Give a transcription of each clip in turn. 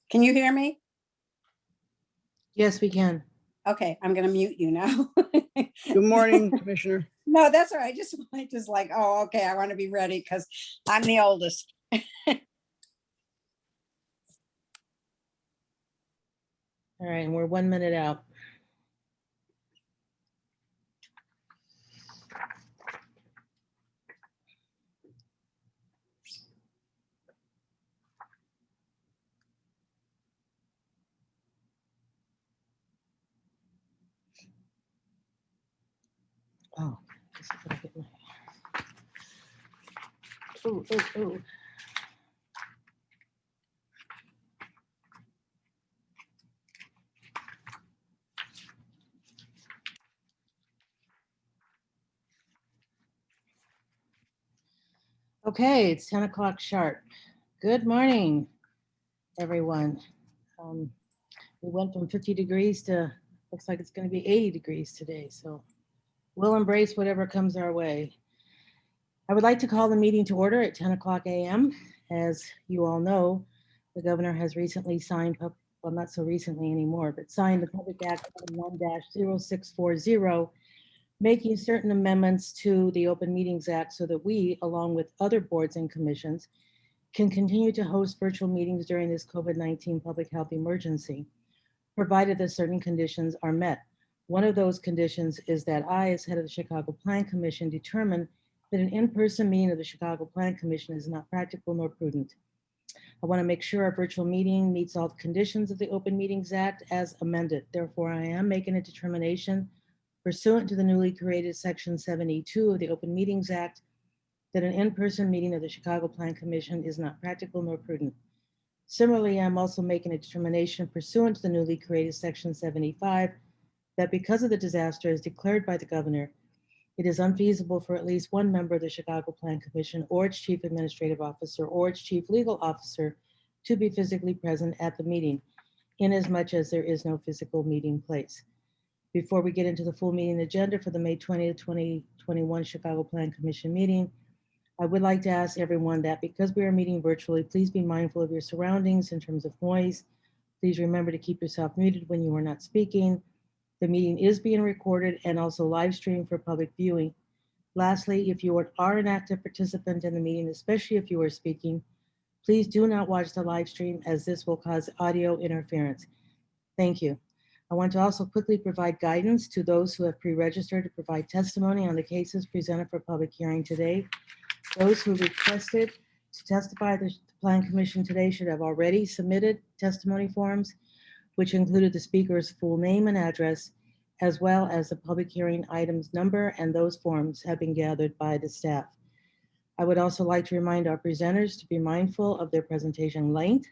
Can you hear me? Yes, we can. Okay, I'm gonna mute you now. Good morning, Commissioner. No, that's all right. I just like, oh, okay, I want to be ready because I'm the oldest. All right, and we're 1 minute out. Oh, this is gonna get my. Oh. Okay, it's 10 o'clock sharp. Good morning, everyone. We went from 50 degrees to, looks like it's gonna be 80 degrees today, so we'll embrace whatever comes our way. I would like to call the meeting to order at 10 o'clock a.m. As you all know, the governor has recently signed, well, not so recently anymore, but signed the Public Act 1-0640, making certain amendments to the Open Meetings Act so that we, along with other boards and commissions, can continue to host virtual meetings during this COVID-19 public health emergency, provided that certain conditions are met. One of those conditions is that I, as head of the Chicago Plan Commission, determine that an in-person meeting of the Chicago Plan Commission is not practical nor prudent. I want to make sure our virtual meeting meets all the conditions of the Open Meetings Act as amended. Therefore, I am making a determination pursuant to the newly created Section 72 of the Open Meetings Act that an in-person meeting of the Chicago Plan Commission is not practical nor prudent. Similarly, I'm also making a determination pursuant to the newly created Section 75 that because of the disaster as declared by the governor, it is unfeasible for at least one member of the Chicago Plan Commission or its chief administrative officer or its chief legal officer to be physically present at the meeting, inasmuch as there is no physical meeting place. Before we get into the full meeting agenda for the May 20th, 2021 Chicago Plan Commission meeting, I would like to ask everyone that because we are meeting virtually, please be mindful of your surroundings in terms of noise. Please remember to keep yourself muted when you are not speaking. The meeting is being recorded and also live streamed for public viewing. Lastly, if you are an active participant in the meeting, especially if you are speaking, please do not watch the live stream as this will cause audio interference. Thank you. I want to also quickly provide guidance to those who have pre-registered to provide testimony on the cases presented for public hearing today. Those who requested to testify at the Plan Commission today should have already submitted testimony forms, which included the speaker's full name and address, as well as the public hearing item's number, and those forms have been gathered by the staff. I would also like to remind our presenters to be mindful of their presentation length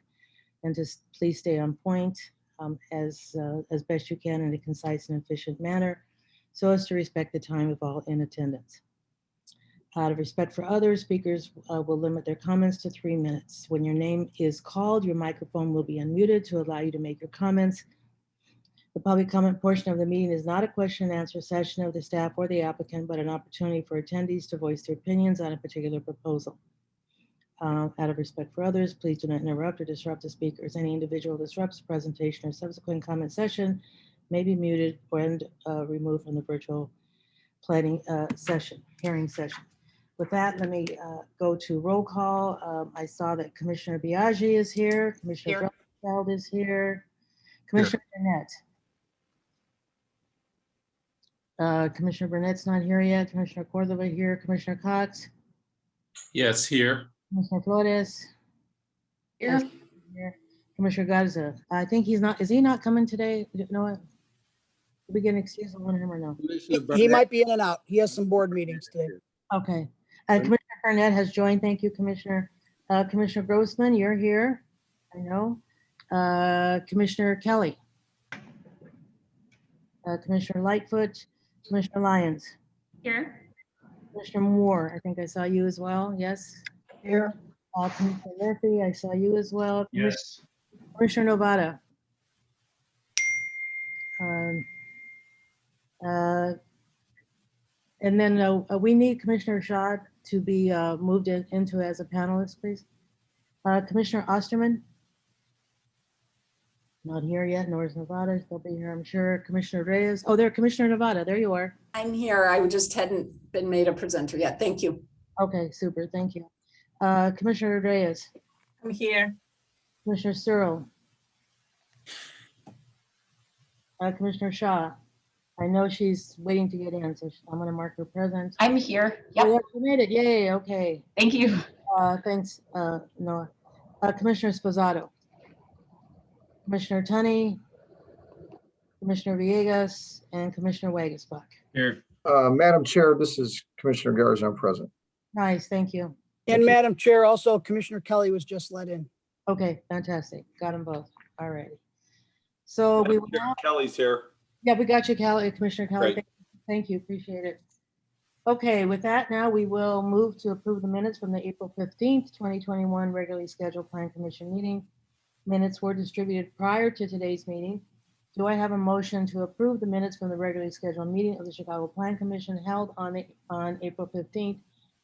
and to please stay on point as best you can in a concise and efficient manner so as to respect the time of all in attendance. Out of respect for others, speakers will limit their comments to 3 minutes. When your name is called, your microphone will be unmuted to allow you to make your comments. The public comment portion of the meeting is not a question and answer session of the staff or the applicant, but an opportunity for attendees to voice their opinions on a particular proposal. Out of respect for others, please do not interrupt or disrupt the speakers. Any individual disrupts the presentation or subsequent comment session may be muted and removed from the virtual planning hearing session. With that, let me go to roll call. I saw that Commissioner Biaggi is here. Commissioner Brownfield is here. Commissioner Burnett. Commissioner Burnett's not here yet. Commissioner Cordova here. Commissioner Cox. Yes, here. Commissioner Flores. Here. Commissioner Garza. I think he's not. Is he not coming today? You know what? Did we get an excuse on him or no? He might be in and out. He has some board meetings today. Okay. Commissioner Burnett has joined. Thank you, Commissioner. Commissioner Grossman, you're here. I know. Commissioner Kelly. Commissioner Lightfoot. Commissioner Lyons. Here. Commissioner Moore, I think I saw you as well. Yes. Here. Commissioner Murphy, I saw you as well. Yes. Commissioner Novata. And then we need Commissioner Schad to be moved into as a panelist, please. Commissioner Osterman. Not here yet, nor is Nevada. They'll be here, I'm sure. Commissioner Reyes. Oh, there, Commissioner Nevada. There you are. I'm here. I just hadn't been made a presenter yet. Thank you. Okay, super. Thank you. Commissioner Reyes, I'm here. Commissioner Searle. Commissioner Shaw. I know she's waiting to get in, so I'm going to mark her present. I'm here. Oh, Yep. yeah, she made it. Yay. Okay. Thank you. Thanks, Noah. Commissioner Sposato. Commissioner Tunney. Commissioner Villegas and Commissioner Wagasbach. Here. Madam Chair, this is Commissioner Garza. I'm present. Nice, thank you. And Madam Chair, also Commissioner Kelly was just let in. Okay, fantastic. Got them both. All right. So we will now, Kelly's here. yeah, we got you, Kelly, Commissioner Kelly. Great. Thank you, appreciate it. Okay, with that, now we will move to approve the minutes from the April 15th, 2021 regularly scheduled Plan Commission meeting. Minutes were distributed prior to today's meeting. Do I have a motion to approve the minutes from the regularly scheduled meeting of the Chicago Plan Commission held on April 15th,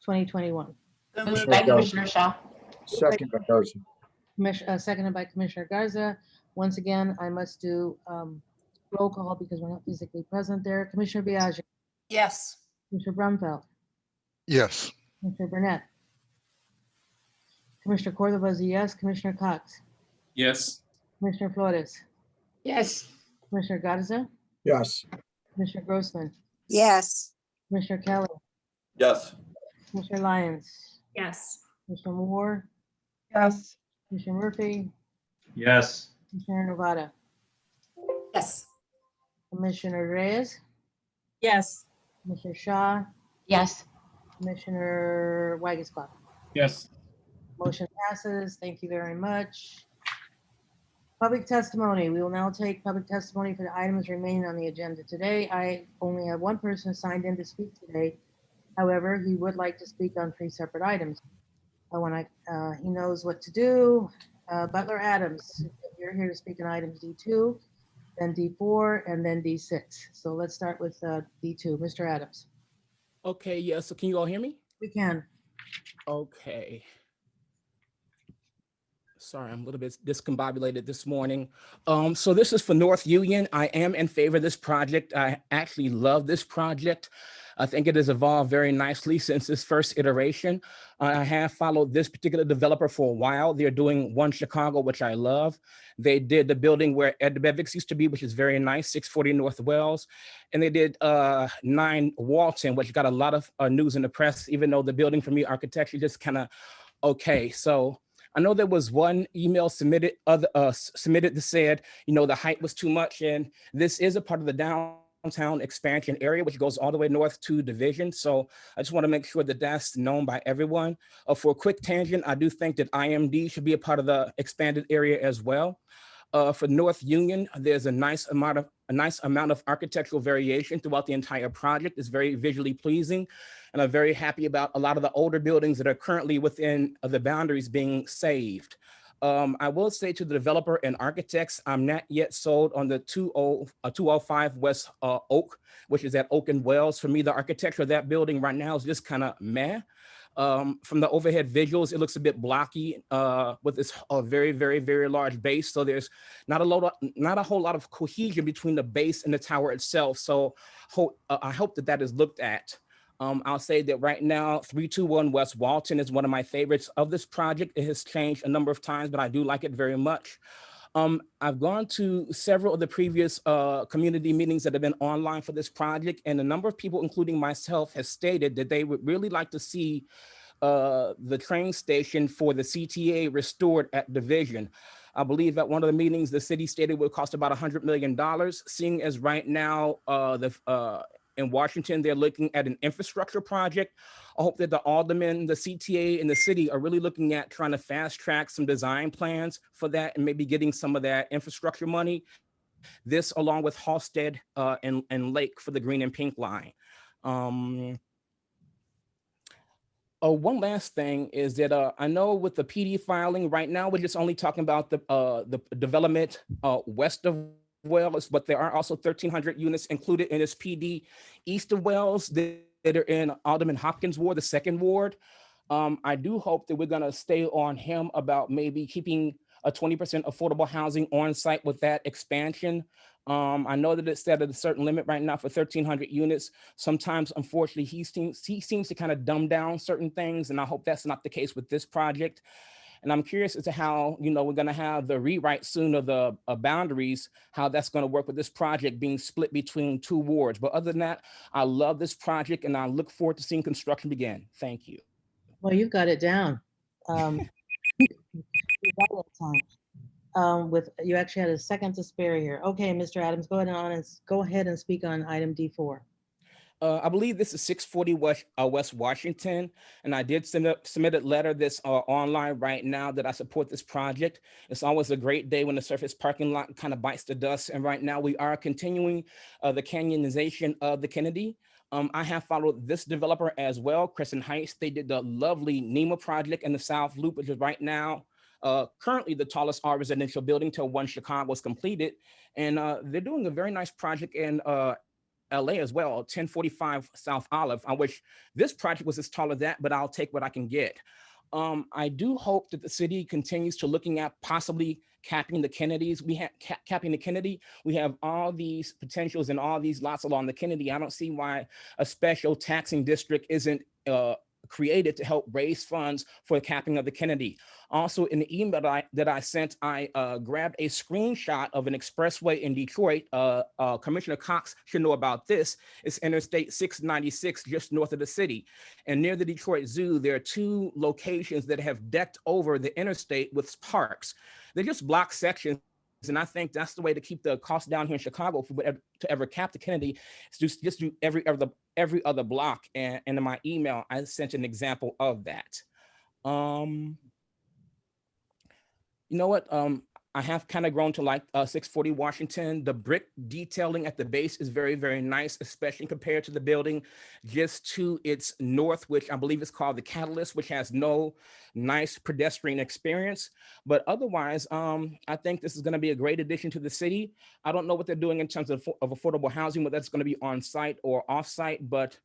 2021? So Moved moved. by Commissioner Shaw. Second by Garza. Seconded by Commissioner Garza. Once again, I must do roll call because we're not physically present there. Commissioner Biaggi, Yes. Commissioner Brumfeld, Yes. Commissioner Burnett, Commissioner Cordova is a yes, Commissioner Cox, Yes. Commissioner Flores, Yes. Commissioner Garza, Yes. Commissioner Grossman, Yes, Commissioner Kelly, Yes. Commissioner Lyons, Yes. Commissioner Moore, Yes. Commissioner Murphy, Yes. Commissioner Nevada, Yes. Commissioner Reyes, Yes. Commissioner Shaw, Yes. Commissioner Wagasbach. Yes. Motion passes. Thank you very much. Public testimony. We will now take public testimony for the items remaining on the agenda today. I only have one person signed in to speak today. However, he would like to speak on 3 separate items. He knows what to do. Butler Adams, you're here to speak on items D2, then D4, and then D6. So let's start with D2. Mr. Adams. Okay, yeah, so can you all hear me? We can. Okay. Sorry, I'm a little bit discombobulated this morning. So this is for North Union. I am in favor of this project. I actually love this project. I think it has evolved very nicely since this first iteration. I have followed this particular developer for a while. They're doing One Chicago, which I love. They did the building where Ed Bevics used to be, which is very nice, 640 North Wells. And they did 9 Walton, which got a lot of news in the press, even though the building for me architecture just kind of okay. So I know there was one email submitted that said, you know, the height was too much. And this is a part of the downtown expansion area, which goes all the way north to Division. So I just want to make sure that that's known by everyone. For a quick tangent, I do think that IMD should be a part of the expanded area as well. For North Union, there's a nice amount of architectural variation throughout the entire project. It's very visually pleasing, and I'm very happy about a lot of the older buildings that are currently within the boundaries being saved. I will say to the developer and architects, I'm not yet sold on the 205 West Oak, which is at Oak and Wells. For me, the architecture of that building right now is just kind of meh. From the overhead visuals, it looks a bit blocky with this very, very, very large base. So there's not a whole lot of cohesion between the base and the tower itself. So I hope that is looked at. I'll say that right now, 321 West Walton is one of my favorites of this project. It has changed a number of times, but I do like it very much. I've gone to several of the previous community meetings that have been online for this project, and a number of people, including myself, has stated that they would really like to see the train station for the CTA restored at Division. I believe at one of the meetings, the city stated it would cost about $100 million, seeing as right now in Washington, they're looking at an infrastructure project. I hope that the aldermen, the CTA, and the city are really looking at trying to fast track some design plans for that and maybe getting some of that infrastructure money. This along with Halsted and Lake for the green and pink line. One last thing is that I know with the PD filing right now, we're just only talking about the development west of Wells, but there are also 1,300 units included in this PD east of Wells that are in Alderman Hopkins Ward, the 2nd Ward. I do hope that we're going to stay on him about maybe keeping a 20% affordable housing on site with that expansion. I know that it's set at a certain limit right now for 1,300 units. Sometimes, unfortunately, he seems to kind of dumb down certain things, and I hope that's not the case with this project. And I'm curious as to how, we're going to have the rewrite soon of the boundaries, how that's going to work with this project being split between 2 wards. But other than that, I love this project and I look forward to seeing construction begin. Thank you. Well, you've got it down. You got it down. You actually had a second to spare here. Okay, Mr. Adams, go ahead and speak on item D4. I believe this is 640 West Washington, and I did submit a letter that's online right now that I support this project. It's always a great day when the surface parking lot kind of bites the dust, and right now we are continuing the canyonization of the Kennedy. I have followed this developer as well, Crescent Heights. They did the lovely NEMA project in the South Loop, which is right now currently the tallest all residential building till One Chicago is completed, and they're doing a very nice project in LA as well, 1045 South Olive. I wish this project was as tall as that, but I'll take what I can get. I do hope that the city continues to looking at possibly capping the Kennedys. We have capping the Kennedy. We have all these potentials and all these lots along the Kennedy. I don't see why a special taxing district isn't created to help raise funds for the capping of the Kennedy. Also, in the email that I sent, I grabbed a screenshot of an expressway in Detroit. Commissioner Cox should know about this. It's Interstate 696, just north of the city. And near the Detroit Zoo, there are 2 locations that have decked over the interstate with parks. They're just block sections. And I think that's the way to keep the cost down here in Chicago to ever cap the Kennedy. It's just do every other block. And in my email, I sent an example of that. You know what? I have kind of grown to like 640 Washington. The brick detailing at the base is very, very nice, especially compared to the building just to its north, which I believe is called the Catalyst, which has no nice pedestrian experience. But otherwise, I think this is going to be a great addition to the city. I don't know what they're doing in terms of affordable housing, whether that's going to be on site or off site, but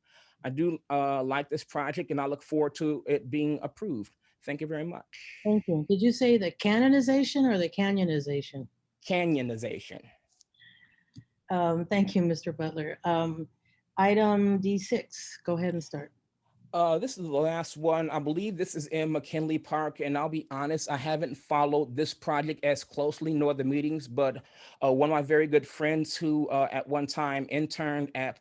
I do like this project and I look forward to it being approved. Thank you very much. Thank you. Did you say the canonization or the canyonization? Canyonization. Thank you, Mr. Butler. Item D6, go ahead and start. This is the last one. I believe this is in McKinley Park, and I'll be honest, I haven't followed this project as closely nor the meetings, but one of my very good friends who at one time interned at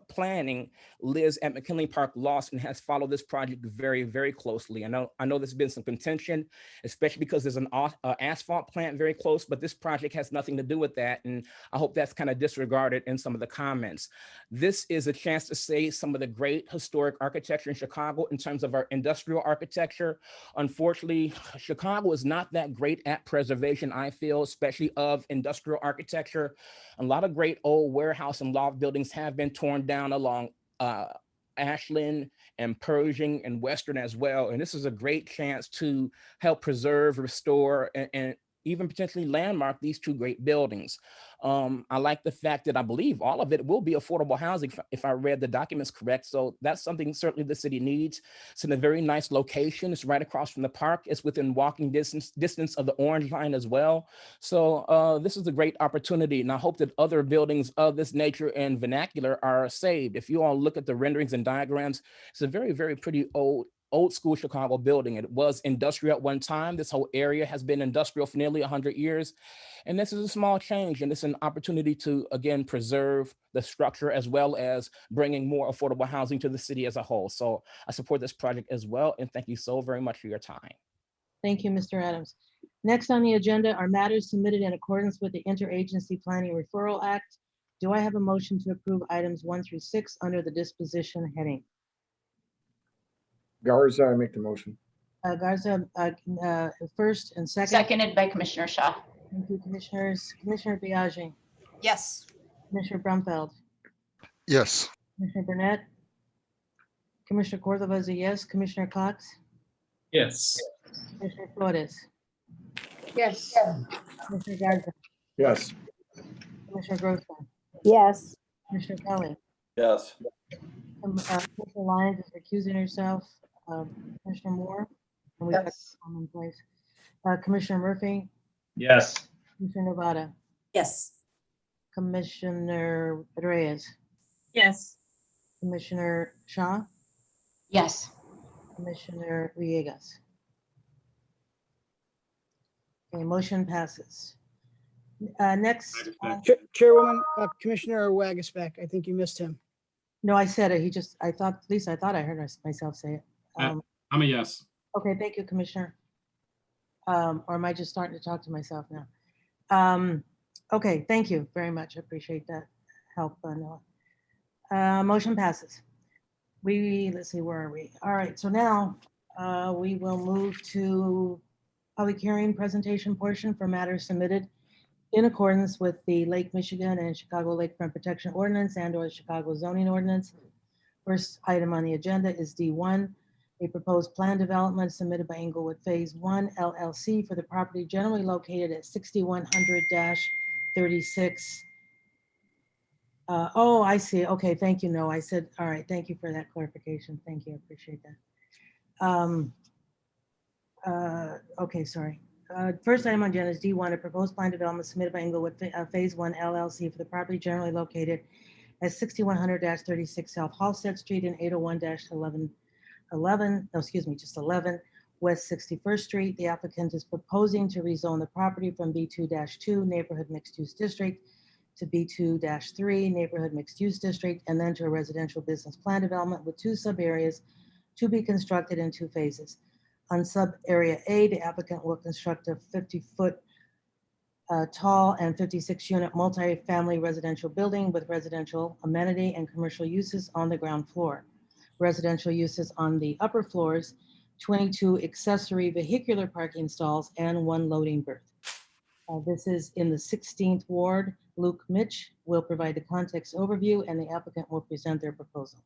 planning lives at McKinley Park Lost and has followed this project very, very closely. I know there's been some contention, especially because there's an asphalt plant very close, but this project has nothing to do with that, and I hope that's kind of disregarded in some of the comments. This is a chance to say some of the great historic architecture in Chicago in terms of our industrial architecture. Unfortunately, Chicago is not that great at preservation, I feel, especially of industrial architecture. A lot of great old warehouse and loft buildings have been torn down along Ashland and Pershing and Western as well. And this is a great chance to help preserve, restore, and even potentially landmark these 2 great buildings. I like the fact that I believe all of it will be affordable housing if I read the documents correct. So that's something certainly the city needs. It's in a very nice location. It's right across from the park. It's within walking distance of the Orange Line as well. So this is a great opportunity. And I hope that other buildings of this nature and vernacular are saved. If you all look at the renderings and diagrams, it's a very, very pretty old school Chicago building. It was industrial at one time. This whole area has been industrial for nearly 100 years. And this is a small change, and it's an opportunity to, again, preserve the structure as well as bringing more affordable housing to the city as a whole. So I support this project as well, and thank you so very much for your time. Thank you, Mr. Adams. Next on the agenda are matters submitted in accordance with the Interagency Planning Referral Act. Do I have a motion to approve items 1 through 6 under the disposition heading? Garza, I make the motion. Garza, first and second. Seconded by Commissioner Shaw. Thank you, commissioners. Commissioner Biaggi, Yes. Commissioner Brumfeld, Yes. Commissioner Burnett, Commissioner Cordova is a yes. Commissioner Cox, Yes. Commissioner Flores, Yes. Commissioner Garza, Yes. Commissioner Grossman, Yes. Commissioner Kelly. Yes. Commissioner Lyons is recusing herself. Commissioner Moore. And we've got Yes. Tom in place. Commissioner Murphy, Yes. Commissioner Nevada, Yes. Commissioner Reyes, Yes. Commissioner Shaw, Yes. Commissioner Villegas. Okay, motion passes. Next, Chairwoman, Commissioner Wagisbeck, I think you missed him. no, I said it. He just, I thought, at least I thought I heard myself say it. I'm a yes. Okay, thank you, Commissioner. Or am I just starting to talk to myself now? Okay, thank you very much. I appreciate that help, Noah. Motion passes. Let's see, where are we? All right, so now we will move to public hearing presentation portion for matters submitted in accordance with the Lake Michigan and Chicago Lakefront Protection Ordinance and/or Chicago zoning ordinance. First item on the agenda is D1, a proposed plan development submitted by Inglewood Phase 1 LLC for the property generally located at 6100-36. Oh, I see. Okay, thank you. No, I said, all right, thank you for that clarification. Thank you, I appreciate that. Okay, sorry. First item on agenda is D1, a proposed plan development submitted by Inglewood Phase 1 LLC for the property generally located at 6100-36 South Halsted Street and 801-11, just 11 West 61st Street. The applicant is proposing to rezone the property from B2-2 Neighborhood Mixed Use District to B2-3 Neighborhood Mixed Use District, and then to a residential business plan development with 2 sub areas to be constructed in 2 phases. On sub area A, the applicant will construct a 50-foot tall and 56-unit multi-family residential building with residential amenity and commercial uses on the ground floor. Residential uses on the upper floors, 22 accessory vehicular parking stalls, and 1 loading berth. This is in the 16th Ward. Luke Mitch will provide the context overview, and the applicant will present their proposal.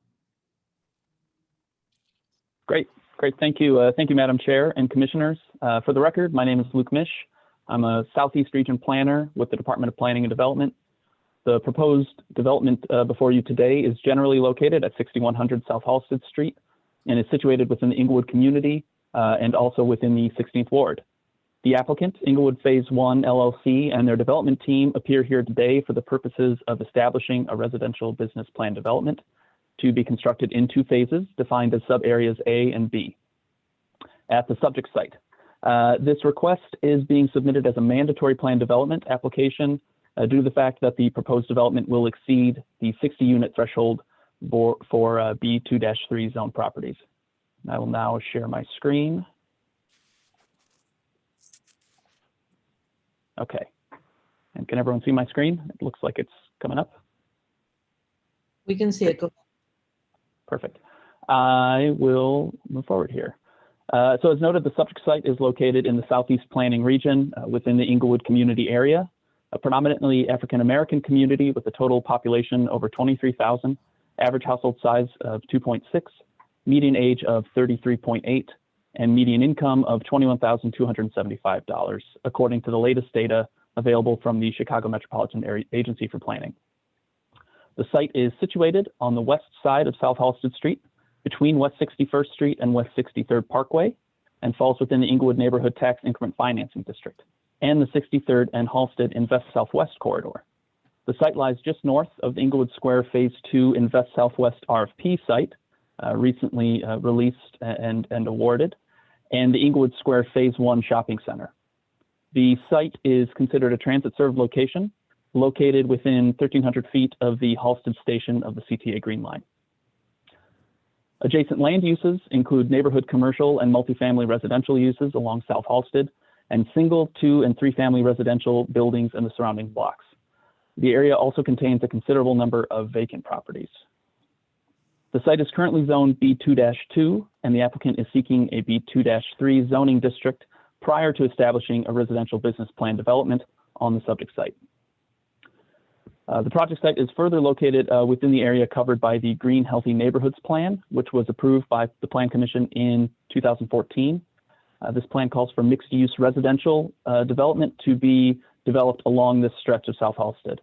Great. Thank you. Thank you, Madam Chair and Commissioners. For the record, my name is Luke Mish. I'm a Southeast Region Planner with the Department of Planning and Development. The proposed development before you today is generally located at 6100 South Halsted Street and is situated within the Inglewood community and also within the 16th Ward. The applicant, Inglewood Phase 1 LLC, and their development team appear here today for the purposes of establishing a residential business plan development to be constructed in 2 phases defined as sub areas A and B at the subject site. This request is being submitted as a mandatory plan development application due to the fact that the proposed development will exceed the 60-unit threshold for B2-3 zone properties. I will now share my screen. Okay, and can everyone see my screen? It looks like it's coming up. We can see it. Go. Perfect. I will move forward here. So as noted, the subject site is located in the Southeast Planning Region within the Inglewood community area, a predominantly African-American community with a total population over 23,000, average household size of 2.6, median age of 33.8, and median income of $21,275, according to the latest data available from the Chicago Metropolitan Agency for Planning. The site is situated on the west side of South Halsted Street, between West 61st Street and West 63rd Parkway, and falls within the Inglewood Neighborhood Tax Increment Financing District and the 63rd and Halsted Invest Southwest corridor. The site lies just north of the Inglewood Square Phase 2 Invest Southwest RFP site, recently released and awarded, and the Inglewood Square Phase 1 Shopping Center. The site is considered a transit-served location, located within 1,300 feet of the Halsted station of the CTA Green Line. Adjacent land uses include neighborhood commercial and multifamily residential uses along South Halsted, and single, 2, and 3 family residential buildings in the surrounding blocks. The area also contains a considerable number of vacant properties. The site is currently zoned B2-2, and the applicant is seeking a B2-3 zoning district prior to establishing a residential business plan development on the subject site. The project site is further located within the area covered by the Green Healthy Neighborhoods Plan, which was approved by the Plan Commission in 2014. This plan calls for mixed-use residential development to be developed along this stretch of South Halsted.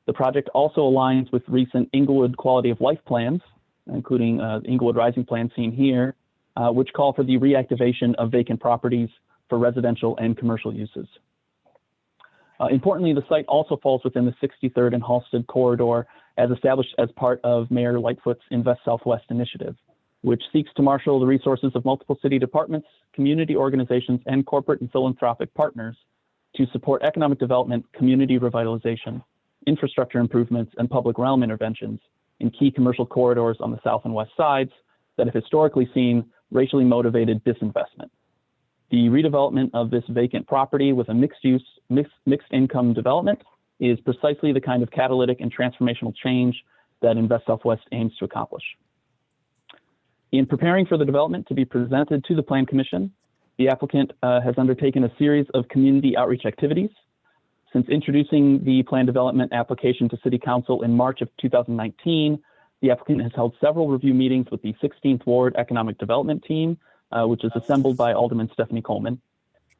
The project also aligns with recent Inglewood quality of life plans, including the Inglewood Rising Plan seen here, which call for the reactivation of vacant properties for residential and commercial uses. Importantly, the site also falls within the 63rd and Halsted corridor as established as part of Mayor Lightfoot's Invest Southwest initiative, which seeks to marshal the resources of multiple city departments, community organizations, and corporate and philanthropic partners to support economic development, community revitalization, infrastructure improvements, and public realm interventions in key commercial corridors on the south and west sides that have historically seen racially motivated disinvestment. The redevelopment of this vacant property with a mixed-use, mixed income development is precisely the kind of catalytic and transformational change that Invest Southwest aims to accomplish. In preparing for the development to be presented to the Plan Commission, the applicant has undertaken a series of community outreach activities. Since introducing the plan development application to City Council in March of 2019, the applicant has held several review meetings with the 16th Ward Economic Development Team, which is assembled by Alderman Stephanie Coleman.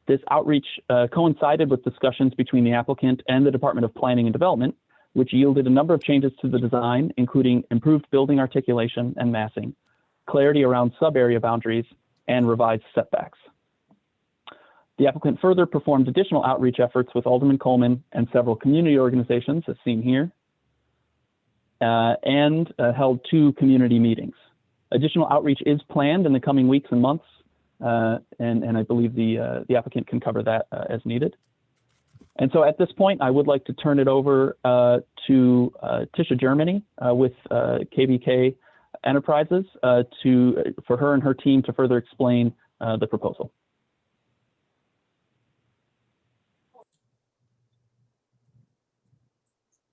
This outreach coincided with discussions between the applicant and the Department of Planning and Development, which yielded a number of changes to the design, including improved building articulation and massing, clarity around sub-area boundaries, and revised setbacks. The applicant further performed additional outreach efforts with Alderman Coleman and several community organizations, as seen here, and held 2 community meetings. Additional outreach is planned in the coming weeks and months, and I believe the applicant can cover that as needed. And so at this point, I would like to turn it over to Tisha Germany with KBK Enterprises for her and her team to further explain the proposal.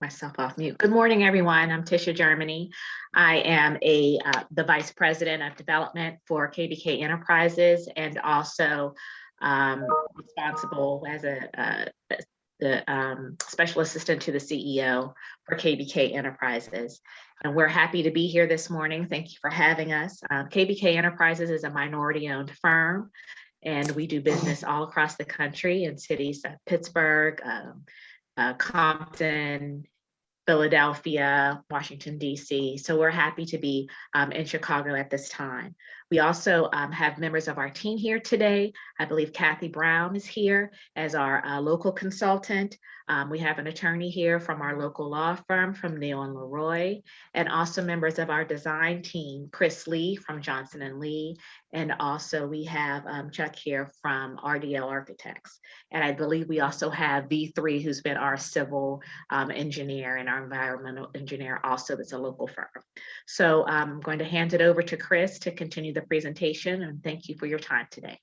Myself off mute. Good morning, everyone. I'm Tisha Germany. I am the Vice President of Development for KBK Enterprises and also responsible as the Special Assistant to the CEO for KBK Enterprises. And we're happy to be here this morning. Thank you for having us. KBK Enterprises is a minority-owned firm, and we do business all across the country in cities like Pittsburgh, Compton, Philadelphia, Washington, D.C. So we're happy to be in Chicago at this time. We also have members of our team here today. I believe Kathy Brown is here as our local consultant. We have an attorney here from our local law firm from Neal and Leroy, and also members of our design team, Chris Lee from Johnson & Lee, and also we have Chuck here from RDL Architects. And I believe we also have V3, who's been our civil engineer and our environmental engineer also, that's a local firm. So I'm going to hand it over to Chris to continue the presentation, and thank you for your time today.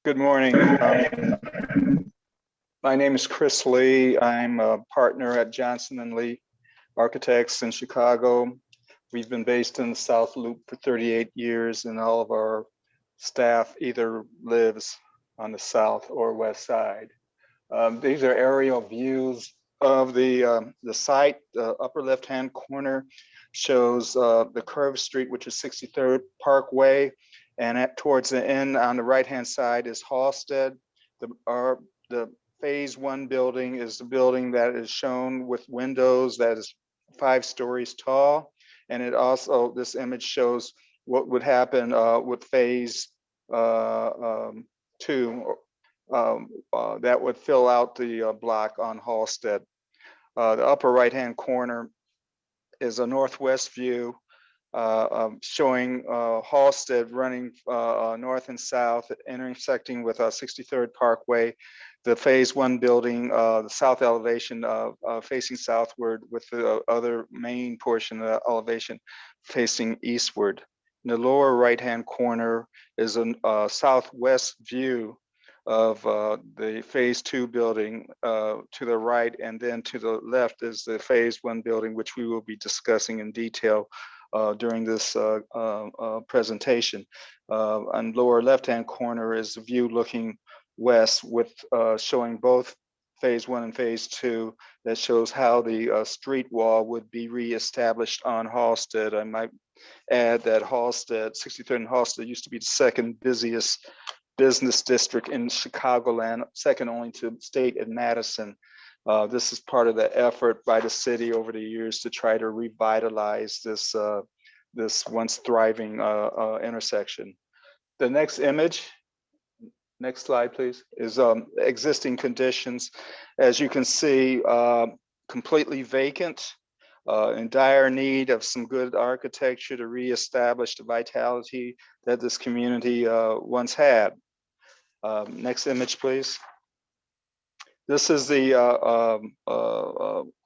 Good morning. My name is Chris Lee. I'm a partner at Johnson & Lee Architects in Chicago. We've been based in the South Loop for 38 years, and all of our staff either lives on the south or west side. These are aerial views of the site. The upper left-hand corner shows the curved street, which is 63rd Parkway. And towards the end on the right-hand side is Halsted. The phase 1 building is the building that is shown with windows that is 5 stories tall. And it also, this image shows what would happen with phase 2 that would fill out the block on Halsted. The upper right-hand corner is a northwest view showing Halsted running north and south, intersecting with 63rd Parkway. The phase 1 building, the south elevation facing southward, with the other main portion of the elevation facing eastward. In the lower right-hand corner is a southwest view of the phase 2 building to the right, and then to the left is the phase 1 building, which we will be discussing in detail during this presentation. On lower left-hand corner is the view looking west, with showing both phase 1 and phase 2, that shows how the street wall would be reestablished on Halsted. I might add that Halsted, 63rd and Halsted, used to be the second busiest business district in Chicagoland, second only to State and Madison. This is part of the effort by the city over the years to try to revitalize this this once thriving intersection. The next image next slide, please, is existing conditions. As you can see, completely vacant, in dire need of some good architecture to reestablish the vitality that this community once had. Next image, please. This is the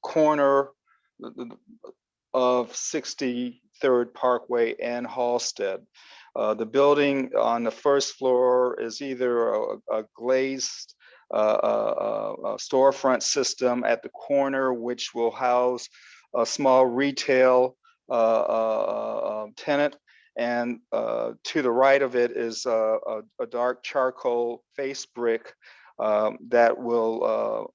corner of 63rd Parkway and Halsted. The building on the first floor is either a glazed storefront system at the corner, which will house a small retail tenant. And to the right of it is a dark charcoal face brick that will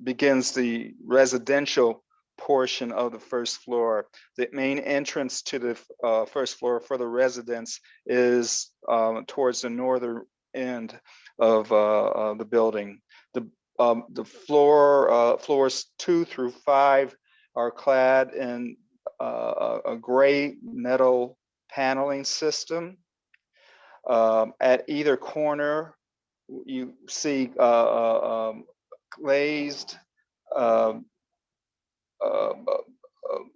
begins the residential portion of the first floor. The main entrance to the first floor for the residents is towards the northern end of the building. The floors 2 through 5 are clad in a gray metal paneling system. At either corner, you see glazed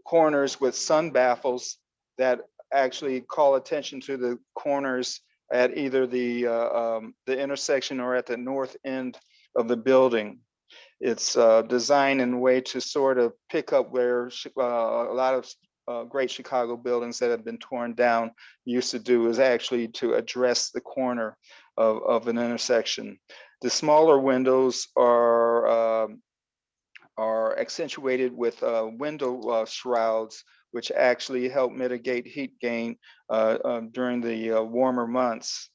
corners with sun baffles that actually call attention to the corners at either the intersection or at the north end of the building. It's designed in a way to sort of pick up where a lot of great Chicago buildings that have been torn down used to do, is actually to address the corner of an intersection. The smaller windows are accentuated with window shrouds, which actually help mitigate heat gain during the warmer months.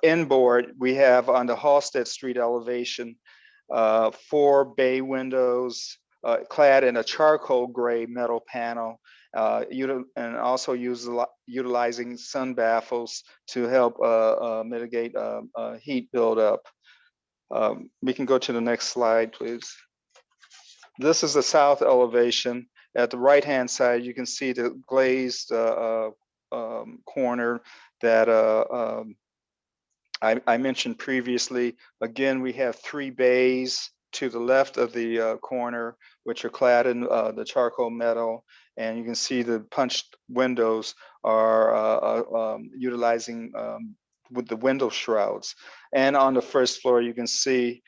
Inboard, we have on the Halsted Street elevation, 4 bay windows clad in a charcoal gray metal panel, and also utilizing sun baffles to help mitigate heat buildup. We can go to the next slide, please. This is the south elevation. At the right-hand side, you can see the glazed corner that I mentioned previously. Again, we have 3 bays to the left of the corner, which are clad in the charcoal metal. And you can see the punched windows are utilizing with the window shrouds. And on the first floor, you can see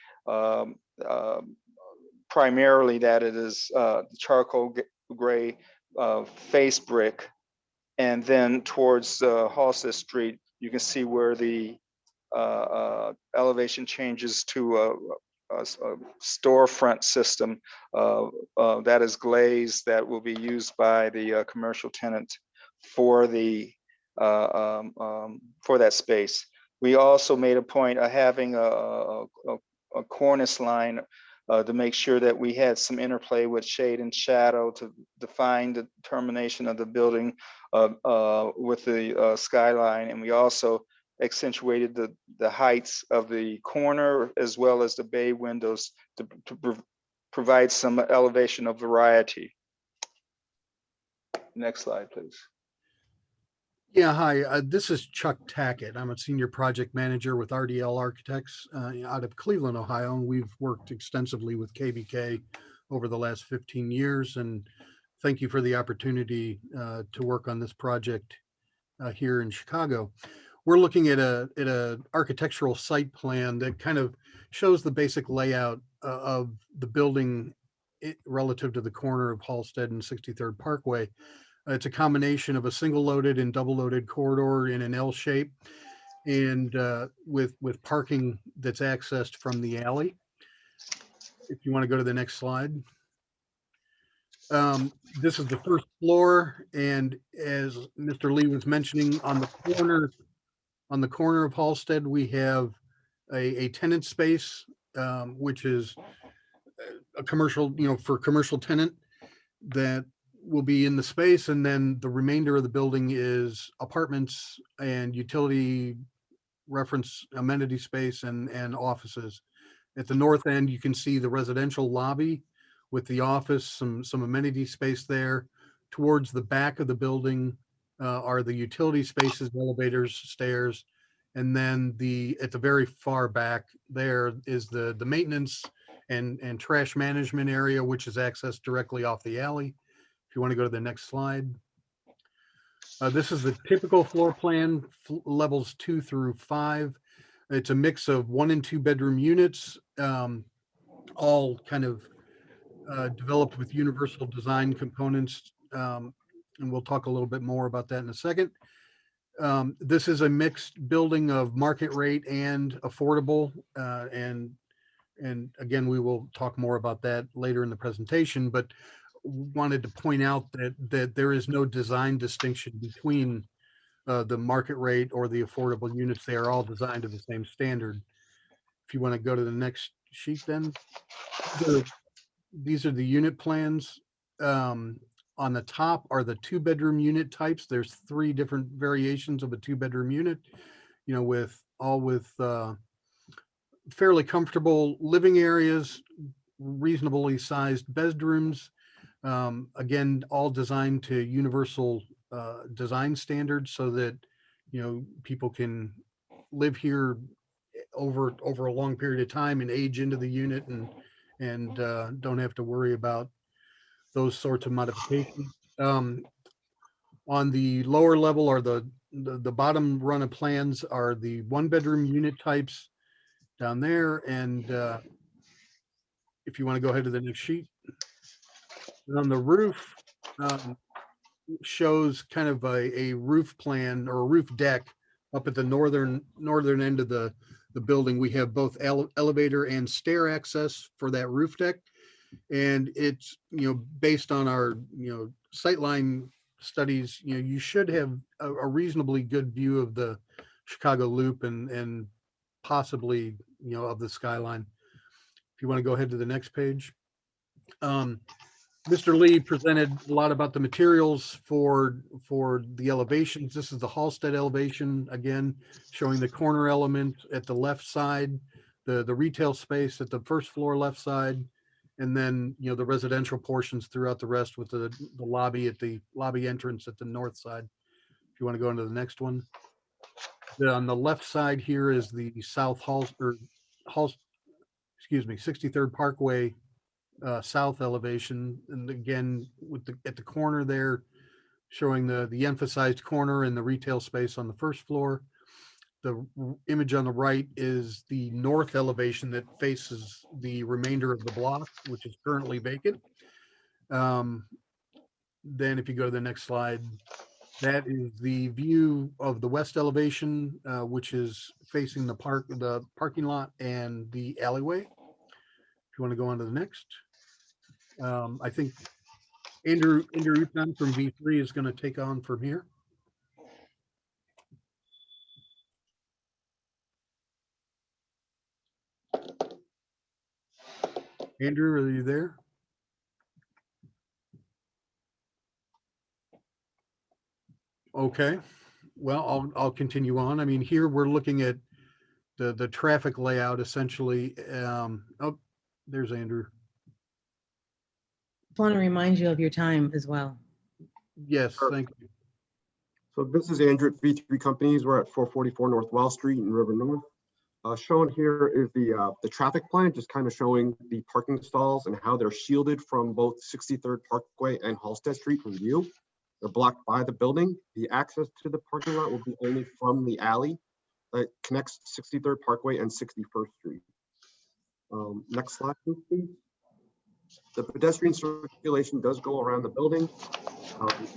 primarily that it is the charcoal gray face brick. And then towards Halsted Street, you can see where the elevation changes to a storefront system that is glazed, that will be used by the commercial tenant for the for that space. We also made a point of having a cornice line to make sure that we had some interplay with shade and shadow to define the termination of the building with the skyline. And we also accentuated the heights of the corner as well as the bay windows to provide some elevation of variety. Next slide, please. Yeah, hi, this is Chuck Tackett. I'm a senior project manager with RDL Architects out of Cleveland, Ohio, and we've worked extensively with KBK over the last 15 years. And thank you for the opportunity to work on this project here in Chicago. We're looking at a architectural site plan that kind of shows the basic layout of the building relative to the corner of Halsted and 63rd Parkway. It's a combination of a single loaded and double loaded corridor in an L shape, and with parking that's accessed from the alley. If you want to go to the next slide. This is the first floor, and as Mr. Lee was mentioning, on the corner of Halsted, we have a tenant space, which is a commercial, for commercial tenant that will be in the space, and then the remainder of the building is apartments and utility reference amenity space and offices. At the north end, you can see the residential lobby with the office, some amenity space there. Towards the back of the building are the utility spaces, elevators, stairs, And then at the very far back there is the maintenance and trash management area, which is accessed directly off the alley. If you want to go to the next slide. This is the typical floor plan, levels 2 through 5. It's a mix of 1 and 2 bedroom units, all kind of developed with universal design components. And we'll talk a little bit more about that in a second. This is a mixed building of market rate and affordable. And again, we will talk more about that later in the presentation, but wanted to point out that there is no design distinction between the market rate or the affordable units. They are all designed to the same standard. If you want to go to the next sheet, then these are the unit plans. On the top are the 2-bedroom unit types. There's 3 different variations of a 2-bedroom unit, you know, with fairly comfortable living areas, reasonably sized bedrooms. Again, all designed to universal design standards so that, you know, people can live here over a long period of time and age into the unit and don't have to worry about those sorts of modifications. On the lower level or the bottom run of plans are the 1-bedroom unit types down there. And if you want to go ahead to the next sheet. And on the roof, shows kind of a roof plan or a roof deck up at the northern end of the building. We have both elevator and stair access for that roof deck. And it's, you know, based on our, you know, sightline studies, you know, you should have a reasonably good view of the Chicago Loop and possibly, you know, of the skyline. If you want to go ahead to the next page. Mr. Lee presented a lot about the materials for the elevations. This is the Halsted elevation, again, showing the corner element at the left side, the retail space at the first floor left side, and then, you know, the residential portions throughout the rest with the lobby at the lobby entrance at the north side. If you want to go into the next one. On the left side here is the South 63rd Parkway south elevation, and again with at the corner there, showing the emphasized corner and the retail space on the first floor. The image on the right is the north elevation that faces the remainder of the block, which is currently vacant. Then if you go to the next slide, that is the view of the west elevation, which is facing the parking lot and the alleyway. If you want to go on to the next. I think Andrew Uton from V3 is going to take on from here. Andrew, are you there? Okay, well, I'll continue on. I mean, here we're looking at the traffic layout essentially. Oh, there's Andrew. I want to remind you of your time as well. Yes, thank you. So this is Andrew at V3 Companies. We're at 444 North Wells Street in River North. Shown here is the traffic plan, just kind of showing the parking stalls and how they're shielded from both 63rd Parkway and Halsted Street from view. They're blocked by the building. The access to the parking lot will be only from the alley that connects 63rd Parkway and 61st Street. Next slide, please. The pedestrian circulation does go around the building.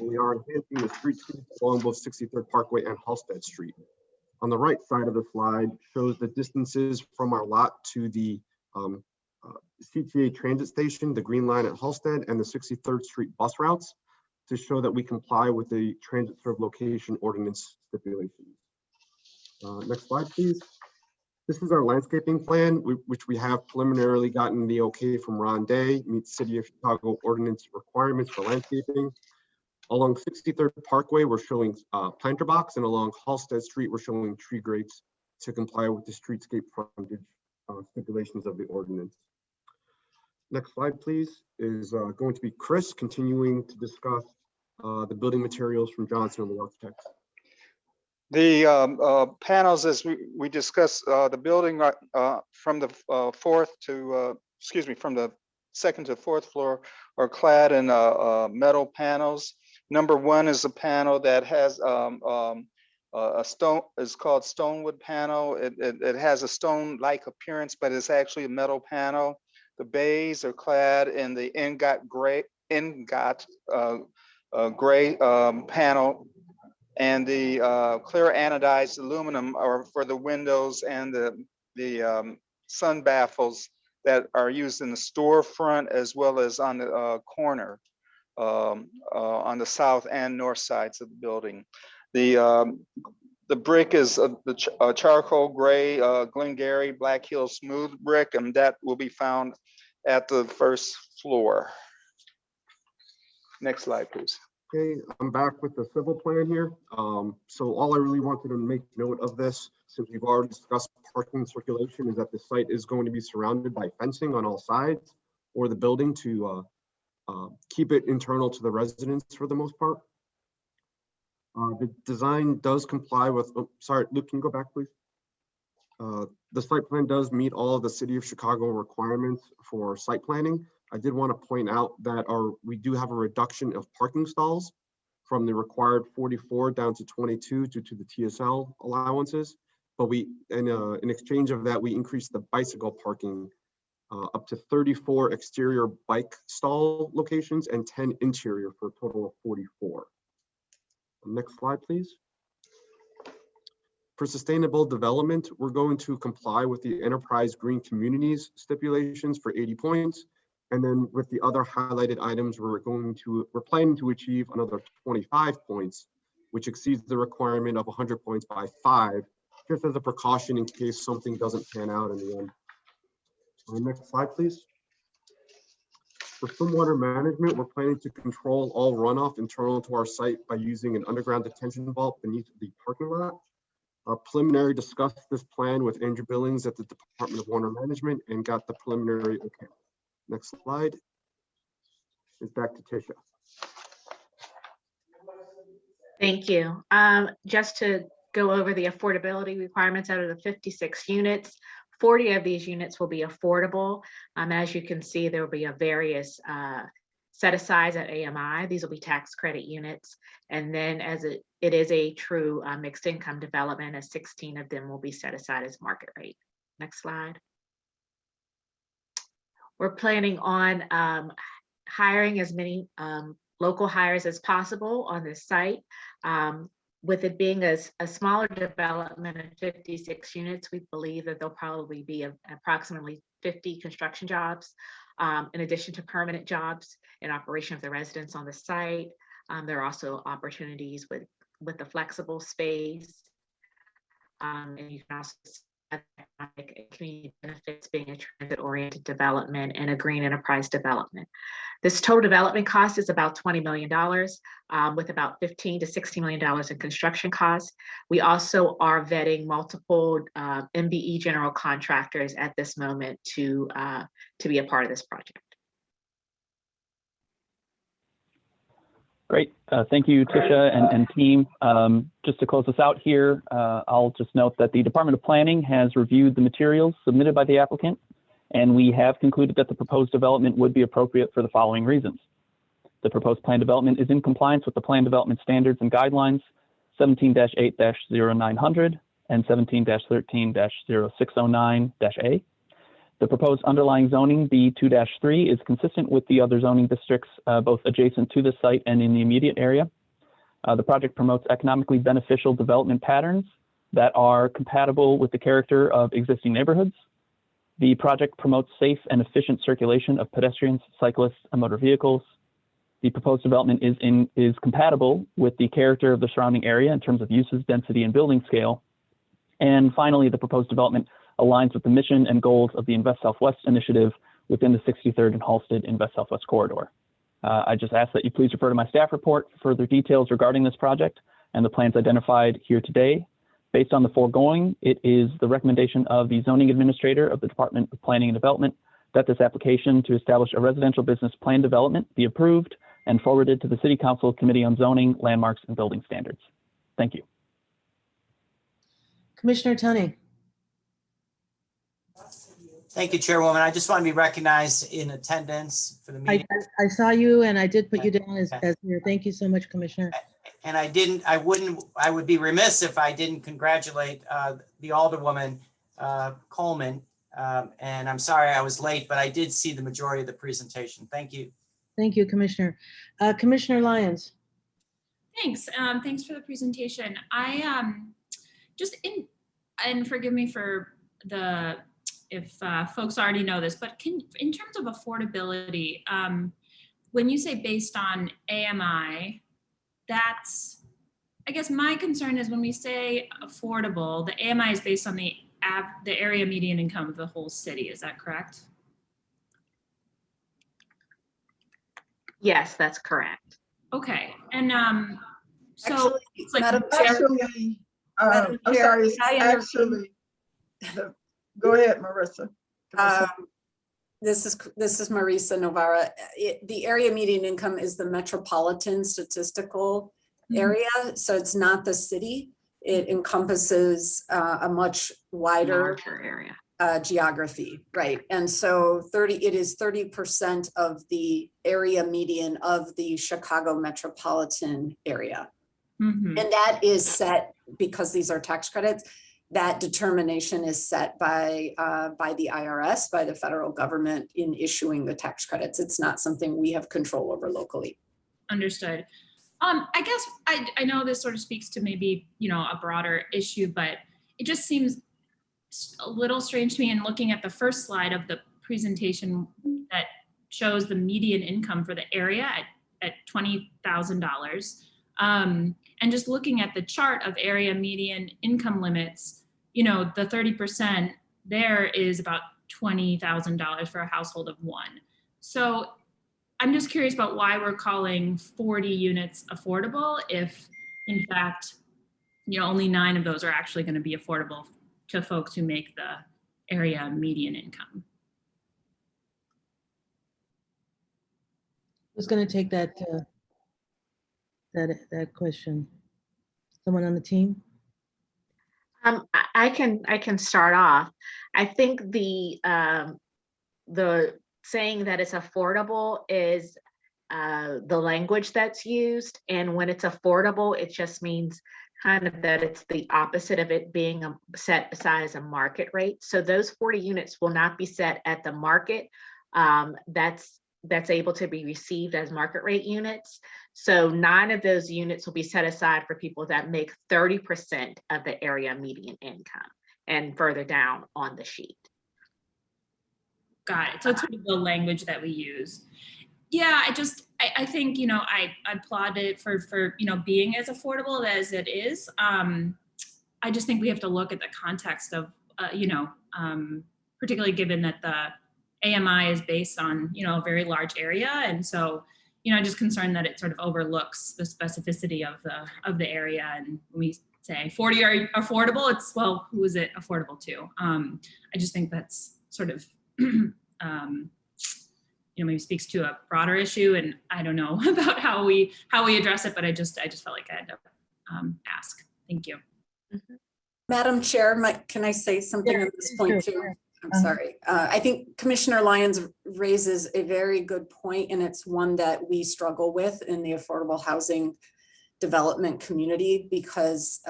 We are enhancing the street along both 63rd Parkway and Halsted Street. On the right side of the slide shows the distances from our lot to the CTA transit station, the Green Line at Halsted, and the 63rd Street bus routes to show that we comply with the transit served location ordinance stipulations. Next slide, please. This is our landscaping plan, which we have preliminarily gotten the okay from Ron Day, meets City of Chicago ordinance requirements for landscaping. Along 63rd Parkway, we're showing planter box, and along Halsted Street, we're showing tree grapes to comply with the streetscape frontage stipulations of the ordinance. Next slide, please, is going to be Chris continuing to discuss the building materials from Johnson and the Architects. The panels, as we discussed, the building from the from the second to fourth floor are clad in metal panels. Number one is a panel that has a stone, is called Stonewood panel. It has a stone-like appearance, but it's actually a metal panel. The bays are clad in the ingot gray panel, and the clear anodized aluminum are for the windows and the sun baffles that are used in the storefront as well as on the corner on the south and north sides of the building. The brick is the charcoal gray Glengarry Black Hill smooth brick, and that will be found at the first floor. Next slide, please. Okay, I'm back with the civil plan here. So all I really wanted to make note of this, since we've already discussed parking circulation, is that the site is going to be surrounded by fencing on all sides or the building to keep it internal to the residents for the most part. The design does comply with, oh, sorry, Luke, can you go back, please? The site plan does meet all of the City of Chicago requirements for site planning. I did want to point out that we do have a reduction of parking stalls from the required 44 down to 22 due to the TSL allowances. But in exchange of that, we increased the bicycle parking up to 34 exterior bike stall locations and 10 interior for a total of 44. Next slide, please. For sustainable development, we're going to comply with the Enterprise Green Communities stipulations for 80 points. And then with the other highlighted items, we're planning to achieve another 25 points, which exceeds the requirement of 100 points by 5, just as a precaution in case something doesn't pan out in the end. Next slide, please. For stormwater management, we're planning to control all runoff internal to our site by using an underground detention vault beneath the parking lot. Preliminary discussed this plan with Andrew Billings at the Department of Water Management and got the preliminary okay. Next slide is back to Tisha. Thank you. Just to go over the affordability requirements, out of the 56 units, 40 of these units will be affordable. As you can see, there will be a various set-asides at AMI. These will be tax credit units. And then as it is a true mixed income development, as 16 of them will be set aside as market rate. Next slide. We're planning on hiring as many local hires as possible on this site. With it being a smaller development of 56 units, we believe that there'll probably be approximately 50 construction jobs, in addition to permanent jobs in operation of the residents on the site. There are also opportunities with the flexible space. And you can also economic and community benefits being a transit-oriented development and a green enterprise development. This total development cost is about $20 million, with about $15 to $60 million in construction costs. We also are vetting multiple MBE general contractors at this moment to be a part of this project. Great. Thank you, Tisha and team. Just to close this out here, I'll just note that the Department of Planning has reviewed the materials submitted by the applicant, and we have concluded that the proposed development would be appropriate for the following reasons. The proposed plan development is in compliance with the plan development standards and guidelines 17-8-0900 and 17-13-0609-A. The proposed underlying zoning, B2-3, is consistent with the other zoning districts, both adjacent to the site and in the immediate area. The project promotes economically beneficial development patterns that are compatible with the character of existing neighborhoods. The project promotes safe and efficient circulation of pedestrians, cyclists, and motor vehicles. The proposed development is compatible with the character of the surrounding area in terms of uses, density, and building scale. And finally, the proposed development aligns with the mission and goals of the Invest Southwest initiative within the 63rd and Halsted Invest Southwest corridor. I just ask that you please refer to my staff report for further details regarding this project and the plans identified here today. Based on the foregoing, it is the recommendation of the zoning administrator of the Department of Planning and Development that this application to establish a residential business plan development be approved and forwarded to the City Council Committee on Zoning, Landmarks, and Building Standards. Thank you. Commissioner Tunney. Thank you, Chairwoman. I just want to be recognized in attendance for the I, meeting. I saw you and I did put you down as here. Thank you so much, Commissioner. And I would be remiss if I didn't congratulate the Alderwoman Coleman. And I'm sorry I was late, but I did see the majority of the presentation. Thank you. Thank you, Commissioner. Commissioner Lyons. Thanks. Thanks for the presentation. I and forgive me for if folks already know this, but in terms of affordability, when you say based on AMI, that's, I guess my concern is when we say affordable, the AMI is based on the area median income of the whole city. Is that correct? Yes, that's correct. Okay. And so Actually, it's like Madam Chair, I'm sorry, actually, go ahead, Marissa. This is Marisa Novara. The area median income is the metropolitan statistical area, so it's not the city. It encompasses a much wider area. Geography, right? And so it is 30% of the area median of the Chicago metropolitan area. Mm-hmm. And that is set because these are tax credits. That determination is set by the IRS, by the federal government in issuing the tax credits. It's not something we have control over locally. Understood. I guess I know this sort of speaks to maybe, a broader issue, but it just seems a little strange to me in looking at the first slide of the presentation that shows the median income for the area at $20,000. And just looking at the chart of area median income limits, the 30% there is about $20,000 for a household of one. So I'm just curious about why we're calling 40 units affordable if in fact, only 9 of those are actually going to be affordable to folks who make the area median income. Who's going to take that question? Someone on the team? I can start off. I think the saying that it's affordable is the language that's used, and when it's affordable, it just means kind of that it's the opposite of it being set aside as a market rate. So those 40 units will not be set at the market. That's able to be received as market rate units. So 9 of those units will be set aside for people that make 30% of the area median income and further down on the sheet. Got it. So it's sort of the language that we use. Yeah, I think, I applaud it for being as affordable as it is. I just think we have to look at the context of, particularly given that the AMI is based on, a very large area. And so, just concerned that it sort of overlooks the specificity of the area. And when we say 40 are affordable, it's, well, who is it affordable to? I just think that's sort of, maybe speaks to a broader issue, and I don't know about how we address it, but I just felt like I had to ask. Thank you. Madam Chair, can I say something at this point too? Sure. I'm sorry. I think Commissioner Lyons raises a very good point, and it's one that we struggle with in the affordable housing development community because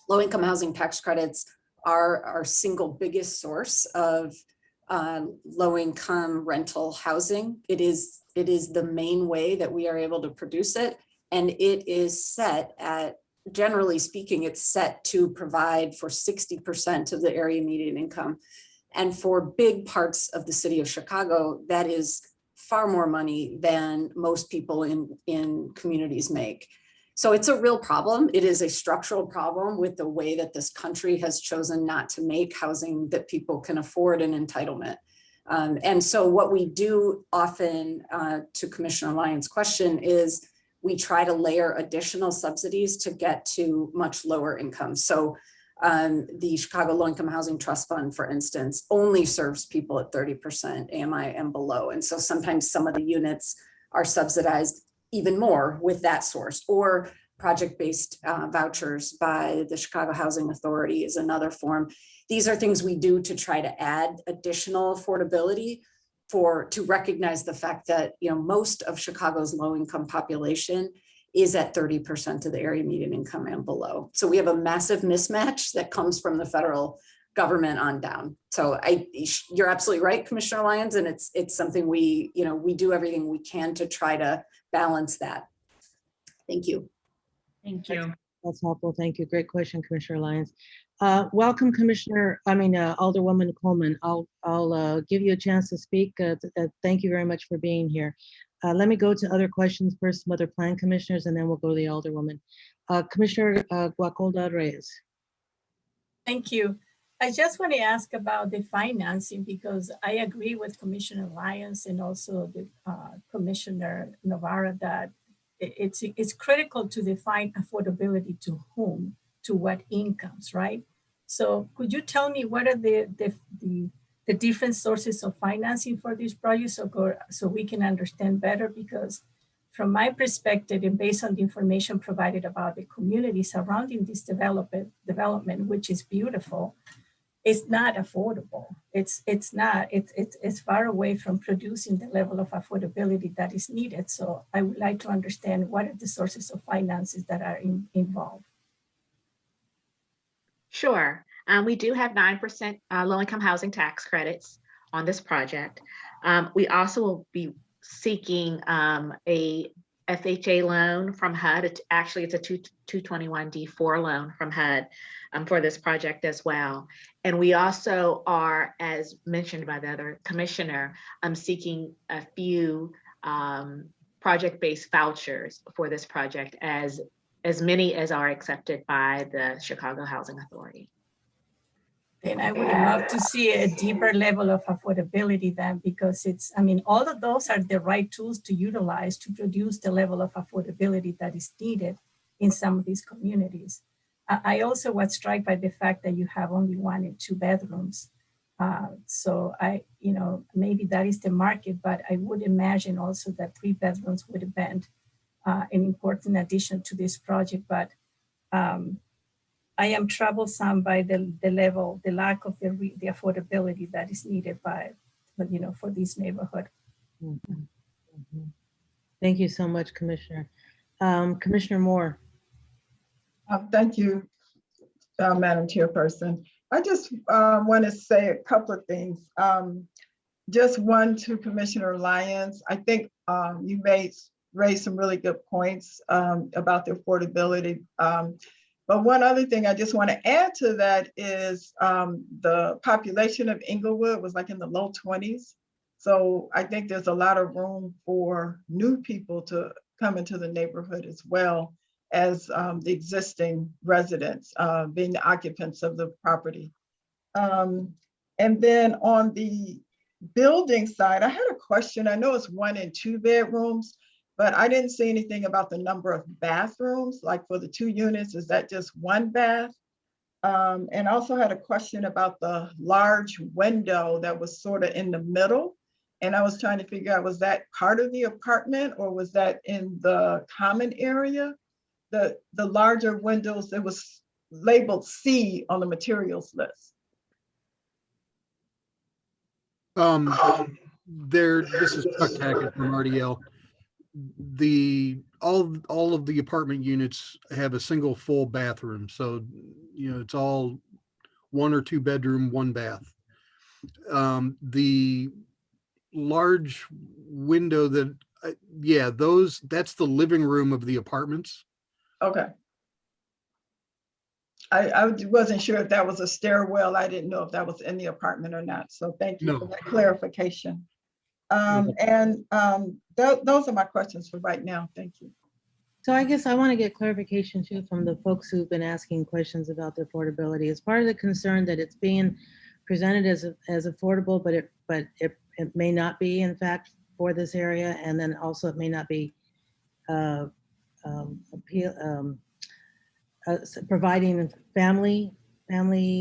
low-income housing tax credits are our single biggest source of low-income rental housing. It is the main way that we are able to produce it, and it is set at, generally speaking, it's set to provide for 60% of the area median income. And for big parts of the city of Chicago, that is far more money than most people in communities make. So it's a real problem. It is a structural problem with the way that this country has chosen not to make housing that people can afford an entitlement. And so what we do often, to Commissioner Lyons' question, is we try to layer additional subsidies to get to much lower incomes. So the Chicago Low Income Housing Trust Fund, for instance, only serves people at 30% AMI and below. And so sometimes some of the units are subsidized even more with that source. Or project-based vouchers by the Chicago Housing Authority is another form. These are things we do to try to add additional affordability to recognize the fact that, you know, most of Chicago's low-income population is at 30% of the area median income and below. So we have a massive mismatch that comes from the federal government on down. So you're absolutely right, Commissioner Lyons, and it's something we do everything we can to try to balance that. Thank you. Thank you. That's helpful. Thank you. Great question, Commissioner Lyons. Welcome, Alderwoman Coleman. I'll give you a chance to speak. Thank you very much for being here. Let me go to other questions first, some other plan commissioners, and then we'll go to the Alderwoman. Commissioner Guacolda Reyes. Thank you. I just want to ask about the financing because I agree with Commissioner Lyons and also the Commissioner Navarra that it's critical to define affordability to whom, to what incomes, right? So could you tell me what are the different sources of financing for these projects so we can understand better? Because from my perspective and based on the information provided about the community surrounding this development, which is beautiful, it's not affordable. It's far away from producing the level of affordability that is needed. So I would like to understand what are the sources of finances that are involved. Sure. We do have 9% low-income housing tax credits on this project. We also will be seeking a FHA loan from HUD. Actually, it's a 221D4 loan from HUD for this project as well. And we also are, as mentioned by the other commissioner, seeking a few project-based vouchers for this project, as many as are accepted by the Chicago Housing Authority. And I would love to see a deeper level of affordability then, because all of those are the right tools to utilize to produce the level of affordability that is needed in some of these communities. I also was struck by the fact that you have only 1 and 2 bedrooms. So maybe that is the market, but I would imagine also that 3 bedrooms would have been an important addition to this project. But I am troubled by the lack of the affordability that is needed for this neighborhood. Mm-hmm. Mm-hmm. Thank you so much, Commissioner. Commissioner Moore. Thank you, Madam Chairperson. I just want to say a couple of things. Just one to Commissioner Lyons. I think you raised some really good points about the affordability. But one other thing I just want to add to that is the population of Inglewood was like in the low 20s. So I think there's a lot of room for new people to come into the neighborhood as well as the existing residents being the occupants of the property. And then on the building side, I had a question. I know it's 1 and 2 bedrooms, but I didn't see anything about the number of bathrooms, like for the 2 units, is that just 1 bath? And also had a question about the large window that was sort of in the middle. And I was trying to figure out, was that part of the apartment or was that in the common area? The larger windows, it was labeled C on the materials list. This is Chuck Tackett from RDL. All of the apartment units have a single full bathroom, so it's all 1 or 2 bedroom, 1 bath. The large window that's the living room of the apartments. Okay. I wasn't sure if that was a stairwell. I didn't know if that was in the apartment or not. So thank you for that clarification. Those are my questions for right now. Thank you. So I guess I want to get clarification too from the folks who've been asking questions about the affordability. Is part of the concern that it's being presented as affordable, but it may not be in fact for this area, and then also it may not be providing family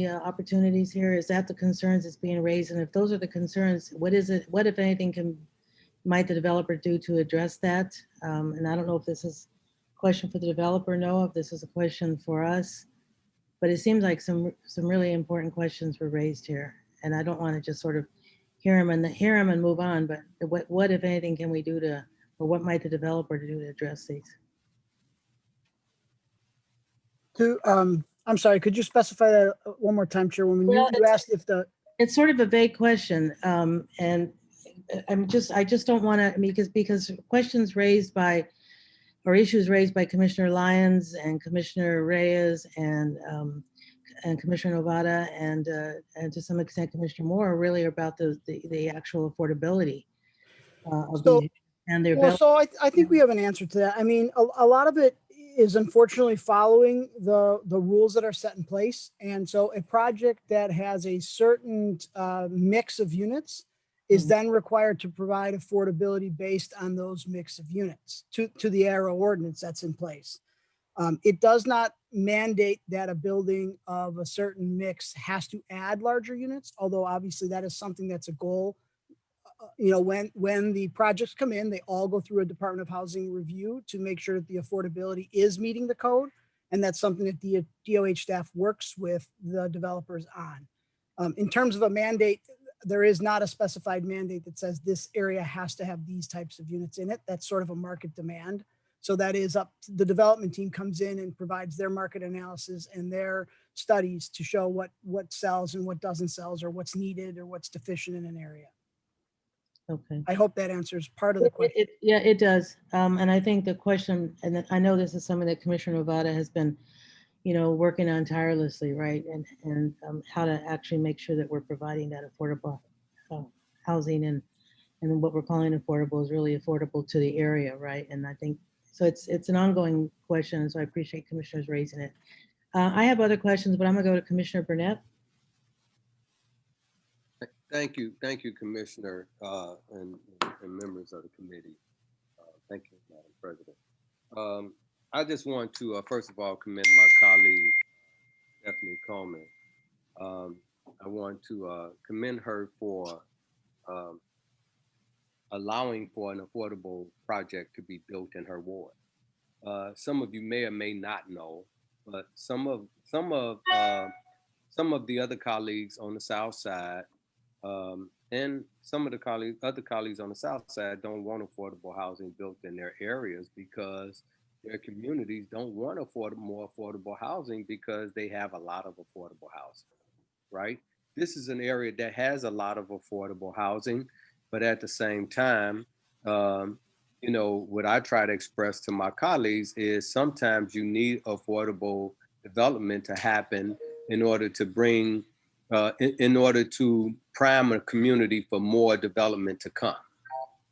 opportunities here? Is that the concerns that's being raised? And if those are the concerns, what if anything might the developer do to address that? And I don't know if this is question for the developer, Noah, if this is a question for us. But it seems like some really important questions were raised here. And I don't want to just sort of hear them and move on, but what, if anything, can we do to, or what might the developer do to address these? I'm sorry, could you specify that one more time, Chairwoman? Well, You asked if the, It's sort of a vague question, and I just don't want to, because questions raised by, or issues raised by Commissioner Lyons and Commissioner Reyes and Commissioner Novara and to some extent Commissioner Moore are really about the actual affordability of So- these and their well, so I think we have an answer to that. I mean, a lot of it is unfortunately following the rules that are set in place. And so a project that has a certain mix of units is then required to provide affordability based on those mix of units to the ARO ordinance that's in place. It does not mandate that a building of a certain mix has to add larger units, although obviously that is something that's a goal. You know, when the projects come in, they all go through a Department of Housing review to make sure that the affordability is meeting the code. And that's something that the DOH staff works with the developers on. In terms of a mandate, there is not a specified mandate that says this area has to have these types of units in it. That's sort of a market demand. So that is up to the development team comes in and provides their market analysis and their studies to show what sells and what doesn't sell, or what's needed or what's deficient in an area. Okay. I hope that answers part of the question. Yeah, it does. And I think the question, and I know this is something that Commissioner Novara has been, working on tirelessly, right? And how to actually make sure that we're providing that affordable housing and what we're calling affordable is really affordable to the area, right? And I think, so it's an ongoing question. And so I appreciate commissioners raising it. I have other questions, but I'm gonna go to Commissioner Burnett. Thank you, Commissioner, and members of the committee. Thank you, Madam President. I just want to, first of all, commend my colleague, Stephanie Coleman. I want to commend her for allowing for an affordable project to be built in her ward. Some of you may or may not know, but some of the other colleagues on the South Side and some of the other colleagues on the South Side don't want affordable housing built in their areas because their communities don't want more affordable housing because they have a lot of affordable housing, right? This is an area that has a lot of affordable housing, but at the same time, what I try to express to my colleagues is sometimes you need affordable development to happen in order to bring in order to prime a community for more development to come.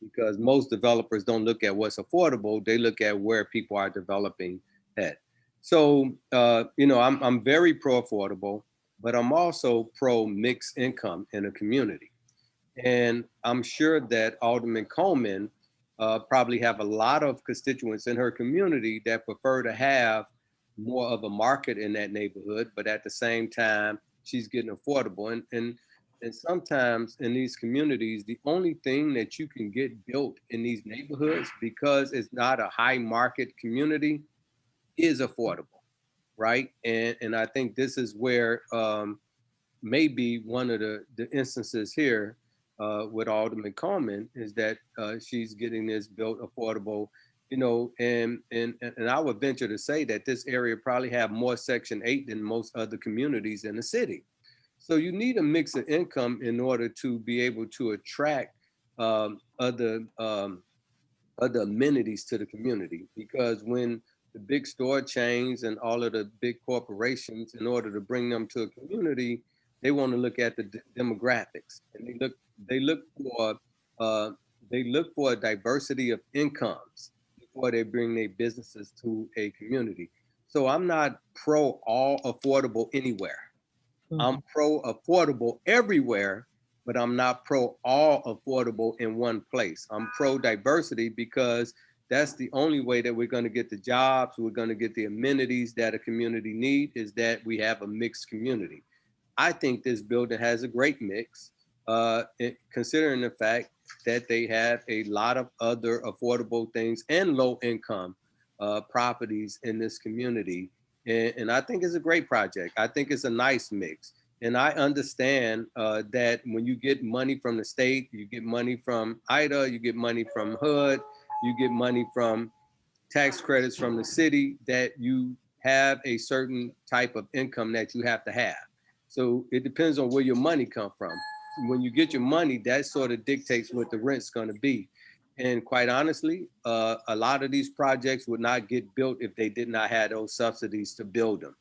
Because most developers don't look at what's affordable, they look at where people are developing at. So, I'm very pro-affordable, but I'm also pro-mixed income in a community. And I'm sure that Alderman Coleman probably have a lot of constituents in her community that prefer to have more of a market in that neighborhood, but at the same time, she's getting affordable. And sometimes in these communities, the only thing that you can get built in these neighborhoods, because it's not a high market community, is affordable, right? And I think this is where maybe one of the instances here with Alderman Coleman is that she's getting this built affordable, and I would venture to say that this area probably have more Section 8 than most other communities in the city. So you need a mix of income in order to be able to attract other amenities to the community. Because when the big store chains and all of the big corporations, in order to bring them to a community, they want to look at the demographics, and they look for a diversity of incomes before they bring their businesses to a community. So I'm not pro all affordable anywhere. I'm pro affordable everywhere, but I'm not pro all affordable in one place. I'm pro diversity because that's the only way that we're going to get the jobs, we're going to get the amenities that a community needs, is that we have a mixed community. I think this building has a great mix, considering the fact that they have a lot of other affordable things and low income properties in this community. And I think it's a great project. I think it's a nice mix. And I understand that when you get money from the state, you get money from IDA, you get money from HUD, you get money from tax credits from the city, that you have a certain type of income that you have to have. So it depends on where your money come from. When you get your money, that sort of dictates what the rent's going to be. And quite honestly, a lot of these projects would not get built if they did not have those subsidies to build them,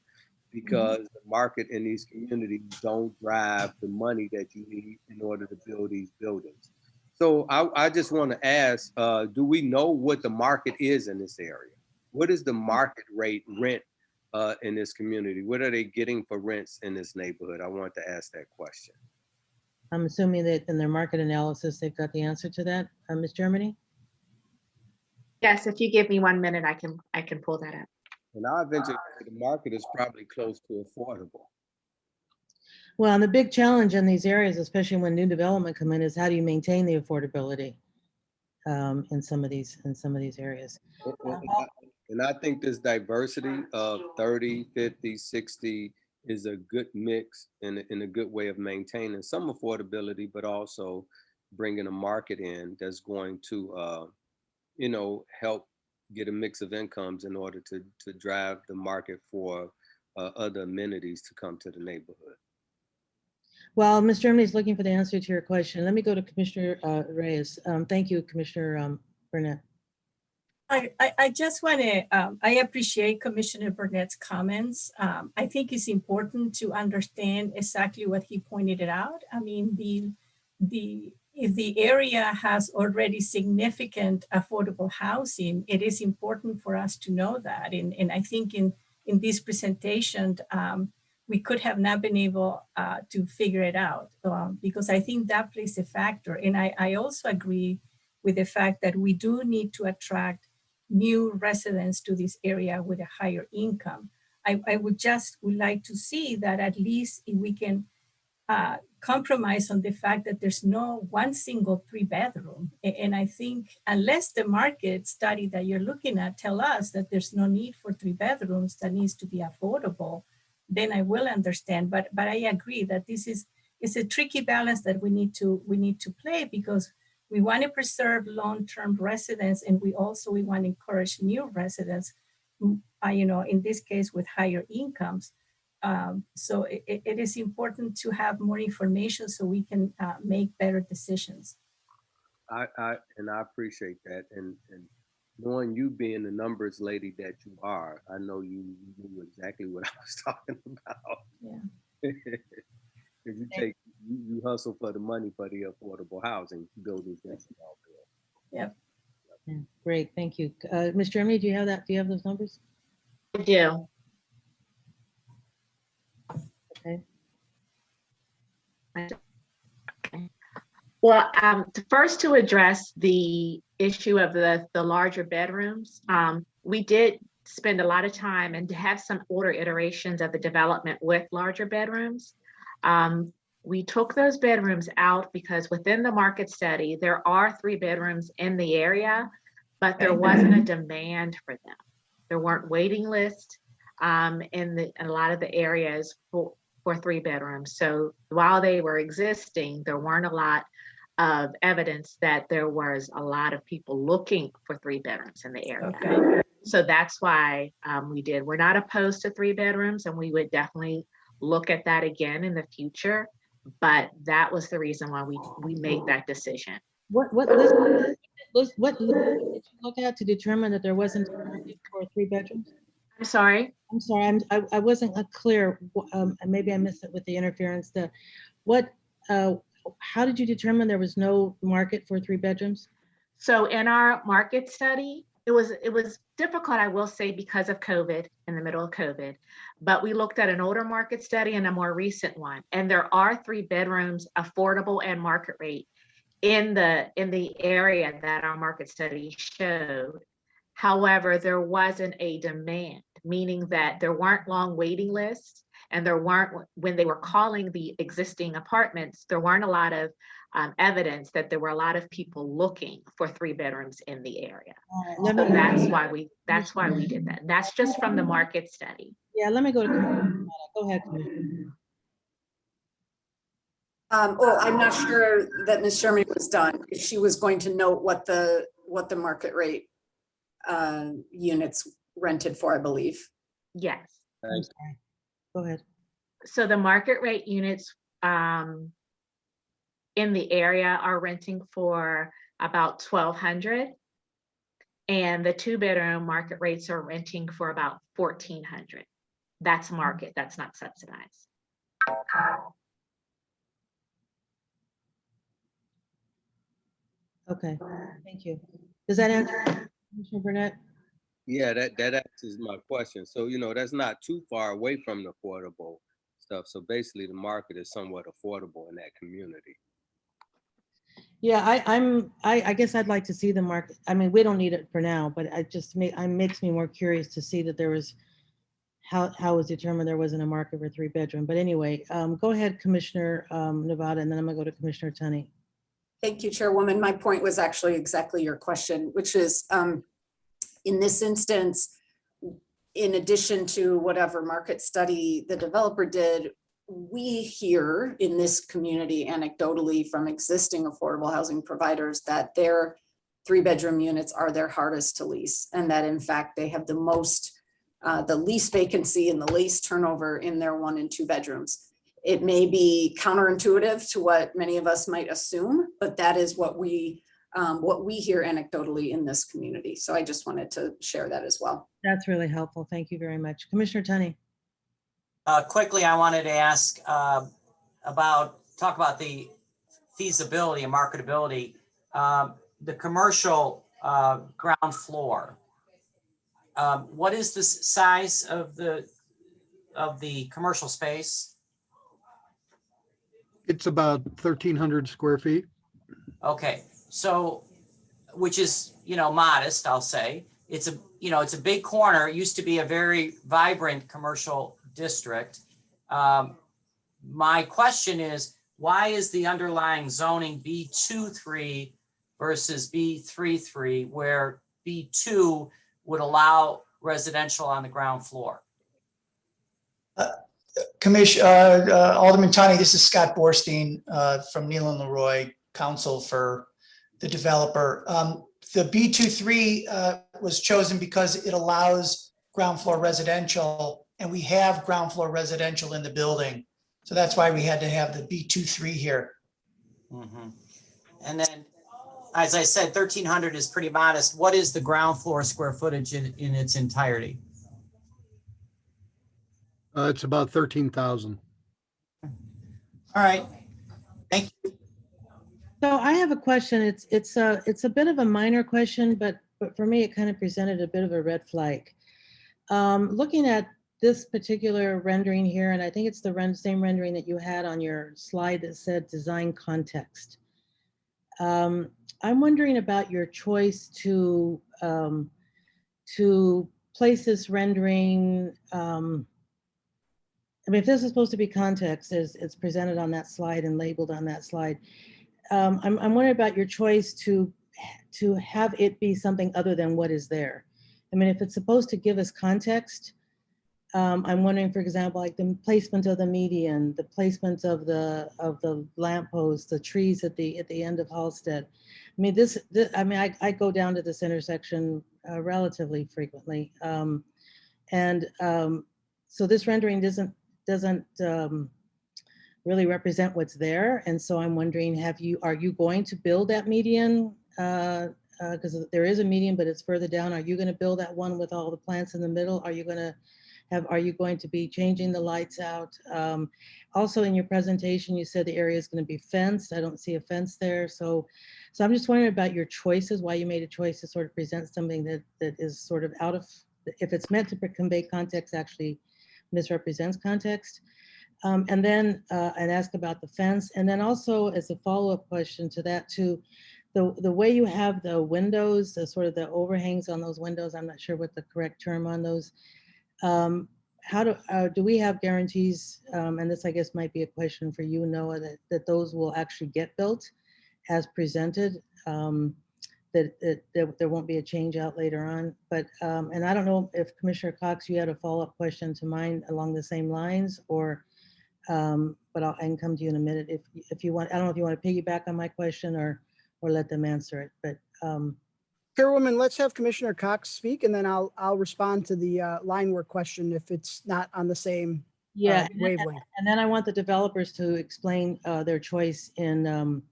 because the market in these communities don't drive the money that you need in order to build these buildings. So I just want to ask, do we know what the market is in this area? What is the market rate rent in this community? What are they getting for rents in this neighborhood? I want to ask that question. I'm assuming that in their market analysis, they've got the answer to that. Ms. Germany? Yes, if you give me 1 minute, I can pull that up. And I venture the market is probably close to affordable. Well, and the big challenge in these areas, especially when new development come in, is how do you maintain the affordability in some of these areas? And I think this diversity of 30, 50, 60 is a good mix and a good way of maintaining some affordability, but also bringing a market in that's going to, help get a mix of incomes in order to drive the market for other amenities to come to the neighborhood. Well, Ms. Germany is looking for the answer to your question. Let me go to Commissioner Reyes. Thank you, Commissioner Burnett. I just want to, I appreciate Commissioner Burnett's comments. I think it's important to understand exactly what he pointed out. I mean, if the area has already significant affordable housing, it is important for us to know that. And I think in this presentation, we could have not been able to figure it out because I think that plays a factor. And I also agree with the fact that we do need to attract new residents to this area with a higher income. I would like to see that at least if we can compromise on the fact that there's no one single 3-bedroom. And I think unless the market study that you're looking at tell us that there's no need for 3 bedrooms that needs to be affordable, then I will understand. But I agree that it's a tricky balance that we need to play because we want to preserve long-term residents, and we want to encourage new residents, in this case with higher incomes. So it is important to have more information so we can make better decisions. I appreciate that, and knowing you being the numbers lady that you are, I know you knew exactly what I was talking about. Yeah. You hustle for the money for the affordable housing buildings that's out there. Yep. Yeah, great, thank you. Ms. Germany, do you have that? Do you have those numbers? I do. Okay. Well, first to address the issue of the larger bedrooms, we did spend a lot of time and to have some older iterations of the development with larger bedrooms. We took those bedrooms out because within the market study, there are 3 bedrooms in the area, but there wasn't a demand for them. There weren't waiting lists in a lot of the areas for 3 bedrooms. So while they were existing, there weren't a lot of evidence that there was a lot of people looking for 3 bedrooms in the area. Okay. So that's why we did. We're not opposed to 3 bedrooms, and we would definitely look at that again in the future. But that was the reason why we made that decision. What list did you look at to determine that there wasn't a market for 3 bedrooms? I'm sorry. I wasn't clear. Maybe I missed it with the interference. How did you determine there was no market for 3 bedrooms? So in our market study, it was difficult, I will say, because of COVID, in the middle of COVID, but we looked at an older market study and a more recent one. And there are 3 bedrooms, affordable and market rate in the area that our market study showed. However, there wasn't a demand, meaning that there weren't long waiting lists, and there weren't, when they were calling the existing apartments, there weren't a lot of evidence that there were a lot of people looking for 3 bedrooms in the area. Let So me- that's why we did that. That's just from the market study. Yeah, let me go to, go ahead, Commissioner. Oh, I'm not sure that Ms. Sherman was done. She was going to note what the market rate units rented for, I believe. Yes. I'm sorry. Go ahead. So the market rate units in the area are renting for about $1,200. And the 2-bedroom market rates are renting for about $1,400. That's market, that's not subsidized. Okay, thank you. Does that answer, Commissioner Burnett? Yeah, that answers my question. So, that's not too far away from the affordable stuff. So basically the market is somewhat affordable in that community. Yeah, I guess I'd like to see the market. I mean, we don't need it for now, but it makes me more curious to see that there was, how it was determined there wasn't a market for 3-bedroom. But anyway, go ahead, Commissioner Nevada, and then I'm gonna go to Commissioner Tunney. Thank you, Chairwoman. My point was actually exactly your question, which is in this instance, in addition to whatever market study the developer did, we hear in this community anecdotally from existing affordable housing providers that their 3-bedroom units are their hardest to lease, and that in fact they have the least vacancy and the least turnover in their 1 and 2 bedrooms. It may be counterintuitive to what many of us might assume, but that is what we hear anecdotally in this community. So I just wanted to share that as well. That's really helpful. Thank you very much. Commissioner Tunney. Quickly, I wanted to ask talk about the feasibility and marketability. The commercial ground floor. What is the size of the commercial space? It's about 1,300 square feet. Okay, so, which is, modest, I'll say. It's a big corner. It used to be a very vibrant commercial district. My question is, why is the underlying zoning B23 versus B33, where B2 would allow residential on the ground floor? Alderman Tunney, this is Scott Borstein from Neal and Leroy, counsel for the developer. The B23 was chosen because it allows ground floor residential, and we have ground floor residential in the building. So that's why we had to have the B23 here. Mm-hmm. And then, as I said, 1,300 is pretty modest. What is the ground floor square footage in its entirety? It's about 13,000. All right, thank you. So I have a question. It's a bit of a minor question, but for me, it kind of presented a bit of a red flag. Looking at this particular rendering here, and I think it's the same rendering that you had on your slide that said design context. I'm wondering about your choice to place this rendering. I mean, if this is supposed to be context, as it's presented on that slide and labeled on that slide, I'm wondering about your choice to have it be something other than what is there. I mean, if it's supposed to give us context, I'm wondering, for example, like the placement of the median, the placement of the lampposts, the trees at the end of Halsted. I mean, I go down to this intersection relatively frequently, so this rendering doesn't really represent what's there. And so I'm wondering, are you going to build that median? Because there is a median, but it's further down. Are you going to build that one with all the plants in the middle? Are you going to be changing the lights out? Also in your presentation, you said the area is going to be fenced. I don't see a fence there. So I'm just wondering about your choices, why you made a choice to sort of present something that is sort of out of, if it's meant to convey context, actually misrepresents context. And then I'd ask about the fence. And then also as a follow-up question to that too, the way you have the windows, the sort of the overhangs on those windows, I'm not sure what the correct term on those. do we have guarantees, and this I guess might be a question for you, Noah, that those will actually get built as presented, that there won't be a change out later on, but, and I don't know if Commissioner Cox, you had a follow-up question to mine along the same lines, or, but I can come to you in a minute if you want. I don't know if you want to piggyback on my question or let them answer it, but. Chairwoman, let's have Commissioner Cox speak, and then I'll respond to the line work question if it's not on the same wavelength. And then I want the developers to explain their choice in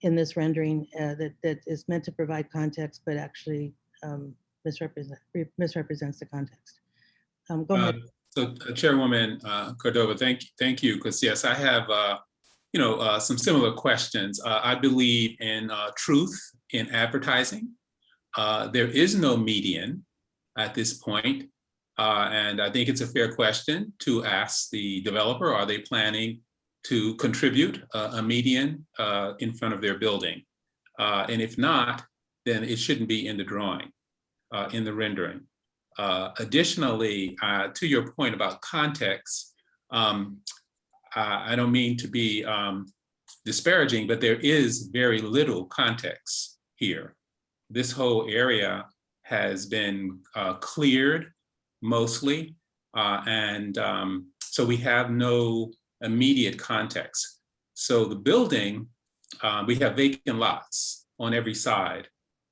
this rendering that is meant to provide context, but actually misrepresents the context. Go ahead. So Chairwoman Cordova, thank you, because yes, I have some similar questions. I believe in truth in advertising. There is no median at this point, and I think it's a fair question to ask the developer, are they planning to contribute a median in front of their building? And if not, then it shouldn't be in the drawing, in the rendering. Additionally, to your point about context, I don't mean to be disparaging, but there is very little context here. This whole area has been cleared mostly, and so we have no immediate context. So the building, we have vacant lots on every side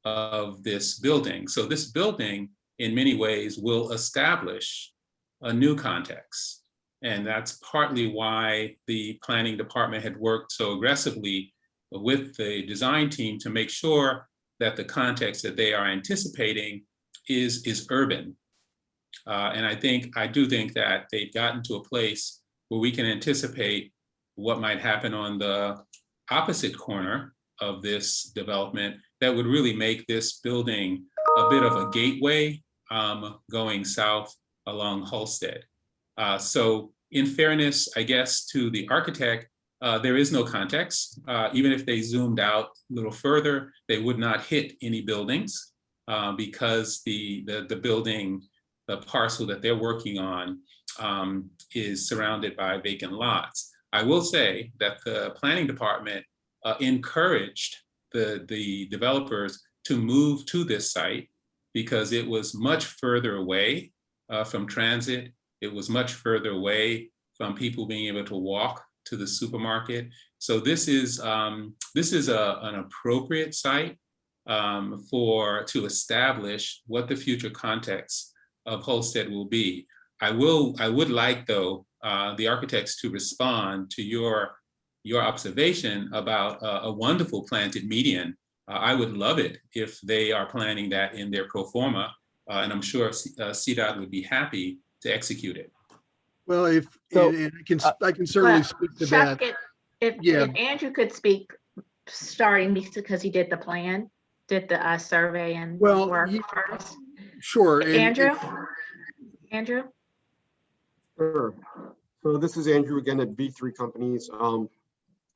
of this building. So this building, in many ways, will establish a new context. And that's partly why the planning department had worked so aggressively with the design team to make sure that the context that they are anticipating is urban. And I do think that they've gotten to a place where we can anticipate what might happen on the opposite corner of this development that would really make this building a bit of a gateway going south along Halsted. So in fairness, I guess, to the architect, there is no context. Even if they zoomed out a little further, they would not hit any buildings because the building, the parcel that they're working on is surrounded by vacant lots. I will say that the planning department encouraged the developers to move to this site because it was much further away from transit. It was much further away from people being able to walk to the supermarket. So this is an appropriate site to establish what the future context of Halsted will be. I would like, though, the architects to respond to your observation about a wonderful planted median. I would love it if they are planning that in their pro forma, and I'm sure CDOT would be happy to execute it. Well, and I can certainly speak to Chuck, that. If Andrew could speak, starting because he did the survey and work first. Sure. Andrew? Sure. So this is Andrew again at V3 Companies.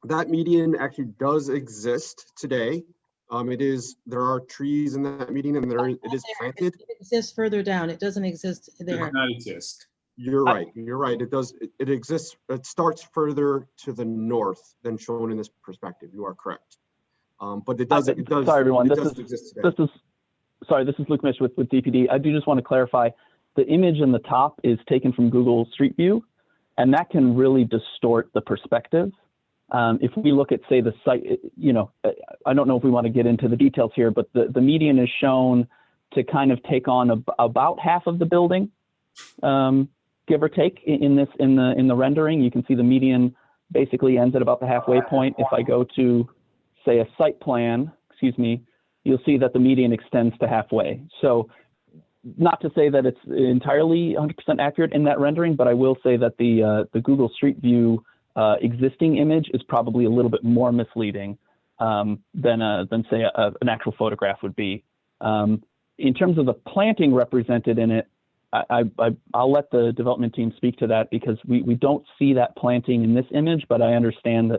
That median actually does exist today. There are trees in that median, and it is planted. It exists further down. It doesn't exist there. It does not exist. You're right. You're right. It does. It exists. It starts further to the north than shown in this perspective. You are correct. But it does. It does. Sorry, everyone. It does exist today. This is Luke Mish with DPD. I do just want to clarify. The image in the top is taken from Google Street View, and that can really distort the perspective. If we look at, say, the site, I don't know if we want to get into the details here, but the median is shown to kind of take on about half of the building, give or take, in the rendering. You can see the median basically ends at about the halfway point. If I go to, say, a site plan, you'll see that the median extends to halfway. So not to say that it's entirely 100% accurate in that rendering, but I will say that the Google Street View existing image is probably a little bit more misleading than say an actual photograph would be. In terms of the planting represented in it, I'll let the development team speak to that because we don't see that planting in this image, but I understand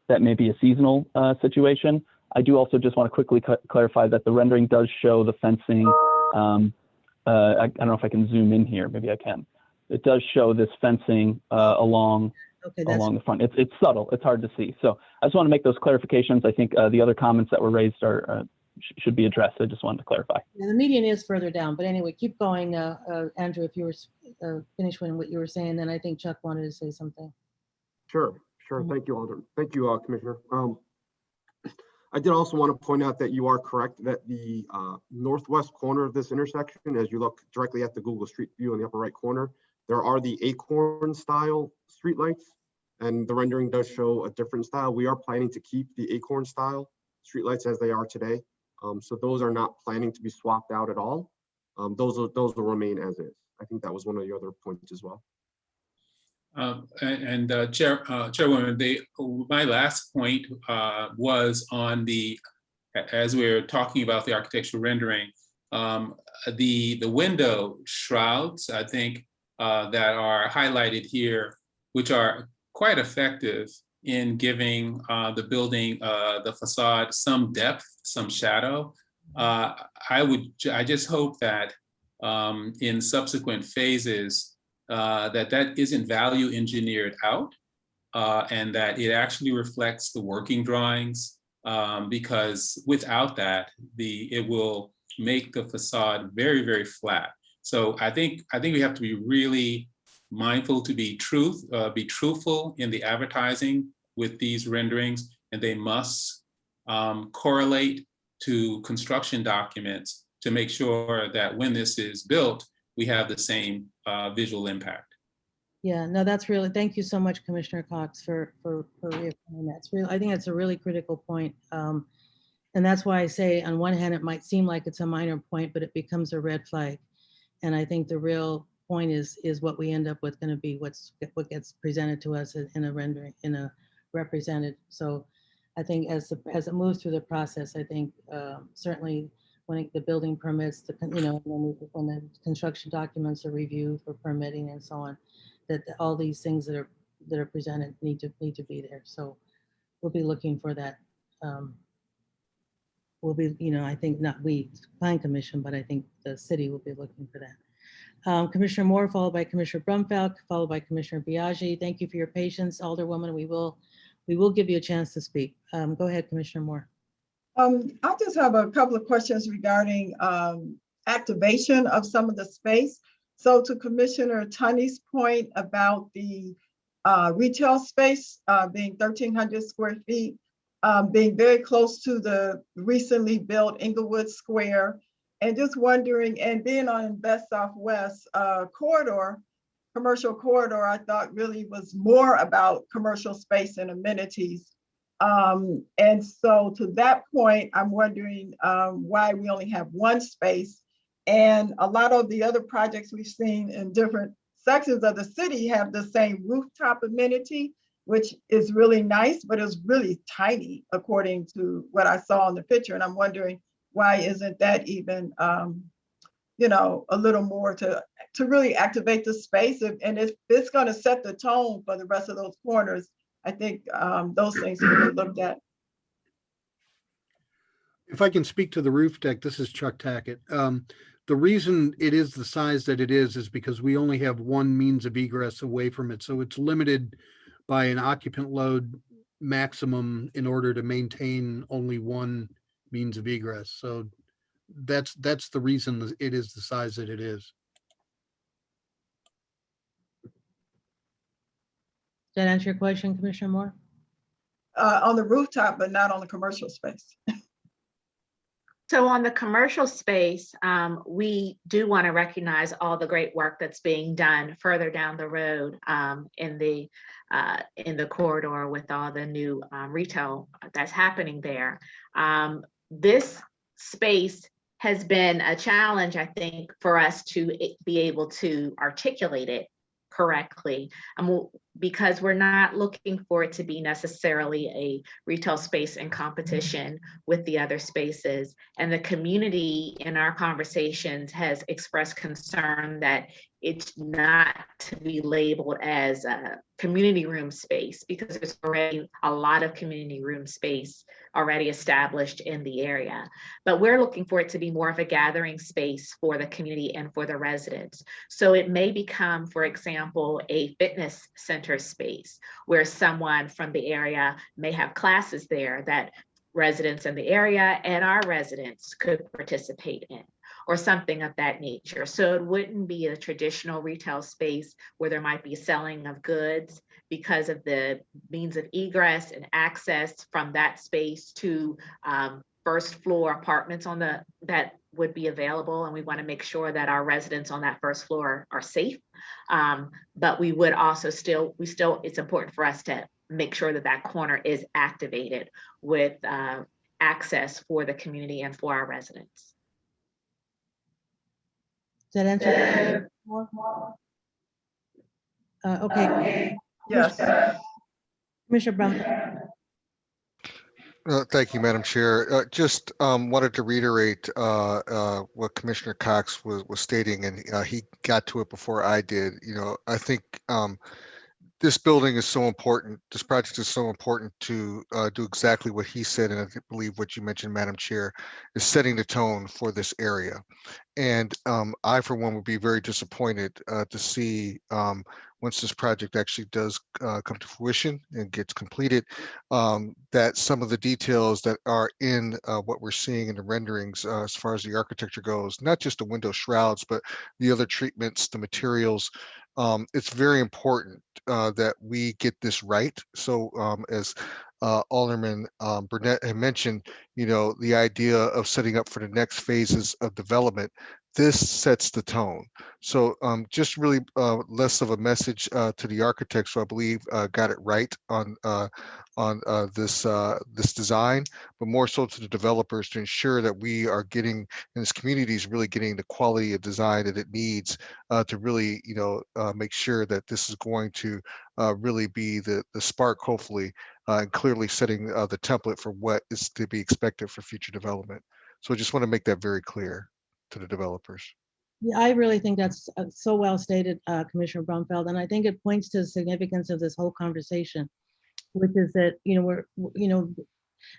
that may be a seasonal situation. I do also just want to quickly clarify that the rendering does show the fencing. I don't know if I can zoom in here. Maybe I can. it does show this fencing along Okay, that's, the front. It's subtle. It's hard to see. So I just want to make those clarifications. I think the other comments that were raised are should be addressed. I just wanted to clarify. yeah, the median is further down, but anyway, keep going, Andrew, if you were finished with what you were saying, then I think Chuck wanted to say something. Sure. Thank you, Alder. Thank you, Commissioner. I did also want to point out that you are correct that the northwest corner of this intersection, as you look directly at the Google Street View in the upper right corner, there are the acorn style streetlights, and the rendering does show a different style. We are planning to keep the acorn style streetlights as they are today. So those are not planning to be swapped out at all. Those will remain as is. I think that was one of the other points as well. Chairwoman, my last point was on as we're talking about the architectural rendering, the window shrouds, I think, that are highlighted here, which are quite effective in giving the building, the facade, some depth, some shadow. I just hope that in subsequent phases, that isn't value engineered out, and that it actually reflects the working drawings, because without that, it will make the facade very, very flat. So I think we have to be really mindful to be truthful in the advertising with these renderings, and they must correlate to construction documents to make sure that when this is built, we have the same visual impact. Yeah, no, that's really, thank you so much, Commissioner Cox, for reaffirming that. It's really, I think it's a really critical point. And that's why I say on one hand, it might seem like it's a minor point, but it becomes a red flag. And I think the real point is what we end up with going to be what gets presented to us in a rendering, in a represented. So I think as it moves through the process, I think certainly when the building permits, when the construction documents are reviewed for permitting and so on, that all these things that are presented need to be there. So we'll be looking for that. We'll be, I think not we, Plan Commission, but I think the city will be looking for that. Commissioner Moore, followed by Commissioner Brumfeld, followed by Commissioner Biaggi. Thank you for your patience, Alderwoman. We will give you a chance to speak. Go ahead, Commissioner Moore. I just have a couple of questions regarding activation of some of the space. So to Commissioner Tunney's point about the retail space being 1,300 square feet, being very close to the recently built Inglewood Square, and just wondering, and being on Best Southwest corridor, commercial corridor, I thought really was more about commercial space and amenities. And so to that point, I'm wondering why we only have one space. And a lot of the other projects we've seen in different sections of the city have the same rooftop amenity, which is really nice, but it's really tiny according to what I saw in the picture. And I'm wondering why isn't that even, a little more to really activate the space? And if it's going to set the tone for the rest of those corners, I think those things can be looked at. If I can speak to the roof deck, this is Chuck Tackett. The reason it is the size that it is because we only have one means of egress away from it. So it's limited by an occupant load maximum in order to maintain only one means of egress. So that's the reason it is the size that it is. Does that answer your question, Commissioner Moore? On the rooftop, but not on the commercial space. So on the commercial space, we do want to recognize all the great work that's being done further down the road in the corridor with all the new retail that's happening there. This space has been a challenge, I think, for us to be able to articulate it correctly. because we're not looking for it to be necessarily a retail space in competition with the other spaces. And the community in our conversations has expressed concern that it's not to be labeled as a community room space, because there's already a lot of community room space already established in the area. But we're looking for it to be more of a gathering space for the community and for the residents. So it may become, for example, a fitness center space where someone from the area may have classes there that residents in the area and our residents could participate in, or something of that nature. So it wouldn't be a traditional retail space where there might be selling of goods, because of the means of egress and access from that space to first floor apartments that would be available. And we want to make sure that our residents on that first floor are safe. But we would also it's important for us to make sure that that corner is activated with access for the community and for our residents. Does that answer? Okay. Yes. Commissioner Brown. Thank you, Madam Chair. Just wanted to reiterate what Commissioner Cox was stating, and he got to it before I did. I think this building is so important. This project is so important to do exactly what he said, and I believe what you mentioned, Madam Chair, is setting the tone for this area. And I, for one, would be very disappointed to see once this project actually does come to fruition and gets completed, that some of the details that are in what we're seeing in the renderings as far as the architecture goes, not just the window shrouds, but the other treatments, the materials, it's very important that we get this right. So as Alderman Burnett had mentioned, the idea of setting up for the next phases of development, this sets the tone. So just really less of a message to the architects who I believe got it right on this design, but more so to the developers to ensure that we are getting, and this community is really getting the quality of design that it needs to really, make sure that this is going to really be the spark, hopefully, and clearly setting the template for what is to be expected for future development. So I just want to make that very clear to the developers. Yeah, I really think that's so well stated, Commissioner Brumfeld, and I think it points to the significance of this whole conversation, which is that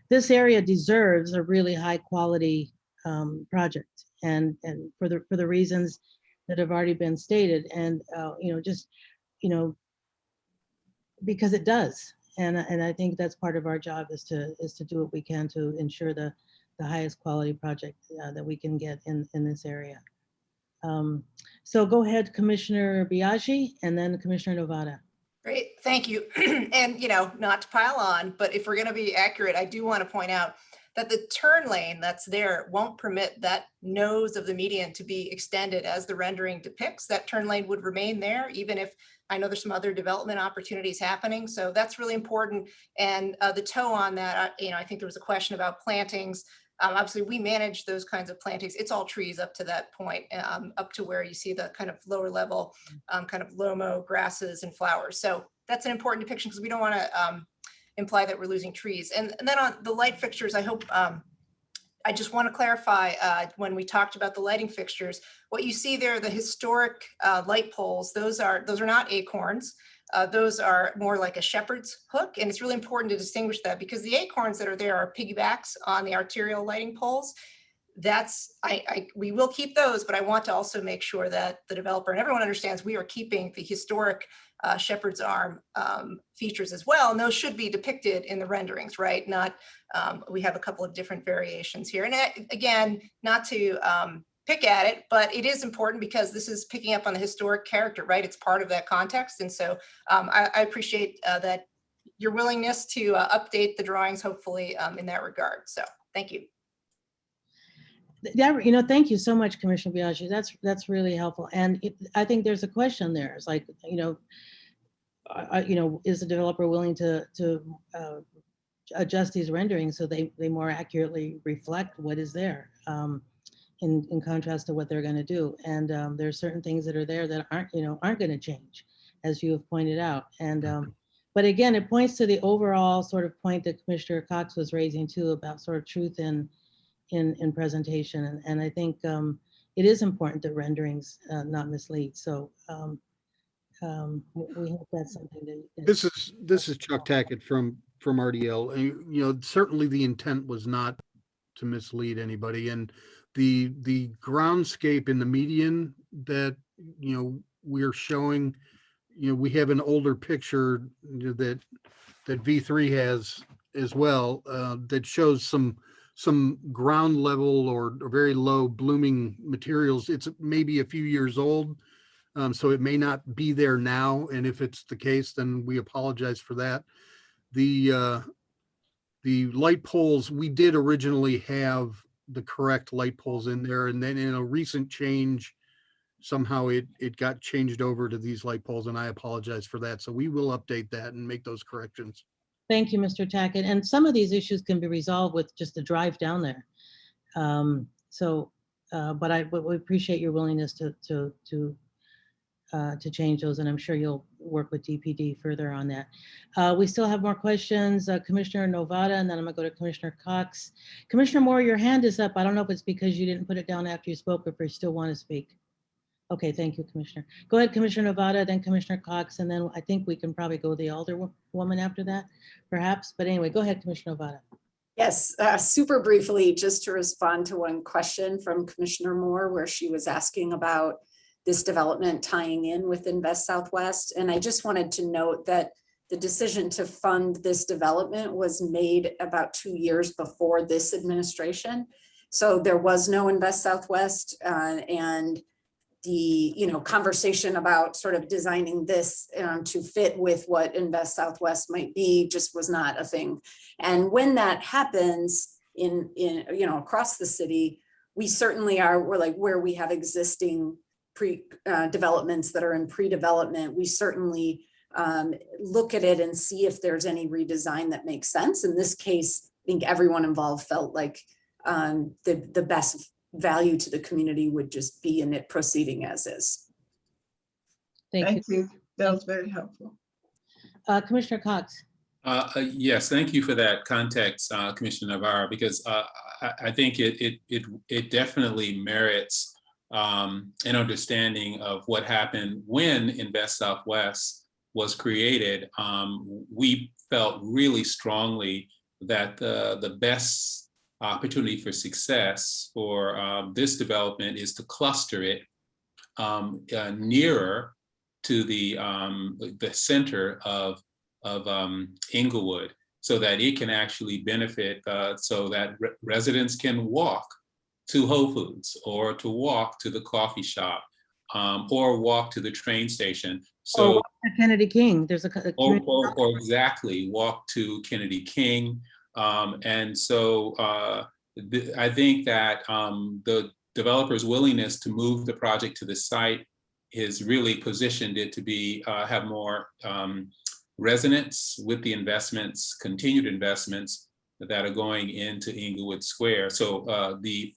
this area deserves a really high quality project, and for the reasons that have already been stated, and because it does, and I think that's part of our job is to do what we can to ensure the highest quality project that we can get in this area. So go ahead, Commissioner Biaggi, and then Commissioner Novata. Great, thank you. And not to pile on, but if we're going to be accurate, I do want to point out that the turn lane that's there won't permit that nose of the median to be extended as the rendering depicts. That turn lane would remain there, even if I know there's some other development opportunities happening. So that's really important. And the toe on that, I think there was a question about plantings. Obviously, we manage those kinds of plantings. It's all trees up to that point, up to where you see the kind of lower level, kind of low-mow grasses and flowers. So that's an important depiction because we don't want to imply that we're losing trees. And then on the light fixtures, I hope, I just want to clarify when we talked about the lighting fixtures, what you see there, the historic light poles, those are not acorns. Those are more like a shepherd's hook. And it's really important to distinguish that because the acorns that are there are piggybacks on the arterial lighting poles. We will keep those, but I want to also make sure that the developer and everyone understands we are keeping the historic shepherd's arm features as well. And those should be depicted in the renderings, right? Not, we have a couple of different variations here. And again, not to pick at it, but it is important because this is picking up on the historic character, right? It's part of that context. And so I appreciate that your willingness to update the drawings, hopefully in that regard. So thank you. Yeah, thank you so much, Commissioner Biaggi. That's really helpful. And I think there's a question there. It's like, is the developer willing to adjust these renderings so they more accurately reflect what is there in contrast to what they're going to do? And there's certain things that are there that aren't going to change. as you have pointed out. And but again, it points to the overall sort of point that Commissioner Cox was raising too about sort of truth in presentation. And I think it is important that renderings not mislead. So we hope that's something that. This is Chuck Tackett from RDL. And, you know, certainly the intent was not to mislead anybody. And the groundscape in the median that, you know, we're showing, you know, we have an older picture that V3 has as well, that shows some ground level or very low blooming materials. It's maybe a few years old, so it may not be there now. And if it's the case, then we apologize for that. The light poles, we did originally have the correct light poles in there, and then in a recent change, somehow it got changed over to these light poles, and I apologize for that. So we will update that and make those corrections. Thank you, Mr. Tackett. And some of these issues can be resolved with just a drive down there. But we appreciate your willingness to change those, and I'm sure you'll work with DPD further on that. We still have more questions. Commissioner Novata, and then I'm gonna go to Commissioner Cox. Commissioner Moore, your hand is up. I don't know if it's because you didn't put it down after you spoke, or if you still want to speak. Okay, thank you, Commissioner. Go ahead, Commissioner Novata, then Commissioner Cox, and then I think we can probably go the Alderwoman after that, perhaps. But anyway, go ahead, Commissioner Novata. Yes, super briefly, just to respond to one question from Commissioner Moore, where she was asking about this development tying in with Invest Southwest. And I just wanted to note that the decision to fund this development was made about 2 years before this administration. So there was no Invest Southwest, and the conversation about sort of designing this to fit with what Invest Southwest might be just was not a thing. And when that happens in across the city, we certainly we're like where we have existing developments that are in pre-development, we certainly look at it and see if there's any redesign that makes sense. In this case, I think everyone involved felt like the best value to the community would just be in it proceeding as is. Thank you. That was very helpful. Commissioner Cox. Yes, thank you for that context, Commissioner Navarro, because I think it definitely merits an understanding of what happened when Invest Southwest was created. We felt really strongly that the best opportunity for success for this development is to cluster it nearer to the center of Inglewood, so that it can actually benefit, so that residents can walk to Whole Foods, or to walk to the coffee shop, or walk to the train station. So or Kennedy King, there's or exactly, walk to Kennedy King. And so I think that the developer's willingness to move the project to the site has really positioned it to be have more resonance with the investments, continued investments that are going into Inglewood Square. So the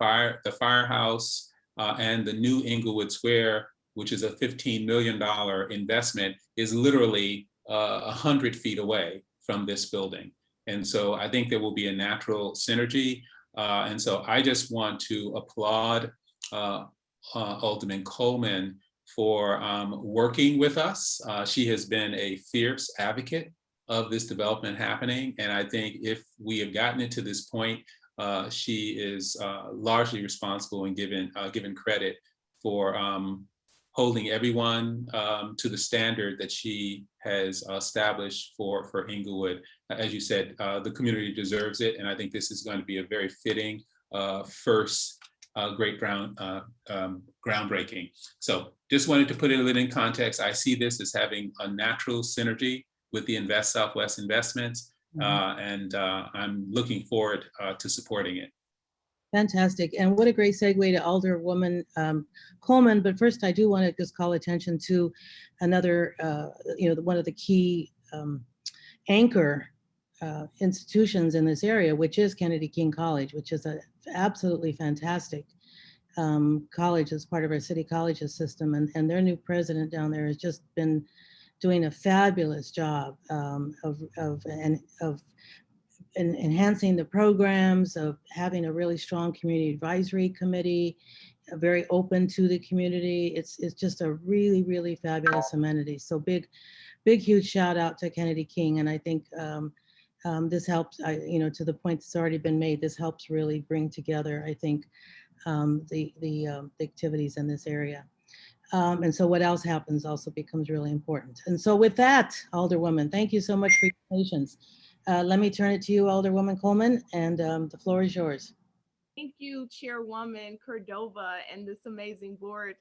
firehouse and the new Inglewood Square, which is a $15 million investment, is literally 100 feet away from this building. And so I think there will be a natural synergy. And so I just want to applaud Alderman Coleman for working with us. She has been a fierce advocate of this development happening. And I think if we have gotten it to this point, she is largely responsible and given credit for holding everyone to the standard that she has established for Inglewood. As you said, the community deserves it, and I think this is going to be a very fitting first great groundbreaking. So just wanted to put it a little in context. I see this as having a natural synergy with the Invest Southwest investments, and I'm looking forward to supporting it. Fantastic. And what a great segue to Alderwoman Coleman. But first, I do want to just call attention to another, one of the key anchor institutions in this area, which is Kennedy King College, which is an absolutely fantastic college as part of our city colleges system. And their new president down there has just been doing a fabulous job of enhancing the programs, of having a really strong community advisory committee, very open to the community. It's just a really, really fabulous amenity. So big, huge shout out to Kennedy King. And I think this helps, to the point that's already been made, this helps really bring together, I think, the activities in this area. And so what else happens also becomes really important. And so with that, Alderwoman, thank you so much for your patience. Let me turn it to you, Alderwoman Coleman, and the floor is yours. Thank you, Chairwoman Cordova, and this amazing board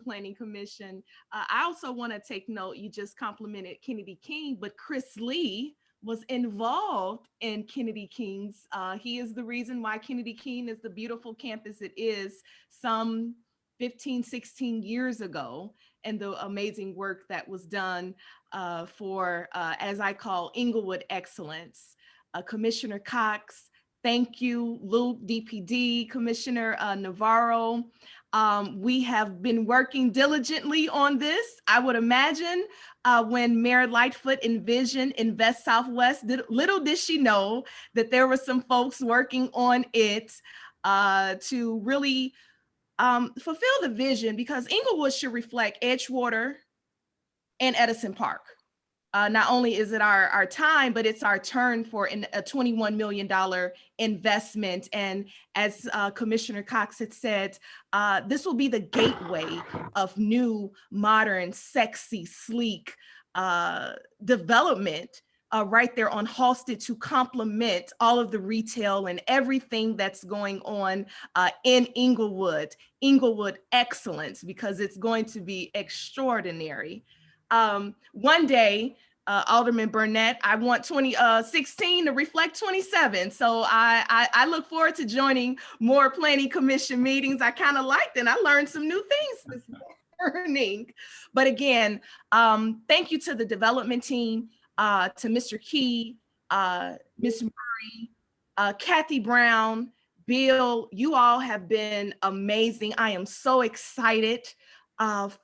planning commission. I also want to take note, you just complimented Kennedy King, but Chris Lee was involved in Kennedy King's. He is the reason why Kennedy King is the beautiful campus it is some 15, 16 years ago, and the amazing work that was done for, as I call, Inglewood excellence. Commissioner Cox, thank you, Luke, DPD, Commissioner Navarro. We have been working diligently on this. I would imagine when Mayor Lightfoot envisioned Invest Southwest, little did she know that there were some folks working on it to really fulfill the vision, because Inglewood should reflect Edgewater and Edison Park. Not only is it our time, but it's our turn for a $21 million investment. And as Commissioner Cox had said, this will be the gateway of new, modern, sexy, sleek development right there on Halsted to complement all of the retail and everything that's going on in Inglewood excellence, because it's going to be extraordinary. One day, Alderman Burnett, I want 2016 to reflect 27. So I look forward to joining more planning commission meetings. I kind of liked it, and I learned some new things this morning. But again, thank you to the development team, to Mr. Key, Ms. Murray, Kathy Brown, Bill, you all have been amazing. I am so excited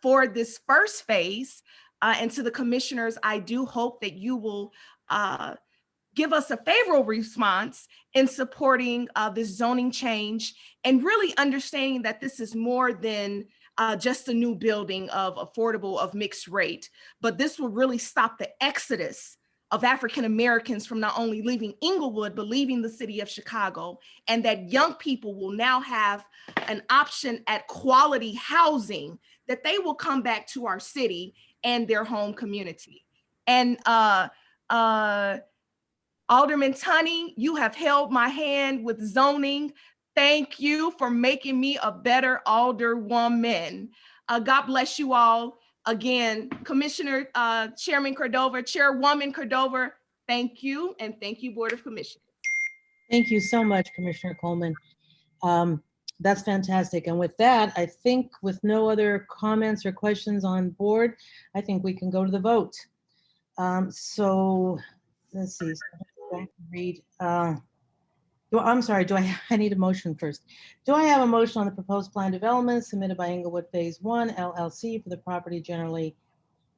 for this first phase. And to the commissioners, I do hope that you will give us a favorable response in supporting this zoning change, and really understanding that this is more than just a new building of affordable, of mixed rate, but this will really stop the exodus of African Americans from not only leaving Inglewood, but leaving the city of Chicago, and that young people will now have an option at quality housing, that they will come back to our city and their home community. And Alderman Tunney, you have held my hand with zoning. Thank you for making me a better alderwoman. God bless you all. Again, Commissioner, Chairman Cordova, Chairwoman Cordova, thank you. And thank you, Board of Commissioners. Thank you so much, Commissioner Coleman. That's fantastic. And with that, I think with no other comments or questions on board, I think we can go to the vote. So let's see. So I have to read. I'm sorry, I need a motion first. Do I have a motion on the proposed plan development submitted by Inglewood Phase 1 LLC for the property generally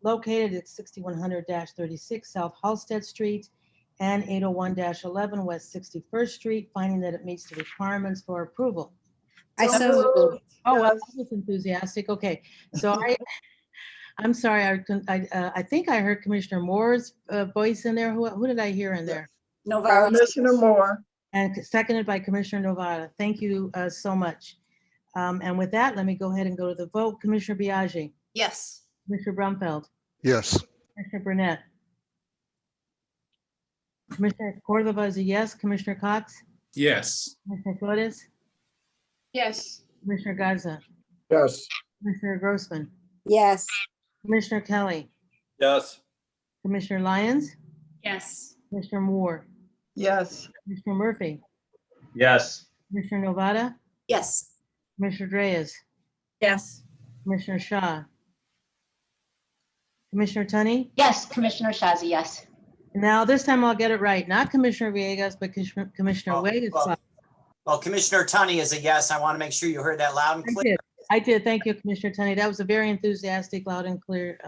located at 6100-36 South Halsted Street and 801-11 West 61st Street, finding that it meets the requirements for approval? I so moved. Oh, well, that was enthusiastic. Okay, so I'm sorry. I think I heard Commissioner Moore's voice in there. Who did I hear in there? Novara. Commissioner Moore. And seconded by Commissioner Novara. Thank you so much. And with that, let me go ahead and go to the vote. Commissioner Biaggi. Yes. Commissioner Brumfeld. Yes. Commissioner Burnett. Commissioner Cordova is a yes. Commissioner Cox. Yes. Commissioner Flores. Yes. Commissioner Garza. Yes. Commissioner Grossman. Yes. Commissioner Kelly. Yes. Commissioner Lyons. Yes. Commissioner Moore. Yes. Commissioner Murphy. Yes. Commissioner Novara. Yes. Commissioner Dreas. Yes. Commissioner Shaw. Commissioner Tunney. Yes, Commissioner Shazi, yes. Now this time I'll get it right. Not Commissioner Villegas, but Commissioner Vegas. Well, Commissioner Tunney is a yes. I want to make sure you heard that loud and clear. I did. Thank you, Commissioner Tunney. That was a very enthusiastic, loud and clear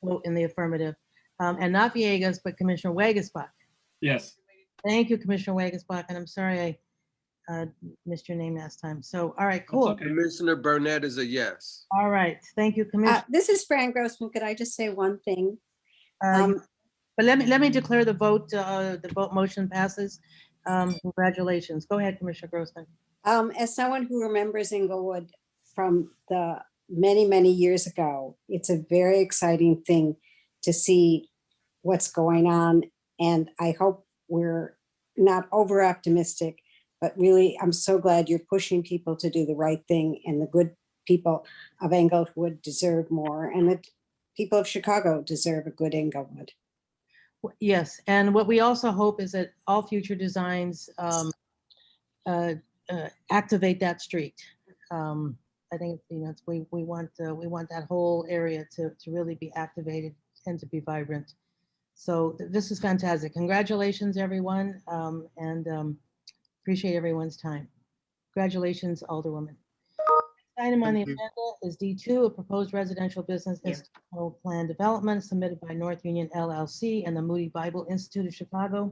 vote in the affirmative. And not Villegas, but Commissioner Wagasbach. Yes. Thank you, Commissioner Wagasbach, and I'm sorry I missed your name last time. So, all right, cool. Commissioner Burnett is a yes. All right, thank you, Commissioner. This is Fran Grossman. Could I just say one thing? But let me declare the vote motion passes. Congratulations. Go ahead, Commissioner Grossman. As someone who remembers Inglewood from the many, many years ago, it's a very exciting thing to see what's going on. And I hope we're not over optimistic, but really, I'm so glad you're pushing people to do the right thing, and the good people of Englewood deserve more, and the people of Chicago deserve a good Englewood. Yes, and what we also hope is that all future designs activate that street. I think we want that whole area to really be activated and to be vibrant. So this is fantastic. Congratulations, everyone, and appreciate everyone's time. Congratulations, Alderwoman. Next item on the agenda is D2, a proposed residential business institutional plan development submitted by North Union LLC and the Moody Bible Institute of Chicago,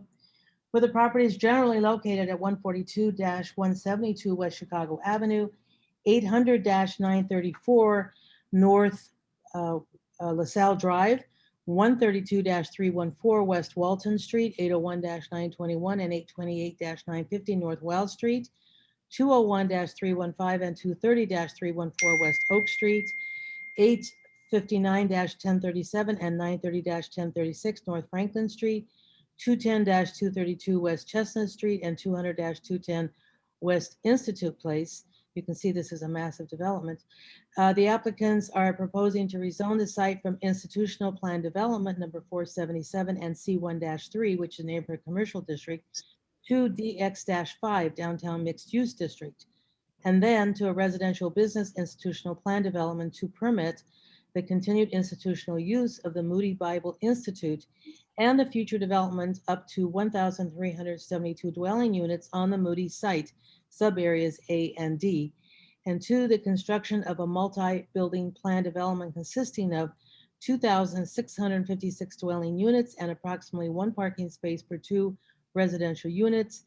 where the property is generally located at 142-172 West Chicago Avenue, 800-934 North LaSalle Drive, 132-314 West Walton Street, 801-921 and 828-950 North Wells Street, 201-315 and 230-314 West Oak Street, 859-1037 and 930-1036 North Franklin Street, 210-232 West Chestnut Street, and 200-210 West Institute Place. You can see this is a massive development. The applicants are proposing to rezone the site from institutional plan development number 477 and C1-3, which is neighborhood commercial district, to DX-5 downtown mixed use district, and then to a residential business institutional plan development to permit the continued institutional use of the Moody Bible Institute and the future development up to 1,372 dwelling units on the Moody site, sub-areas A and D, and two, the construction of a multi-building plan development consisting of 2,656 dwelling units and approximately one parking space per two residential units.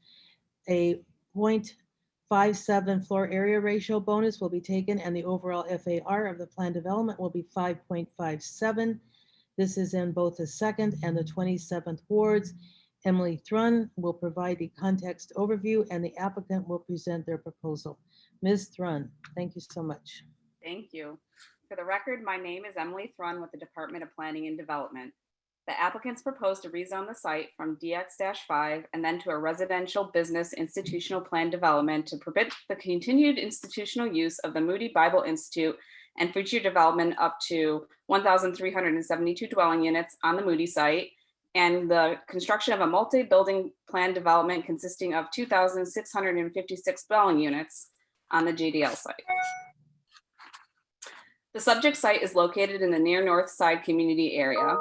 A 0.57 floor area ratio bonus will be taken, and the overall FAR of the plan development will be 5.57. This is in both the 2nd and the 27th wards. Emily Thrun will provide the context overview, and the applicant will present their proposal. Ms. Thrun, thank you so much. Thank you. For the record, my name is Emily Thrun with the Department of Planning and Development. The applicants propose to rezone the site from DX-5 and then to a residential business institutional plan development to permit the continued institutional use of the Moody Bible Institute and future development up to 1,372 dwelling units on the Moody site, and the construction of a multi-building plan development consisting of 2,656 dwelling units on the JDL site. The subject site is located in the near north side community area.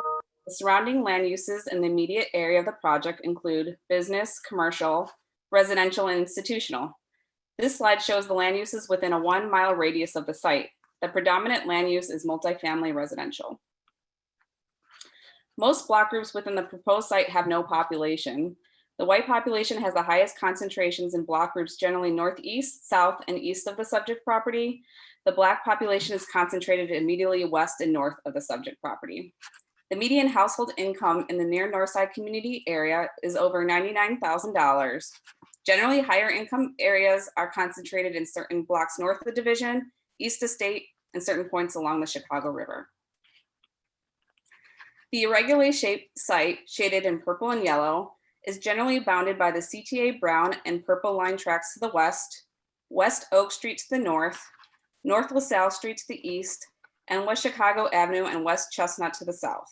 The surrounding land uses in the immediate area of the project include business, commercial, residential, and institutional. This slide shows the land uses within a 1 mile radius of the site. The predominant land use is multifamily residential. Most block groups within the proposed site have no population. The white population has the highest concentrations in block groups generally northeast, south, and east of the subject property. The black population is concentrated immediately west and north of the subject property. The median household income in the near north side community area is over $99,000. Generally, higher income areas are concentrated in certain blocks north of the division, east of state, and certain points along the Chicago River. The irregularly shaped site, shaded in purple and yellow, is generally bounded by the CTA brown and purple line tracks to the west, West Oak Street to the north, North LaSalle Street to the east, and West Chicago Avenue and West Chestnut to the south.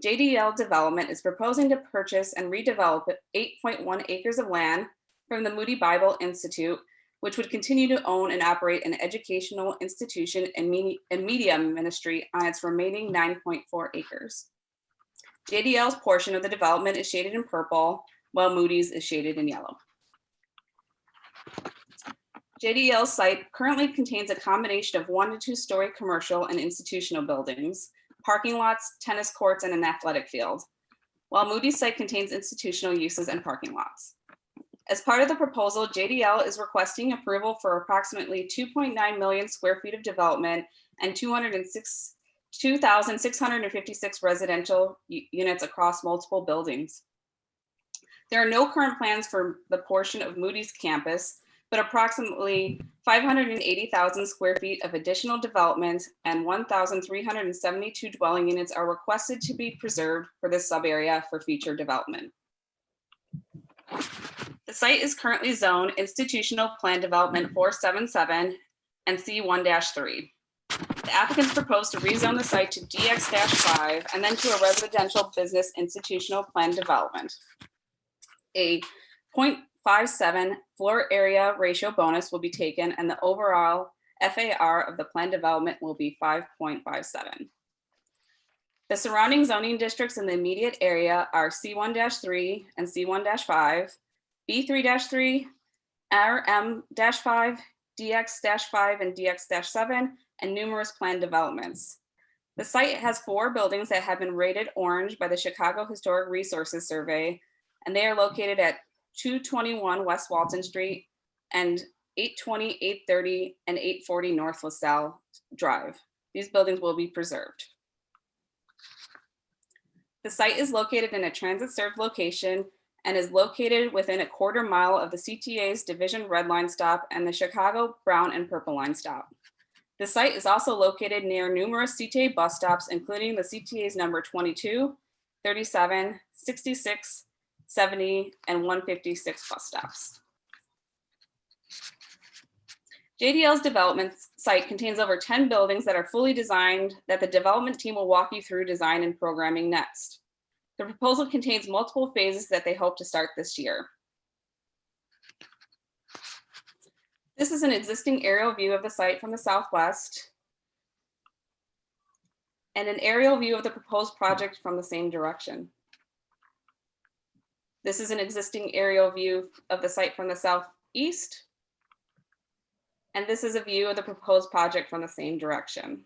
JDL Development is proposing to purchase and redevelop 8.1 acres of land from the Moody Bible Institute, which would continue to own and operate an educational institution and media ministry on its remaining 9.4 acres. JDL's portion of the development is shaded in purple, while Moody's is shaded in yellow. JDL's site currently contains a combination of 1 to 2 story commercial and institutional buildings. parking lots, tennis courts, and an athletic field, while Moody's site contains institutional uses and parking lots. As part of the proposal, JDL is requesting approval for approximately 2.9 million square feet of development and 2,656 residential units across multiple buildings. There are no current plans for the portion of Moody's campus, but approximately 580,000 square feet of additional development and 1,372 dwelling units are requested to be preserved for this sub-area for future development. The site is currently zoned Institutional Plan Development 477 and C1-3. The applicants propose to rezone the site to DX-5 and then to a residential business institutional plan development. A 0.57 floor area ratio bonus will be taken and the overall FAR of the plan development will be 5.57. The surrounding zoning districts in the immediate area are C1-3 and C1-5, B3-3, RM-5, DX-5 and DX-7, and numerous planned developments. The site has 4 buildings that have been rated orange by the Chicago Historic Resources Survey, and they are located at 221 West Walton Street and 820, 830, and 840 North LaSalle Drive. These buildings will be preserved. The site is located in a transit-served location and is located within a quarter mile of the CTA's Division Red Line stop and the Chicago Brown and Purple Line stop. The site is also located near numerous CTA bus stops, including the CTA's number 22, 37, 66, 70, and 156 bus stops. JDL's development site contains over 10 buildings that are fully designed that the development team will walk you through design and programming next. The proposal contains multiple phases that they hope to start this year. This is an existing aerial view of the site from the southwest and an aerial view of the proposed project from the same direction. This is an existing aerial view of the site from the southeast. And this is a view of the proposed project from the same direction.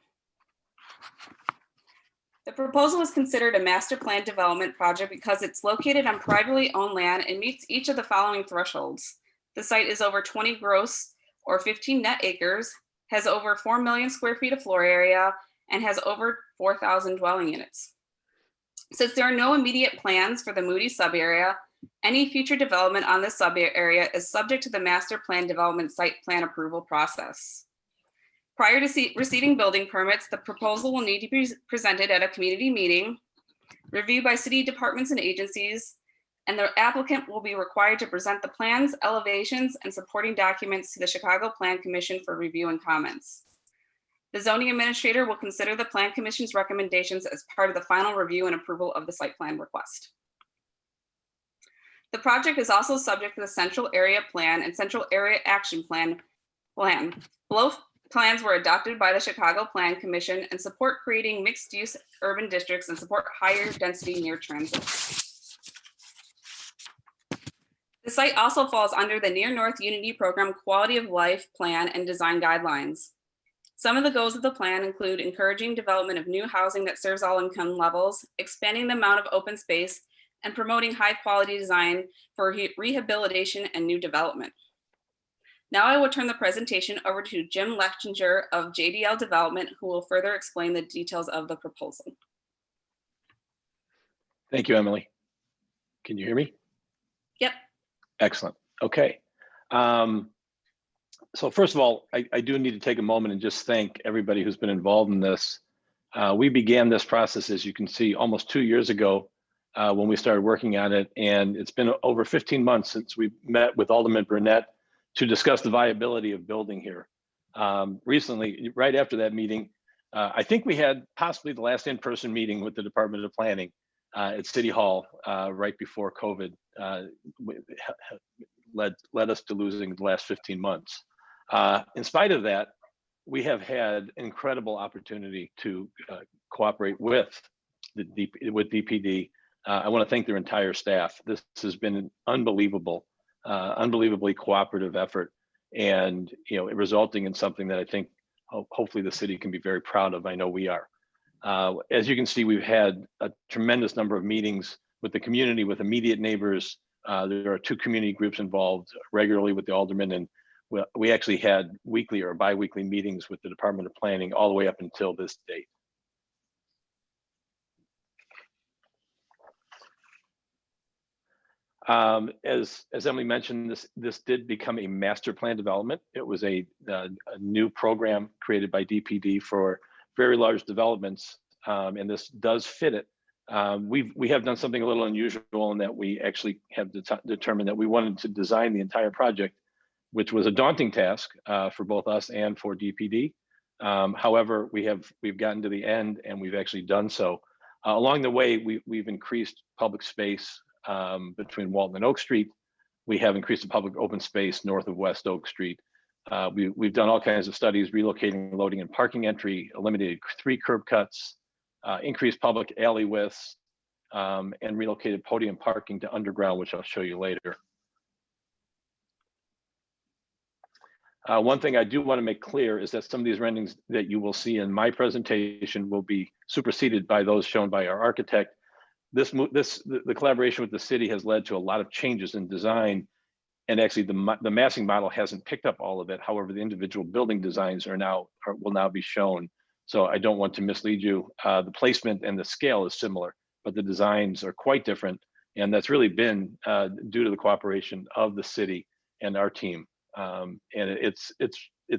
The proposal is considered a master plan development project because it's located on privately owned land and meets each of the following thresholds. The site is over 20 gross or 15 net acres, has over 4 million square feet of floor area, and has over 4,000 dwelling units. Since there are no immediate plans for the Moody sub-area, any future development on this sub-area is subject to the master plan development site plan approval process. Prior to receiving building permits, the proposal will need to be presented at a community meeting, reviewed by city departments and agencies, and the applicant will be required to present the plans, elevations, and supporting documents to the Chicago Plan Commission for review and comments. The zoning administrator will consider the Plan Commission's recommendations as part of the final review and approval of the site plan request. The project is also subject to the Central Area Plan and Central Area Action Plan. Both plans were adopted by the Chicago Plan Commission and support creating mixed-use urban districts and support higher density near transit. The site also falls under the Near North Unity Program Quality of Life Plan and Design Guidelines. Some of the goals of the plan include encouraging development of new housing that serves all income levels, expanding the amount of open space, and promoting high quality design for rehabilitation and new development. Now I will turn the presentation over to Jim Lechinger of JDL Development, who will further explain the details of the proposal. Thank you, Emily. Can you hear me? Yep. Excellent. Okay. So first of all, I do need to take a moment and just thank everybody who's been involved in this. We began this process, as you can see, almost 2 years ago when we started working on it. And it's been over 15 months since we met with Alderman Burnett to discuss the viability of building here. Recently, right after that meeting, I think we had possibly the last in-person meeting with the Department of Planning at City Hall right before COVID led us to losing the last 15 months. In spite of that, we have had incredible opportunity to cooperate with DPD. I want to thank their entire staff. This has been an unbelievably cooperative effort, and resulting in something that I think hopefully the city can be very proud of. I know we are. As you can see, we've had a tremendous number of meetings with the community, with immediate neighbors. There are 2 community groups involved regularly with the aldermen, and we actually had weekly or bi-weekly meetings with the Department of Planning all the way up until this date. As Emily mentioned, this did become a master plan development. It was a new program created by DPD for very large developments, and this does fit it. We have done something a little unusual in that we actually have determined that we wanted to design the entire project, which was a daunting task for both us and for DPD. However, we've gotten to the end and we've actually done so. Along the way, we've increased public space between Walton and Oak Street. We have increased the public open space north of West Oak Street. We've done all kinds of studies, relocating loading and parking entry, eliminated 3 curb cuts, increased public alley widths, and relocated podium parking to underground, which I'll show you later. One thing I do want to make clear is that some of these renderings that you will see in my presentation will be superseded by those shown by our architect. The collaboration with the city has led to a lot of changes in design, and actually the massing model hasn't picked up all of it. However, the individual building designs will now be shown. So I don't want to mislead you. The placement and the scale is similar, but the designs are quite different, and that's really been due to the cooperation of the city and our team. And it's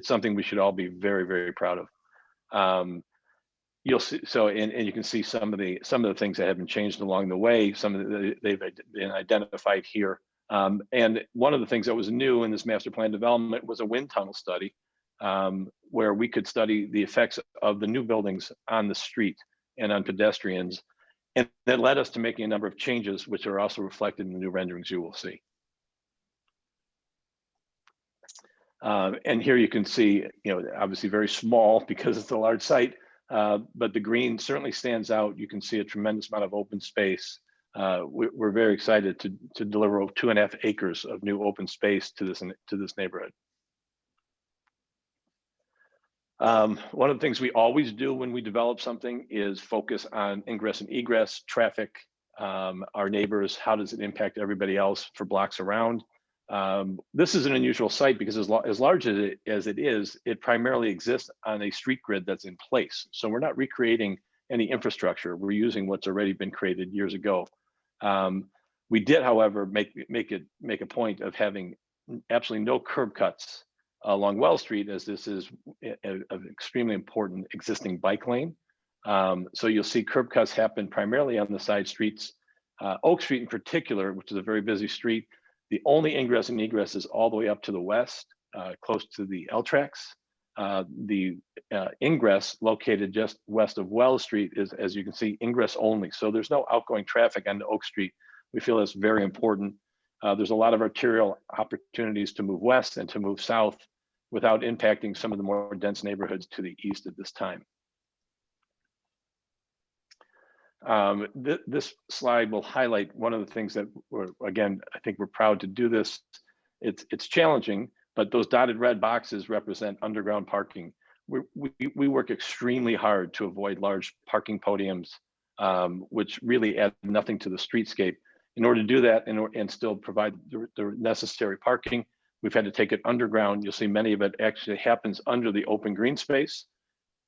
something we should all be very, very proud of. You'll see, and you can see some of the things that have been changed along the way. They've been identified here. And one of the things that was new in this master plan development was a wind tunnel study, where we could study the effects of the new buildings on the street and on pedestrians. And that led us to making a number of changes, which are also reflected in the new renderings you will see. And here you can see, obviously very small because it's a large site, but the green certainly stands out. You can see a tremendous amount of open space. We're very excited to deliver over 2.5 acres of new open space to this neighborhood. One of the things we always do when we develop something is focus on ingress and egress, traffic, our neighbors, how does it impact everybody else for blocks around. This is an unusual site because as large as it is, it primarily exists on a street grid that's in place. So we're not recreating any infrastructure. We're using what's already been created years ago. We did, however, make a point of having absolutely no curb cuts along Wells Street, as this is an extremely important existing bike lane. So you'll see curb cuts happen primarily on the side streets. Oak Street in particular, which is a very busy street, the only ingress and egress is all the way up to the west, close to the L tracks. The ingress located just west of Wells Street is, as you can see, ingress only. So there's no outgoing traffic onto Oak Street. We feel that's very important. There's a lot of arterial opportunities to move west and to move south without impacting some of the more dense neighborhoods to the east at this time. This slide will highlight one of the things that again, I think we're proud to do this. It's challenging, but those dotted red boxes represent underground parking. We work extremely hard to avoid large parking podiums, which really add nothing to the streetscape. In order to do that and still provide the necessary parking, we've had to take it underground. You'll see many of it actually happens under the open green space.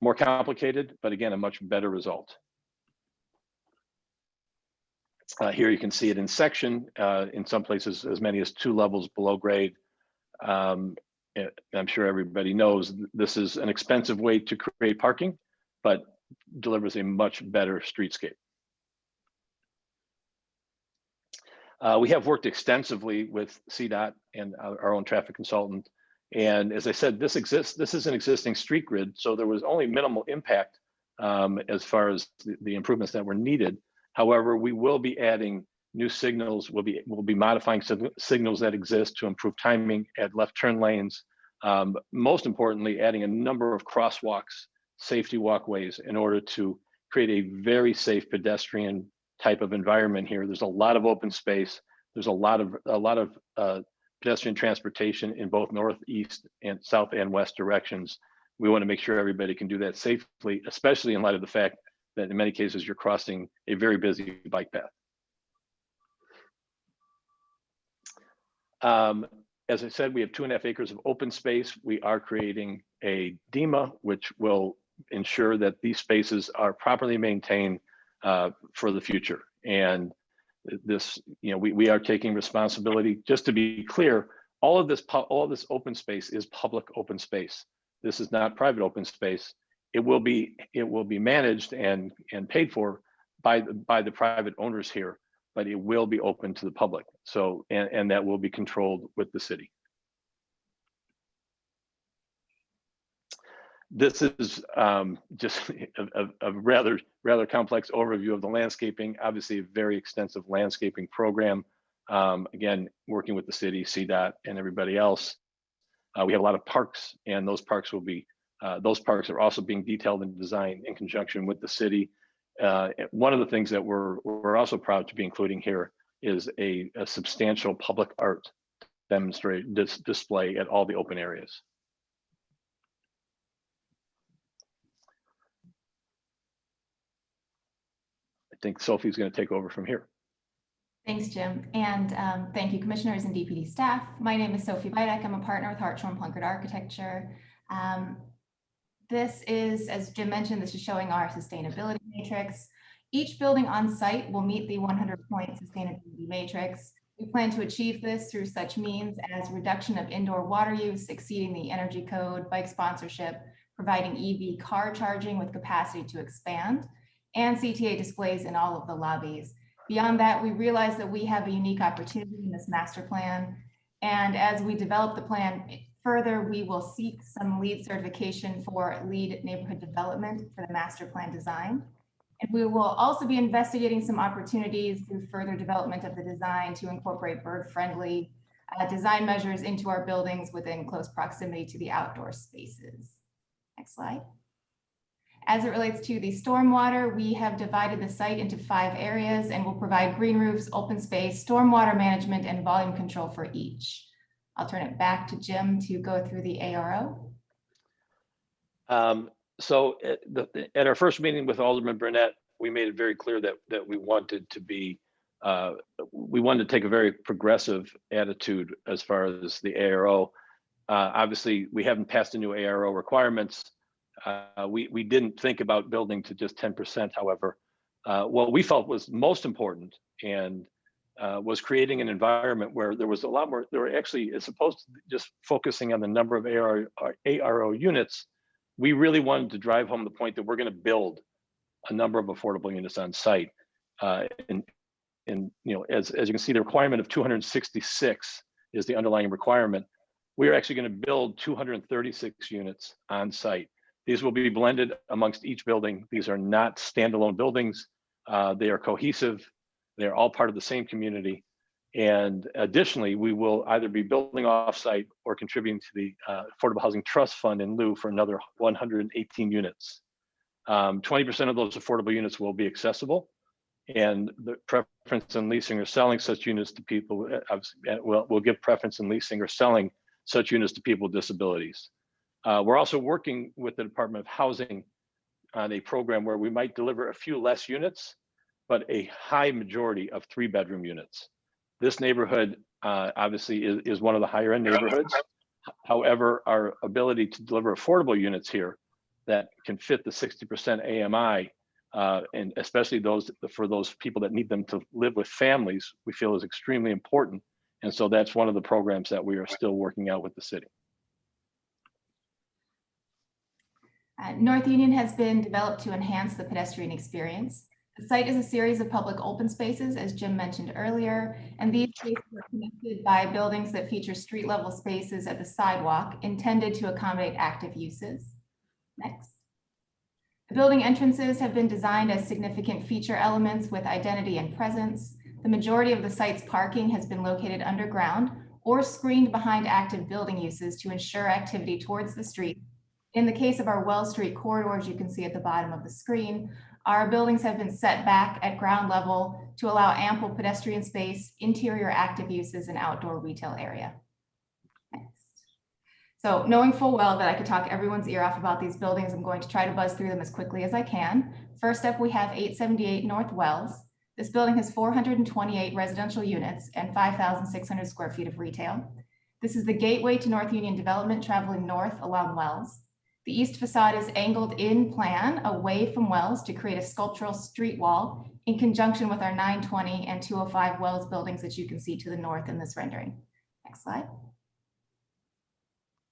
More complicated, but again, a much better result. Here you can see it in section, in some places as many as 2 levels below grade. I'm sure everybody knows this is an expensive way to create parking, but delivers a much better streetscape. We have worked extensively with CDOT and our own traffic consultant. And as I said, this is an existing street grid, so there was only minimal impact as far as the improvements that were needed. However, we will be adding new signals. We'll be modifying signals that exist to improve timing, add left turn lanes. Most importantly, adding a number of crosswalks, safety walkways in order to create a very safe pedestrian type of environment here. There's a lot of open space. There's a lot of pedestrian transportation in both north, east, and south and west directions. We want to make sure everybody can do that safely, especially in light of the fact that in many cases you're crossing a very busy bike path. As I said, we have 2.5 acres of open space. We are creating a DEMA, which will ensure that these spaces are properly maintained for the future. And this, we are taking responsibility. Just to be clear, all of this open space is public open space. This is not private open space. It will be managed and paid for by the private owners here, but it will be open to the public. So, and that will be controlled with the city. This is just a rather complex overview of the landscaping. Obviously, a very extensive landscaping program. Again, working with the city, CDOT, and everybody else. We have a lot of parks, and those parks will be those parks are also being detailed and designed in conjunction with the city. One of the things that we're also proud to be including here is a substantial public art display at all the open areas. I think Sophie's going to take over from here. Thanks, Jim. And thank you, commissioners and DPD staff. My name is Sophie Bidek. I'm a partner with Hartshorn Plunkett Architecture. This is, as Jim mentioned, this is showing our sustainability matrix. Each building on site will meet the 100-point sustainability matrix. We plan to achieve this through such means as reduction of indoor water use exceeding the energy code, bike sponsorship, providing EV car charging with capacity to expand, and CTA displays in all of the lobbies. Beyond that, we realize that we have a unique opportunity in this master plan. And as we develop the plan further, we will seek some LEED certification for LEED neighborhood development for the master plan design. And we will also be investigating some opportunities through further development of the design to incorporate bird-friendly design measures into our buildings within close proximity to the outdoor spaces. Next slide. As it relates to the stormwater, we have divided the site into 5 areas and will provide green roofs, open space, stormwater management, and volume control for each. I'll turn it back to Jim to go through the ARO. So at our first meeting with Alderman Burnett, we made it very clear that we wanted to be, we wanted to take a very progressive attitude as far as the ARO. Obviously, we haven't passed the new ARO requirements. We didn't think about building to just 10%, however. What we felt was most important and was creating an environment where there was a lot more, there were actually, as opposed to just focusing on the number of ARO units, we really wanted to drive home the point that we're going to build a number of affordable units on site. And as you can see, the requirement of 266 is the underlying requirement. We are actually going to build 236 units on site. These will be blended amongst each building. These are not standalone buildings. They are cohesive. They're all part of the same community. And additionally, we will either be building offsite or contributing to the Affordable Housing Trust Fund in lieu for another 118 units. 20% of those affordable units will be accessible, and the preference in leasing or selling such units to people, we'll give preference in leasing or selling such units to people with disabilities. We're also working with the Department of Housing on a program where we might deliver a few less units, but a high majority of 3-bedroom units. This neighborhood obviously is one of the higher end neighborhoods. However, our ability to deliver affordable units here that can fit the 60% AMI, and especially for those people that need them to live with families, we feel is extremely important. And so that's one of the programs that we are still working out with the city. North Union has been developed to enhance the pedestrian experience. The site is a series of public open spaces, as Jim mentioned earlier, and these spaces are connected by buildings that feature street level spaces at the sidewalk intended to accommodate active uses. Next. The building entrances have been designed as significant feature elements with identity and presence. The majority of the site's parking has been located underground or screened behind active building uses to ensure activity towards the street. In the case of our Wells Street corridors, you can see at the bottom of the screen, our buildings have been set back at ground level to allow ample pedestrian space, interior active uses, and outdoor retail area. Next. So knowing full well that I could talk everyone's ear off about these buildings, I'm going to try to buzz through them as quickly as I can. First up, we have 878 North Wells. This building has 428 residential units and 5,600 square feet of retail. This is the gateway to North Union Development traveling north along Wells. The east facade is angled in plan away from Wells to create a sculptural street wall in conjunction with our 920 and 205 Wells buildings that you can see to the north in this rendering. Next slide.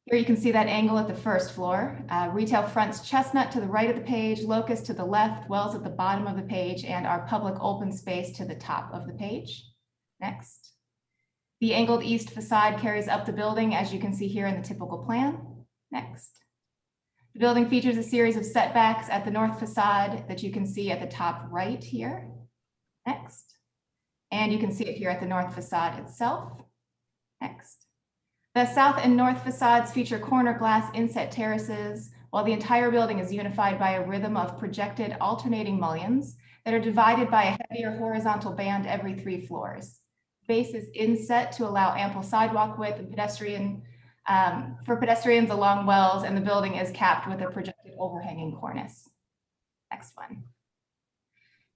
Here you can see that angle at the first floor. Retail fronts Chestnut to the right of the page, Locust to the left, Wells at the bottom of the page, and our public open space to the top of the page. Next. The angled east facade carries up the building, as you can see here in the typical plan. Next. The building features a series of setbacks at the north facade that you can see at the top right here. Next. And you can see it here at the north facade itself. Next. The south and north facades feature corner glass inset terraces, while the entire building is unified by a rhythm of projected alternating mullions that are divided by a heavier horizontal band every 3 floors. Base is inset to allow ample sidewalk width and for pedestrians along Wells, and the building is capped with a projected overhanging cornice. Next one.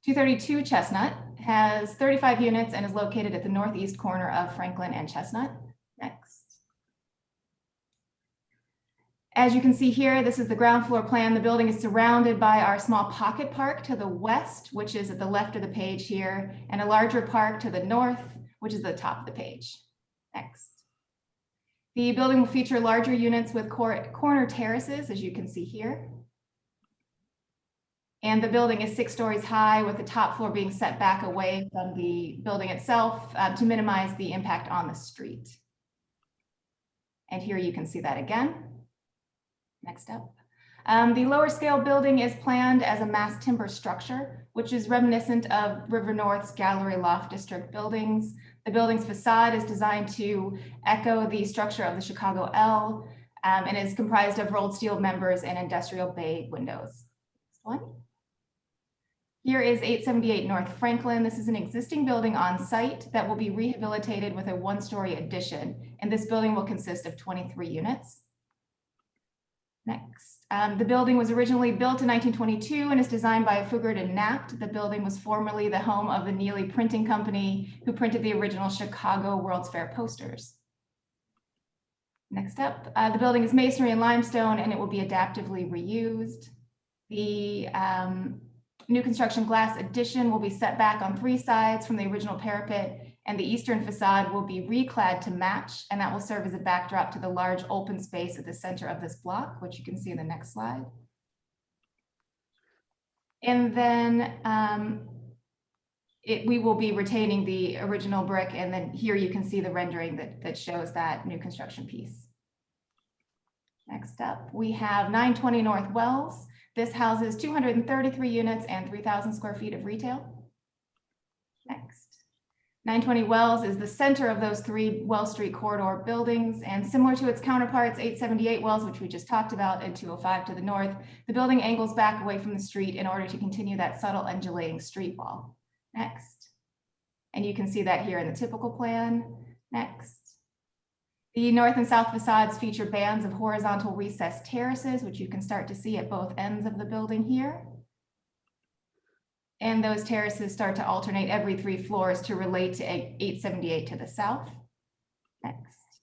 232 Chestnut has 35 units and is located at the northeast corner of Franklin and Chestnut. Next. As you can see here, this is the ground floor plan. The building is surrounded by our small pocket park to the west, which is at the left of the page here, and a larger park to the north, which is the top of the page. Next. The building will feature larger units with corner terraces, as you can see here. And the building is 6 stories high, with the top floor being set back away from the building itself to minimize the impact on the street. And here you can see that again. Next up. The lower scale building is planned as a mass timber structure, which is reminiscent of River North's Gallery Loft District buildings. The building's facade is designed to echo the structure of the Chicago L and is comprised of rolled steel members and industrial bay windows. Next one. Here is 878 North Franklin. This is an existing building on site that will be rehabilitated with a 1-story addition, and this building will consist of 23 units. Next. The building was originally built in 1922 and is designed by Fugard and Knapt. The building was formerly the home of the Neely Printing Company, who printed the original Chicago World's Fair posters. Next up, the building is masonry and limestone, and it will be adaptively reused. The new construction glass addition will be set back on 3 sides from the original parapet, and the eastern facade will be reclad to match, and that will serve as a backdrop to the large open space at the center of this block, which you can see in the next slide. And then we will be retaining the original brick, and then here you can see the rendering that shows that new construction piece. Next up, we have 920 North Wells. This houses 233 units and 3,000 square feet of retail. Next. 920 Wells is the center of those 3 Wells Street corridor buildings, and similar to its counterparts, 878 Wells, which we just talked about, and 205 to the north, the building angles back away from the street in order to continue that subtle undulating street wall. Next. And you can see that here in the typical plan. Next. The north and south facades feature bands of horizontal recessed terraces, which you can start to see at both ends of the building here. And those terraces start to alternate every 3 floors to relate to 878 to the south. Next.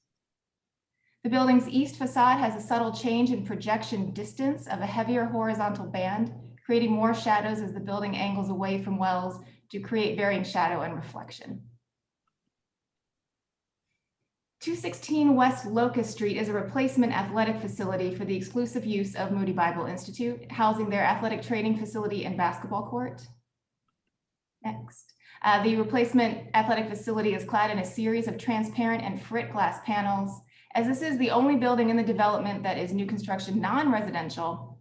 The building's east facade has a subtle change in projection distance of a heavier horizontal band, creating more shadows as the building angles away from Wells to create varying shadow and reflection. 216 West Locust Street is a replacement athletic facility for the exclusive use of Moody Bible Institute, housing their athletic training facility and basketball court. Next. The replacement athletic facility is clad in a series of transparent and frit glass panels. As this is the only building in the development that is new construction non-residential,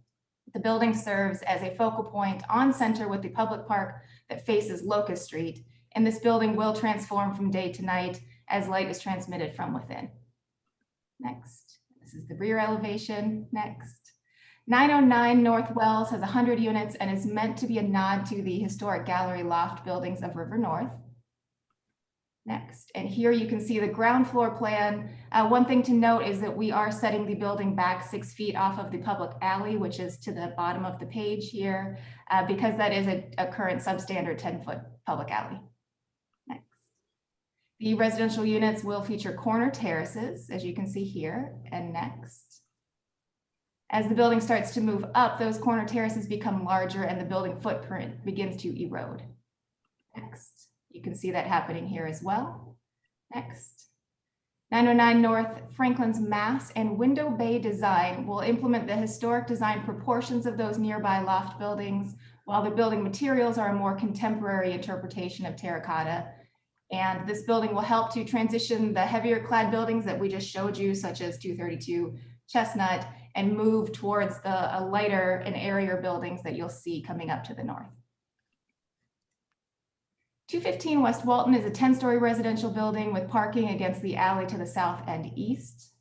the building serves as a focal point on center with the public park that faces Locust Street, and this building will transform from day to night as light is transmitted from within. Next. This is the rear elevation. Next. 909 North Wells has 100 units and is meant to be a nod to the historic Gallery Loft buildings of River North. Next, and here you can see the ground floor plan. One thing to note is that we are setting the building back 6 feet off of the public alley, which is to the bottom of the page here, because that is a current substandard 10-foot public alley. Next. The residential units will feature corner terraces, as you can see here, and next. As the building starts to move up, those corner terraces become larger and the building footprint begins to erode. Next. You can see that happening here as well. Next. 909 North Franklin's mass and window bay design will implement the historic design proportions of those nearby loft buildings, while the building materials are a more contemporary interpretation of terracotta. And this building will help to transition the heavier clad buildings that we just showed you, such as 232 Chestnut, and move towards the lighter and airier buildings that you'll see coming up to the north. 215 West Walton is a 10-story residential building with parking against the alley to the south and east.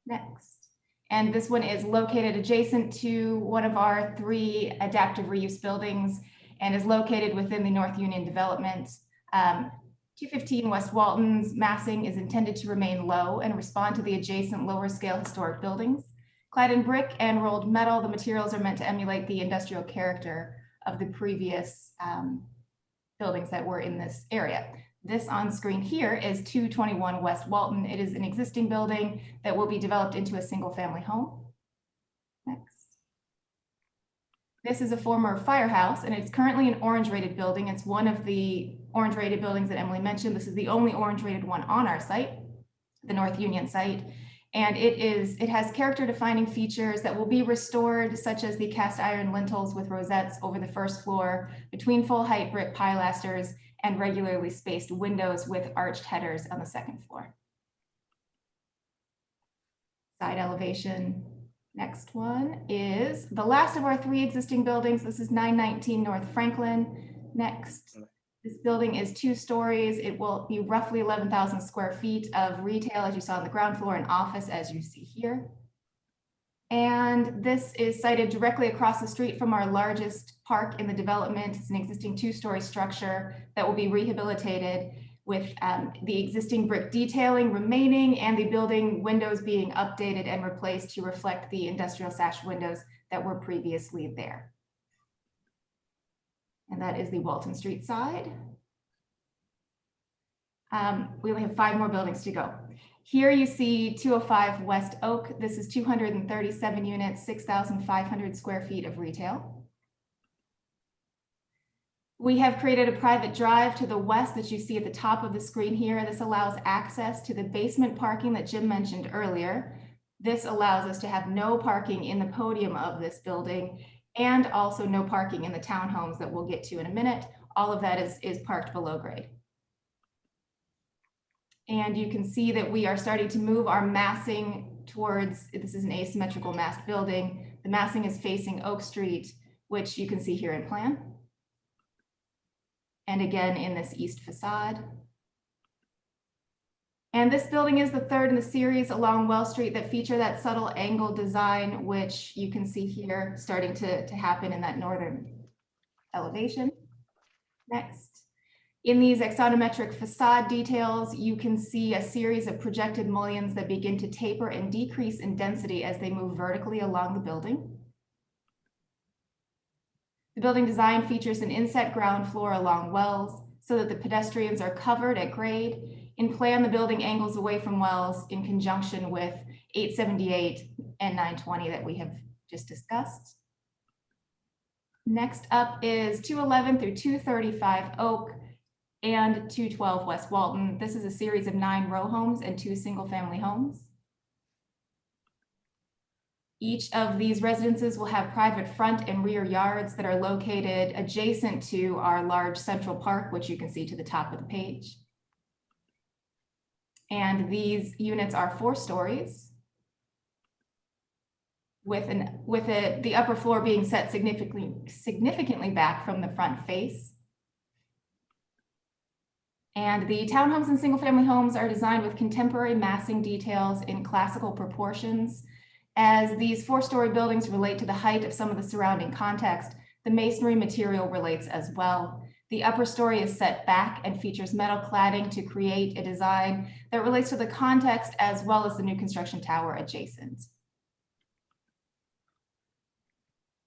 Next. And this one is located adjacent to one of our 3 adaptive reuse buildings and is located within the North Union development. 215 West Walton's massing is intended to remain low and respond to the adjacent lower scale historic buildings. Clad in brick and rolled metal, the materials are meant to emulate the industrial character of the previous buildings that were in this area. This on screen here is 221 West Walton. It is an existing building that will be developed into a single family home. Next. This is a former firehouse and it's currently an orange rated building. It's one of the orange rated buildings that Emily mentioned. This is the only orange rated one on our site, the North Union site. And it has character defining features that will be restored, such as the cast iron lintels with rosettes over the first floor, between full height brick pilasters, and regularly spaced windows with arched headers on the second floor. Side elevation. Next one is the last of our 3 existing buildings. This is 919 North Franklin. Next. This building is 2 stories. It will be roughly 11,000 square feet of retail, as you saw on the ground floor, and office, as you see here. And this is sited directly across the street from our largest park in the development. It's an existing 2-story structure that will be rehabilitated with the existing brick detailing remaining and the building windows being updated and replaced to reflect the industrial sash windows that were previously there. And that is the Walton Street side. We only have 5 more buildings to go. Here you see 205 West Oak. This is 237 units, 6,500 square feet of retail. We have created a private drive to the west that you see at the top of the screen here. This allows access to the basement parking that Jim mentioned earlier. This allows us to have no parking in the podium of this building, and also no parking in the townhomes that we'll get to in a minute. All of that is parked below grade. And you can see that we are starting to move our massing towards, this is an asymmetrical massed building. The massing is facing Oak Street, which you can see here in plan. And again, in this east facade. And this building is the 3rd in the series along Wells Street that feature that subtle angle design, which you can see here starting to happen in that northern elevation. Next. In these axonometric facade details, you can see a series of projected mullions that begin to taper and decrease in density as they move vertically along the building. The building design features an inset ground floor along Wells so that the pedestrians are covered at grade. In plan, the building angles away from Wells in conjunction with 878 and 920 that we have just discussed. Next up is 211 through 235 Oak and 212 West Walton. This is a series of 9 row homes and 2 single-family homes. Each of these residences will have private front and rear yards that are located adjacent to our large central park, which you can see to the top of the page. And these units are 4 stories with the upper floor being set significantly back from the front face. And the townhomes and single family homes are designed with contemporary massing details in classical proportions. As these 4-story buildings relate to the height of some of the surrounding context, the masonry material relates as well. The upper story is set back and features metal cladding to create a design that relates to the context as well as the new construction tower adjacent.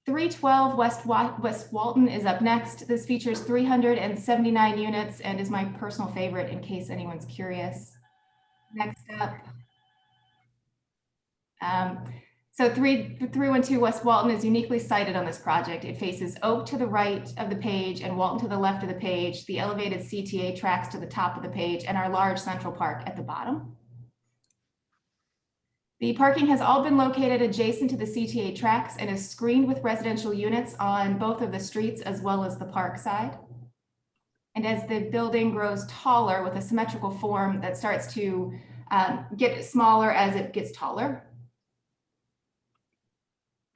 312 West Walton is up next. This features 379 units and is my personal favorite in case anyone's curious. Next up. So 312 West Walton is uniquely sited on this project. It faces Oak to the right of the page and Walton to the left of the page, the elevated CTA tracks to the top of the page, and our large central park at the bottom. The parking has all been located adjacent to the CTA tracks and is screened with residential units on both of the streets as well as the park side. And as the building grows taller with a symmetrical form that starts to get smaller as it gets taller.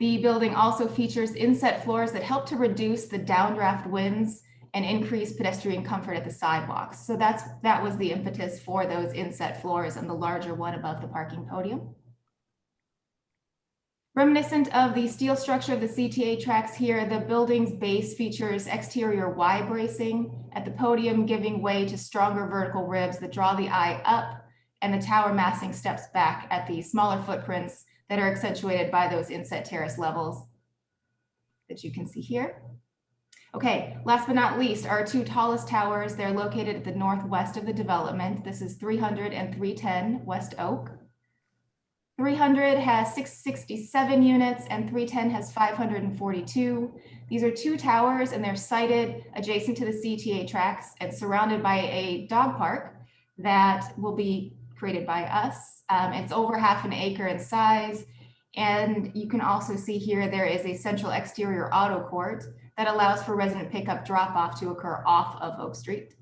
The building also features inset floors that help to reduce the downdraft winds and increase pedestrian comfort at the sidewalks. So that was the impetus for those inset floors and the larger one above the parking podium. Reminiscent of the steel structure of the CTA tracks here, the building's base features exterior Y bracing at the podium, giving way to stronger vertical ribs that draw the eye up, and the tower massing steps back at the smaller footprints that are accentuated by those inset terrace levels that you can see here. Okay, last but not least, our two tallest towers, they're located at the northwest of the development. This is 300 and 310 West Oak. 300 has 667 units and 310 has 542. These are two towers and they're sited adjacent to the CTA tracks and surrounded by a dog park that will be created by us. It's over 1/2 acre in size. And you can also see here, there is a central exterior auto court that allows for resident pickup drop off to occur off of Oak Street.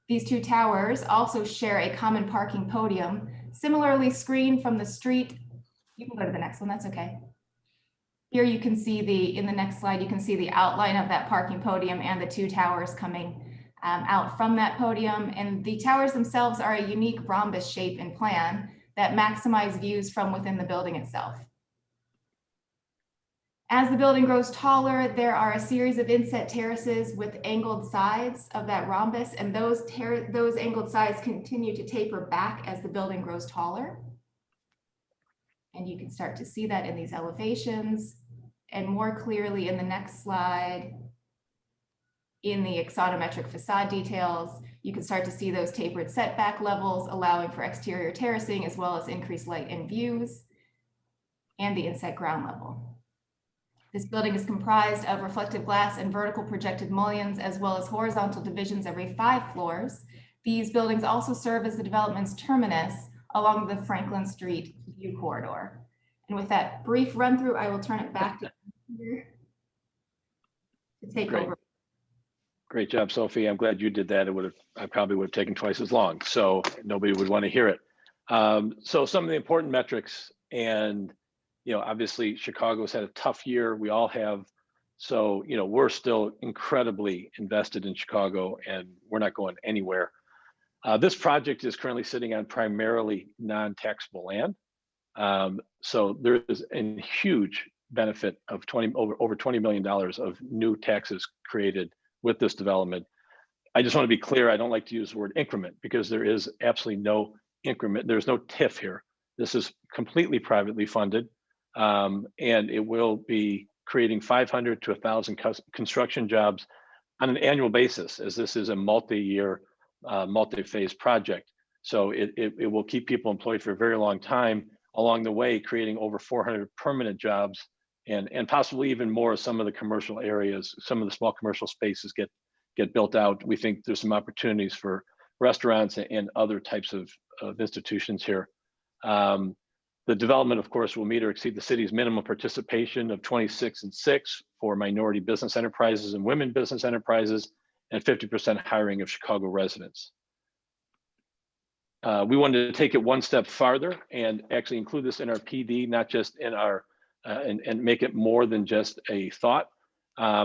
These two towers also share a common parking podium, similarly screened from the street. You can go to the next one, that's okay. Here you can see in the next slide, you can see the outline of that parking podium and the two towers coming out from that podium. And the towers themselves are a unique rhombus shape and plan that maximize views from within the building itself. As the building grows taller, there are a series of inset terraces with angled sides of that rhombus, and those angled sides continue to taper back as the building grows taller. And you can start to see that in these elevations and more clearly in the next slide. In the axonometric facade details, you can start to see those tapered setback levels, allowing for exterior terracing as well as increased light and views, and the inset ground level. This building is comprised of reflective glass and vertical projected mullions, as well as horizontal divisions every 5 floors. These buildings also serve as the development's terminus along the Franklin Street view corridor. And with that brief run through, I will turn it back to you to take over. Great job, Sophie. I'm glad you did that. I probably would have taken twice as long, so nobody would want to hear it. So some of the important metrics, and obviously Chicago's had a tough year. We all have. So we're still incredibly invested in Chicago, and we're not going anywhere. This project is currently sitting on primarily non-taxable land. So there is a huge benefit of over $20 million of new taxes created with this development. I just want to be clear, I don't like to use the word increment because there is absolutely no increment. There's no TIF here. This is completely privately funded, and it will be creating 500 to 1,000 construction jobs on an annual basis, as this is a multi-year, multi-phase project. So it will keep people employed for a very long time, along the way, creating over 400 permanent jobs and possibly even more as some of the commercial areas, some of the small commercial spaces get built out. We think there's some opportunities for restaurants and other types of institutions here. The development, of course, will meet or exceed the city's minimum participation of 26.6 for minority business enterprises and women business enterprises, and 50% hiring of Chicago residents. We wanted to take it one step farther and actually include this in our PD, not just in our and make it more than just a thought.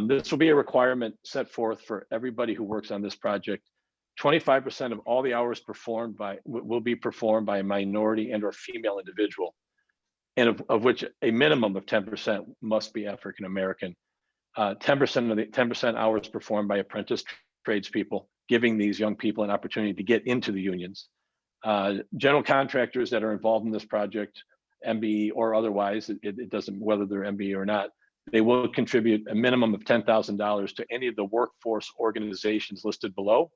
This will be a requirement set forth for everybody who works on this project. 25% of all the hours will be performed by a minority and or female individual, and of which a minimum of 10% must be African American. 10% of the 10% hours performed by apprentice tradespeople, giving these young people an opportunity to get into the unions. General contractors that are involved in this project, MBE or otherwise, it doesn't whether they're MBE or not, they will contribute a minimum of $10,000 to any of the workforce organizations listed below,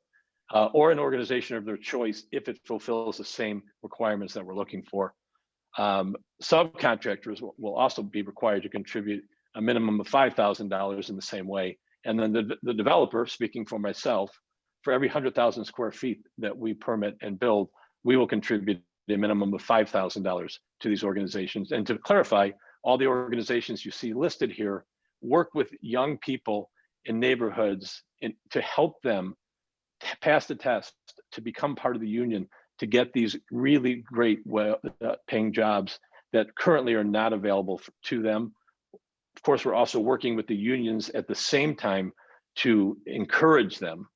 or an organization of their choice if it fulfills the same requirements that we're looking for. Subcontractors will also be required to contribute a minimum of $5,000 in the same way. And then the developer, speaking for myself, for every 100,000 square feet that we permit and build, we will contribute a minimum of $5,000 to these organizations. And to clarify, all the organizations you see listed here work with young people in neighborhoods to help them pass the test, to become part of the union, to get these really great paying jobs that currently are not available to them. Of course, we're also working with the unions at the same time to encourage them,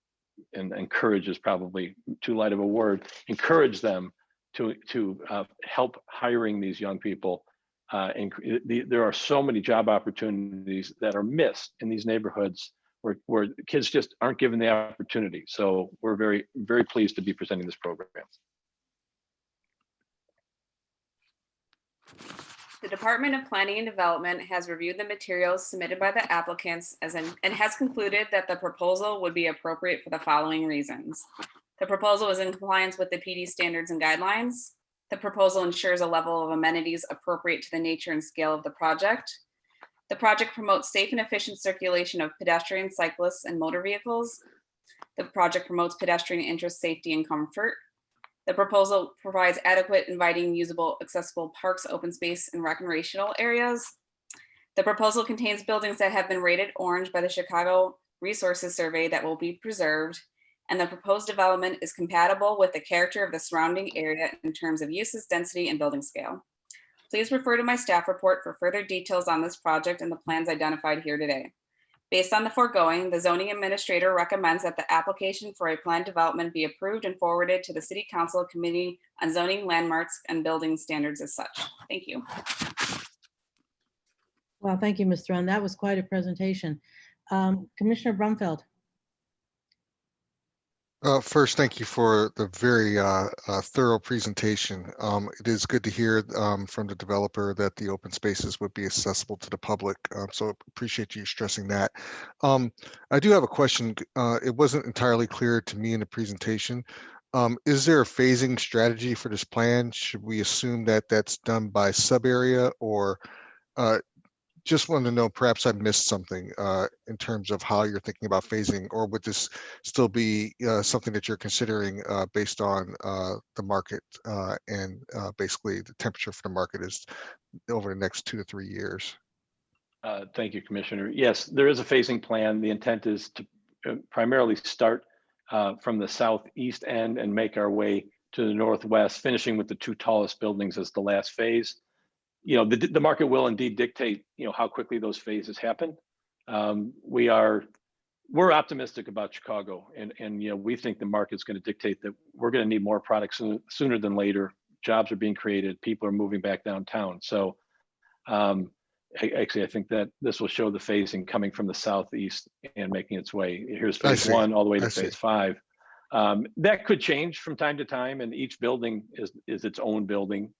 and encourage is probably too light of a word, encourage them to help hiring these young people. And there are so many job opportunities that are missed in these neighborhoods where kids just aren't given the opportunity. So we're very, very pleased to be presenting this program. The Department of Planning and Development has reviewed the materials submitted by the applicants and has concluded that the proposal would be appropriate for the following reasons. The proposal is in compliance with the PD standards and guidelines. The proposal ensures a level of amenities appropriate to the nature and scale of the project. The project promotes safe and efficient circulation of pedestrians, cyclists, and motor vehicles. The project promotes pedestrian interest, safety, and comfort. The proposal provides adequate, inviting, usable, accessible parks, open space, and recreational areas. The proposal contains buildings that have been rated orange by the Chicago Resources Survey that will be preserved, and the proposed development is compatible with the character of the surrounding area in terms of uses, density, and building scale. Please refer to my staff report for further details on this project and the plans identified here today. Based on the foregoing, the zoning administrator recommends that the application for a planned development be approved and forwarded to the City Council Committee on Zoning, Landmarks, and Building Standards as such. Thank you. Well, thank you, Ms. Thrun. That was quite a presentation. Commissioner Brumfeld. First, thank you for the very thorough presentation. It is good to hear from the developer that the open spaces would be accessible to the public. So appreciate you stressing that. I do have a question. It wasn't entirely clear to me in the presentation. Is there a phasing strategy for this plan? Should we assume that that's done by sub area, or just wanted to know, perhaps I missed something in terms of how you're thinking about phasing, or would this still be something that you're considering based on the market and basically the temperature for the market is over the next 2 to 3 years? Thank you, Commissioner. Yes, there is a phasing plan. The intent is to primarily start from the southeast end and make our way to the northwest, finishing with the 2 tallest buildings as the last phase. You know, the market will indeed dictate, you know, how quickly those phases happen. We're optimistic about Chicago, and you know, we think the market's going to dictate that we're going to need more products sooner than later. Jobs are being created, people are moving back downtown. So actually, I think that this will show the phasing coming from the southeast and making its way. Here's phase 1 all the way to phase 5. That could change from time to time, and each building is its own building.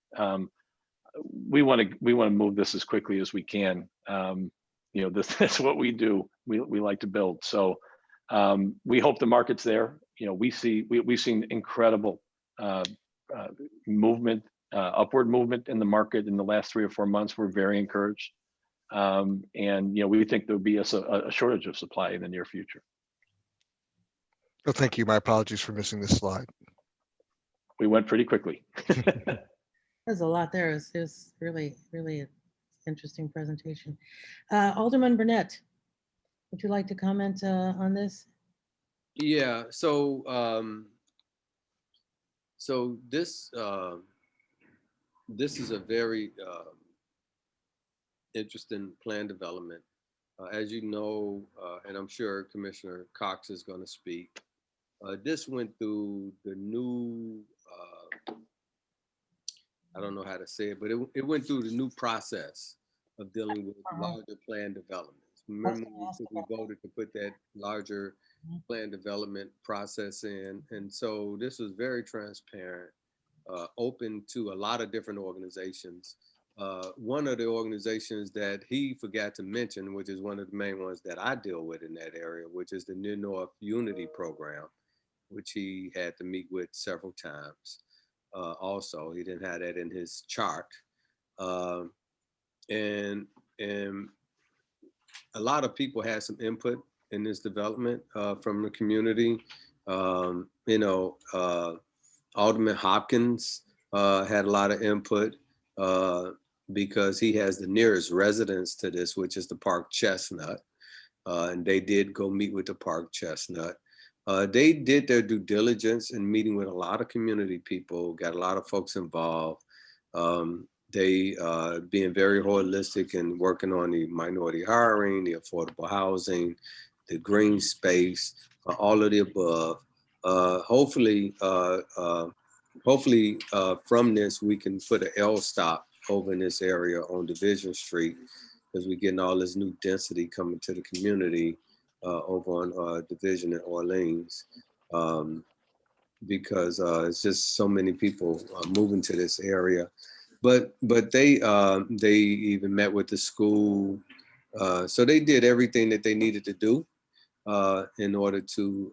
We want to move this as quickly as we can. You know, that's what we do. We like to build. So we hope the market's there. You know, we've seen incredible movement, upward movement in the market in the last 3 or 4 months. We're very encouraged. And you know, we think there'll be a shortage of supply in the near future. Well, thank you. My apologies for missing this slide. We went pretty quickly. There's a lot there. It was really, really an interesting presentation. Alderman Burnett, would you like to comment on this? Yeah, so this is a very interesting plan development. As you know, and I'm sure Commissioner Cox is going to speak, this went through the new I don't know how to say it, but it went through the new process of dealing with larger plan developments. Remember, we voted to put that larger plan development process in. And so this was very transparent, open to a lot of different organizations. One of the organizations that he forgot to mention, which is one of the main ones that I deal with in that area, which is the Near North Unity Program, which he had to meet with several times. Also, he didn't have that in his chart. And a lot of people had some input in this development from the community. Alderman Hopkins had a lot of input because he has the nearest residence to this, which is the Park Chestnut. And they did go meet with the Park Chestnut. They did their due diligence in meeting with a lot of community people, got a lot of folks involved. They being very holistic and working on the minority hiring, the affordable housing, the green space, all of the above. Hopefully from this, we can put an L stop over in this area on Division Street, because we're getting all this new density coming to the community over on Division in Orleans, because it's just so many people moving to this area. But they even met with the school, so they did everything that they needed to do in order to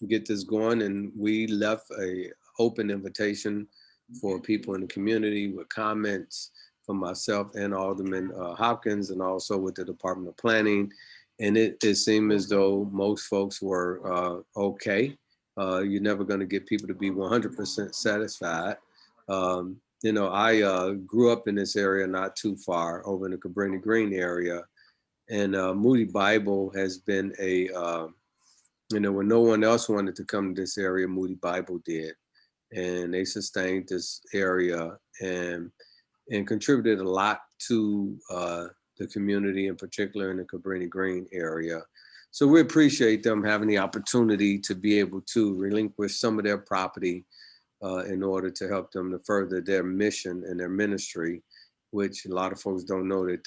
get this going. And we left a open invitation for people in the community with comments from myself and Alderman Hopkins, and also with the Department of Planning. And it seemed as though most folks were okay. You're never going to get people to be 100% satisfied. I grew up in this area not too far, over in the Cabrini Green area. And Moody Bible has been when no one else wanted to come to this area, Moody Bible did. And they sustained this area and contributed a lot to the community, in particular in the Cabrini Green area. So we appreciate them having the opportunity to be able to relinquish some of their property in order to help them to further their mission and their ministry, which a lot of folks don't know that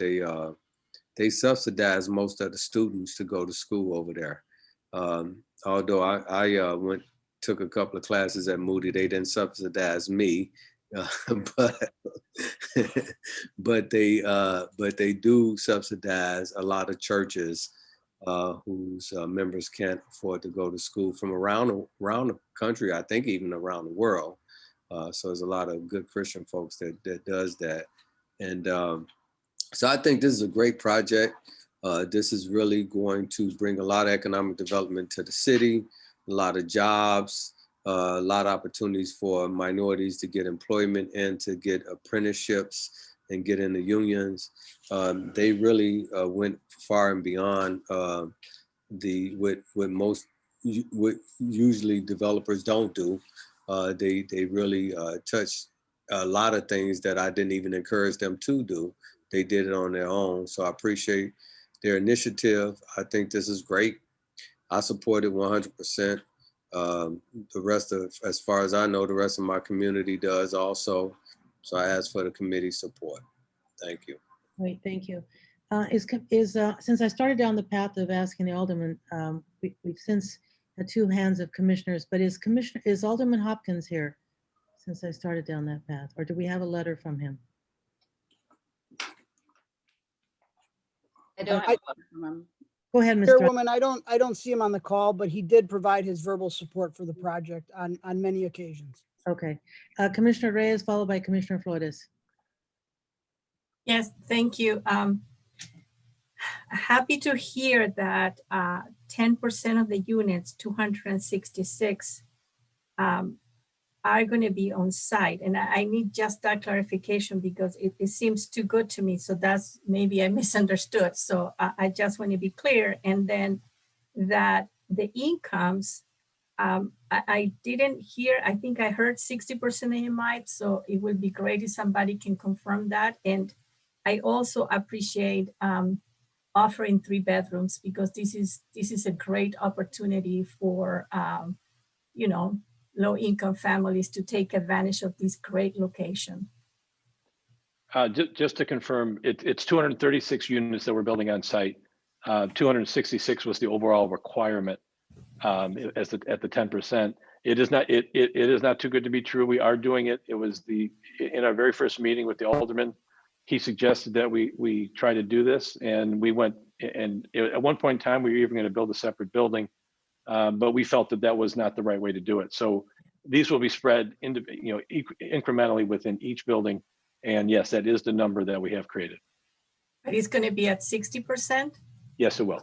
they subsidize most of the students to go to school over there. Although I took a couple of classes at Moody, they didn't subsidize me, but they do subsidize a lot of churches whose members can't afford to go to school from around the country, I think even around the world. So there's a lot of good Christian folks that does that. And so I think this is a great project. This is really going to bring a lot of economic development to the city, a lot of jobs, a lot of opportunities for minorities to get employment and to get apprenticeships and get in the unions. They really went far and beyond what usually developers don't do. They really touched a lot of things that I didn't even encourage them to do. They did it on their own. So I appreciate their initiative. I think this is great. I support it 100%. The rest of, as far as I know, the rest of my community does also. So I ask for the committee support. Thank you. Great, thank you. Since I started down the path of asking the alderman, we've since had two hands of commissioners, but is Alderman Hopkins here since I started down that path, or do we have a letter from him? I don't have a letter from him. Go ahead, Mr. Chairwoman, I don't see him on the call, but he did provide his verbal support for the project on many occasions. Okay, Commissioner Reyes, followed by Commissioner Flores. Yes, thank you. Happy to hear that 10% of the units, 266, are going to be on site. And I need just that clarification because it seems too good to me. So that's maybe I misunderstood. So I just want to be clear. And then that the incomes, I didn't hear, I think I heard 60% AMI. So it would be great if somebody can confirm that. And I also appreciate offering 3 bedrooms because this is a great opportunity for, low-income families to take advantage of this great location. Just to confirm, it's 236 units that we're building on site. 266 was the overall requirement at the 10%. It is not too good to be true. We are doing it. It was in our very first meeting with the alderman, he suggested that we try to do this, and we went, and at one point in time, we were even going to build a separate building, but we felt that was not the right way to do it. So these will be spread into, incrementally within each building. And yes, that is the number that we have created. But it's going to be at 60%? Yes, it will.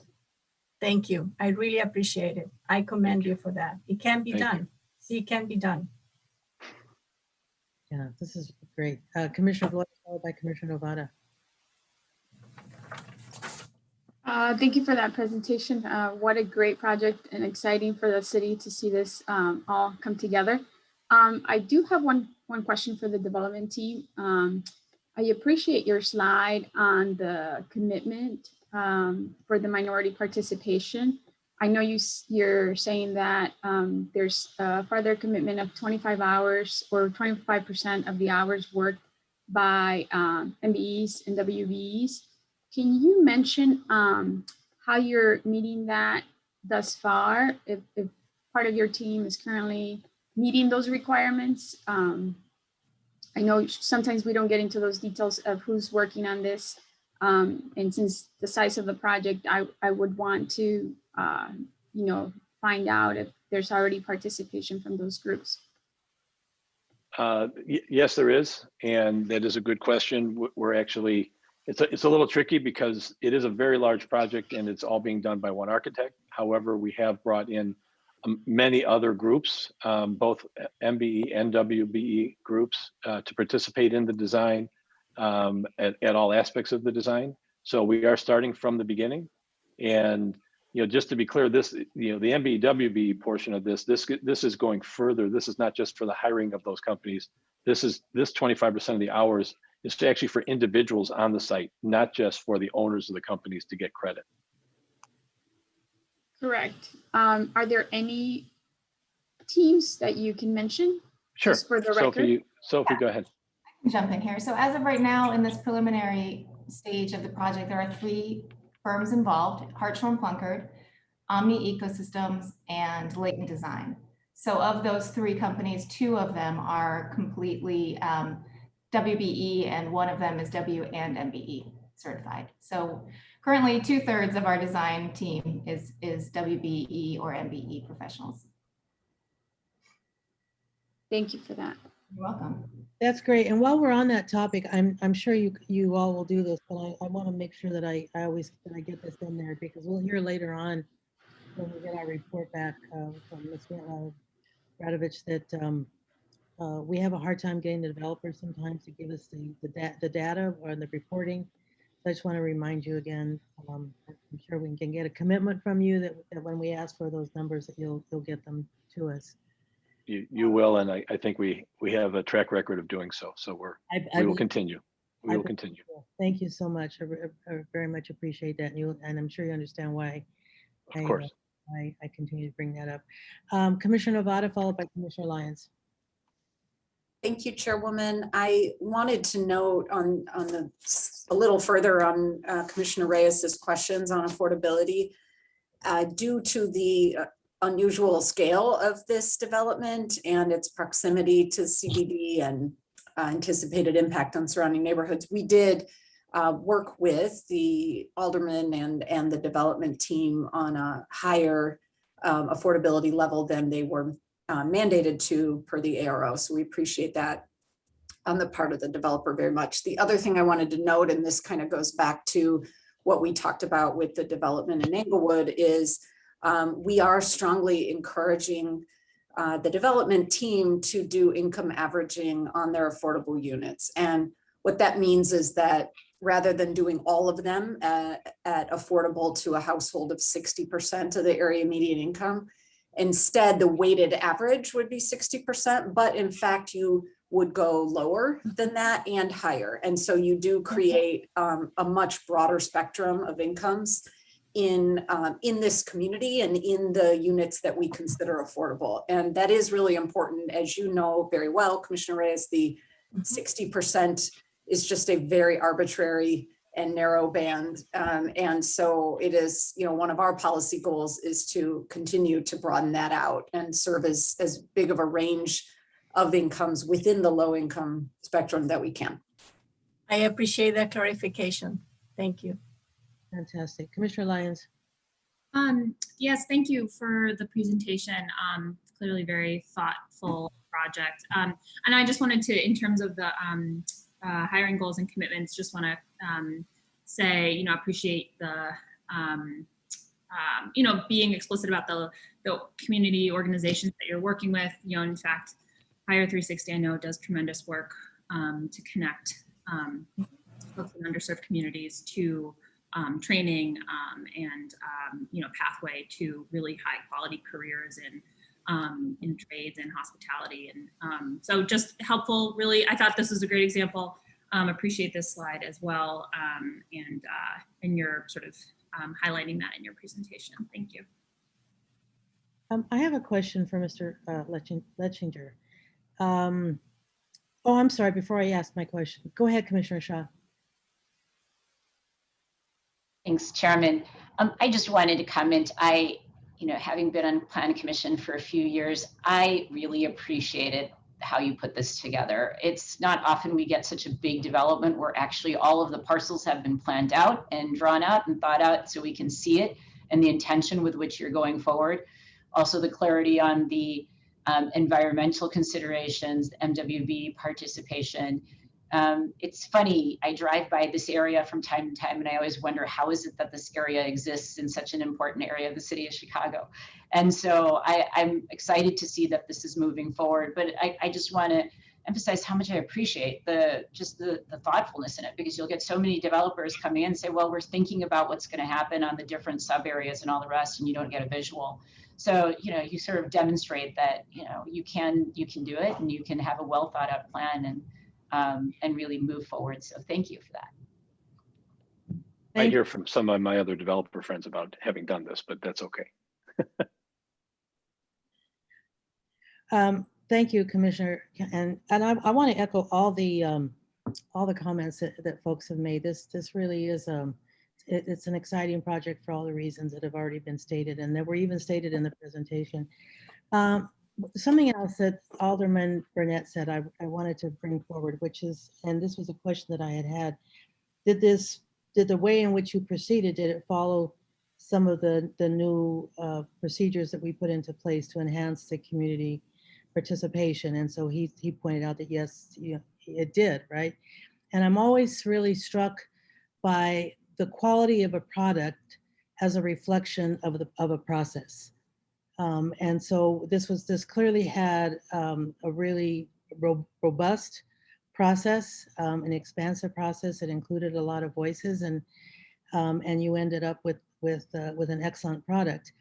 Thank you. I really appreciate it. I commend you for that. It can be Thank you. done. See, it can be done. Yeah, this is great. Commissioner Floyd, followed by Commissioner Novata. Thank you for that presentation. What a great project and exciting for the city to see this all come together. I do have one question for the development team. I appreciate your slide on the commitment for the minority participation. I know you're saying that there's a further commitment of 25 hours or 25% of the hours worked by MBEs and WBEs. Can you mention how you're meeting that thus far? If part of your team is currently meeting those requirements? I know sometimes we don't get into those details of who's working on this. And since the size of the project, I would want to, find out if there's already participation from those groups. Yes, there is. And that is a good question. We're actually, it's a little tricky because it is a very large project and it's all being done by one architect. However, we have brought in many other groups, both MBE and WBE groups, to participate in the design at all aspects of the design. So we are starting from the beginning. And just to be clear, this, the MBE WBE portion of this is going further. This is not just for the hiring of those companies. This 25% of the hours is actually for individuals on the site, not just for the owners of the companies to get credit. Correct. Are there any teams that you can mention? Sure. Just for the record? Sophie, go ahead. I can jump in here. So as of right now, in this preliminary stage of the project, there are 3 firms involved: Hartshorn Plunkard, Omni Ecosystems, and Leighton Design. So of those 3 companies, 2 of them are completely WBE, and one of them is W and MBE certified. So currently 2/3 of our design team is WBE or MBE professionals. Thank you for that. You're welcome. That's great. And while we're on that topic, I'm sure you all will do this, but I want to make sure that I get this in there, because we'll hear later on when we get our report back from Ms. Radovich that we have a hard time getting the developers sometimes to give us the data or the reporting. So I just want to remind you again, I'm sure we can get a commitment from you that when we ask for those numbers, that you'll get them to us. You will, and I think we have a track record of doing so. So we will continue. We will continue. Thank you so much. I very much appreciate that, and I'm sure you understand why. Of course. I continue to bring that up. Commissioner Novata, followed by Commissioner Lyons. Thank you, Chairwoman. I wanted to note a little further on Commissioner Reyes's questions on affordability. Due to the unusual scale of this development and its proximity to CBD and anticipated impact on surrounding neighborhoods, we did work with the alderman and the development team on a higher affordability level than they were mandated to per the ARO. So we appreciate that on the part of the developer very much. The other thing I wanted to note, and this kind of goes back to what we talked about with the development in Englewood, is we are strongly encouraging the development team to do income averaging on their affordable units. And what that means is that rather than doing all of them at affordable to a household of 60% of the area median income, instead the weighted average would be 60%, but in fact you would go lower than that and higher. And so you do create a much broader spectrum of incomes in this community and in the units that we consider affordable. And that is really important. As you know very well, Commissioner Reyes, the 60% is just a very arbitrary and narrow band. And so it is, one of our policy goals is to continue to broaden that out and serve as big of a range of incomes within the low income spectrum that we can. I appreciate that clarification. Thank you. Fantastic. Commissioner Lyons. Yes, thank you for the presentation. Clearly very thoughtful project. And I just wanted to, in terms of the hiring goals and commitments, just want to say, appreciate the, being explicit about the community organizations that you're working with. In fact, Hire 360, I know, does tremendous work to connect folks in underserved communities to training and pathway to really high quality careers in trades and hospitality. And so just helpful, really. I thought this was a great example. Appreciate this slide as well. And you're sort of highlighting that in your presentation. Thank you. I have a question for Mr. Letchinger. Oh, I'm sorry, before I ask my question. Go ahead, Commissioner Shaw. Thanks, Chairman. I just wanted to comment. Having been on Plan Commission for a few years, I really appreciated how you put this together. It's not often we get such a big development where actually all of the parcels have been planned out and drawn out and thought out so we can see it and the intention with which you're going forward. Also the clarity on the environmental considerations, MWB participation. It's funny, I drive by this area from time to time and I always wonder, how is it that this area exists in such an important area of the city of Chicago? And so I'm excited to see that this is moving forward, but I just want to emphasize how much I appreciate the thoughtfulness in it, because you'll get so many developers coming in and say, well, we're thinking about what's going to happen on the different sub areas and all the rest, and you don't get a visual. So, you sort of demonstrate that, you can do it and you can have a well thought out plan and really move forward. So thank you for that. I hear from some of my other developer friends about having done this, but that's okay. Thank you, Commissioner. And I want to echo all the comments that folks have made. This really is it's an exciting project for all the reasons that have already been stated and that were even stated in the presentation. Something else that Alderman Burnett said I wanted to bring forward, which is, and this was a question that I had, did the way in which you proceeded, did it follow some of the new procedures that we put into place to enhance the community participation? And so he pointed out that yes, it did, right? And I'm always really struck by the quality of a product as a reflection of a process. And so this clearly had a really robust process, an expansive process. It included a lot of voices, and you ended up with an excellent product.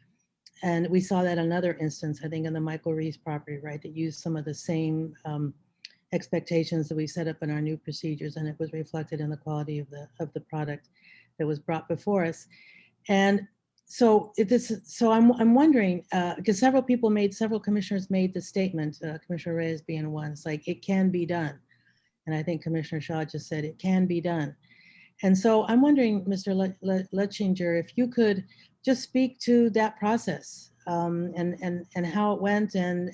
And we saw that another instance, I think, in the Michael Reese property, right, that used some of the same expectations that we set up in our new procedures, and it was reflected in the quality of the product that was brought before us. And so I'm wondering, because several commissioners made the statement, Commissioner Reyes being one, it's like, it can be done. And I think Commissioner Shaw just said it can be done. And so I'm wondering, Mr. Letchinger, if you could just speak to that process and how it went and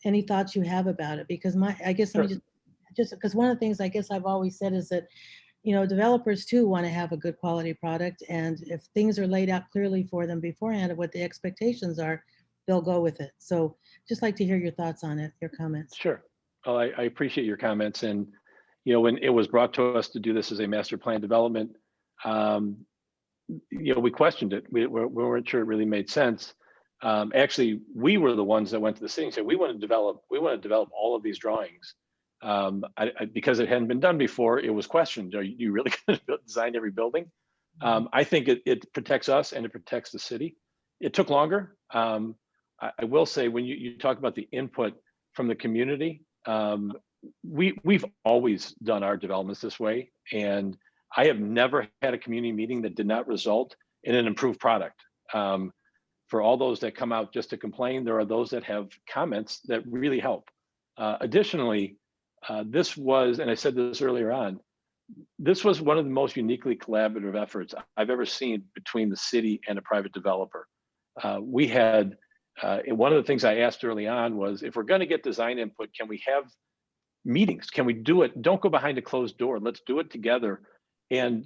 any thoughts you have about it, because because one of the things I guess I've always said is that, developers too want to have a good quality product, and if things are laid out clearly for them beforehand of what the expectations are, they'll go with it. So just like to hear your thoughts on it, your comments. Sure. Well, I appreciate your comments. And, when it was brought to us to do this as a master plan development, we questioned it. We weren't sure it really made sense. Actually, we were the ones that went to the city and said, we want to develop all of these drawings. Because it hadn't been done before, it was questioned. Are you really going to design every building? I think it protects us and it protects the city. It took longer. I will say, when you talk about the input from the community, we've always done our developments this way. And I have never had a community meeting that did not result in an improved product. For all those that come out just to complain, there are those that have comments that really help. Additionally, this was, and I said this earlier on, this was one of the most uniquely collaborative efforts I've ever seen between the city and a private developer. We had, one of the things I asked early on was, if we're going to get design input, can we have meetings? Can we do it? Don't go behind a closed door. Let's do it together. And,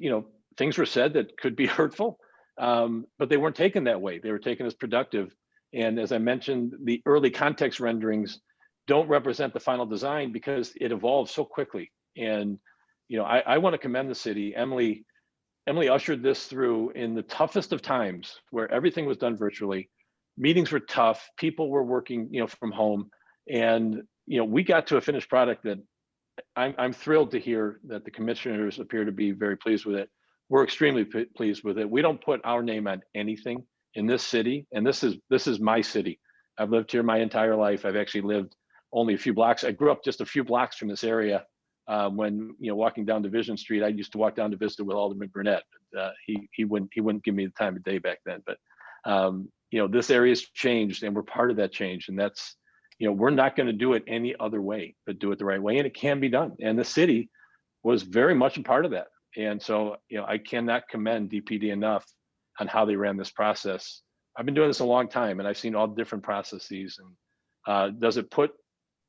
things were said that could be hurtful, but they weren't taken that way. They were taken as productive. And as I mentioned, the early context renderings don't represent the final design because it evolves so quickly. And, I want to commend the city. Emily ushered this through in the toughest of times, where everything was done virtually. Meetings were tough. People were working, from home. And, we got to a finished product that I'm thrilled to hear that the commissioners appear to be very pleased with it. We're extremely pleased with it. We don't put our name on anything in this city. And this is my city. I've lived here my entire life. I've actually lived only a few blocks. I grew up just a few blocks from this area. When walking down Division Street, I used to walk down to visit with Alderman Burnett. He wouldn't give me the time of day back then. But this area's changed, and we're part of that change. And that's, we're not going to do it any other way, but do it the right way, and it can be done. And the city was very much a part of that. And so, I cannot commend DPD enough on how they ran this process. I've been doing this a long time, and I've seen all different processes. And does it put,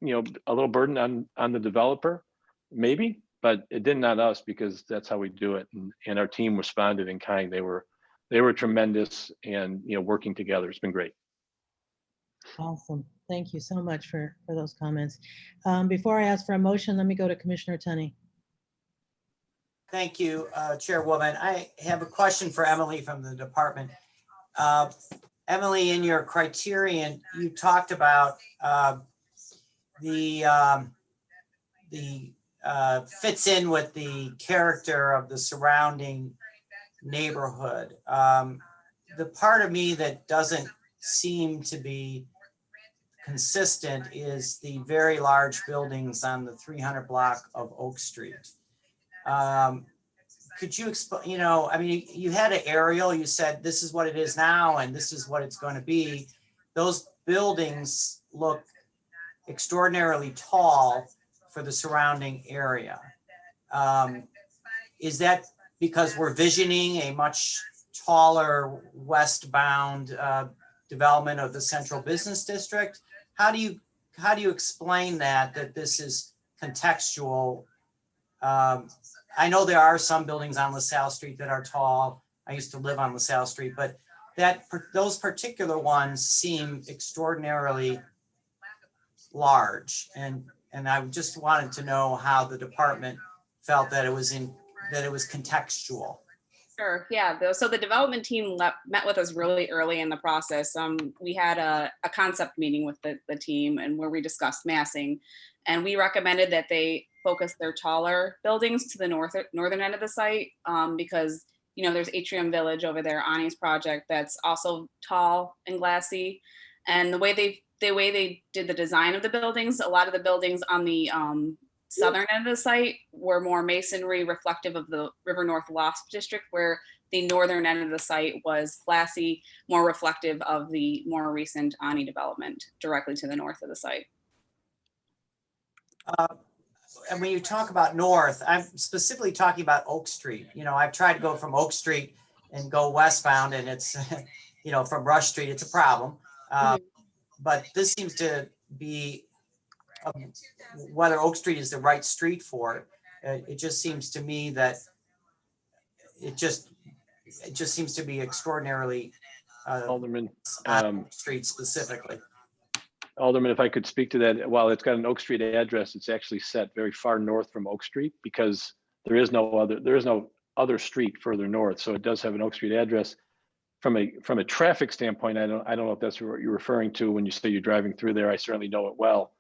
a little burden on the developer? Maybe, but it did not us, because that's how we do it. And our team responded in kind. They were tremendous, and working together. It's been great. Awesome. Thank you so much for those comments. Before I ask for a motion, let me go to Commissioner Tunney. Thank you, Chairwoman. I have a question for Emily from the department. Emily, in your criterion, you talked about the fits in with the character of the surrounding neighborhood. The part of me that doesn't seem to be consistent is the very large buildings on the 300 block of Oak Street. Could you explain, you had an aerial, you said this is what it is now and this is what it's going to be. Those buildings look extraordinarily tall for the surrounding area. Is that because we're visioning a much taller westbound development of the central business district? How do you explain that this is contextual? I know there are some buildings on LaSalle Street that are tall. I used to live on LaSalle Street, but those particular ones seem extraordinarily large. And I just wanted to know how the department felt that it was contextual. Sure, yeah. So the development team met with us really early in the process. We had a concept meeting with the team, and where we discussed massing, and we recommended that they focus their taller buildings to the northern end of the site, because there's Atrium Village over there, Ani's project, that's also tall and glassy. And the way they did the design of the buildings, a lot of the buildings on the southern end of the site were more masonry reflective of the River North Loft District, where the northern end of the site was glassy, more reflective of the more recent Ani development directly to the north of the site. And when you talk about north, I'm specifically talking about Oak Street. I've tried to go from Oak Street and go westbound, and it's, from Rush Street, it's a problem. But this seems to be whether Oak Street is the right street for it. It just seems to me that it just seems to be extraordinarily Alderman, Street specifically. Alderman, if I could speak to that, while it's got an Oak Street address, it's actually set very far north from Oak Street, because there is no other street further north. So it does have an Oak Street address. From a traffic standpoint, I don't know if that's what you're referring to when you say you're driving through there. I certainly know it well.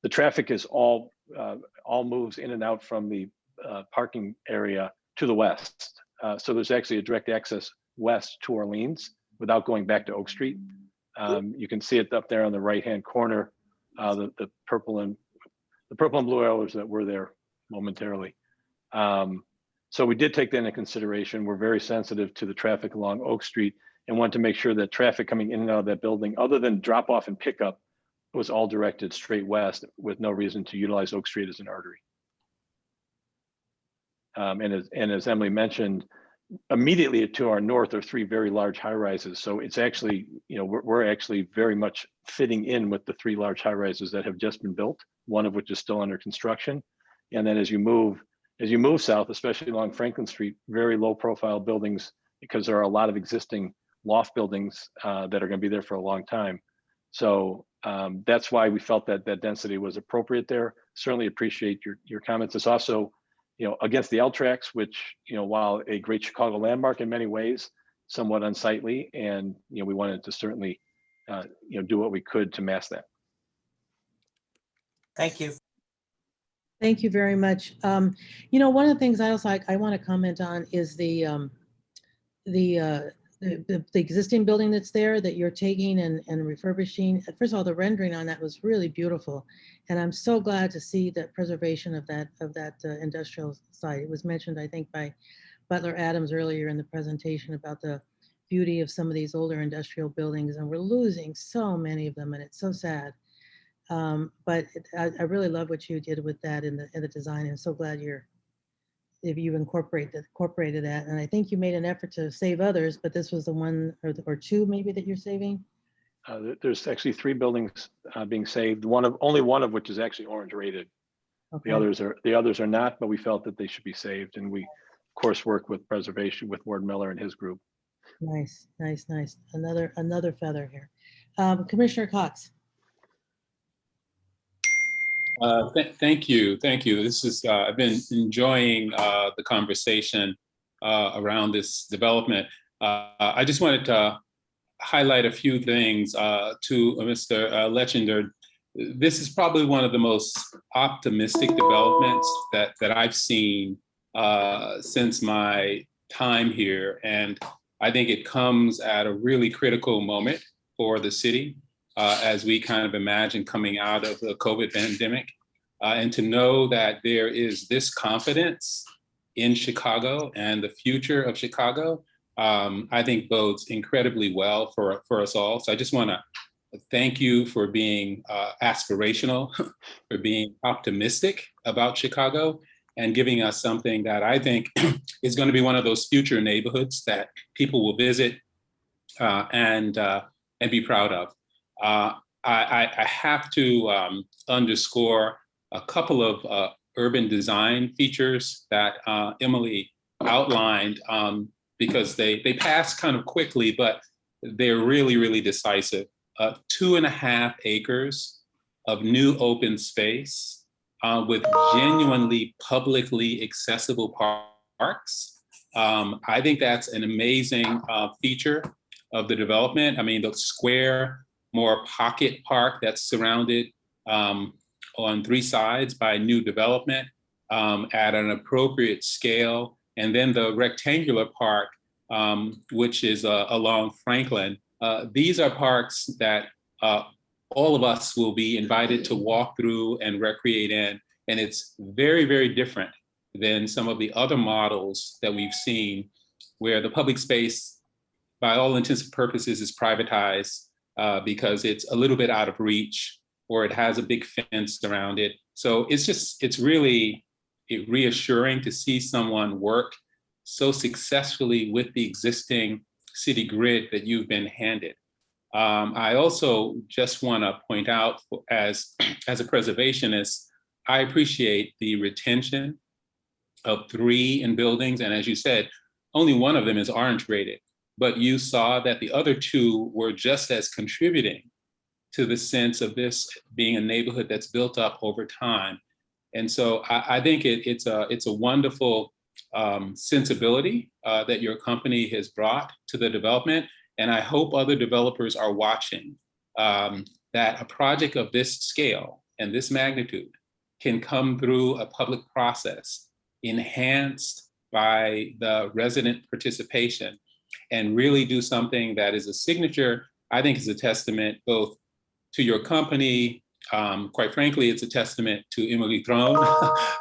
The traffic is all moves in and out from the parking area to the west. So there's actually a direct access west to Orleans without going back to Oak Street. You can see it up there on the right-hand corner, the purple and blue arrows that were there momentarily. So we did take that into consideration. We're very sensitive to the traffic along Oak Street and want to make sure that traffic coming in and out of that building, other than drop off and pickup, was all directed straight west with no reason to utilize Oak Street as an artery. And as Emily mentioned, immediately to our north are 3 very large high rises. So it's actually, we're actually very much fitting in with the 3 large high rises that have just been built, one of which is still under construction. And then as you move south, especially along Franklin Street, very low profile buildings, because there are a lot of existing loft buildings that are going to be there for a long time. So that's why we felt that that density was appropriate there. Certainly appreciate your comments. It's also, against the L tracks, which, while a great Chicago landmark in many ways, somewhat unsightly. And, we wanted to certainly, do what we could to mask that. Thank you. Thank you very much. One of the things I want to comment on is the existing building that's there that you're taking and refurbishing. First of all, the rendering on that was really beautiful, and I'm so glad to see that preservation of that industrial site. It was mentioned, I think, by Butler Adams earlier in the presentation about the beauty of some of these older industrial buildings, and we're losing so many of them, and it's so sad. But I really love what you did with that in the design, and so glad you've incorporated that. And I think you made an effort to save others, but this was the one or 2 maybe that you're saving. There's actually 3 buildings being saved. Only one of which is actually orange rated. Okay. The others are not, but we felt that they should be saved, and we of course work with preservation with Ward Miller and his group. Nice. Another feather here. Commissioner Cox. Thank you. This is, I've been enjoying the conversation around this development. I just wanted to highlight a few things to Mr. Lechender. This is probably one of the most optimistic developments that I've seen since my time here. And I think it comes at a really critical moment for the city. As we kind of imagine coming out of the COVID pandemic, and to know that there is this confidence in Chicago and the future of Chicago, I think bodes incredibly well for us all. So I just want to thank you for being aspirational, for being optimistic about Chicago, and giving us something that I think is going to be one of those future neighborhoods that people will visit and be proud of. I have to underscore a couple of urban design features that Emily outlined because they pass kind of quickly, but they're really, really decisive. 2.5 acres of new open space with genuinely publicly accessible parks. I think that's an amazing feature of the development. I mean, the square, more pocket park that's surrounded on 3 sides by new development at an appropriate scale. And then the rectangular park, which is along Franklin. These are parks that all of us will be invited to walk through and recreate in. And it's very, very different than some of the other models that we've seen where the public space, by all intents and purposes, is privatized because it's a little bit out of reach or it has a big fence around it. So it's really reassuring to see someone work so successfully with the existing city grid that you've been handed. I also just want to point out as a preservationist, I appreciate the retention of 3 in buildings. And as you said, only one of them is orange rated, but you saw that the other 2 were just as contributing to the sense of this being a neighborhood that's built up over time. And so I think it's a wonderful sensibility that your company has brought to the development. And I hope other developers are watching that a project of this scale and this magnitude can come through a public process enhanced by the resident participation and really do something that is a signature. I think is a testament both to your company. Quite frankly, it's a testament to Emily Throne,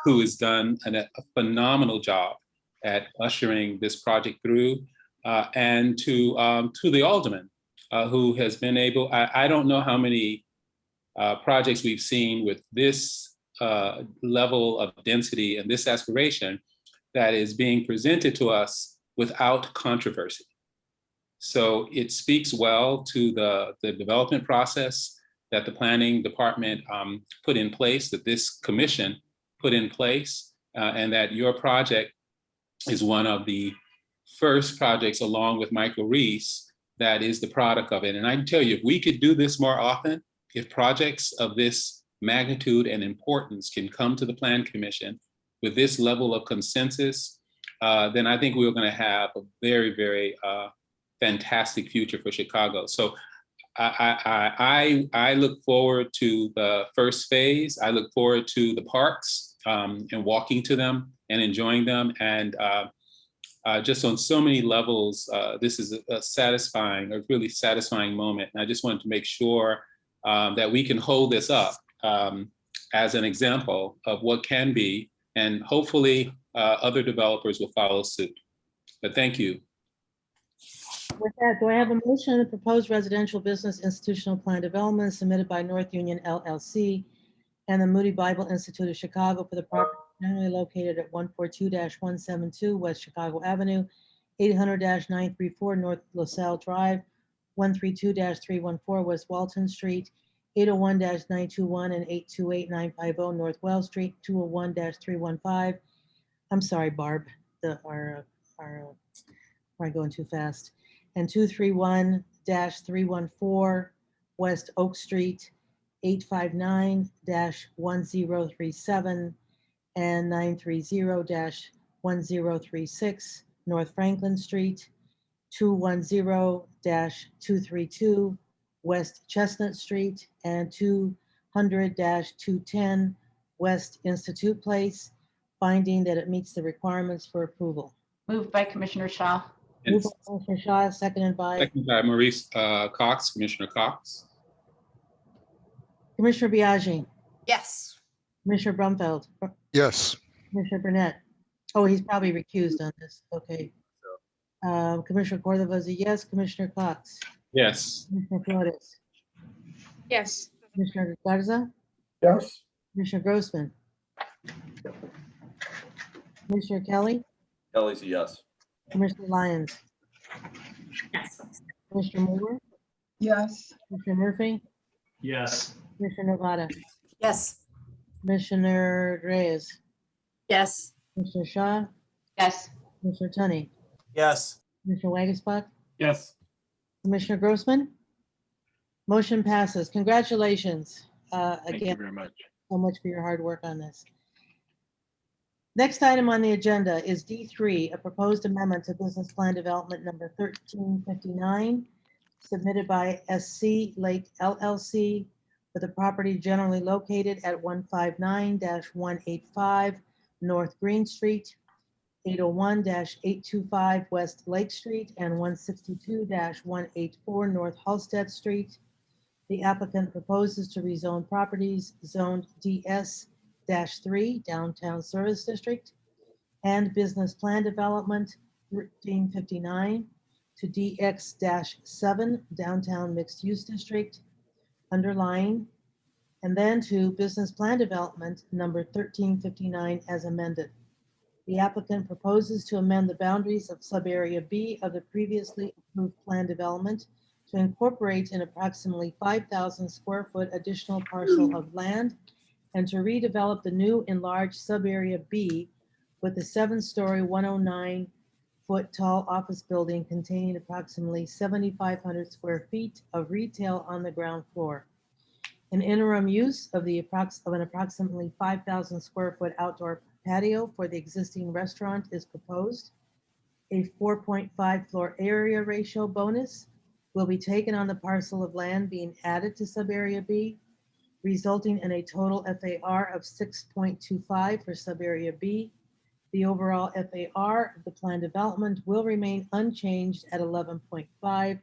who has done a phenomenal job at ushering this project through, and to the alderman, who has been able, I don't know how many projects we've seen with this level of density and this aspiration that is being presented to us without controversy. So it speaks well to the development process that the planning department put in place, that this commission put in place, and that your project is one of the first projects, along with Michael Reese, that is the product of it. And I can tell you, if we could do this more often, if projects of this magnitude and importance can come to the Plan Commission with this level of consensus, then I think we're going to have a very, very fantastic future for Chicago. So I look forward to the first phase. I look forward to the parks and walking to them and enjoying them. And just on so many levels, this is a really satisfying moment. And I just wanted to make sure that we can hold this up as an example of what can be, and hopefully other developers will follow suit. But thank you. With that, do I have a motion on the proposed residential business institutional plan development submitted by North Union LLC and the Moody Bible Institute of Chicago for the property generally located at 142-172 West Chicago Avenue, 800-934 North LaSalle Drive, 132-314 West Walton Street, 801-921 and 828-950 North Wells Street, 201-315. I'm sorry, Barb, am I going too fast? And 231-314 West Oak Street, 859-1037 and 930-1036 North Franklin Street, 210-232 West Chestnut Street, and 200-210 West Institute Place, finding that it meets the requirements for approval. Moved by Commissioner Shaw. Moved by Commissioner Shaw, seconded by Maurice Cox, Commissioner Cox. Commissioner Biaggi, Yes. Commissioner Brumfeld, Yes. Commissioner Burnett. Oh, he's probably recused on this. Okay. Commissioner Cordova is a yes. Commissioner Cox. Yes. Commissioner Flores. Yes. Commissioner Garza. Yes. Commissioner Grossman. Commissioner Kelly. Kelly's a yes. Commissioner Lyons. Yes. Commissioner Moore. Yes. Commissioner Murphy. Yes. Commissioner Novata. Yes. Commissioner Reyes. Yes. Commissioner Shaw. Yes. Commissioner Tunney. Yes. Commissioner Wagasbach. Yes. Commissioner Grossman. Motion passes. Congratulations. Thank you Again, very much. so much for your hard work on this. Next item on the agenda is D3, a proposed amendment to Business Plan Development number 1359, submitted by SC Lake LLC for the property generally located at 159-185 North Green Street, 801-825 West Lake Street, and 162-184 North Halsted Street. The applicant proposes to rezone properties zoned DS-3 Downtown Service District and Business Plan Development 1359 to DX-7 Downtown Mixed Use District, underlying, and then to Business Plan Development number 1359 as amended. The applicant proposes to amend the boundaries of Subarea B of the previously approved plan development to incorporate an approximately 5,000 square foot additional parcel of land and to redevelop the new enlarged Subarea B with a 7-story, 109-foot tall office building containing approximately 7,500 square feet of retail on the ground floor. An interim use of an approximately 5,000 square foot outdoor patio for the existing restaurant is proposed. A 4.5 floor area ratio bonus will be taken on the parcel of land being added to Subarea B, resulting in a total FAR of 6.25 for Subarea B. The overall FAR of the plan development will remain unchanged at 11.5.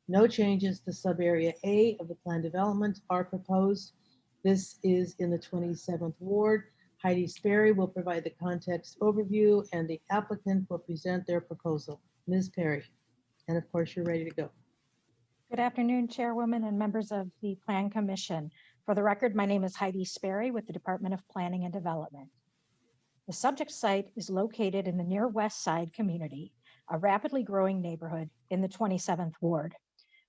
No changes to Subarea A of the plan development are proposed. This is in the 27th Ward. Heidi Sperry will provide the context overview and the applicant will present their proposal. Ms. Perry, and of course you're ready to go. Good afternoon, Chairwoman and members of the Plan Commission. For the record, my name is Heidi Sperry with the Department of Planning and Development. The subject site is located in the near West Side community, a rapidly growing neighborhood in the 27th Ward.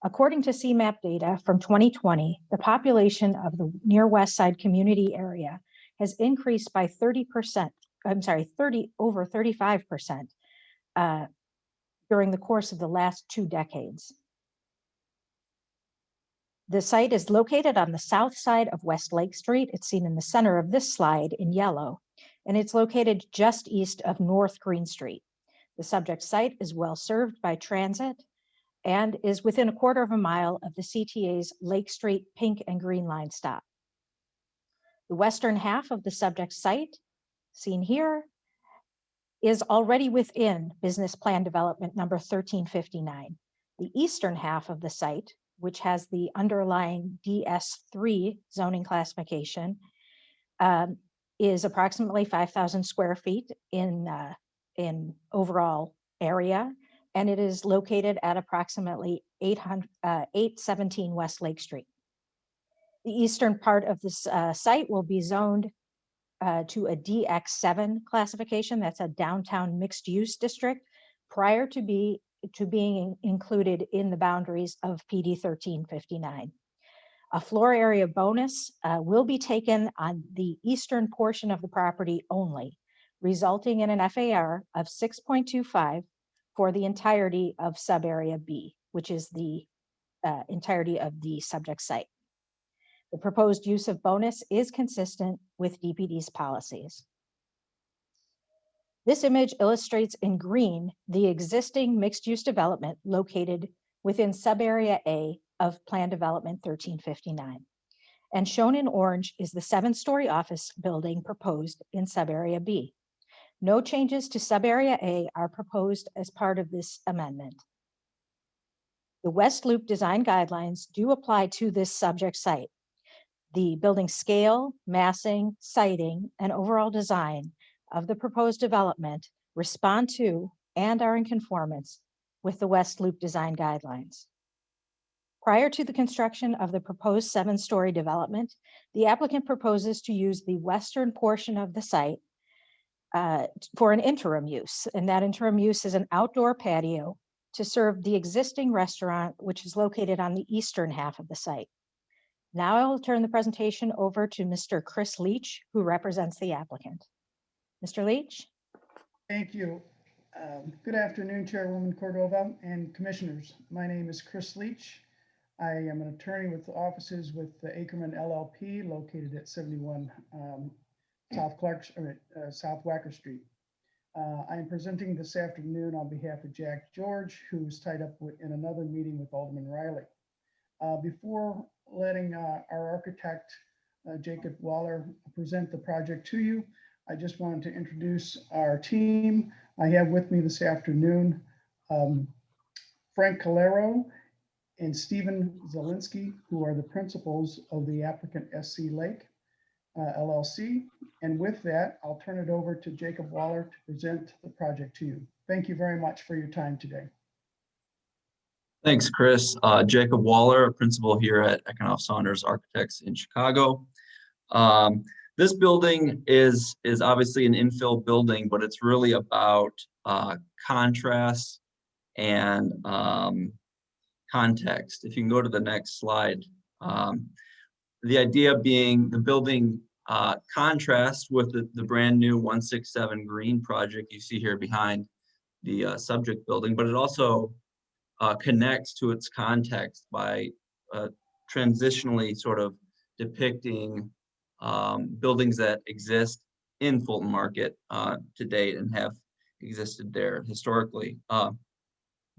According to CMAP data from 2020, the population of the near West Side community area has increased by 30%, over 35% during the course of the last 2 decades. The site is located on the south side of West Lake Street. It's seen in the center of this slide in yellow, and it's located just east of North Green Street. The subject site is well served by transit and is within a quarter of a mile of the CTA's Lake Street Pink and Green Line stop. The western half of the subject site, seen here, is already within business plan development number 1359. The eastern half of the site, which has the underlying DS3 zoning classification, is approximately 5,000 square feet in overall area, and it is located at approximately 817 West Lake Street. The eastern part of this site will be zoned to a DX7 classification. That's a downtown mixed use district prior to being included in the boundaries of PD 1359. A floor area bonus will be taken on the eastern portion of the property only, resulting in an FAR of 6.25 for the entirety of subarea B, which is the entirety of the subject site. The proposed use of bonus is consistent with DPD's policies. This image illustrates in green the existing mixed-use development located within subarea A of Plan Development 1359. And shown in orange is the 7-story office building proposed in subarea B. No changes to subarea A are proposed as part of this amendment. The West Loop design guidelines do apply to this subject site. The building scale, massing, siting, and overall design of the proposed development respond to and are in conformance with the West Loop design guidelines. Prior to the construction of the proposed 7-story development, the applicant proposes to use the western portion of the site for an interim use, and that interim use is an outdoor patio to serve the existing restaurant, which is located on the eastern half of the site. Now I will turn the presentation over to Mr. Chris Leach, who represents the applicant. Mr. Leach? Thank you. Good afternoon, Chairwoman Cordova and Commissioners. My name is Chris Leach. I am an attorney with offices with the Ackerman LLP located at 71 South Wacker Street. I am presenting this afternoon on behalf of Jack George, who's tied up in another meeting with Alderman Riley. Before letting our architect, Jacob Waller, present the project to you, I just wanted to introduce our team. I have with me this afternoon Frank Calero and Stephen Zielinski, who are the principals of the applicant SC Lake LLC. And with that, I'll turn it over to Jacob Waller to present the project to you. Thank you very much for your time today. Thanks, Chris. Jacob Waller, principal here at Eckenoff Saunders Architects in Chicago. This building is obviously an infill building, but it's really about contrast and context. If you can go to the next slide. The idea being the building contrasts with the brand new 167 Green project you see here behind the subject building, but it also connects to its context by transitionally sort of depicting buildings that exist in Fulton Market to date and have existed there historically.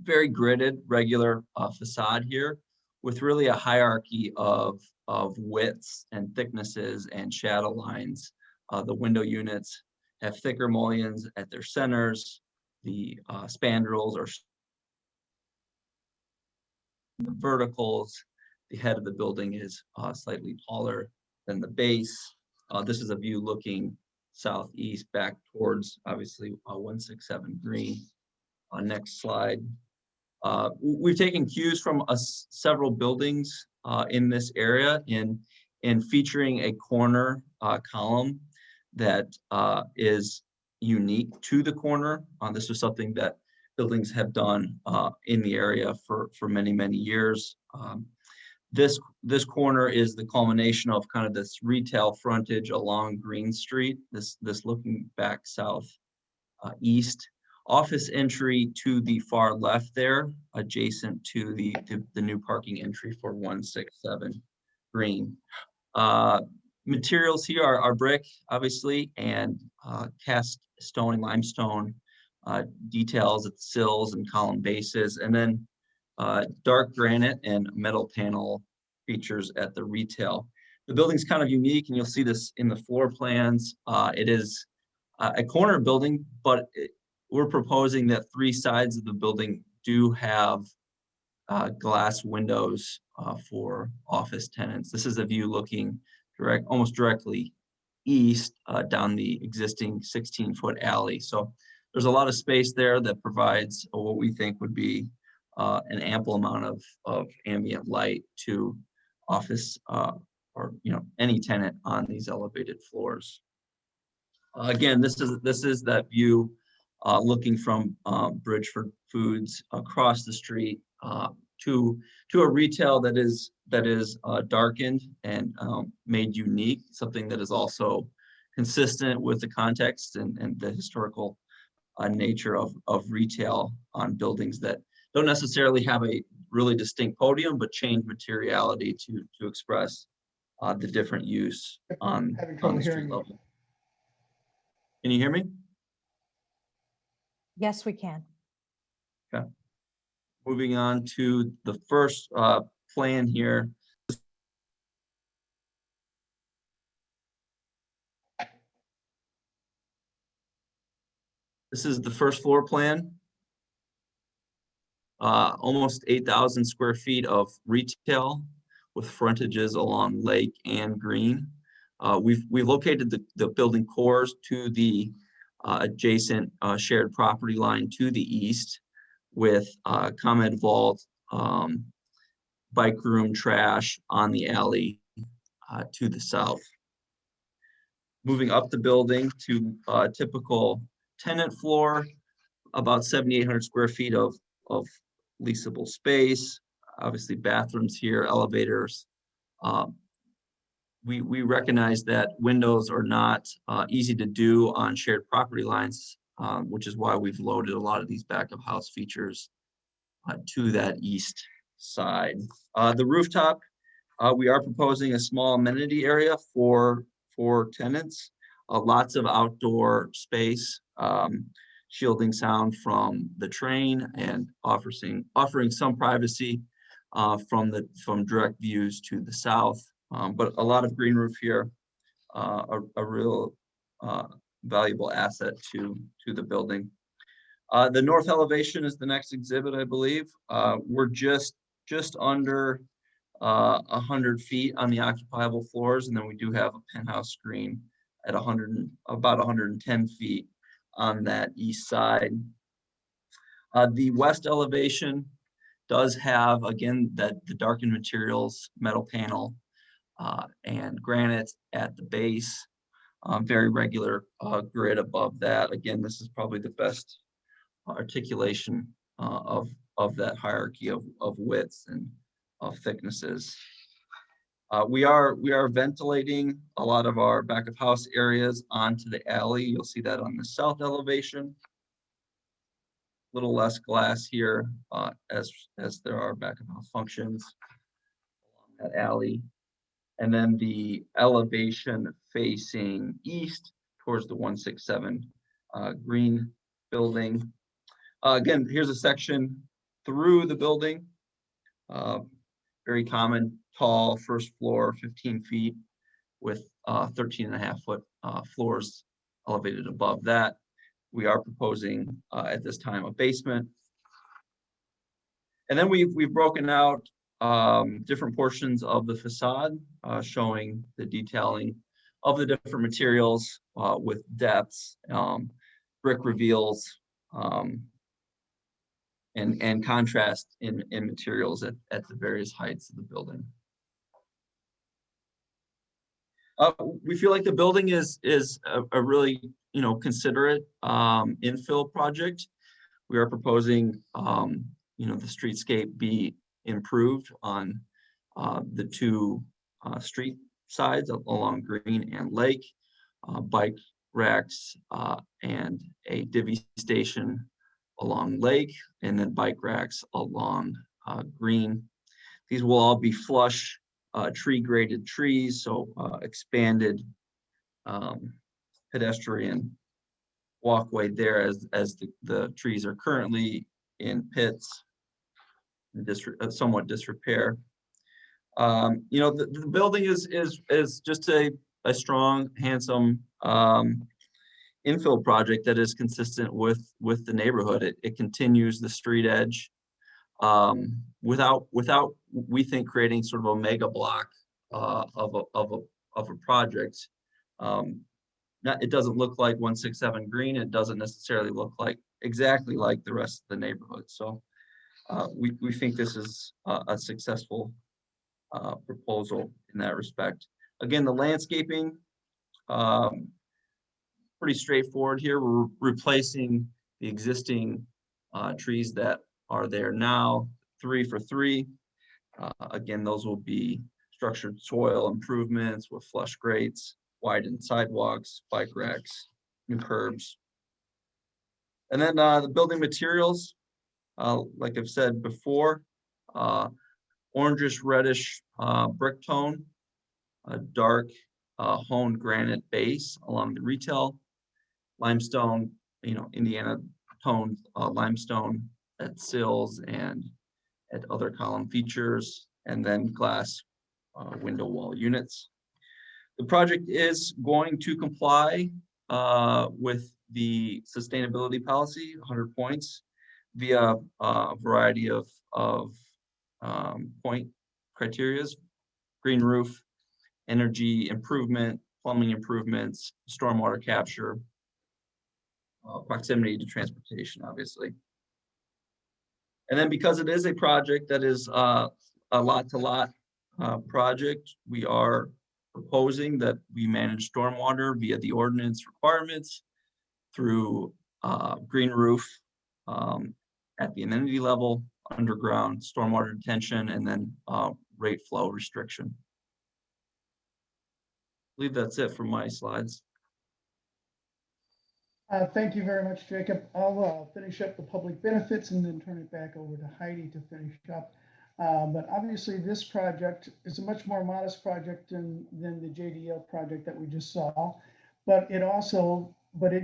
Very gridded, regular facade here with really a hierarchy of widths and thicknesses and shadow lines. The window units have thicker mullions at their centers. The spandrels are the verticals. The head of the building is slightly taller than the base. This is a view looking southeast back towards obviously 167 Green. Next slide. We've taken cues from several buildings in this area in featuring a corner column that is unique to the corner. This was something that buildings have done in the area for many, many years. This corner is the culmination of kind of this retail frontage along Green Street, this looking back south east. Office entry to the far left there, adjacent to the new parking entry for 167 Green. Materials here are brick, obviously, and cast stone and limestone details at the sills and column bases, and then dark granite and metal panel features at the retail. The building's kind of unique, and you'll see this in the floor plans. It is a corner building, but we're proposing that 3 sides of the building do have glass windows for office tenants. This is a view looking almost directly east down the existing 16-foot alley. So there's a lot of space there that provides what we think would be an ample amount of ambient light to office or any tenant on these elevated floors. Again, this is that view looking from Bridgeford Foods across the street to a retail that is darkened and made unique, something that is also consistent with the context and the historical nature of retail on buildings that don't necessarily have a really distinct podium, but change materiality to express the different use on the street level. Can you hear me? Yes, we can. Okay. Moving on to the first plan here. This is the first floor plan. Almost 8,000 square feet of retail with frontages along Lake and Green. We've located the building cores to the adjacent shared property line to the east with ComEd vault, bike room, trash on the alley to the south. Moving up the building to a typical tenant floor, about 7,800 square feet of leasable space, obviously bathrooms here, elevators. We recognize that windows are not easy to do on shared property lines, which is why we've loaded a lot of these back of house features to that east side. The rooftop, we are proposing a small amenity area for tenants, lots of outdoor space, shielding sound from the train and offering some privacy from direct views to the south. But a lot of green roof here, a real valuable asset to the building. The north elevation is the next exhibit, I believe. We're just under 100 feet on the occupiable floors, and then we do have a penthouse screen at about 110 feet on that east side. The west elevation does have, again, the darkened materials, metal panel, and granite at the base, very regular grid above that. Again, this is probably the best articulation of that hierarchy of widths and of thicknesses. We are ventilating a lot of our back of house areas onto the alley. You'll see that on the south elevation. A little less glass here as there are back of house functions along that alley. And then the elevation facing east towards the 167 Green building. Again, here's a section through the building. Very common, tall, first floor, 15 feet with 13.5 foot floors elevated above that. We are proposing at this time a basement. And then we've broken out different portions of the facade, showing the detailing of the different materials with depths, brick reveals, and contrast in materials at the various heights of the building. We feel like the building is a really, you know, considerate infill project. We are proposing, you know, the streetscape be improved on the two street sides along Green and Lake, bike racks and a divvy station along Lake, and then bike racks along Green. These will all be flush tree graded trees, so expanded pedestrian walkway there as the trees are currently in pits, somewhat disrepair. You know, the building is just a strong, handsome infill project that is consistent with the neighborhood. It continues the street edge without we think creating sort of a mega block of a project. It doesn't look like 167 Green. It doesn't necessarily look like exactly like the rest of the neighborhood. So we think this is a successful proposal in that respect. Again, the landscaping, pretty straightforward here. We're replacing the existing trees that are there now, 3 for 3. Again, those will be structured soil improvements with flush grates, widened sidewalks, bike racks, new curbs. And then the building materials, like I've said before, orangish reddish brick tone, a dark honed granite base along the retail, limestone, you know, Indiana toned limestone at sills and at other column features, and then glass window wall units. The project is going to comply with the sustainability policy, 100 points, via a variety of point criterias: green roof, energy improvement, plumbing improvements, stormwater capture, proximity to transportation, obviously. And then because it is a project that is a lot-to-lot project, we are proposing that we manage stormwater via the ordinance requirements through green roof at the amenity level, underground stormwater detention, and then rate flow restriction. I believe that's it for my slides. Thank you very much, Jacob. I'll finish up the public benefits and then turn it back over to Heidi to finish up. But obviously this project is a much more modest project than the JDL project that we just saw, but it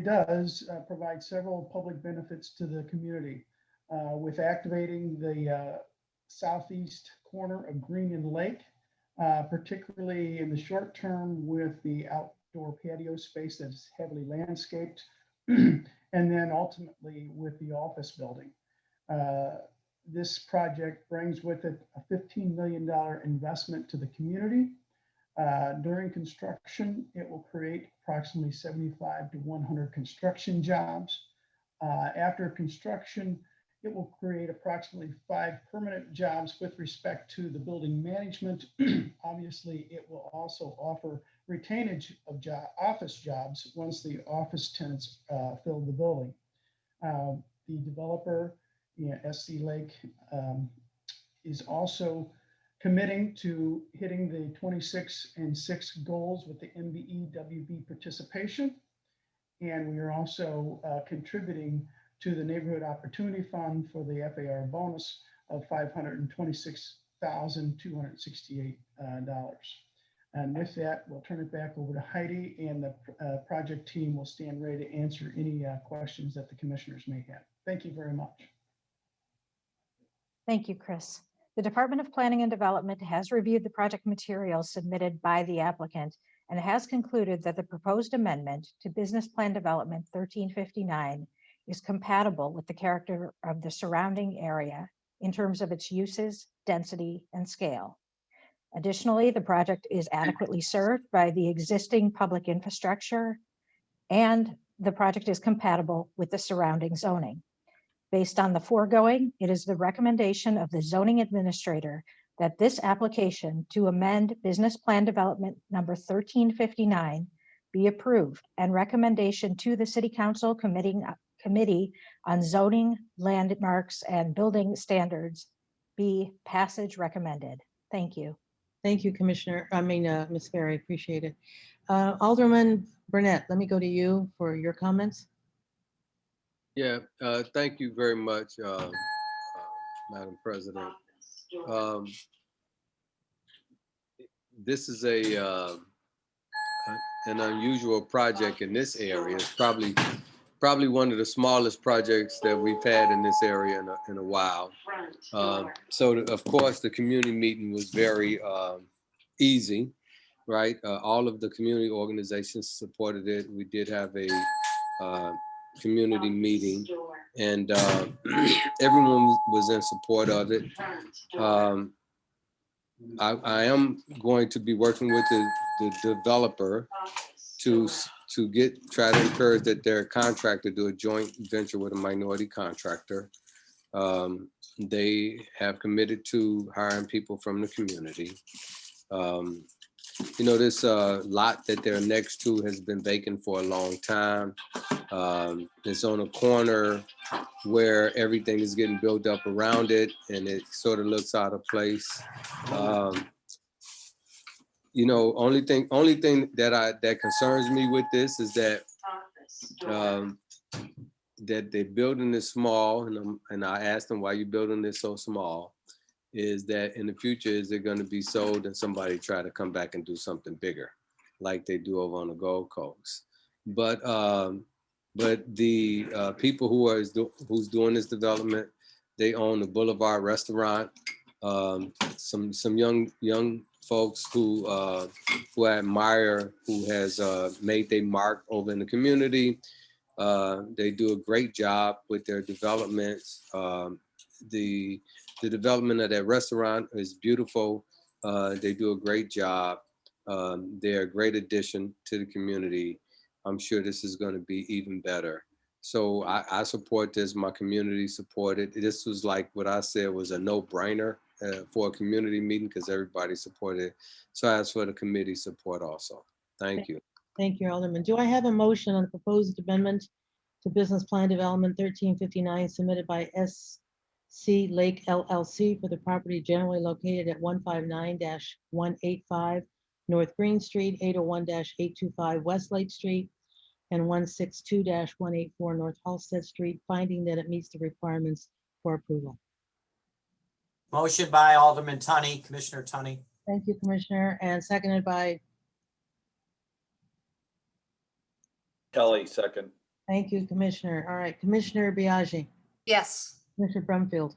does provide several public benefits to the community with activating the southeast corner of Green and Lake, particularly in the short term with the outdoor patio space that is heavily landscaped, and then ultimately with the office building. This project brings with it a $15 million investment to the community. During construction, it will create approximately 75 to 100 construction jobs. After construction, it will create approximately 5 permanent jobs with respect to the building management. Obviously, it will also offer retainage of office jobs once the office tenants fill the building. The developer, SC Lake, is also committing to hitting the 26 and 6 goals with the MBE-WB participation. And we are also contributing to the Neighborhood Opportunity Fund for the FAR bonus of $526,268. And with that, we'll turn it back over to Heidi, and the project team will stand ready to answer any questions that the commissioners may have. Thank you very much. Thank you, Chris. The Department of Planning and Development has reviewed the project materials submitted by the applicant and has concluded that the proposed amendment to Business Plan Development 1359 is compatible with the character of the surrounding area in terms of its uses, density, and scale. Additionally, the project is adequately served by the existing public infrastructure, and the project is compatible with the surrounding zoning. Based on the foregoing, it is the recommendation of the zoning administrator that this application to amend Business Plan Development number 1359 be approved, and recommendation to the City Council Committee on Zoning, Landmarks, and Building Standards be passage recommended. Thank you. Thank you, Ms. Ferry, appreciate it. Alderman Burnett, let me go to you for your comments. Yeah, thank you very much, Madam President. This is an unusual project in this area. It's probably one of the smallest projects that we've had in this area in a while. So of course, the community meeting was very easy, right? All of the community organizations supported it. We did have a community meeting, and everyone was in support of it. I am going to be working with the developer to try to encourage that their contractor do a joint venture with a minority contractor. They have committed to hiring people from the community. You know, this lot that they're next to has been vacant for a long time. It's on a corner where everything is getting built up around it, and it sort of looks out of place. You know, only thing that concerns me with this is that that the building is small, and I asked them, why you building this so small? Is that in the future, is it going to be sold and somebody try to come back and do something bigger like they do over on the Gold Coast? But the people who's doing this development, they own the Boulevard Restaurant. Some young folks who I admire, who has made their mark over in the community. They do a great job with their developments. The development of that restaurant is beautiful. They do a great job. They're a great addition to the community. I'm sure this is going to be even better. So I support this. My community supported. This was like what I said was a no-brainer for a community meeting because everybody supported it. So I ask for the committee support also. Thank you. Thank you, Alderman. Do I have a motion on the proposed amendment to Business Plan Development 1359 submitted by SC Lake LLC for the property generally located at 159-185 North Green Street, 801-825 West Lake Street, and 162-184 North Halsted Street, finding that it meets the requirements for approval? Motion by Alderman Tunney, Commissioner Tunney. Thank you, Commissioner, and seconded by? Kelly, second. Thank you, Commissioner. All right, Commissioner Biaggi. Yes. Commissioner Brumfield.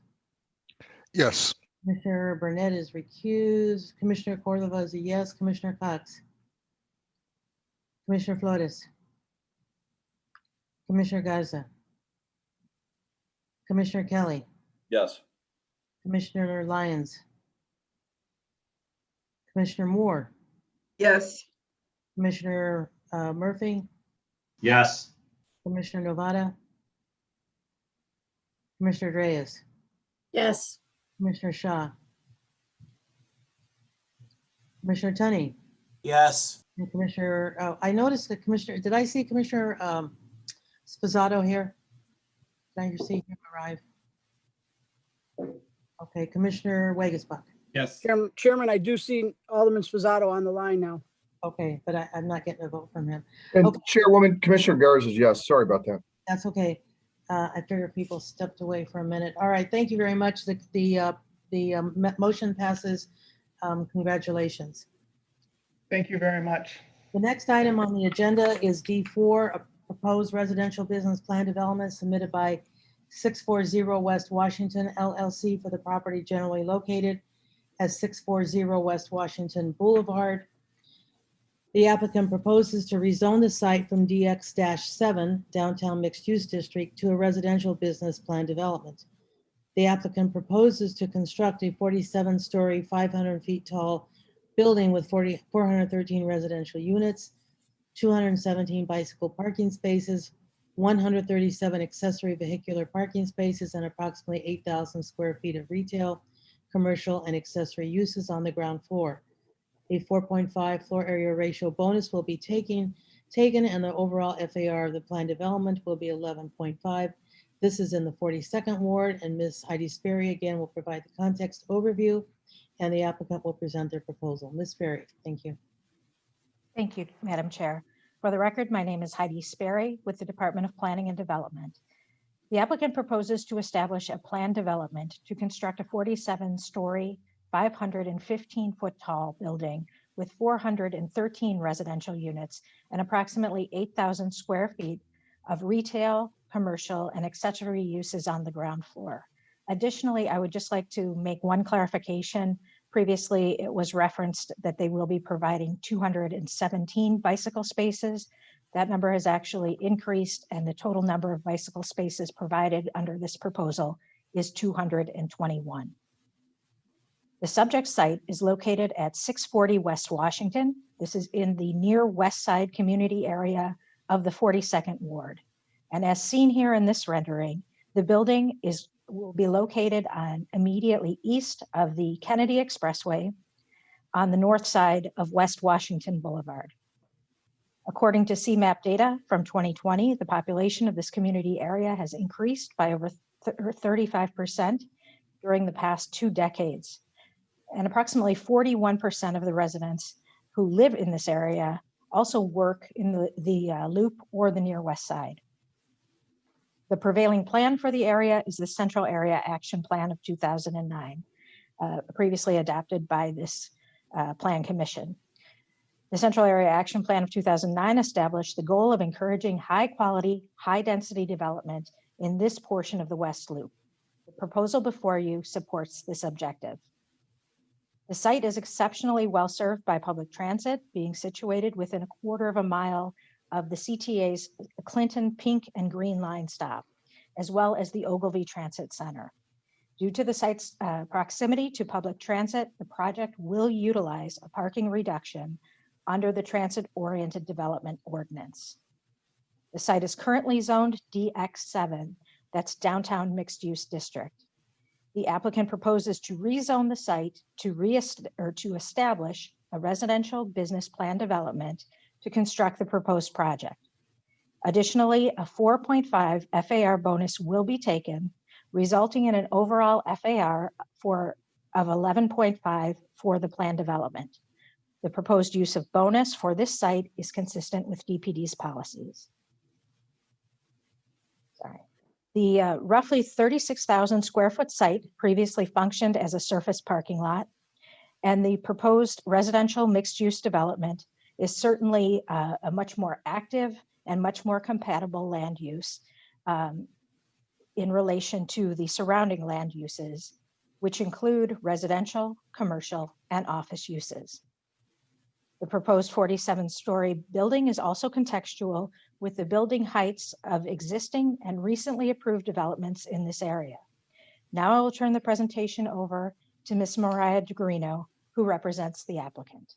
Yes. Commissioner Burnett is recused. Commissioner Cordova is a yes. Commissioner Cox. Commissioner Flores. Commissioner Garza. Commissioner Kelly. Yes. Commissioner Lyons. Commissioner Moore. Yes. Commissioner Murphy. Yes. Commissioner Novata. Commissioner Reyes. Yes. Commissioner Shaw. Commissioner Tunney. Yes. And Commissioner, I noticed that Commissioner, did I see Commissioner Sposato here? Did I see him arrive? Okay, Commissioner Wegesbach. Yes. Chairman, I do see Alderman Sposato on the line now. Okay, but I'm not getting a vote from him. And Okay. Chairwoman, Commissioner Garza is yes. Sorry about that. That's okay. I figure people stepped away for a minute. All right, thank you very much. The motion passes. Congratulations. Thank you very much. The next item on the agenda is D4, a proposed residential business plan development submitted by 640 West Washington LLC for the property generally located at 640 West Washington Boulevard. The applicant proposes to rezone the site from DX-7 Downtown Mixed Use District to a residential business plan development. The applicant proposes to construct a 47-story, 500 feet tall building with 413 residential units, 217 bicycle parking spaces, 137 accessory vehicular parking spaces, and approximately 8,000 square feet of retail, commercial, and accessory uses on the ground floor. A 4.5 floor area ratio bonus will be taken, and the overall FAR of the planned development will be 11.5. This is in the 42nd Ward, and Ms. Heidi Sperry again will provide the context overview, and the applicant will present their proposal. Ms. Sperry, thank you. Thank you, Madam Chair. For the record, my name is Heidi Sperry with the Department of Planning and Development. The applicant proposes to establish a planned development to construct a 47-story, 515-foot tall building with 413 residential units and approximately 8,000 square feet of retail, commercial, and accessory uses on the ground floor. Additionally, I would just like to make one clarification. Previously, it was referenced that they will be providing 217 bicycle spaces. That number has actually increased, and the total number of bicycle spaces provided under this proposal is 221. The subject site is located at 640 West Washington. This is in the near West Side community area of the 42nd Ward. And as seen here in this rendering, the building will be located on immediately east of the Kennedy Expressway on the north side of West Washington Boulevard. According to CMAP data from 2020, the population of this community area has increased by over 35% during the past 2 decades. And approximately 41% of the residents who live in this area also work in the Loop or the near West Side. The prevailing plan for the area is the Central Area Action Plan of 2009, previously adopted by this Plan Commission. The Central Area Action Plan of 2009 established the goal of encouraging high quality, high density development in this portion of the West Loop. The proposal before you supports this objective. The site is exceptionally well served by public transit, being situated within 1/4 mile of the CTA's Clinton Pink and Green Line stop, as well as the Ogilvie Transit Center. Due to the site's proximity to public transit, the project will utilize a parking reduction under the Transit-Oriented Development Ordinance. The site is currently zoned DX7, that's Downtown Mixed Use District. The applicant proposes to rezone the site to establish a residential business plan development to construct the proposed project. Additionally, a 4.5 FAR bonus will be taken, resulting in an overall FAR of 11.5 for the plan development. The proposed use of bonus for this site is consistent with DPD's policies. Sorry. The roughly 36,000 square foot site previously functioned as a surface parking lot, and the proposed residential mixed use development is certainly a much more active and much more compatible land use in relation to the surrounding land uses, which include residential, commercial, and office uses. The proposed 47-story building is also contextual with the building heights of existing and recently approved developments in this area. Now I will turn the presentation over to Ms. Mariah DeGrino, who represents the applicant.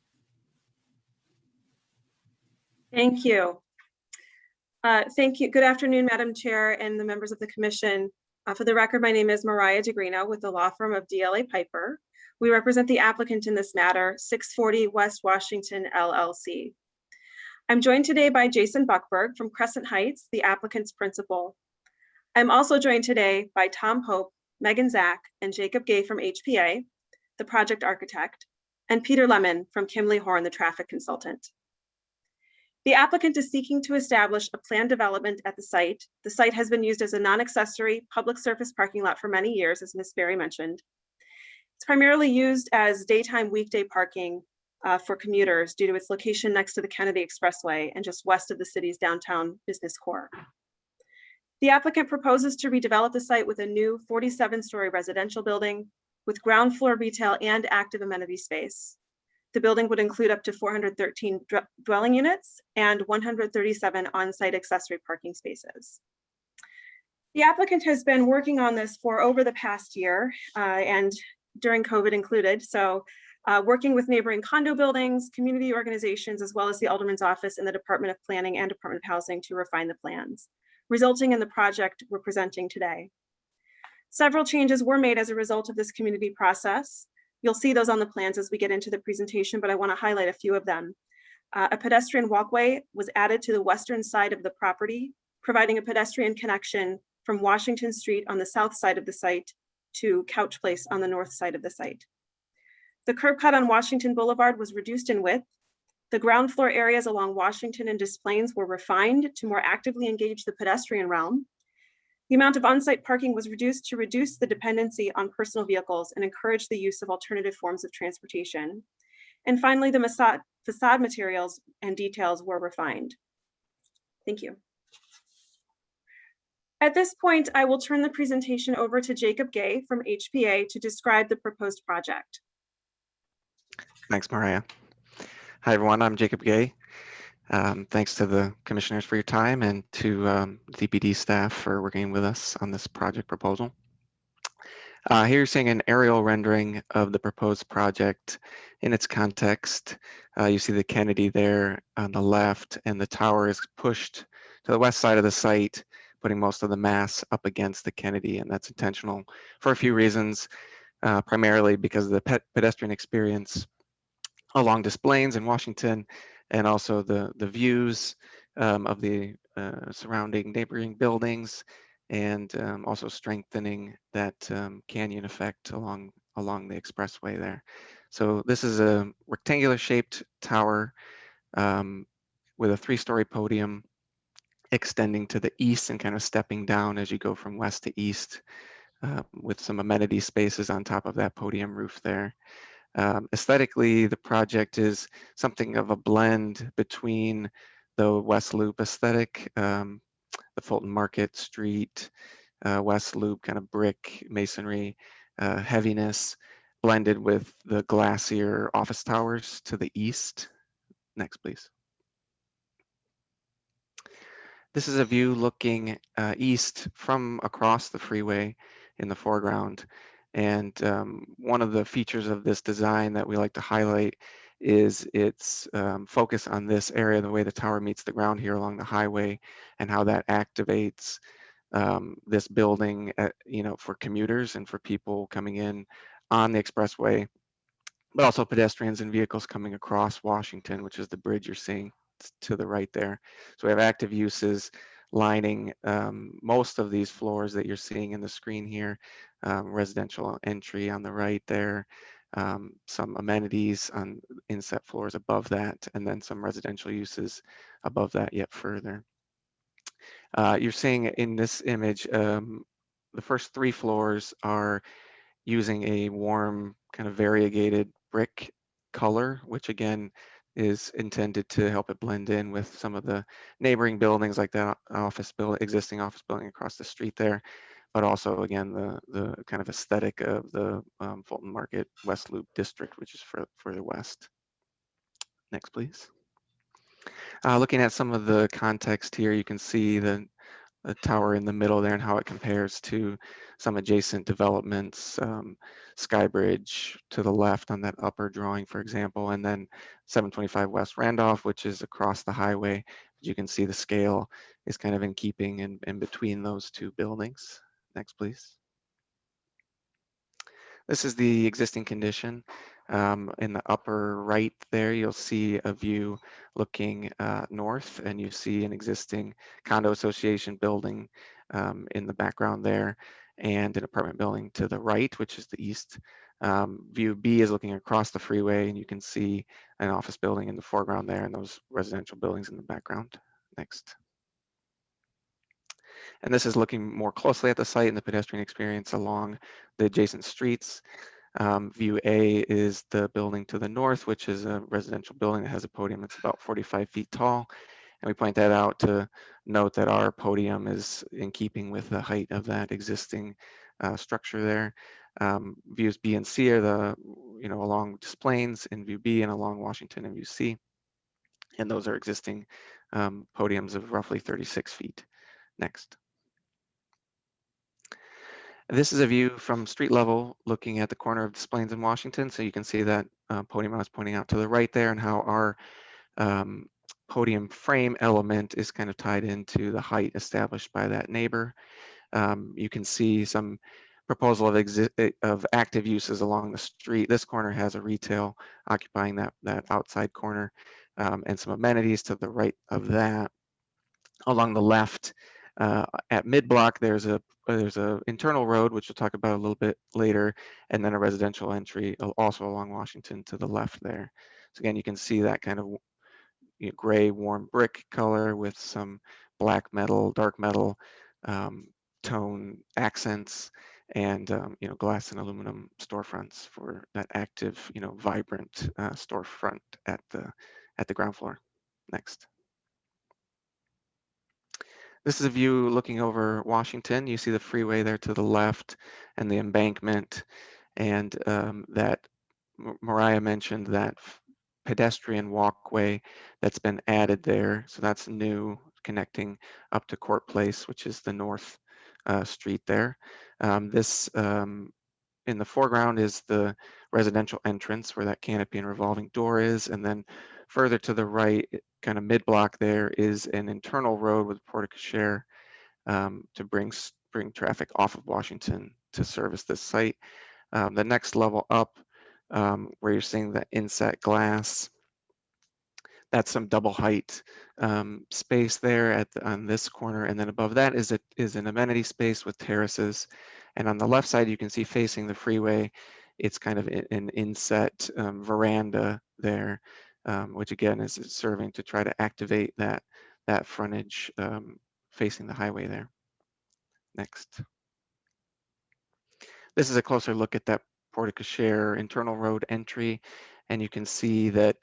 Thank you. Thank you. Good afternoon, Madam Chair and the members of the commission. For the record, my name is Mariah DeGrino with the law firm of DLA Piper. We represent the applicant in this matter, 640 West Washington LLC. I'm joined today by Jason Buckberg from Crescent Heights, the applicant's principal. I'm also joined today by Tom Pope, Megan Zach, and Jacob Gay from HPA, the project architect, and Peter Lemon from Kimley Horn, the traffic consultant. The applicant is seeking to establish a planned development at the site. The site has been used as a non-accessory public surface parking lot for many years, as Ms. Berry mentioned. It's primarily used as daytime weekday parking for commuters due to its location next to the Kennedy Expressway and just west of the city's downtown business core. The applicant proposes to redevelop the site with a new 47-story residential building with ground floor retail and active amenity space. The building would include up to 413 dwelling units and 137 on-site accessory parking spaces. The applicant has been working on this for over the past year and during COVID included. So working with neighboring condo buildings, community organizations, as well as the Alderman's office in the Department of Planning and Department of Housing to refine the plans, resulting in the project we're presenting today. Several changes were made as a result of this community process. You'll see those on the plans as we get into the presentation, but I want to highlight a few of them. A pedestrian walkway was added to the western side of the property, providing a pedestrian connection from Washington Street on the south side of the site to Couch Place on the north side of the site. The curb cut on Washington Boulevard was reduced in width. The ground floor areas along Washington and Des Plaines were refined to more actively engage the pedestrian realm. The amount of on-site parking was reduced to reduce the dependency on personal vehicles and encourage the use of alternative forms of transportation. And finally, the facade materials and details were refined. Thank you. At this point, I will turn the presentation over to Jacob Gay from HPA to describe the proposed project. Thanks, Mariah. Hi, everyone. I'm Jacob Gay. Thanks to the commissioners for your time and to DPD staff for working with us on this project proposal. Here you're seeing an aerial rendering of the proposed project in its context. You see the Kennedy there on the left, and the tower is pushed to the west side of the site, putting most of the mass up against the Kennedy, and that's intentional for a few reasons, primarily because of the pedestrian experience along Des Plaines in Washington, and also the views of the surrounding neighboring buildings, and also strengthening that canyon effect along the expressway there. So this is a rectangular shaped tower with a 3-story podium extending to the east and kind of stepping down as you go from west to east, with some amenity spaces on top of that podium roof there. Aesthetically, the project is something of a blend between the West Loop aesthetic, the Fulton Market Street, West Loop kind of brick masonry heaviness, blended with the glacier office towers to the east. Next, please. This is a view looking east from across the freeway in the foreground. And one of the features of this design that we like to highlight is its focus on this area, the way the tower meets the ground here along the highway, and how that activates this building, for commuters and for people coming in on the expressway, but also pedestrians and vehicles coming across Washington, which is the bridge you're seeing to the right there. So we have active uses lining most of these floors that you're seeing in the screen here. Residential entry on the right there, some amenities on inset floors above that, and then some residential uses above that yet further. You're seeing in this image, the first 3 floors are using a warm kind of variegated brick color, which again is intended to help it blend in with some of the neighboring buildings like that existing office building across the street there, but also again the kind of aesthetic of the Fulton Market West Loop district, which is further west. Next, please. Looking at some of the context here, you can see the tower in the middle there and how it compares to some adjacent developments, Skybridge to the left on that upper drawing, for example, and then 725 West Randolph, which is across the highway. As you can see, the scale is kind of in keeping in between those 2 buildings. Next, please. This is the existing condition. In the upper right there, you'll see a view looking north, and you see an existing condo association building in the background there, and an apartment building to the right, which is the east. View B is looking across the freeway, and you can see an office building in the foreground there, and those residential buildings in the background. Next. And this is looking more closely at the site and the pedestrian experience along the adjacent streets. View A is the building to the north, which is a residential building that has a podium that's about 45 feet tall. And we point that out to note that our podium is in keeping with the height of that existing structure there. Views B and C are along Des Plaines in view B and along Washington in view C. And those are existing podiums of roughly 36 feet. Next. This is a view from street level looking at the corner of Des Plaines and Washington. So you can see that podium I was pointing out to the right there, and how our podium frame element is kind of tied into the height established by that neighbor. You can see some proposal of active uses along the street. This corner has a retail occupying that outside corner, and some amenities to the right of that. Along the left, at mid-block, there's a internal road, which we'll talk about a little bit later, and then a residential entry also along Washington to the left there. So again, you can see that kind of gray warm brick color with some black metal, dark metal tone accents, and glass and aluminum storefronts for that active, vibrant storefront at the ground floor. Next. This is a view looking over Washington. You see the freeway there to the left and the embankment, and that Mariah mentioned that pedestrian walkway that's been added there. So that's new, connecting up to Court Place, which is the north street there. This in the foreground is the residential entrance where that canopy and revolving door is, and then further to the right, kind of mid-block there, is an internal road with porte cochere to bring traffic off of Washington to service this site. The next level up, where you're seeing the inset glass, that's some double height space there on this corner, and then above that is an amenity space with terraces. And on the left side, you can see facing the freeway, it's kind of an inset veranda there, which again is serving to try to activate that frontage facing the highway there. Next. This is a closer look at that porte cochere internal road entry, and you can see that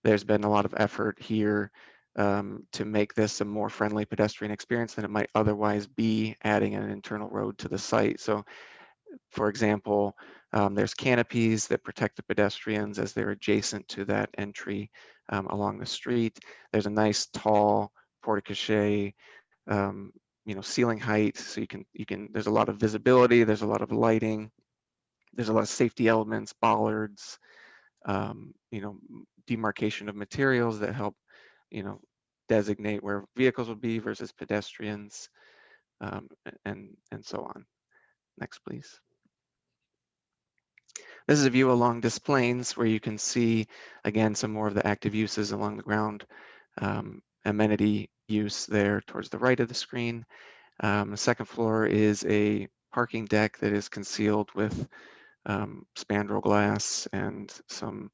there's been a lot of effort here to make this a more friendly pedestrian experience than it might otherwise be, adding an internal road to the site. So, for example, there's canopies that protect the pedestrians as they're adjacent to that entry along the street. There's a nice tall porte cochere, ceiling height, so you can. There's a lot of visibility. There's a lot of lighting. There's a lot of safety elements, bollards, demarcation of materials that help, designate where vehicles would be versus pedestrians, and so on. Next, please. This is a view along Des Plaines where you can see, again, some more of the active uses along the ground, amenity use there towards the right of the screen. The second floor is a parking deck that is concealed with spandrel glass and some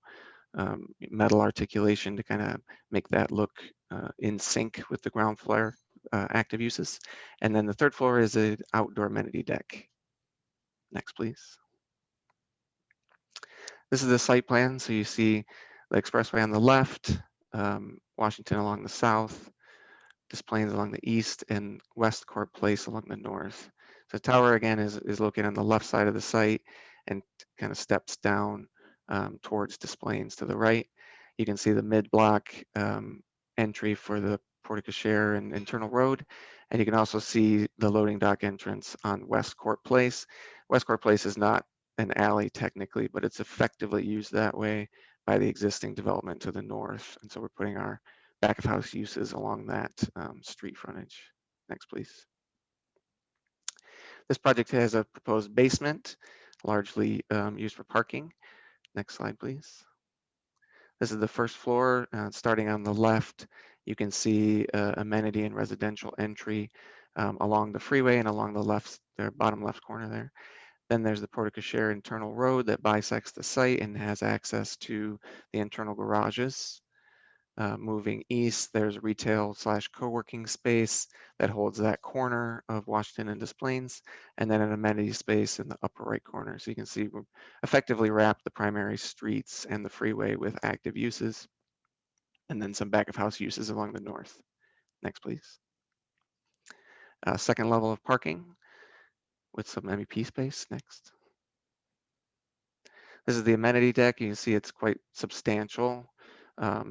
metal articulation to kind of make that look in sync with the ground floor active uses. And then the third floor is an outdoor amenity deck. Next, please. This is the site plan. So you see the expressway on the left, Washington along the south, Des Plaines along the east, and West Court Place along the north. So the tower again is located on the left side of the site and kind of steps down towards Des Plaines to the right. You can see the mid-block entry for the porte cochere and internal road, and you can also see the loading dock entrance on West Court Place. West Court Place is not an alley technically, but it's effectively used that way by the existing development to the north, and so we're putting our back of house uses along that street frontage. Next, please. This project has a proposed basement, largely used for parking. Next slide, please. This is the first floor. Starting on the left, you can see amenity and residential entry along the freeway and along the left, the bottom left corner there. Then there's the porte cochere internal road that bisects the site and has access to the internal garages. Moving east, there's retail / co-working space that holds that corner of Washington and Des Plaines, and then an amenity space in the upper right corner. So you can see we've effectively wrapped the primary streets and the freeway with active uses, and then some back of house uses along the north. Next, please. Second level of parking with some MEP space. Next. This is the amenity deck. You can see it's quite substantial.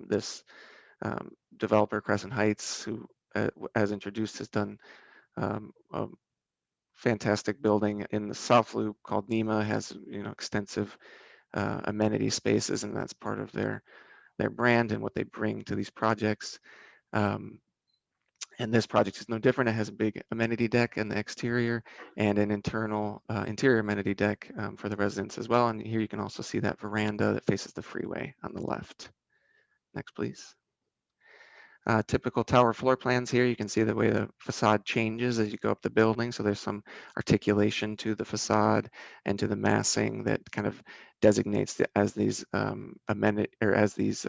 This developer, Crescent Heights, who, as introduced, has done a fantastic building in the South Loop called NEMA, has extensive amenity spaces, and that's part of their brand and what they bring to these projects. And this project is no different. It has a big amenity deck in the exterior and an internal interior amenity deck for the residents as well. And here you can also see that veranda that faces the freeway on the left. Next, please. Typical tower floor plans here. You can see the way the facade changes as you go up the building. So there's some articulation to the facade and to the massing that kind of designates as these amenity or as these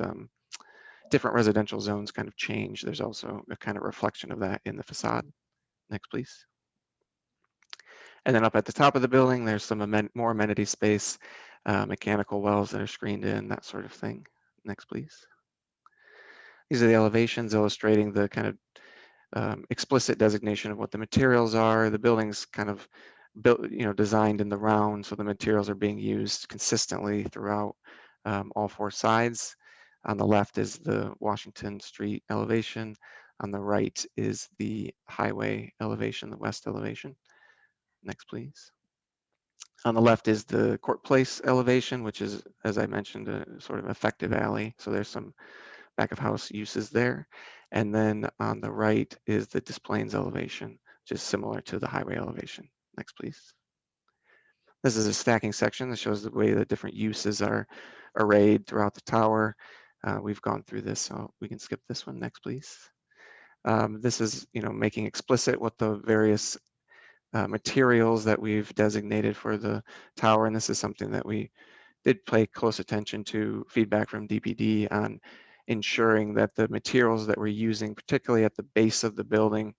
different residential zones kind of change. There's also a kind of reflection of that in the facade. Next, please. And then up at the top of the building, there's some more amenity space, mechanical wells that are screened in, that sort of thing. Next, please. These are the elevations illustrating the kind of explicit designation of what the materials are. The building's kind of built, designed in the round, so the materials are being used consistently throughout all four sides. On the left is the Washington Street elevation. On the right is the highway elevation, the west elevation. Next, please. On the left is the Court Place elevation, which is, as I mentioned, a sort of effective alley. So there's some back of house uses there. And then on the right is the Des Plaines elevation, which is similar to the highway elevation. Next, please. This is a stacking section that shows the way the different uses are arrayed throughout the tower. We've gone through this, so we can skip this one. Next, please. This is, making explicit what the various materials that we've designated for the tower, and this is something that we did pay close attention to feedback from DPD on ensuring that the materials that we're using, particularly at the base of the building,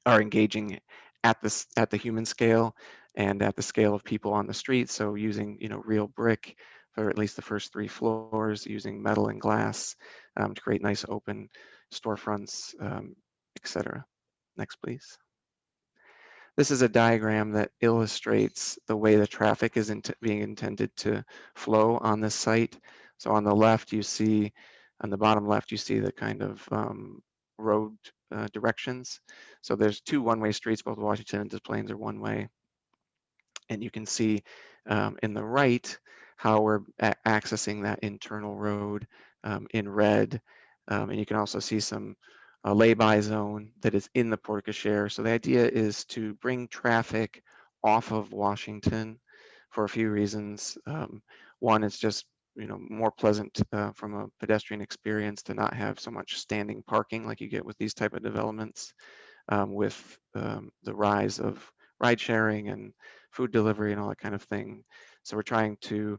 are engaging at the human scale and at the scale of people on the street. So using real brick for at least the first 3 floors, using metal and glass to create nice open storefronts, etc. Next, please. This is a diagram that illustrates the way the traffic is being intended to flow on this site. So on the left, you see, on the bottom left, you see the kind of road directions. So there's 2 one-way streets, both Washington and Des Plaines are one-way. And you can see in the right how we're accessing that internal road in red. And you can also see some lay-by zone that is in the porte cochere. So the idea is to bring traffic off of Washington for a few reasons. One, it's just more pleasant from a pedestrian experience to not have so much standing parking like you get with these type of developments, with the rise of ride sharing and food delivery and all that kind of thing. So we're trying to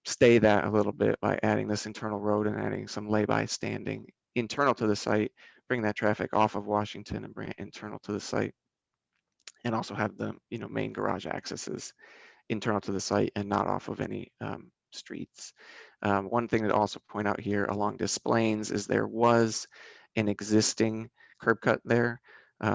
stay that a little bit by adding this internal road and adding some lay-by standing internal to the site, bring that traffic off of Washington and bring it internal to the site, and also have the main garage accesses internal to the site and not off of any streets. One thing to also point out here along Des Plaines is there was an existing curb cut there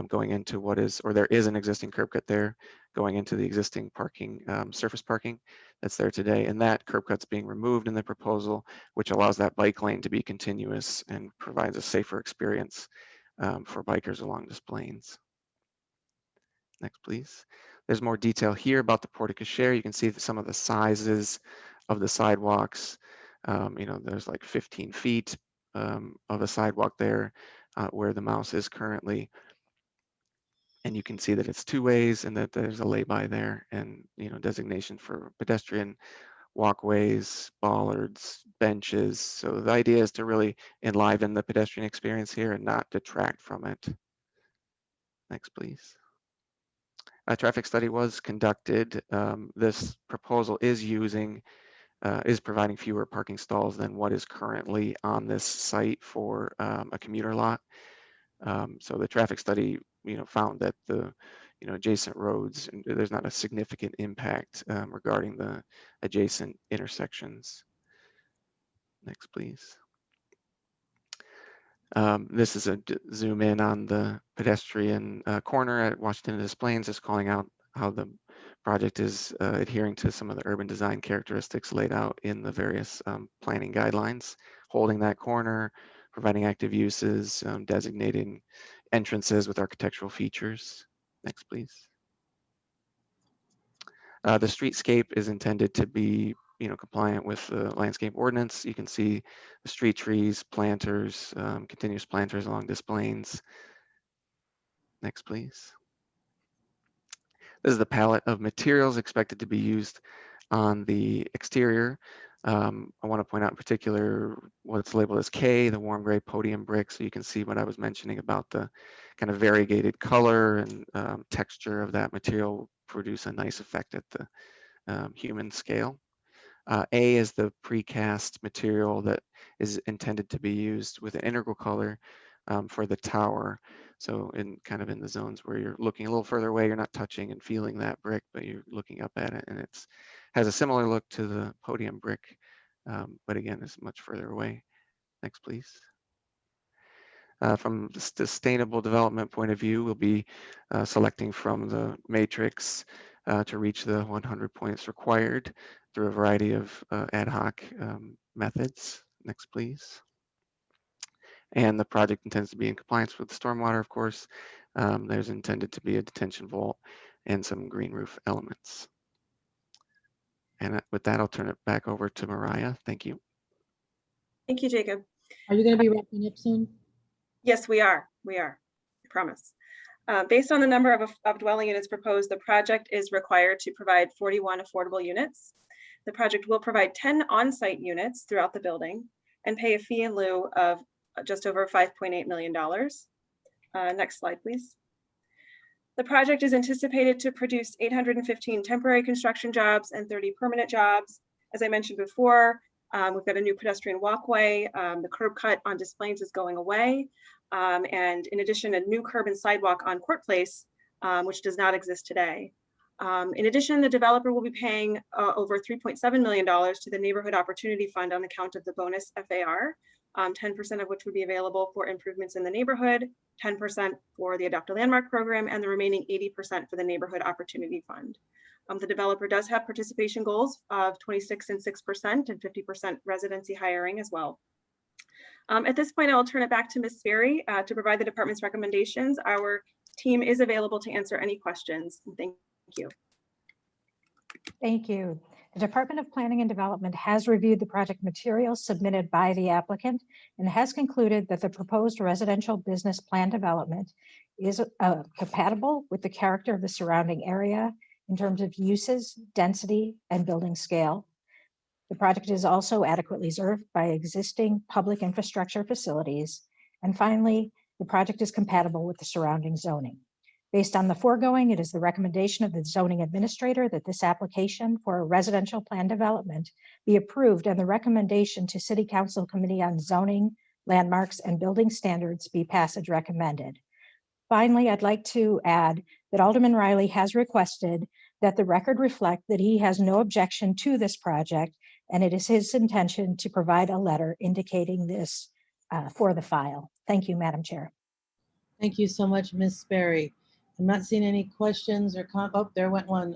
going into what is, or there is an existing curb cut there going into the existing parking, surface parking that's there today. And that curb cut's being removed in the proposal, which allows that bike lane to be continuous and provides a safer experience for bikers along Des Plaines. Next, please. There's more detail here about the porte cochere. You can see some of the sizes of the sidewalks. There's like 15 feet of a sidewalk there where the mouse is currently. And you can see that it's 2 ways and that there's a lay-by there and, designation for pedestrian walkways, bollards, benches. So the idea is to really enliven the pedestrian experience here and not detract from it. Next, please. A traffic study was conducted. This proposal is providing fewer parking stalls than what is currently on this site for a commuter lot. So the traffic study, found that the, adjacent roads, there's not a significant impact regarding the adjacent intersections. Next, please. This is a zoom in on the pedestrian corner at Washington and Des Plaines, just calling out how the project is adhering to some of the urban design characteristics laid out in the various planning guidelines, holding that corner, providing active uses, designating entrances with architectural features. Next, please. The streetscape is intended to be compliant with the landscape ordinance. You can see the street trees, planters, continuous planters along this plains. Next, please. This is the palette of materials expected to be used on the exterior. I want to point out in particular what's labeled as K, the warm gray podium brick, so you can see what I was mentioning about the kind of variegated color and texture of that material will produce a nice effect at the human scale. A is the precast material that is intended to be used with an integral color for the tower. So in the zones where you're looking a little further away, you're not touching and feeling that brick, but you're looking up at it, and it's has a similar look to the podium brick, but again, it's much further away. Next, please. From the sustainable development point of view, we'll be selecting from the matrix to reach the 100 points required through a variety of ad hoc methods. Next, please. And the project intends to be in compliance with stormwater, of course. There's intended to be a detention vault and some green roof elements. And with that, I'll turn it back over to Mariah. Thank you. Thank you, Jacob. Are you going to be wrapping up soon? Yes, we are. I promise. Based on the number of dwelling units proposed, the project is required to provide 41 affordable units. The project will provide 10 on-site units throughout the building and pay a fee in lieu of just over $5.8 million. Next slide, please. The project is anticipated to produce 815 temporary construction jobs and 30 permanent jobs. As I mentioned before, we've got a new pedestrian walkway. The curb cut on Des Plaines is going away. And in addition, a new curb and sidewalk on Court Place, which does not exist today. In addition, the developer will be paying over $3.7 million to the Neighborhood Opportunity Fund on account of the bonus FAR, 10% of which would be available for improvements in the neighborhood, 10% for the Adopt a Landmark program, and the remaining 80% for the Neighborhood Opportunity Fund. The developer does have participation goals of 26 and 6% and 50% residency hiring as well. At this point, I will turn it back to Ms. Sperry to provide the department's recommendations. Our team is available to answer any questions. Thank you. Thank you. The Department of Planning and Development has reviewed the project materials submitted by the applicant and has concluded that the proposed residential business plan development is compatible with the character of the surrounding area in terms of uses, density, and building scale. The project is also adequately served by existing public infrastructure facilities. And finally, the project is compatible with the surrounding zoning. Based on the foregoing, it is the recommendation of the zoning administrator that this application for a residential plan development be approved, and the recommendation to City Council Committee on Zoning, Landmarks, and Building Standards be passage recommended. Finally, I'd like to add that Alderman Riley has requested that the record reflect that he has no objection to this project, and it is his intention to provide a letter indicating this for the file. Thank you, Madam Chair. Thank you so much, Ms. Sperry. I'm not seeing any questions or oh, there went one.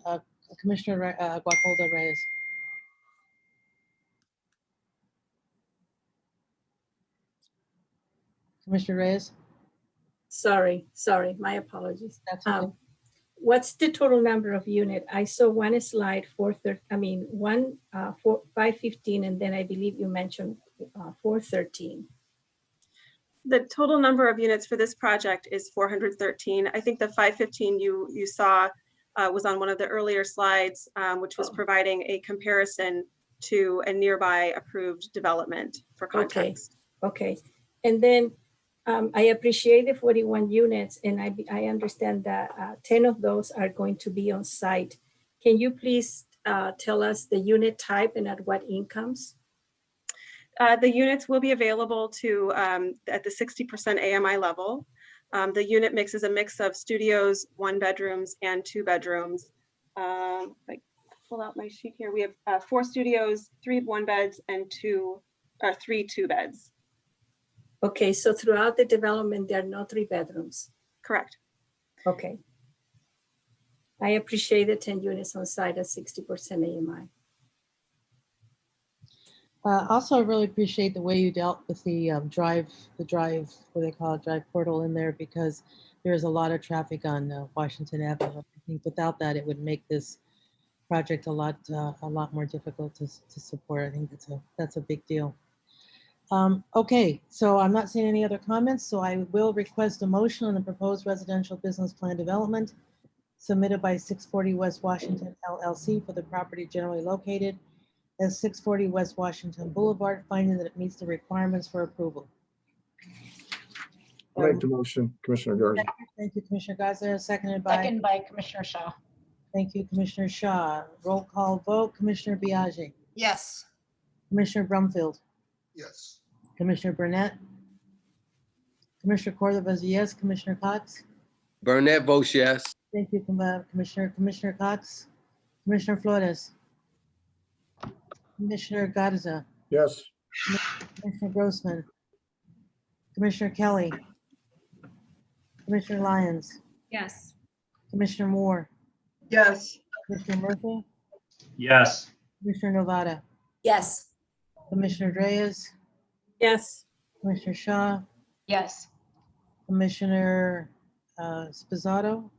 Commissioner Guacolda Reyes. Commissioner Reyes. Sorry, my apologies. That's okay. What's the total number of unit? I saw one slide 515, and then I believe you mentioned 413. The total number of units for this project is 413. I think the 515 you saw was on one of the earlier slides, which was providing a comparison to a nearby approved development for context. Okay. And then I appreciate the 41 units, and I understand that 10 of those are going to be on site. Can you please tell us the unit type and at what incomes? The units will be available to at the 60% AMI level. The unit mix is a mix of studios, 1 bedrooms, and 2 bedrooms. If I pull out my sheet here, we have 4 studios, 3 1 beds, and 3 2 beds. Okay, so throughout the development, there are no 3 bedrooms. Correct. Okay. I appreciate the 10 units on site at 60% AMI. Also, I really appreciate the way you dealt with the drive, what they call it, drive portal in there, because there's a lot of traffic on Washington Avenue. I think without that, it would make this project a lot more difficult to support. I think that's a big deal. Okay, so I'm not seeing any other comments, so I will request a motion on the proposed residential business plan development submitted by 640 West Washington LLC for the property generally located as 640 West Washington Boulevard, finding that it meets the requirements for approval. I'll make the motion, Commissioner Garza. Thank you, Commissioner Garza, seconded by. Second by Commissioner Shaw. Thank you, Commissioner Shaw. Roll call vote, Commissioner Biaggi, Yes. Commissioner Brumfield, Yes. Commissioner Burnett, Commissioner Cordova is a yes, Commissioner Cox. Burnett votes yes. Thank you, Commissioner Cox, Commissioner Flores, Commissioner Garza, Yes. Commissioner Grossman, Commissioner Kelly, Commissioner Lyons, Yes. Commissioner Moore, Yes. Commissioner Murphy, Yes. Commissioner Novata, Yes. Commissioner Reyes, Yes. Commissioner Shaw, Yes. Commissioner Spizzato,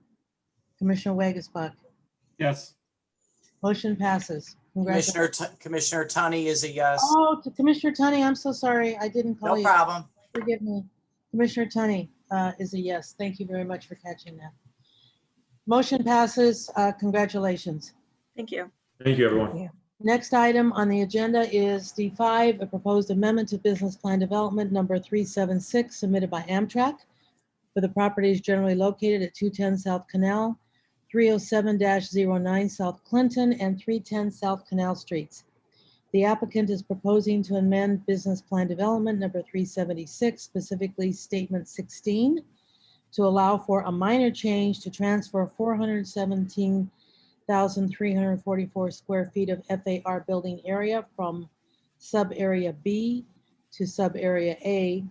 Commissioner Wagasbuck. Yes. Motion passes. Congratulations. Commissioner Tunney is a yes. Oh, to Commissioner Tunney, I'm so sorry. I didn't call No you. problem. Forgive me. Commissioner Tunney is a yes. Thank you very much for catching that. Motion passes. Congratulations. Thank you. Thank you, everyone. Next item on the agenda is D5, a proposed amendment to business plan development number 376 submitted by Amtrak for the properties generally located at 210 South Canal, 307-09 South Clinton, and 310 South Canal Streets. The applicant is proposing to amend business plan development number 376, specifically statement 16, to allow for a minor change to transfer 417,344 square feet of FAR building area from sub-area B to sub-area A,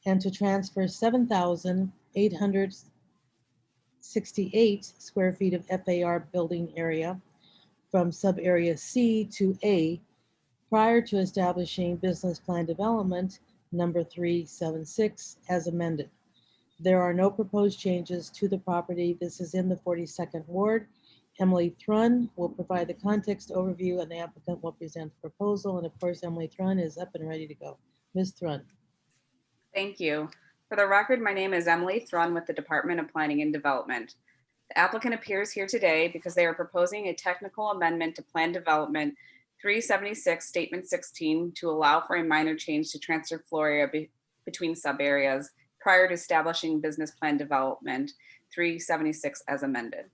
and to transfer 7,868 square feet of FAR building area from sub-area C to A prior to establishing business plan development number 376 as amended. There are no proposed changes to the property. This is in the 42nd Ward. Emily Thrun will provide the context overview and the applicant will present the proposal. And of course, Emily Thrun is up and ready to go. Ms. Thrun. Thank you. For the record, my name is Emily Thrun with the Department of Planning and Development. The applicant appears here today because they are proposing a technical amendment to Plan Development 376 Statement 16 to allow for a minor change to transfer floor area between subareas prior to establishing Business Plan Development 376 as amended.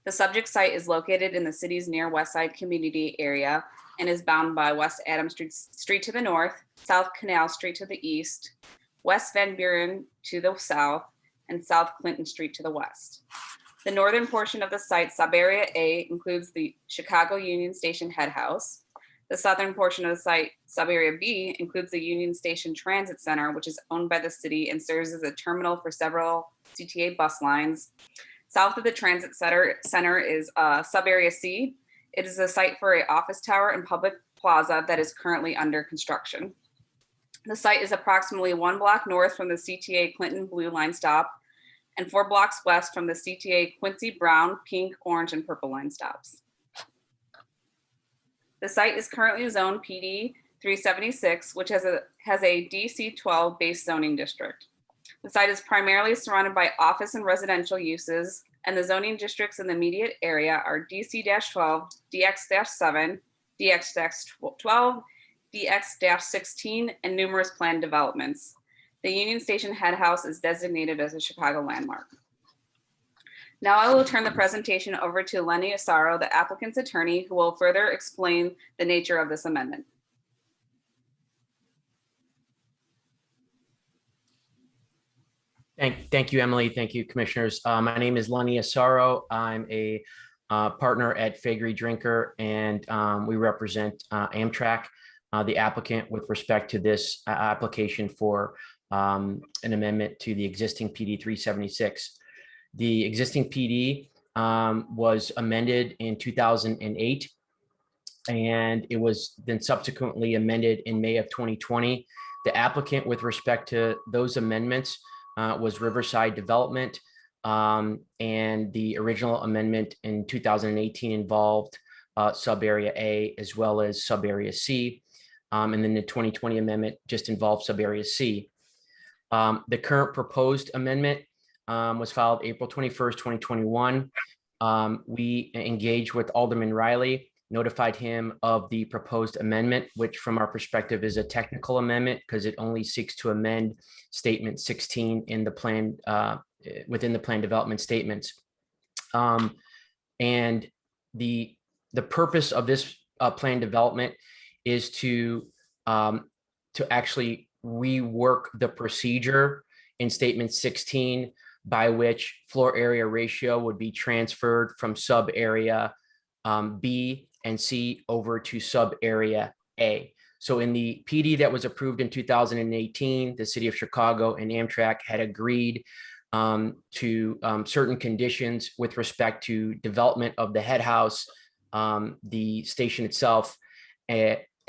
The subject site is located in the city's near West Side community area and is bound by West Adams Street to the north, South Canal Street to the east, West Van Buren to the south, and South Clinton Street to the west. The northern portion of the site, sub-area A, includes the Chicago Union Station head house. The southern portion of the site, sub-area B, includes the Union Station Transit Center, which is owned by the city and serves as a terminal for several CTA bus lines. South of the transit center is sub-area C. It is a site for an office tower and public plaza that is currently under construction. The site is approximately 1 block north from the CTA Clinton Blue Line stop and 4 blocks west from the CTA Quincy Brown, Pink, Orange, and Purple Line stops. The site is currently zoned PD 376, which has a DC 12 base zoning district. The site is primarily surrounded by office and residential uses, and the zoning districts in the immediate area are DC-12, DX-7, DX-12, DX-16, and numerous planned developments. The Union Station head house is designated as a Chicago landmark. Now I will turn the presentation over to Lenny Asaro, the applicant's attorney, who will further explain the nature of this amendment. Thank you, Emily. Thank you, commissioners. My name is Lenny Asaro. I'm a partner at Faegre Drinker, and we represent Amtrak, the applicant with respect to this application for an amendment to the existing PD 376. The existing PD was amended in 2008, and it was then subsequently amended in May of 2020. The applicant with respect to those amendments was Riverside Development. And the original amendment in 2018 involved sub-area A as well as sub-area C. And then the 2020 amendment just involved sub-area C. The current proposed amendment was filed April 21st, 2021. We engaged with Alderman Riley, notified him of the proposed amendment, which from our perspective is a technical amendment because it only seeks to amend statement 16 in the plan, within the plan development statements. And the purpose of this plan development is to actually rework the procedure in statement 16 by which floor area ratio would be transferred from sub area B and C over to sub area A. So in the PD that was approved in 2018, the city of Chicago and Amtrak had agreed to certain conditions with respect to development of the head house, the station itself,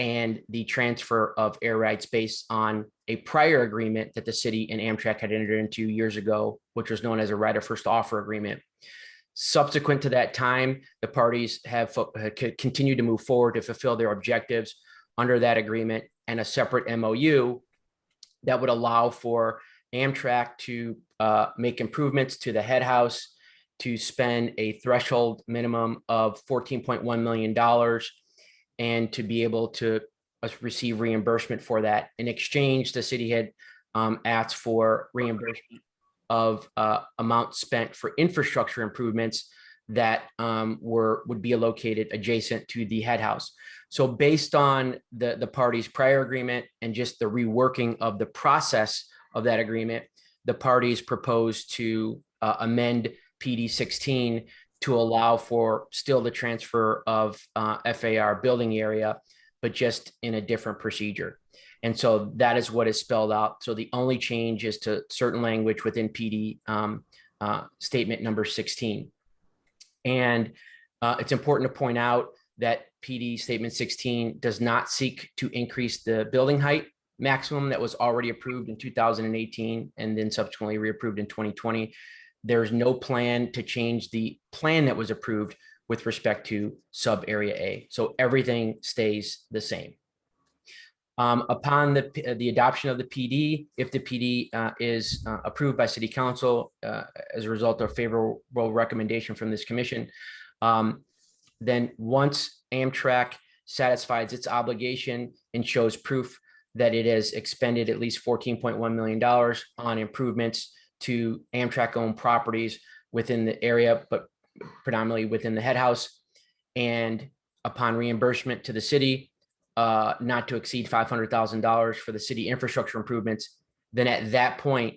and the transfer of air rights based on a prior agreement that the city and Amtrak had entered into years ago, which was known as a right of first offer agreement. Subsequent to that time, the parties have continued to move forward to fulfill their objectives under that agreement and a separate MOU that would allow for Amtrak to make improvements to the head house, to spend a threshold minimum of $14.1 million, and to be able to receive reimbursement for that. In exchange, the city had asked for reimbursement of amount spent for infrastructure improvements that would be located adjacent to the head house. So based on the parties' prior agreement and just the reworking of the process of that agreement, the parties proposed to amend PD 16 to allow for still the transfer of FAR building area, but just in a different procedure. And so that is what is spelled out. So the only change is to certain language within PD statement number 16. And it's important to point out that PD statement 16 does not seek to increase the building height maximum that was already approved in 2018 and then subsequently reapproved in 2020. There's no plan to change the plan that was approved with respect to sub area A. So everything stays the same. Upon the adoption of the PD, if the PD is approved by City Council as a result of favorable recommendation from this commission, then once Amtrak satisfies its obligation and shows proof that it has expended at least $14.1 million on improvements to Amtrak-owned properties within the area, but predominantly within the head house, and upon reimbursement to the city, not to exceed $500,000 for the city infrastructure improvements, then at that point,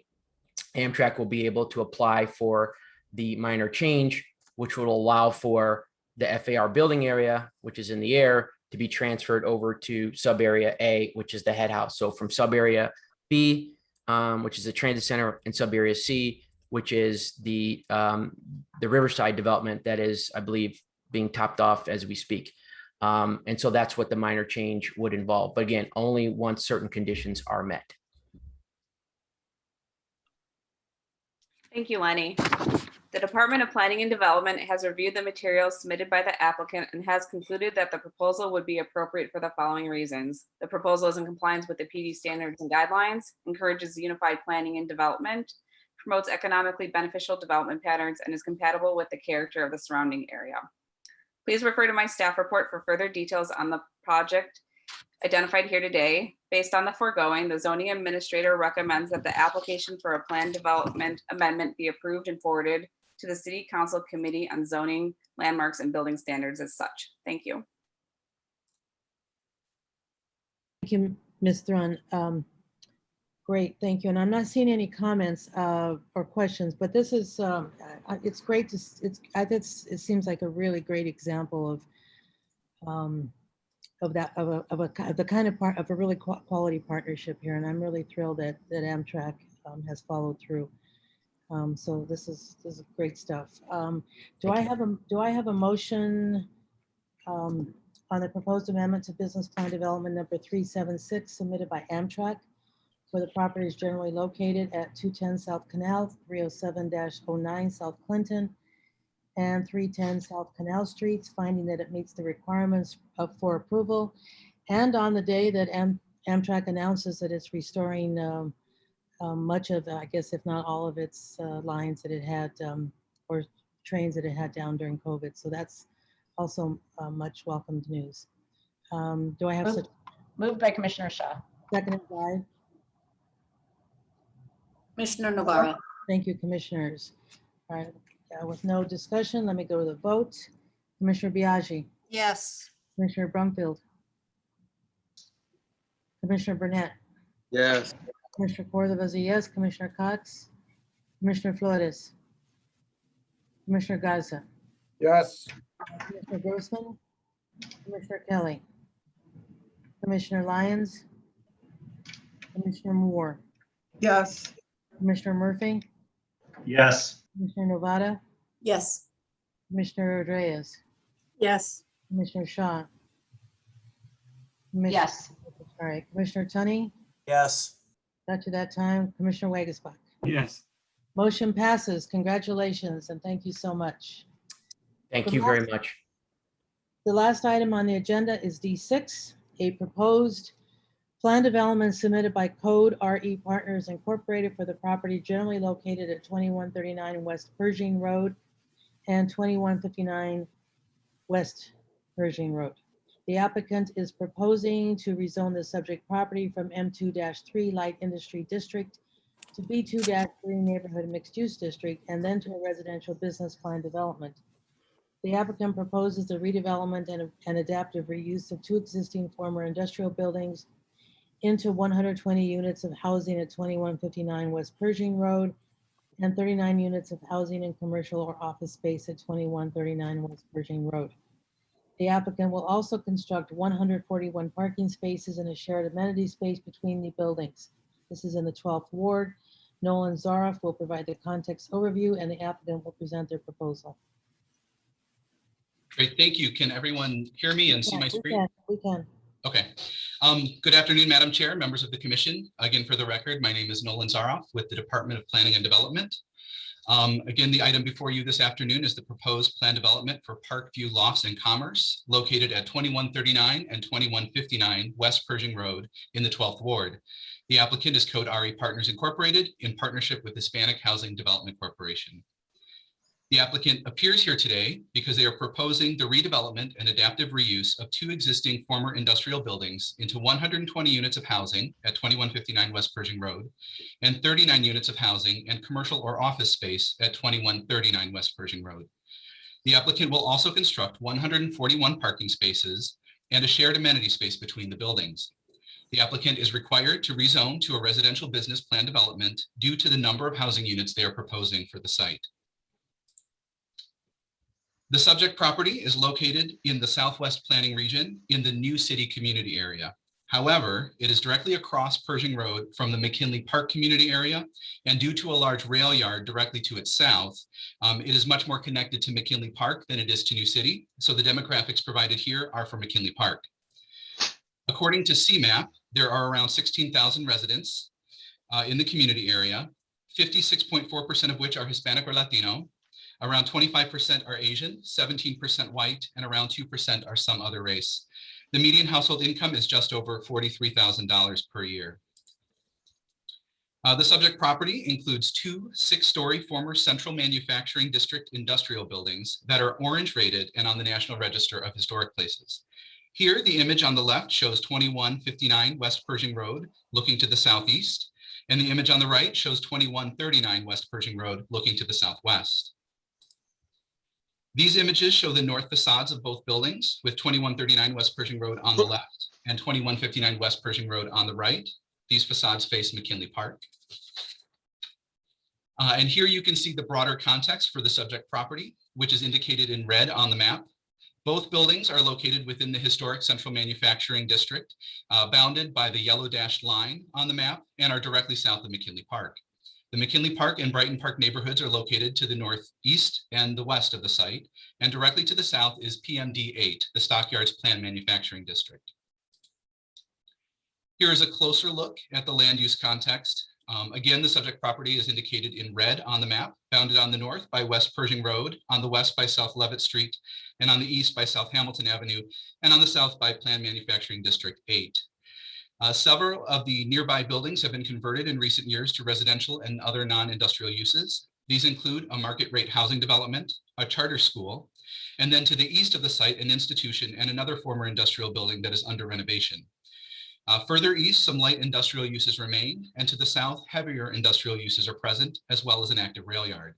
Amtrak will be able to apply for the minor change, which will allow for the FAR building area, which is in the air, to be transferred over to sub area A, which is the head house. So from sub area B, which is the transit center, and sub area C, which is the Riverside development that is, I believe, being topped off as we speak. And so that's what the minor change would involve. But again, only once certain conditions are met. Thank you, Lenny. The Department of Planning and Development has reviewed the materials submitted by the applicant and has concluded that the proposal would be appropriate for the following reasons. The proposal is in compliance with the PD standards and guidelines, encourages unified planning and development, promotes economically beneficial development patterns, and is compatible with the character of the surrounding area. Please refer to my staff report for further details on the project identified here today. Based on the foregoing, the zoning administrator recommends that the application for a plan development amendment be approved and forwarded to the City Council Committee on Zoning, Landmarks, and Building Standards as such. Thank you. Thank you, Ms. Thrun. Great, thank you. And I'm not seeing any comments or questions, but this is, it's great to, it seems like a really great example of the kind of part of a really quality partnership here. And I'm really thrilled that Amtrak has followed through. So this is great stuff. Do I have a motion on the proposed amendment to business plan development number 376 submitted by Amtrak for the properties generally located at 210 South Canal, 307-09 South Clinton, and 310 South Canal Streets, finding that it meets the requirements for approval. And on the day that Amtrak announces that it's restoring much of, I guess, if not all of its lines that it had, or trains that it had down during COVID. So that's also much welcomed news. Do I have such? Moved by Commissioner Shaw. Seconded by? Commissioner Navarro. Thank you, commissioners. All right, with no discussion, let me go to the vote. Commissioner Biaggi, Yes. Commissioner Brumfield, Commissioner Burnett, Yes. Commissioner Cordova is a yes, Commissioner Cox, Commissioner Flores, Commissioner Garza, Yes. Commissioner Grossman, Commissioner Kelly, Commissioner Lyons, Commissioner Moore, Yes. Commissioner Murphy, Yes. Commissioner Novata, Yes. Commissioner Reyes, Yes. Commissioner Shaw. Commissioner- Yes. All right, Commissioner Tunney, Yes. got you that time. Commissioner Wagasback. Yes. Motion passes. Congratulations and thank you so much. Thank you very much. The last item on the agenda is D6, a proposed plan development submitted by Code RE Partners Incorporated for the property generally located at 2139 West Pershing Road and 2159 West Pershing Road. The applicant is proposing to rezone the subject property from M2-3 Light Industry District to B2-3 Neighborhood Mixed Use District and then to a residential business plan development. The applicant proposes the redevelopment and adaptive reuse of two existing former industrial buildings into 120 units of housing at 2159 West Pershing Road and 39 units of housing and commercial or office space at 2139 West Pershing Road. The applicant will also construct 141 parking spaces and a shared amenity space between the buildings. This is in the 12th Ward. Nolan Zaroff will provide the context overview and the applicant will present their proposal. Great, thank you. Can everyone hear me and see my screen? We can. Okay. Good afternoon, Madam Chair, members of the commission. Again, for the record, my name is Nolan Zaroff with the Department of Planning and Development. Again, the item before you this afternoon is the proposed plan development for Parkview Lofts and Commerce located at 2139 and 2159 West Pershing Road in the 12th Ward. The applicant is Code RE Partners Incorporated in partnership with Hispanic Housing Development Corporation. The applicant appears here today because they are proposing the redevelopment and adaptive reuse of two existing former industrial buildings into 120 units of housing at 2159 West Pershing Road and 39 units of housing and commercial or office space at 2139 West Pershing Road. The applicant will also construct 141 parking spaces and a shared amenity space between the buildings. The applicant is required to rezone to a residential business plan development due to the number of housing units they are proposing for the site. The subject property is located in the Southwest Planning Region in the New City community area. However, it is directly across Pershing Road from the McKinley Park community area, and due to a large rail yard directly to its south, it is much more connected to McKinley Park than it is to New City, so the demographics provided here are for McKinley Park. According to CMAP, there are around 16,000 residents in the community area, 56.4% of which are Hispanic or Latino. Around 25% are Asian, 17% white, and around 2% are some other race. The median household income is just over $43,000 per year. The subject property includes two 6-story former Central Manufacturing District industrial buildings that are orange rated and on the National Register of Historic Places. Here, the image on the left shows 2159 West Pershing Road looking to the southeast, and the image on the right shows 2139 West Pershing Road looking to the southwest. These images show the north facades of both buildings with 2139 West Pershing Road on the left and 2159 West Pershing Road on the right. These facades face McKinley Park. And here you can see the broader context for the subject property, which is indicated in red on the map. Both buildings are located within the historic Central Manufacturing District, bounded by the yellow dashed line on the map, and are directly south of McKinley Park. The McKinley Park and Brighton Park neighborhoods are located to the northeast and the west of the site, and directly to the south is PMD 8, the Stockyards Planned Manufacturing District. Here is a closer look at the land use context. Again, the subject property is indicated in red on the map, bounded on the north by West Pershing Road, on the west by South Levitt Street, and on the east by South Hamilton Avenue, and on the south by Planned Manufacturing District 8. Several of the nearby buildings have been converted in recent years to residential and other non-industrial uses. These include a market rate housing development, a charter school, and then to the east of the site, an institution and another former industrial building that is under renovation. Further east, some light industrial uses remain, and to the south, heavier industrial uses are present, as well as an active rail yard.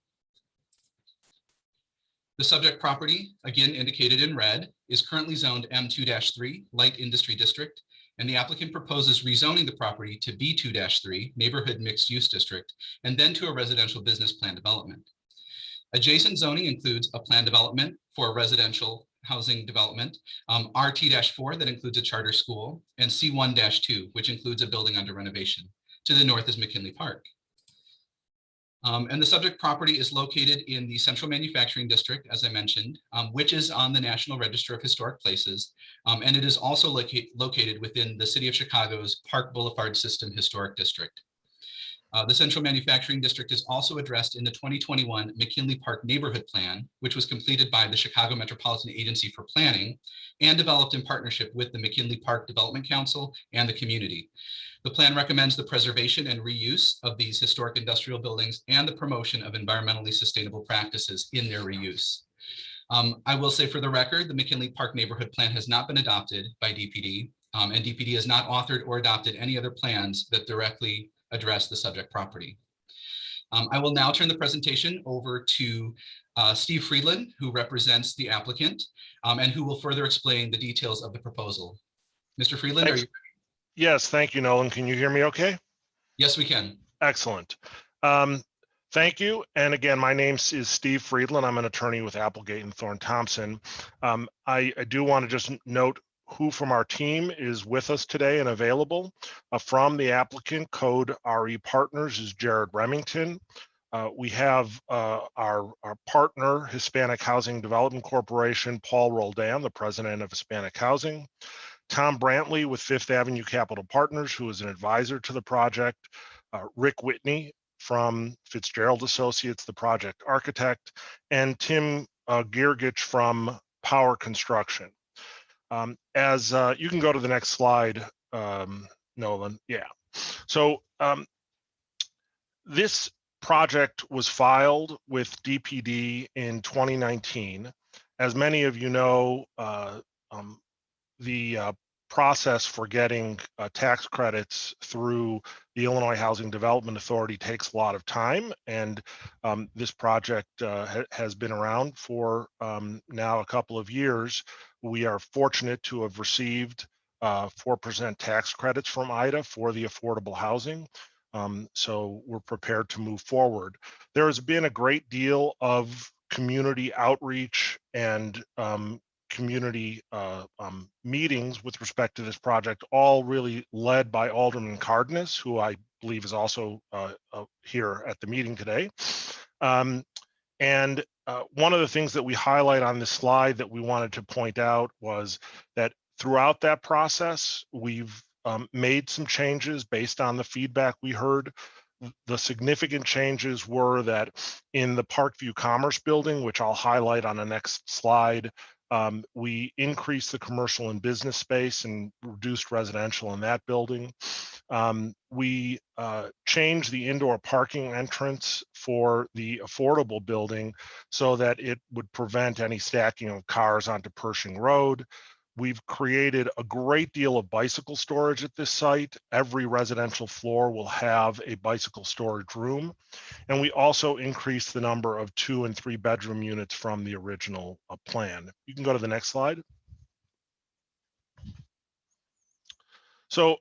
The subject property, again indicated in red, is currently zoned M2-3, Light Industry District, and the applicant proposes rezoning the property to B2-3, Neighborhood Mixed Use District, and then to a residential business plan development. Adjacent zoning includes a plan development for a residential housing development, RT-4 that includes a charter school, and C1-2, which includes a building under renovation. To the north is McKinley Park. And the subject property is located in the Central Manufacturing District, as I mentioned, which is on the National Register of Historic Places. And it is also located within the City of Chicago's Park Boulevard System Historic District. The Central Manufacturing District is also addressed in the 2021 McKinley Park Neighborhood Plan, which was completed by the Chicago Metropolitan Agency for Planning and developed in partnership with the McKinley Park Development Council and the community. The plan recommends the preservation and reuse of these historic industrial buildings and the promotion of environmentally sustainable practices in their reuse. I will say for the record, the McKinley Park Neighborhood Plan has not been adopted by DPD, and DPD has not authored or adopted any other plans that directly address the subject property. I will now turn the presentation over to Steve Friedland, who represents the applicant, and who will further explain the details of the proposal. Mr. Friedland, are you? Yes, thank you, Nolan. Can you hear me okay? Yes, we can. Excellent. Thank you. And again, my name is Steve Friedland. I'm an attorney with Applegate and Thorne Thompson. I do want to just note who from our team is with us today and available. From the applicant, Code RE Partners, is Jared Remington. We have our partner, Hispanic Housing Development Corporation, Paul Roldan, the president of Hispanic Housing. Tom Brantley with Fifth Avenue Capital Partners, who is an advisor to the project. Rick Whitney from Fitzgerald Associates, the project architect, and Tim Giergich from Power Construction. As you can go to the next slide, Nolan. Yeah. So this project was filed with DPD in 2019. As many of you know, the process for getting tax credits through the Illinois Housing Development Authority takes a lot of time, and this project has been around for now a couple of years. We are fortunate to have received 4% tax credits from IDA for the affordable housing. So we're prepared to move forward. There has been a great deal of community outreach and community meetings with respect to this project, all really led by Alderman Cardenas, who I believe is also here at the meeting today. And one of the things that we highlight on this slide that we wanted to point out was that throughout that process, we've made some changes based on the feedback we heard. The significant changes were that in the Parkview Commerce Building, which I'll highlight on the next slide, we increased the commercial and business space and reduced residential in that building. We changed the indoor parking entrance for the affordable building so that it would prevent any stacking of cars onto Pershing Road. We've created a great deal of bicycle storage at this site. Every residential floor will have a bicycle storage room. And we also increased the number of 2- and 3-bedroom units from the original plan. You can go to the next slide. So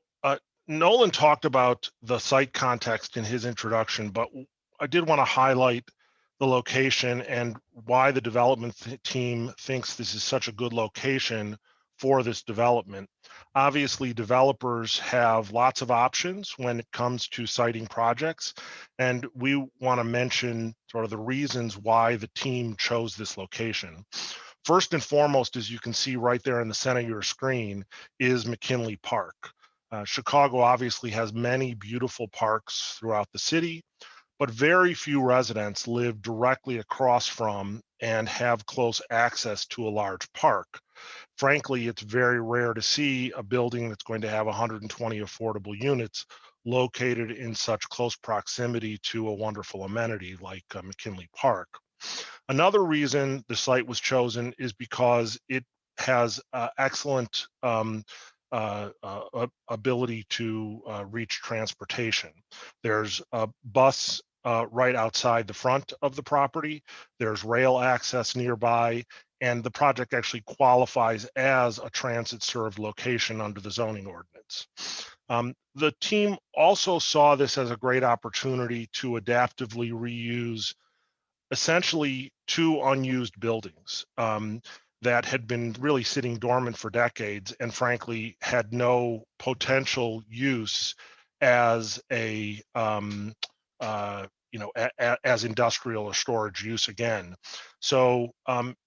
Nolan talked about the site context in his introduction, but I did want to highlight the location and why the development team thinks this is such a good location for this development. Obviously, developers have lots of options when it comes to siting projects, and we want to mention sort of the reasons why the team chose this location. First and foremost, as you can see right there in the center of your screen, is McKinley Park. Chicago obviously has many beautiful parks throughout the city, but very few residents live directly across from and have close access to a large park. Frankly, it's very rare to see a building that's going to have 120 affordable units located in such close proximity to a wonderful amenity like McKinley Park. Another reason the site was chosen is because it has excellent ability to reach transportation. There's a bus right outside the front of the property. There's rail access nearby, and the project actually qualifies as a transit-served location under the zoning ordinance. The team also saw this as a great opportunity to adaptively reuse essentially two unused buildings that had been really sitting dormant for decades and frankly had no potential use as a as industrial or storage use again. So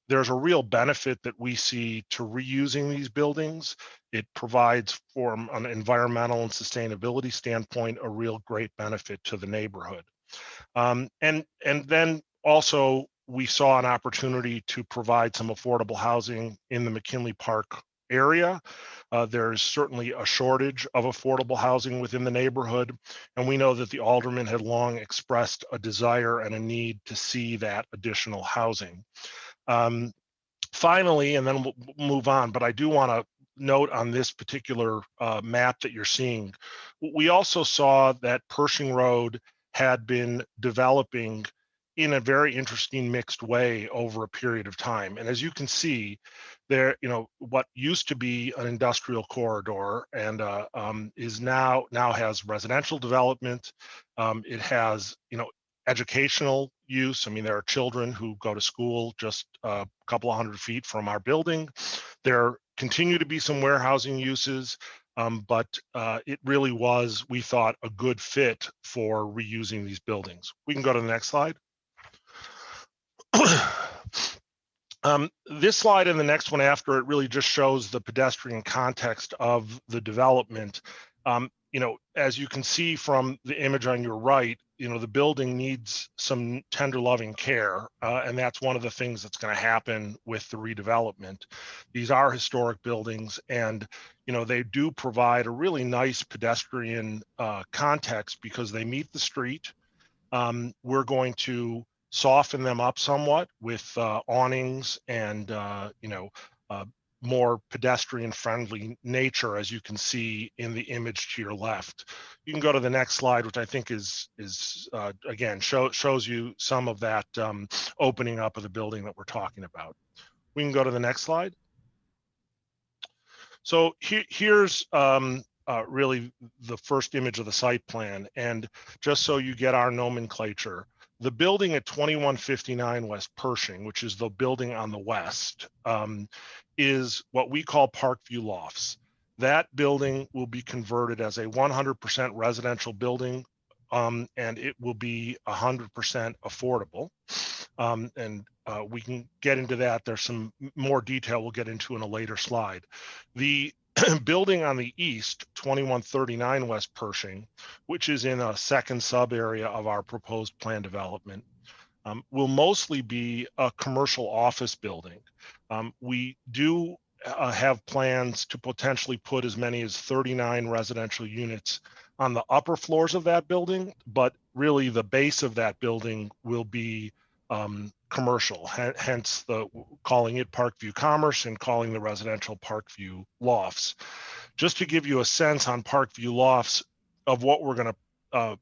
there's a real benefit that we see to reusing these buildings. It provides, from an environmental and sustainability standpoint, a real great benefit to the neighborhood. And then also we saw an opportunity to provide some affordable housing in the McKinley Park area. There's certainly a shortage of affordable housing within the neighborhood, and we know that the alderman had long expressed a desire and a need to see that additional housing. Finally, and then we'll move on, but I do want to note on this particular map that you're seeing, we also saw that Pershing Road had been developing in a very interesting mixed way over a period of time. And as you can see there, what used to be an industrial corridor and is now has residential development. It has, educational use. I mean, there are children who go to school just a couple of 100 feet from our building. There continue to be some warehousing uses, but it really was, we thought, a good fit for reusing these buildings. We can go to the next slide. This slide and the next one after it really just shows the pedestrian context of the development. As you can see from the image on your right, the building needs some tender loving care, and that's one of the things that's going to happen with the redevelopment. These are historic buildings, and they do provide a really nice pedestrian context because they meet the street. We're going to soften them up somewhat with awnings and more pedestrian friendly nature, as you can see in the image to your left. You can go to the next slide, which I think is again shows you some of that opening up of the building that we're talking about. We can go to the next slide. So here's really the first image of the site plan, and just so you get our nomenclature, the building at 2159 West Pershing, which is the building on the west, is what we call Parkview Lofts. That building will be converted as a 100% residential building, and it will be 100% affordable. We can get into that. There's some more detail we'll get into in a later slide. The building on the east, 2139 West Pershing, which is in a second sub area of our proposed plan development, will mostly be a commercial office building. We do have plans to potentially put as many as 39 residential units on the upper floors of that building, but really the base of that building will be commercial, hence the calling it Parkview Commerce and calling the residential Parkview Lofts. Just to give you a sense on Parkview Lofts of what we're going to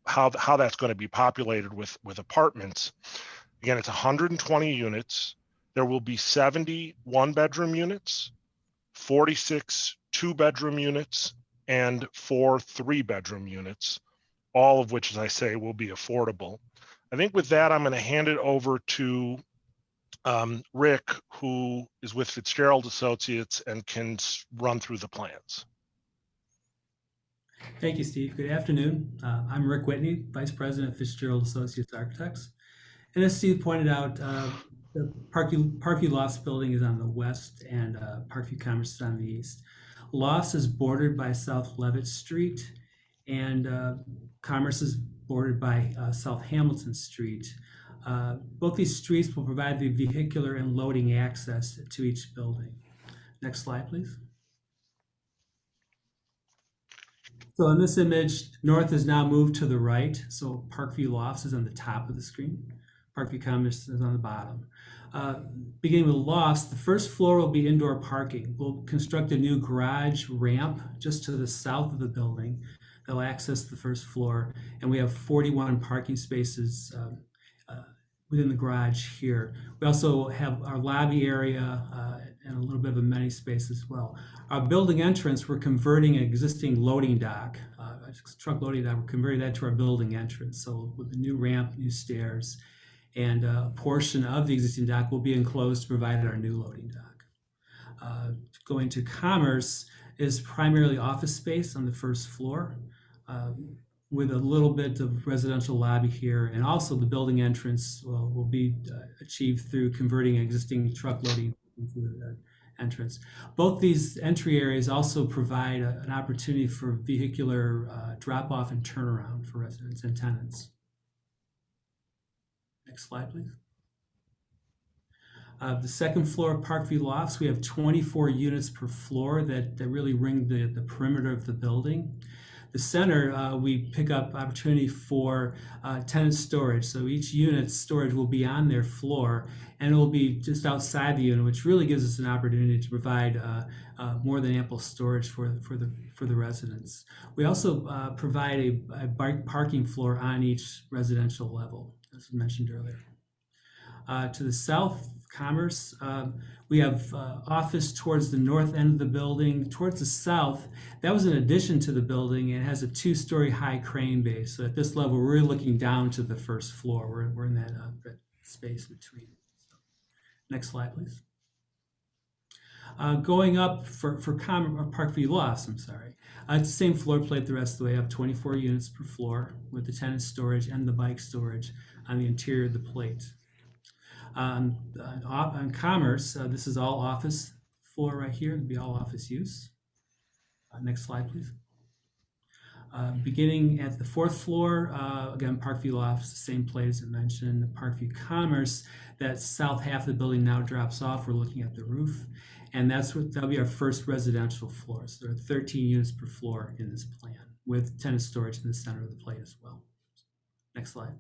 how that's going to be populated with apartments. Again, it's 120 units. There will be 70 one-bedroom units, 46 two-bedroom units, and 4 three-bedroom units, all of which, as I say, will be affordable. I think with that, I'm going to hand it over to Rick, who is with Fitzgerald Associates and can run through the plans. Thank you, Steve. Good afternoon. I'm Rick Whitney, Vice President of Fitzgerald Associates Architects. And as Steve pointed out, the Parkview Lofts building is on the west and Parkview Commerce is on the east. Lofts is bordered by South Levitt Street, and Commerce is bordered by South Hamilton Street. Both these streets will provide the vehicular and loading access to each building. Next slide, please. So in this image, North is now moved to the right. So Parkview Lofts is on the top of the screen. Parkview Commerce is on the bottom. Beginning with Lofts, the first floor will be indoor parking. We'll construct a new garage ramp just to the south of the building that'll access the first floor. And we have 41 parking spaces within the garage here. We also have our lobby area and a little bit of amenity space as well. Our building entrance, we're converting an existing loading dock, a truck loading dock, we're converting that to our building entrance. So with a new ramp, new stairs, and a portion of the existing dock will be enclosed to provide our new loading dock. Going to Commerce is primarily office space on the first floor, with a little bit of residential lobby here, and also the building entrance will be achieved through converting existing truck loading into the entrance. Both these entry areas also provide an opportunity for vehicular drop-off and turnaround for residents and tenants. Next slide, please. The second floor of Parkview Lofts, we have 24 units per floor that really ring the perimeter of the building. The center, we pick up opportunity for tenant storage. So each unit's storage will be on their floor, and it will be just outside the unit, which really gives us an opportunity to provide more than ample storage for the residents. We also provide a bike parking floor on each residential level, as mentioned earlier. To the south, Commerce, we have office towards the north end of the building. Towards the south, that was an addition to the building, and it has a 2-story high crane base. So at this level, we're looking down to the first floor. We're in that space between. So, next slide, please. Going up for Parkview Lofts, I'm sorry. It's the same floor plate the rest of the way up, 24 units per floor with the tenant storage and the bike storage on the interior of the plate. On Commerce, this is all office floor right here. It'll be all office use. Next slide, please. Beginning at the 4th floor, again, Parkview Lofts, the same plate as I mentioned. Parkview Commerce, that south half of the building now drops off. We're looking at the roof. And that'll be our first residential floor. So there are 13 units per floor in this plan with tenant storage in the center of the plate as well. Next slide.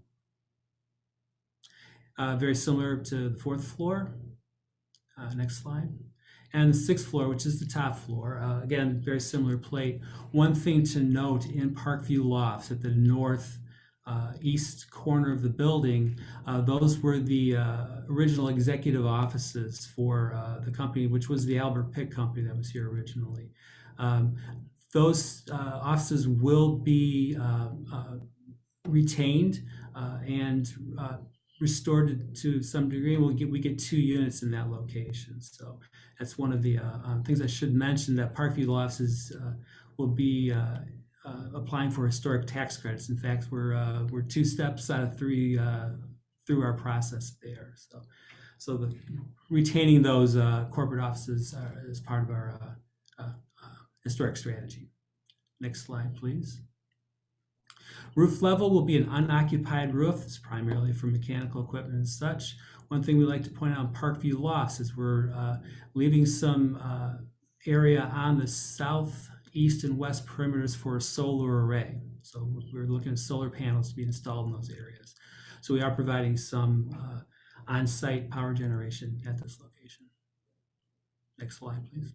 Very similar to the 4th floor. Next slide. And the 6th floor, which is the top floor. Again, very similar plate. One thing to note in Parkview Lofts at the north east corner of the building, those were the original executive offices for the company, which was the Albert Pick company that was here originally. Those offices will be retained and restored to some degree. We get 2 units in that location. So that's one of the things I should mention, that Parkview Lofts will be applying for historic tax credits. In fact, we're 2 steps out of 3 through our process there. So retaining those corporate offices is part of our historic strategy. Next slide, please. Roof level will be an unoccupied roof. It's primarily for mechanical equipment and such. One thing we like to point out in Parkview Lofts is we're leaving some area on the south, east, and west perimeters for a solar array. So we're looking at solar panels to be installed in those areas. So we are providing some on-site power generation at this location. Next slide, please.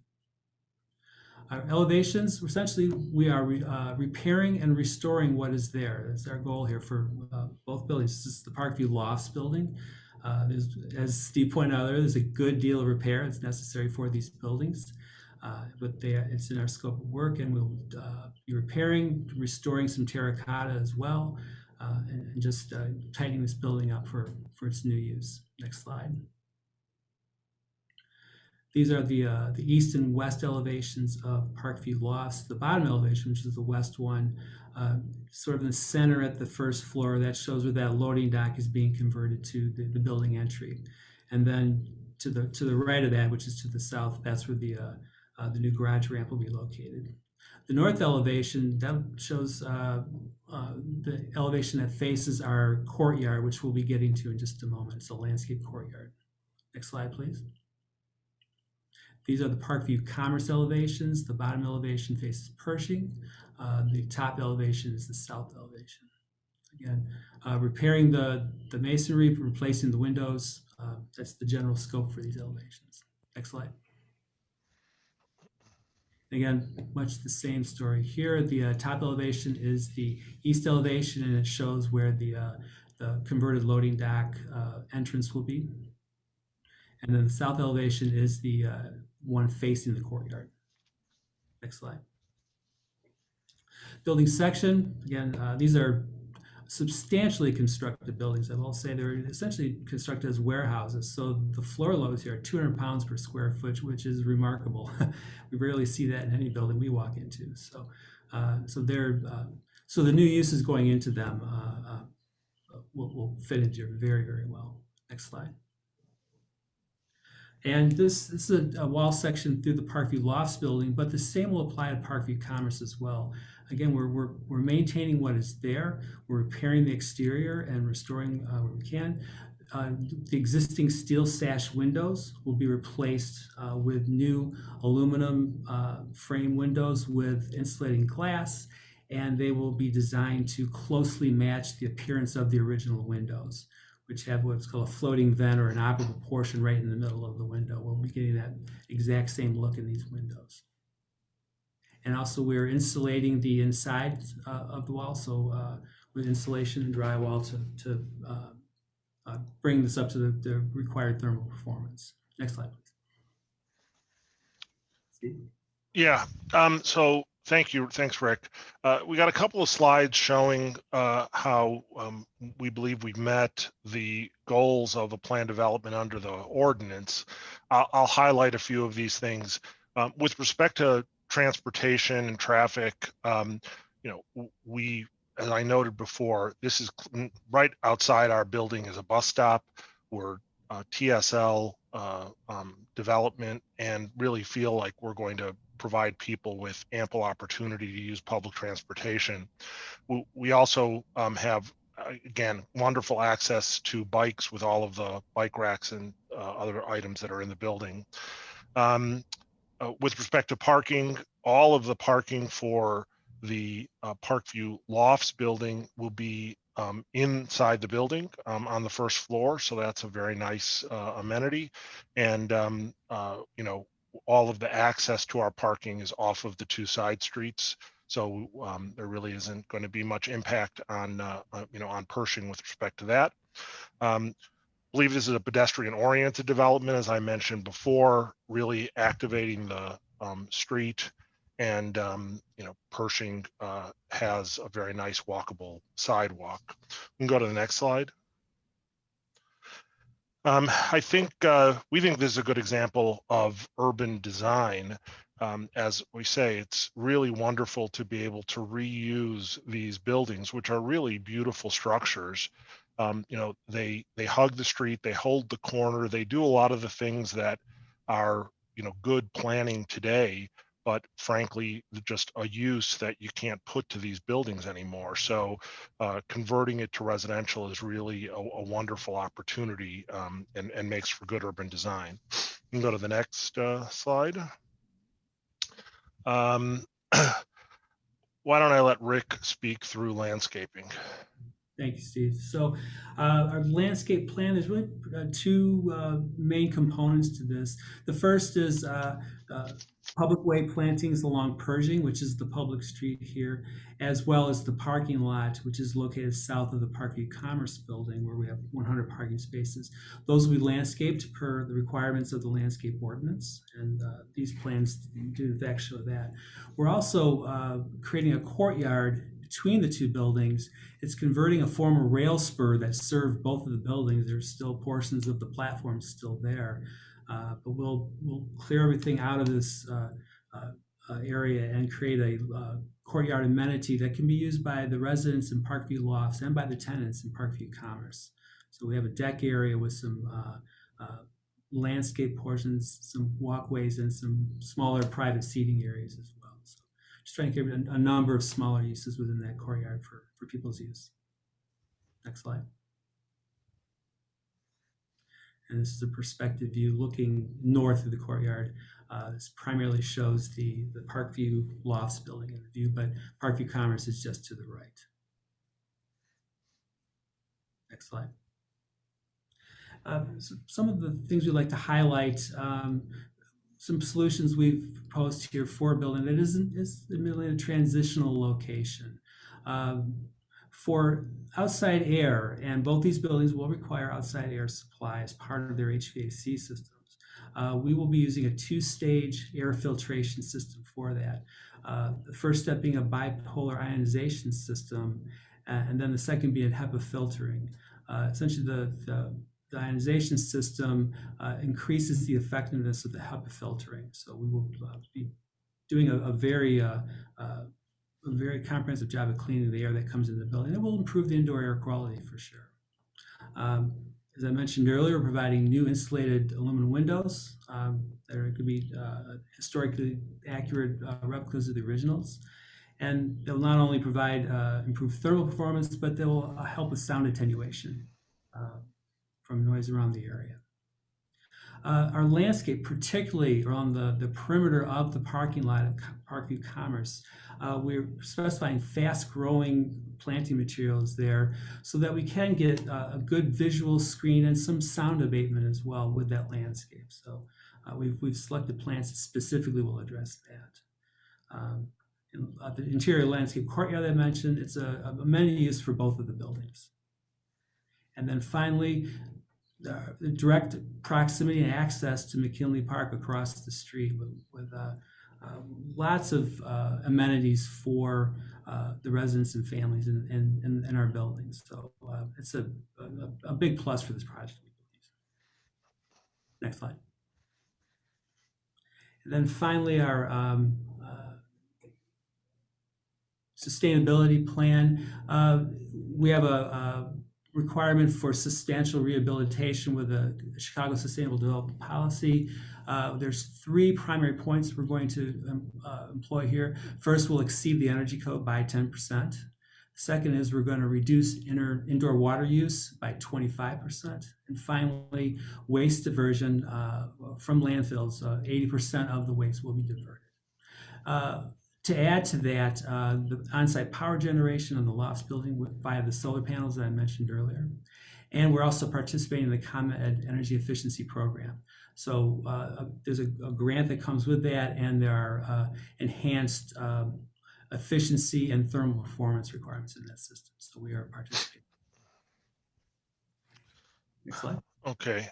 Our elevations, essentially, we are repairing and restoring what is there. That's our goal here for both buildings. This is the Parkview Lofts building. As Steve pointed out earlier, there's a good deal of repair that's necessary for these buildings, but it's in our scope of work, and we'll be repairing, restoring some terracotta as well, and just tightening this building up for its new use. Next slide. These are the east and west elevations of Parkview Lofts. The bottom elevation, which is the west one, sort of in the center at the first floor, that shows where that loading dock is being converted to the building entry. And then to the right of that, which is to the south, that's where the the new garage ramp will be located. The north elevation, that shows the elevation that faces our courtyard, which we'll be getting to in just a moment. It's a landscape courtyard. Next slide, please. These are the Parkview Commerce elevations. The bottom elevation faces Pershing. The top elevation is the south elevation. Again, repairing the masonry, replacing the windows. That's the general scope for these elevations. Next slide. Again, much the same story here. The top elevation is the east elevation, and it shows where the converted loading dock entrance will be. And then the south elevation is the one facing the courtyard. Next slide. Building section, again, these are substantially constructed buildings. I will say they're essentially constructed as warehouses. So the floor loads here are 200 pounds per square foot, which is remarkable. We rarely see that in any building we walk into. So, so the new uses going into them will fit into very, very well. Next slide. And this is a wall section through the Parkview Lofts building, but the same will apply to Parkview Commerce as well. Again, we're maintaining what is there. We're repairing the exterior and restoring where we can. The existing steel sash windows will be replaced with new aluminum frame windows with insulating glass, and they will be designed to closely match the appearance of the original windows, which have what's called a floating vent or an operable portion right in the middle of the window. We'll be getting that exact same look in these windows. And also we're insulating the inside of the wall, so with insulation and drywall to bring this up to the required thermal performance. Next slide, please. Steve? Yeah, so thank you. Thanks, Rick. We got a couple of slides showing how we believe we've met the goals of a plan development under the ordinance. I'll highlight a few of these things. With respect to transportation and traffic, we, as I noted before, this is right outside our building is a bus stop. We're TSL development and really feel like we're going to provide people with ample opportunity to use public transportation. We also have, again, wonderful access to bikes with all of the bike racks and other items that are in the building. With respect to parking, all of the parking for the Parkview Lofts building will be inside the building on the first floor. So that's a very nice amenity. And, all of the access to our parking is off of the two side streets. So there really isn't going to be much impact on, on Pershing with respect to that. Believe this is a pedestrian oriented development, as I mentioned before, really activating the street, and Pershing has a very nice walkable sidewalk. We can go to the next slide. I think we think this is a good example of urban design. As we say, it's really wonderful to be able to reuse these buildings, which are really beautiful structures. They hug the street, they hold the corner, they do a lot of the things that are good planning today, but frankly, just a use that you can't put to these buildings anymore. So converting it to residential is really a wonderful opportunity and makes for good urban design. You can go to the next slide. Why don't I let Rick speak through landscaping? Thank you, Steve. So our landscape plan, there's really two main components to this. The first is public way plantings along Pershing, which is the public street here, as well as the parking lot, which is located south of the Parkview Commerce building, where we have 100 parking spaces. Those will be landscaped per the requirements of the landscape ordinance, and these plans do in fact show that. We're also creating a courtyard between the two buildings. It's converting a former rail spur that served both of the buildings. There's still portions of the platform still there, but we'll clear everything out of this area and create a courtyard amenity that can be used by the residents in Parkview Lofts and by the tenants in Parkview Commerce. So we have a deck area with some landscape portions, some walkways, and some smaller private seating areas as well. So just trying to give a number of smaller uses within that courtyard for people's use. Next slide. And this is a perspective view looking north of the courtyard. This primarily shows the Parkview Lofts building in the view, but Parkview Commerce is just to the right. Next slide. So some of the things we'd like to highlight, some solutions we've proposed here for a building that is admittedly a transitional location. For outside air, and both these buildings will require outside air supply as part of their HVAC systems. We will be using a two-stage air filtration system for that. The first step being a bipolar ionization system, and then the second being HEPA filtering. Essentially, the ionization system increases the effectiveness of the HEPA filtering. So we will be doing a very comprehensive job of cleaning the air that comes into the building. It will improve the indoor air quality for sure. As I mentioned earlier, providing new insulated aluminum windows that are going to be historically accurate replicas of the originals. And they'll not only provide improved thermal performance, but they will help with sound attenuation from noise around the area. Our landscape, particularly around the perimeter of the parking lot at Parkview Commerce, we're specifying fast-growing planting materials there so that we can get a good visual screen and some sound abatement as well with that landscape. So we've selected plants that specifically will address that. The interior landscape courtyard I mentioned, it's a amenity use for both of the buildings. And then finally, the direct proximity and access to McKinley Park across the street with lots of amenities for the residents and families in our buildings. So it's a big plus for this project, we believe. Next slide. And then finally, our sustainability plan. We have a requirement for substantial rehabilitation with the Chicago Sustainable Development Policy. There's 3 primary points we're going to employ here. First, we'll exceed the energy code by 10%. Second is we're going to reduce indoor water use by 25%. And finally, waste diversion from landfills, 80% of the waste will be diverted. To add to that, the on-site power generation on the Lofts building via the solar panels that I mentioned earlier. And we're also participating in the ComEd Energy Efficiency Program. So there's a grant that comes with that, and there are enhanced efficiency and thermal performance requirements in that system. So we are participating. Next slide. Okay.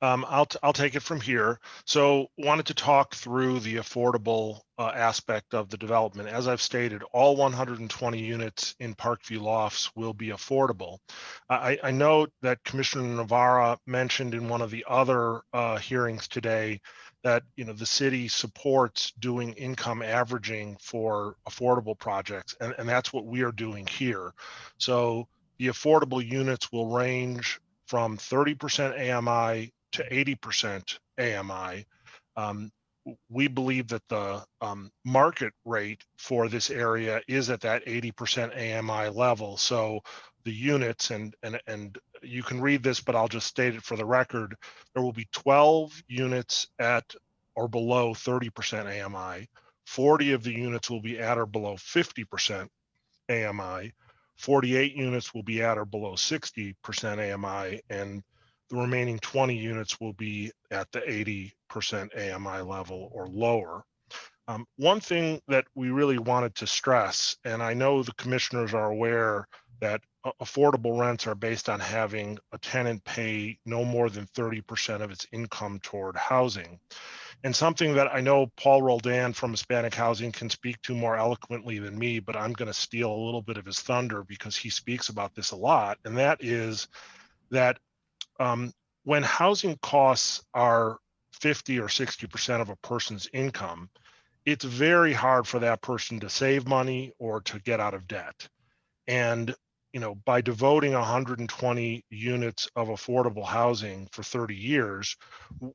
I'll take it from here. So wanted to talk through the affordable aspect of the development. As I've stated, all 120 units in Parkview Lofts will be affordable. I note that Commissioner Navarra mentioned in one of the other hearings today that the city supports doing income averaging for affordable projects, and that's what we are doing here. So the affordable units will range from 30% AMI to 80% AMI. We believe that the market rate for this area is at that 80% AMI level. So the units, and you can read this, but I'll just state it for the record, there will be 12 units at or below 30% AMI. 40 of the units will be at or below 50% AMI. 48 units will be at or below 60% AMI, and the remaining 20 units will be at the 80% AMI level or lower. One thing that we really wanted to stress, and I know the commissioners are aware that affordable rents are based on having a tenant pay no more than 30% of its income toward housing. And something that I know Paul Roldan from Hispanic Housing can speak to more eloquently than me, but I'm going to steal a little bit of his thunder because he speaks about this a lot. And that is that when housing costs are 50 or 60% of a person's income, it's very hard for that person to save money or to get out of debt. And by devoting 120 units of affordable housing for 30 years,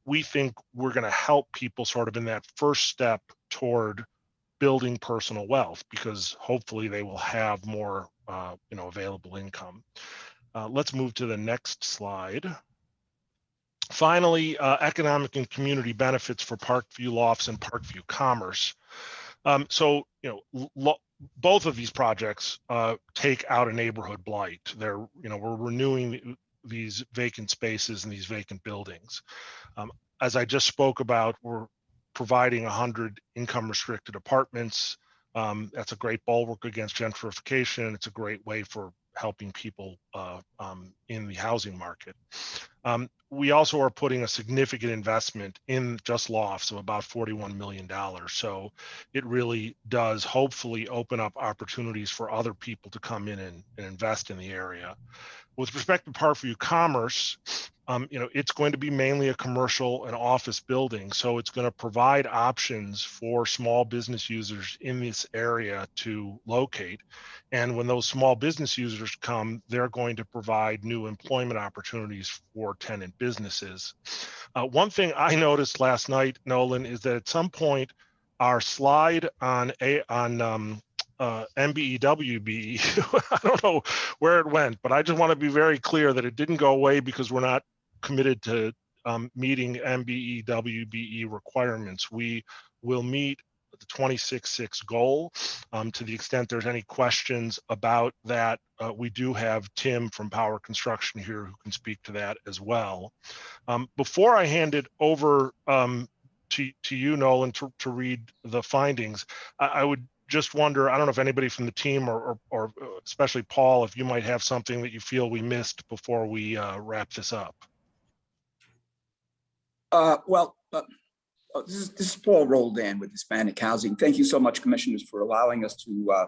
we think we're going to help people sort of in that first step toward building personal wealth, because hopefully they will have more, available income. Let's move to the next slide. Finally, economic and community benefits for Parkview Lofts and Parkview Commerce. Both of these projects take out a neighborhood blight. We're renewing these vacant spaces and these vacant buildings. As I just spoke about, we're providing 100 income restricted apartments. That's a great bulwark against gentrification. It's a great way for helping people in the housing market. We also are putting a significant investment in just lofts of about $41 million. So it really does hopefully open up opportunities for other people to come in and invest in the area. With respect to Parkview Commerce, it's going to be mainly a commercial and office building. So it's going to provide options for small business users in this area to locate. And when those small business users come, they're going to provide new employment opportunities for tenant businesses. One thing I noticed last night, Nolan, is that at some point, our slide on MBEWB, I don't know where it went, but I just want to be very clear that it didn't go away because we're not committed to meeting MBEWBE requirements. We will meet the 26.6 goal. To the extent there's any questions about that, we do have Tim from Power Construction here who can speak to that as well. Before I hand it over to you, Nolan, to read the findings, I would just wonder, I don't know if anybody from the team or especially Paul, if you might have something that you feel we missed before we wrap this up. This is Paul Roldan with Hispanic Housing. Thank you so much, commissioners, for allowing us to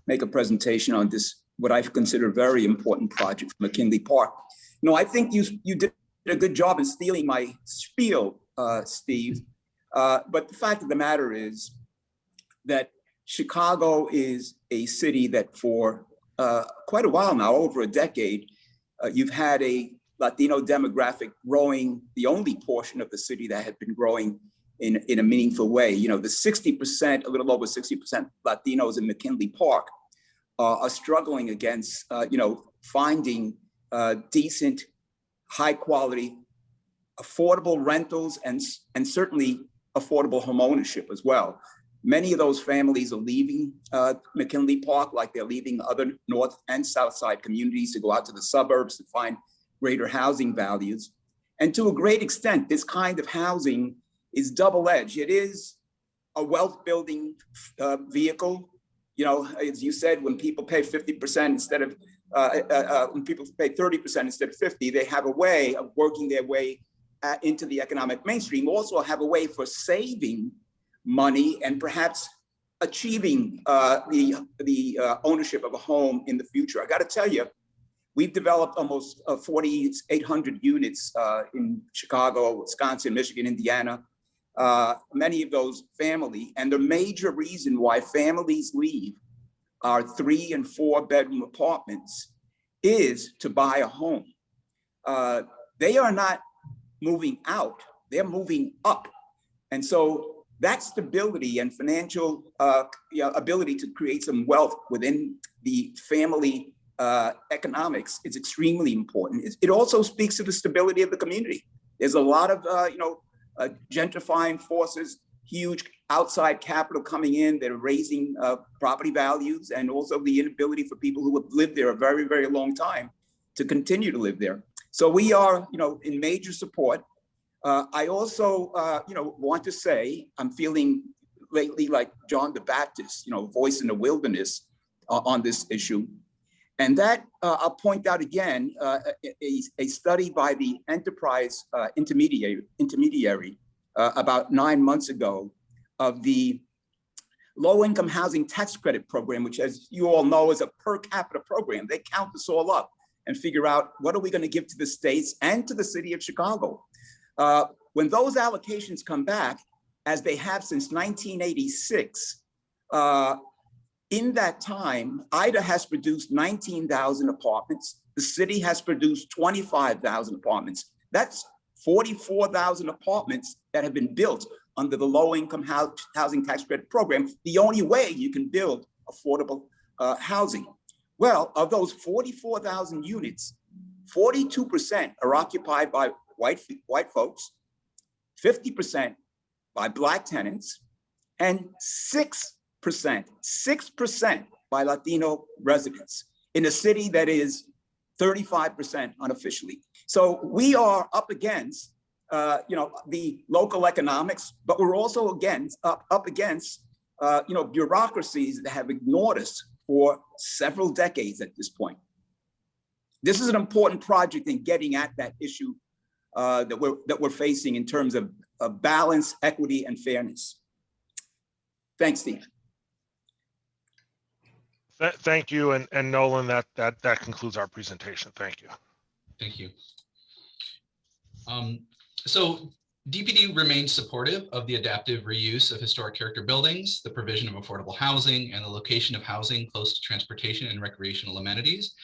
make a presentation on this, what I consider a very important project for McKinley Park. I think you did a good job in stealing my spiel, Steve. But the fact of the matter is that Chicago is a city that for quite a while now, over a decade, you've had a Latino demographic growing, the only portion of the city that had been growing in a meaningful way. The 60%, a little over 60% Latinos in McKinley Park are struggling against, finding decent, high quality, affordable rentals and certainly affordable homeownership as well. Many of those families are leaving McKinley Park like they're leaving other North and South Side communities to go out to the suburbs to find greater housing values. And to a great extent, this kind of housing is double-edged. It is a wealth building vehicle. As you said, when people pay 50% instead of, when people pay 30% instead of 50, they have a way of working their way into the economic mainstream, also have a way for saving money and perhaps achieving the ownership of a home in the future. I got to tell you, we've developed almost 4,800 units in Chicago, Wisconsin, Michigan, Indiana. Many of those family, and the major reason why families leave our 3 and 4 bedroom apartments is to buy a home. They are not moving out, they're moving up. And so that stability and financial ability to create some wealth within the family economics is extremely important. It also speaks to the stability of the community. There's a lot of gentrifying forces, huge outside capital coming in that are raising property values, and also the inability for people who have lived there a very, very long time to continue to live there. So we are, in major support. I also, want to say I'm feeling lately like John the Baptist, voice in the wilderness on this issue. And that I'll point out again, a study by the Enterprise intermediary about 9 months ago of the low-income housing tax credit program, which, as you all know, is a per capita program. They count this all up and figure out what are we going to give to the states and to the city of Chicago. When those allocations come back, as they have since 1986, In that time, IDA has produced 19,000 apartments. The city has produced 25,000 apartments. That's 44,000 apartments that have been built under the low-income housing tax credit program, the only way you can build affordable housing. Well, of those 44,000 units, 42% are occupied by white folks, 50% by Black tenants, and 6% by Latino residents in a city that is 35% unofficially. So we are up against, the local economics, but we're also up against, bureaucracies that have ignored us for several decades at this point. This is an important project in getting at that issue that we're facing in terms of balance, equity, and fairness. Thanks, Steve. Thank you, and Nolan, that concludes our presentation. Thank you. Thank you. So DPD remains supportive of the adaptive reuse of historic character buildings, the provision of affordable housing, and the location of housing close to transportation and recreational amenities.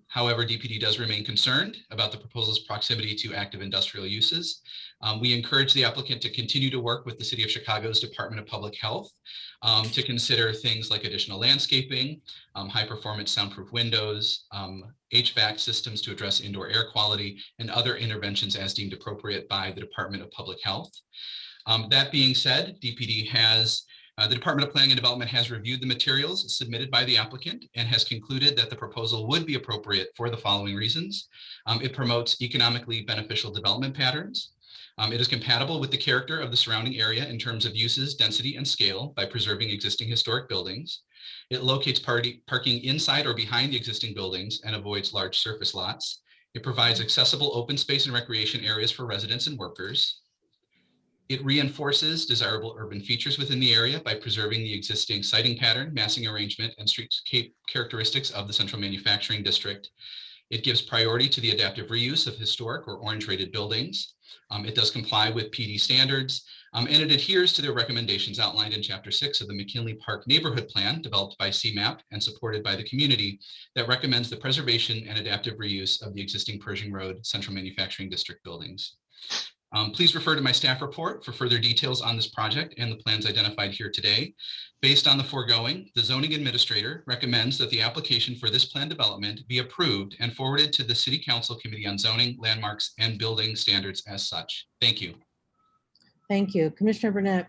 However, DPD does remain concerned about the proposal's proximity to active industrial uses. We encourage the applicant to continue to work with the City of Chicago's Department of Public Health to consider things like additional landscaping, high-performance soundproof windows, HVAC systems to address indoor air quality, and other interventions as deemed appropriate by the Department of Public Health. That being said, DPD has the Department of Planning and Development has reviewed the materials submitted by the applicant and has concluded that the proposal would be appropriate for the following reasons. It promotes economically beneficial development patterns. It is compatible with the character of the surrounding area in terms of uses, density, and scale by preserving existing historic buildings. It locates parking inside or behind the existing buildings and avoids large surface lots. It provides accessible open space and recreation areas for residents and workers. It reinforces desirable urban features within the area by preserving the existing siting pattern, massing arrangement, and streetscape characteristics of the central manufacturing district. It gives priority to the adaptive reuse of historic or orange-rated buildings. It does comply with PD standards, and it adheres to the recommendations outlined in Chapter 6 of the McKinley Park Neighborhood Plan developed by CMAP and supported by the community that recommends the preservation and adaptive reuse of the existing Pershing Road Central Manufacturing District buildings. Please refer to my staff report for further details on this project and the plans identified here today. Based on the foregoing, the zoning administrator recommends that the application for this plan development be approved and forwarded to the City Council Committee on Zoning, Landmarks, and Building Standards as such. Thank you. Thank you. Commissioner Burnett.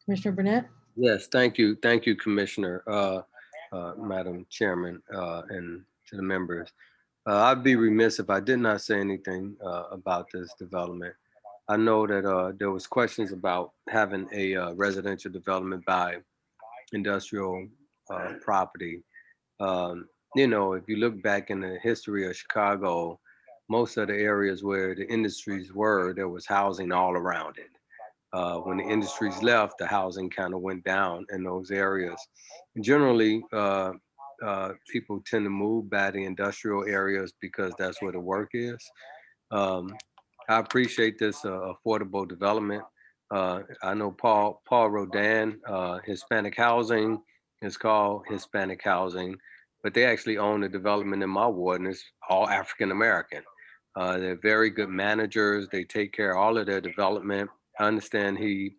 Commissioner Burnett? Yes, thank you. Thank you, Commissioner, Madam Chairman, and to the members. I'd be remiss if I did not say anything about this development. I know that there was questions about having a residential development by industrial property. If you look back in the history of Chicago, most of the areas where the industries were, there was housing all around it. When the industries left, the housing kind of went down in those areas. Generally, people tend to move by the industrial areas because that's where the work is. I appreciate this affordable development. I know Paul Rodin, Hispanic Housing is called Hispanic Housing, but they actually own the development in my ward, and it's all African American. They're very good managers. They take care of all of their development. I understand he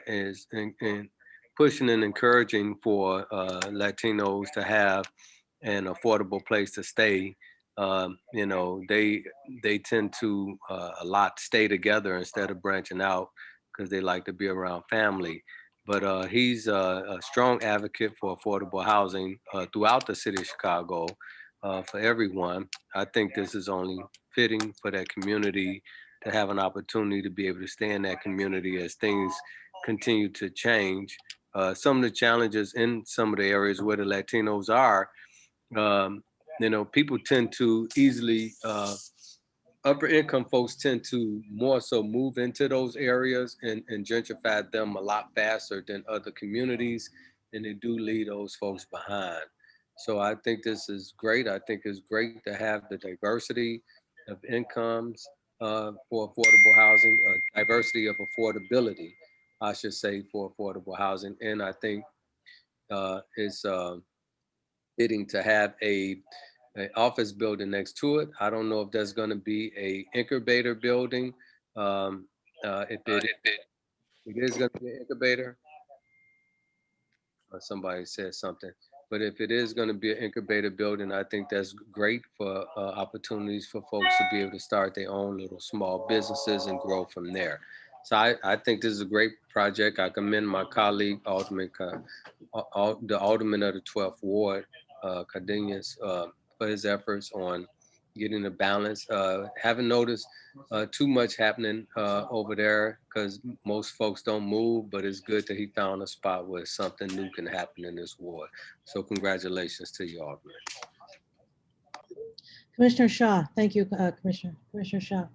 is in pushing and encouraging for Latinos to have an affordable place to stay. They tend to a lot stay together instead of branching out because they like to be around family. But he's a strong advocate for affordable housing throughout the city of Chicago for everyone. I think this is only fitting for that community to have an opportunity to be able to stay in that community as things continue to change. Some of the challenges in some of the areas where the Latinos are, people tend to easily, upper income folks tend to more so move into those areas and gentrify them a lot faster than other communities, and they do leave those folks behind. So I think this is great. I think it's great to have the diversity of incomes for affordable housing, diversity of affordability. I should say, for affordable housing. And I think it's fitting to have a office building next to it. I don't know if there's going to be a incubator building. If it is going to be an incubator, or somebody said something. But if it is going to be an incubator building, I think that's great for opportunities for folks to be able to start their own little small businesses and grow from there. So I think this is a great project. I commend my colleague, Alderman, the Alderman of the 12th Ward, Cardenas, for his efforts on getting the balance. Haven't noticed too much happening over there because most folks don't move, but it's good that he found a spot where something new can happen in this ward. So congratulations to you, Alderman. Commissioner Shaw, thank you, Commissioner. Commissioner Shaw.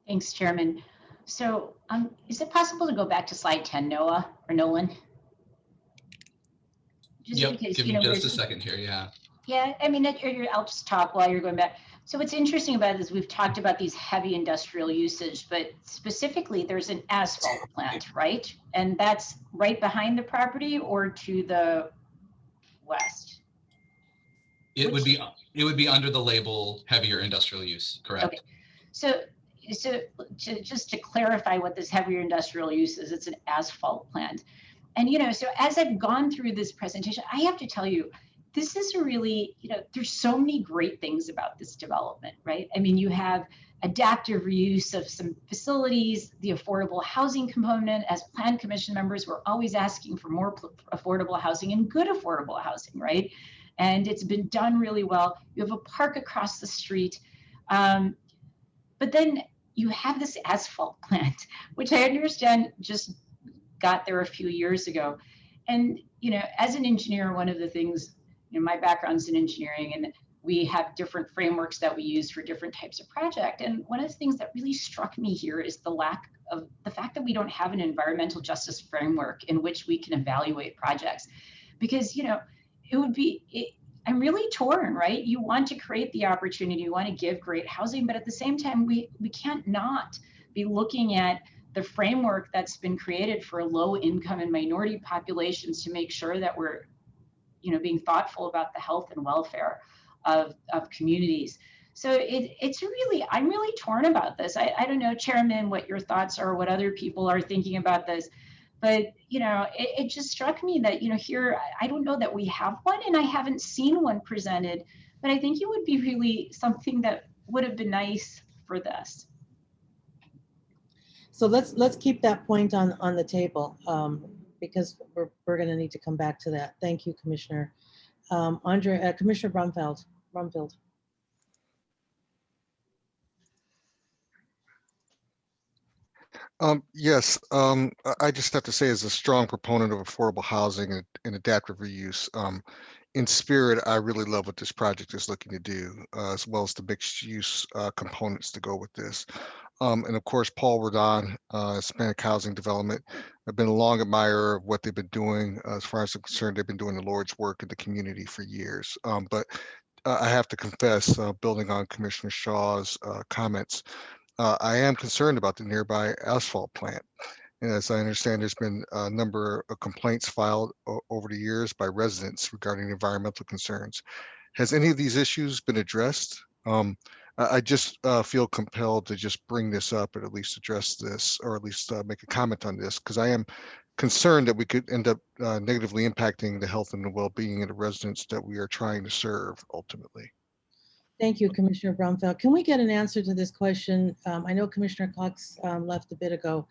Thanks, Chairman. So is it possible to go back to slide 10, Noah or Nolan? Just Yep, because, give you me know, just a second here, yeah. Yeah, I mean, I'll just talk while you're going back. So what's interesting about this, we've talked about these heavy industrial usage, but specifically there's an asphalt plant, right? And that's right behind the property or to the west? It would be under the label heavier industrial use, correct? Okay. So just to clarify what this heavier industrial use is, it's an asphalt plant. And, you know, so as I've gone through this presentation, I have to tell you, this is really, you know, there's so many great things about this development, right? I mean, you have adaptive reuse of some facilities, the affordable housing component. As Plan Commission members, we're always asking for more affordable housing and good affordable housing, right? And it's been done really well. You have a park across the street. But then you have this asphalt plant, which I understand just got there a few years ago. And, you know, as an engineer, one of the things, you know, my background's in engineering, and we have different frameworks that we use for different types of project. And one of the things that really struck me here is the fact that we don't have an environmental justice framework in which we can evaluate projects. Because, you know, I'm really torn, right? You want to create the opportunity, you want to give great housing, but at the same time, we can't not be looking at the framework that's been created for low income and minority populations to make sure that we're, you know, being thoughtful about the health and welfare of communities. So I'm really torn about this. I don't know, Chairman, what your thoughts are, what other people are thinking about this. But, you know, it just struck me that, you know, here, I don't know that we have one, and I haven't seen one presented, but I think it would be really something that would have been nice for this. So let's keep that point on the table, because we're going to need to come back to that. Thank you, Commissioner. Commissioner Brumfield. Yes, I just have to say, as a strong proponent of affordable housing and adaptive reuse, in spirit, I really love what this project is looking to do, as well as the mixed use components to go with this. And of course, Paul Rodon, Hispanic Housing Development. I've been a long admirer of what they've been doing. As far as I'm concerned, they've been doing the Lord's work in the community for years. But I have to confess, building on Commissioner Shaw's comments, I am concerned about the nearby asphalt plant. And as I understand, there's been a number of complaints filed over the years by residents regarding environmental concerns. Has any of these issues been addressed? I just feel compelled to just bring this up and at least address this, or at least make a comment on this, because I am concerned that we could end up negatively impacting the health and the well-being of the residents that we are trying to serve ultimately. Thank you, Commissioner Brumfield. Can we get an answer to this question? I know Commissioner Cox left a bit ago,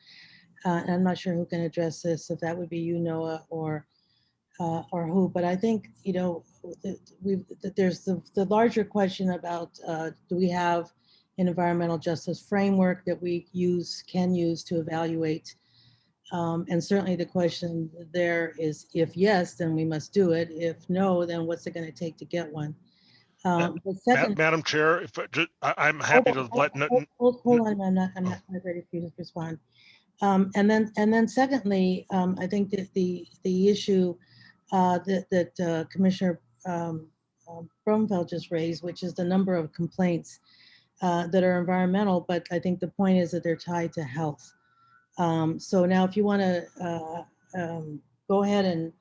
and I'm not sure who can address this, if that would be you, Noah, or who, but I think, you know, there's the larger question about do we have an environmental justice framework that we can use to evaluate? And certainly the question there is, if yes, then we must do it. If no, then what's it going to take to get one? Madam Chair, I'm happy to let. Hold on, I'm not quite ready for you to respond. And then secondly, I think that the issue that Commissioner Brumfield just raised, which is the number of complaints that are environmental, but I think the point is that they're tied to health. So now if you want to go ahead and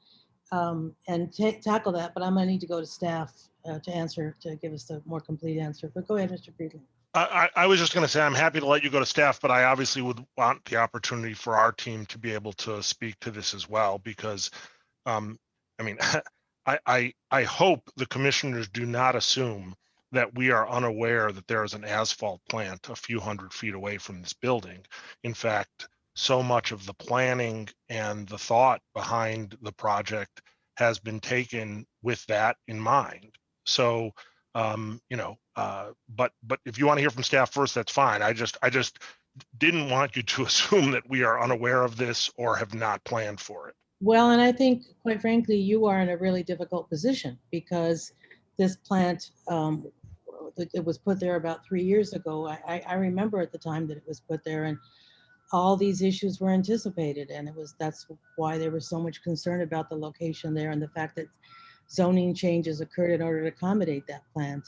tackle that, but I'm going to need to go to staff to give us the more complete answer. But go ahead, Mr. Friedland. I was just going to say, I'm happy to let you go to staff, but I obviously would want the opportunity for our team to be able to speak to this as well, because, I mean, I hope the commissioners do not assume that we are unaware that there is an asphalt plant a few hundred feet away from this building. In fact, so much of the planning and the thought behind the project has been taken with that in mind. So, but if you want to hear from staff first, that's fine. I just didn't want you to assume that we are unaware of this or have not planned for it. Well, and I think, quite frankly, you are in a really difficult position because this plant, it was put there about 3 years ago. I remember at the time that it was put there, and all these issues were anticipated, and that's why there was so much concern about the location there and the fact that zoning changes occurred in order to accommodate that plant.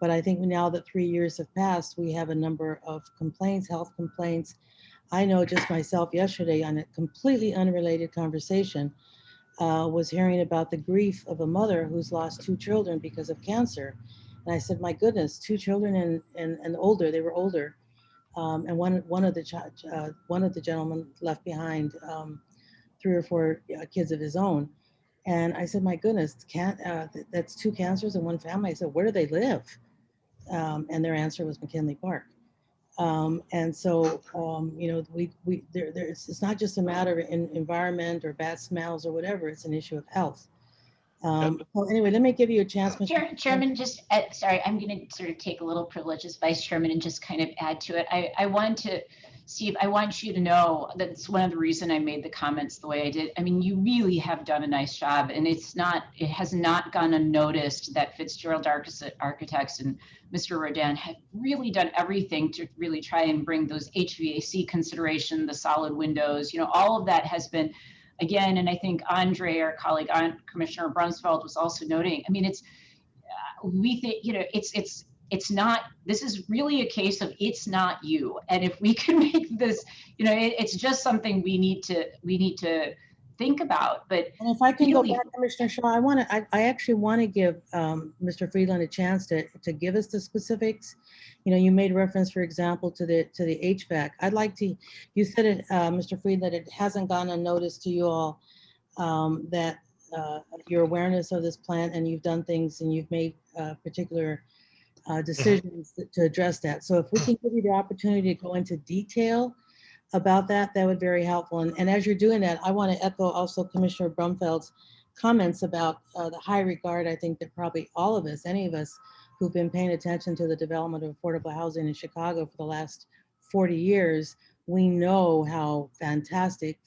But I think now that 3 years have passed, we have a number of complaints, health complaints. I know just myself yesterday on a completely unrelated conversation, was hearing about the grief of a mother who's lost 2 children because of cancer. And I said, my goodness, 2 children and older, they were older. And one of the gentlemen left behind 3 or 4 kids of his own. And I said, my goodness, that's 2 cancers in one family. I said, where do they live? And their answer was McKinley Park. And so, it's not just a matter of environment or bad smells or whatever, it's an issue of health. So anyway, let me give you a chance. Chairman, just, sorry, I'm going to sort of take a little privilege as Vice Chairman and just kind of add to it. I want to, Steve, I want you to know that's one of the reasons I made the comments the way I did. I mean, you really have done a nice job, and it has not gone unnoticed that Fitzgerald Architects and Mr. Rodan have really done everything to really try and bring those HVAC consideration, the solid windows, all of that has been, again, and I think Andre, our colleague, Commissioner Brunsfeld was also noting, I mean, we think, it's not, this is really a case of it's not you. And if we can make this, it's just something we need to think about. But and if I can go back, Commissioner Shaw, I actually want to give Mr. Friedland a chance to give us the specifics. You made reference, for example, to the HVAC. I'd like to, you said it, Mr. Friedland, it hasn't gone unnoticed to you all that your awareness of this plant, and you've done things and you've made particular decisions to address that. So if we can give you the opportunity to go into detail about that, that would be very helpful. And as you're doing that, I want to echo also Commissioner Brumfeld's comments about the high regard. I think that probably all of us, any of us who've been paying attention to the development of affordable housing in Chicago for the last 40 years, we know how fantastic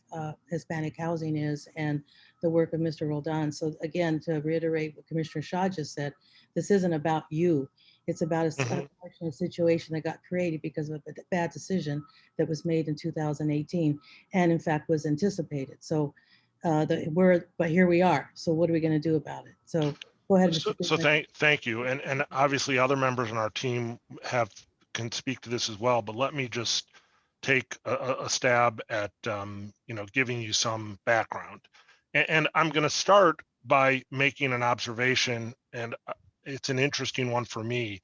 Hispanic housing is and the work of Mr. Roldan. So again, to reiterate what Commissioner Shaw just said, this isn't about you. It's about a situation that got created because of a bad decision that was made in 2018 and in fact was anticipated. So but here we are. So what are we going to do about it? So go ahead. So thank you. And obviously other members on our team can speak to this as well, but let me just take a stab at giving you some background. And I'm going to start by making an observation, and it's an interesting one for me.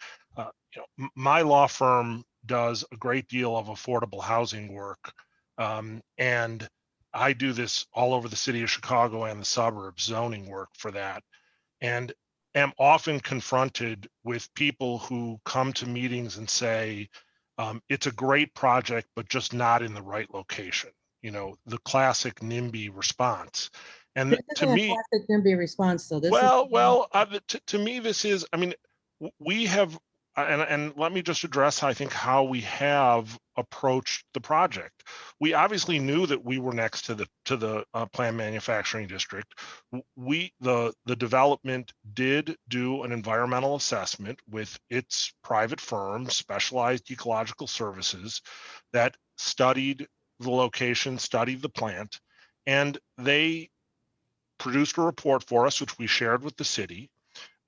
My law firm does a great deal of affordable housing work, and I do this all over the city of Chicago and the suburbs, zoning work for that, and am often confronted with people who come to meetings and say, it's a great project, but just not in the right location. The classic NIMBY response. And to me, classic NIMBY response, though. To me, this is, I mean, we have, and let me just address, I think, how we have approached the project. We obviously knew that we were next to the planned manufacturing district. The development did do an environmental assessment with its private firm, Specialized Ecological Services, that studied the location, studied the plant, and they produced a report for us, which we shared with the city.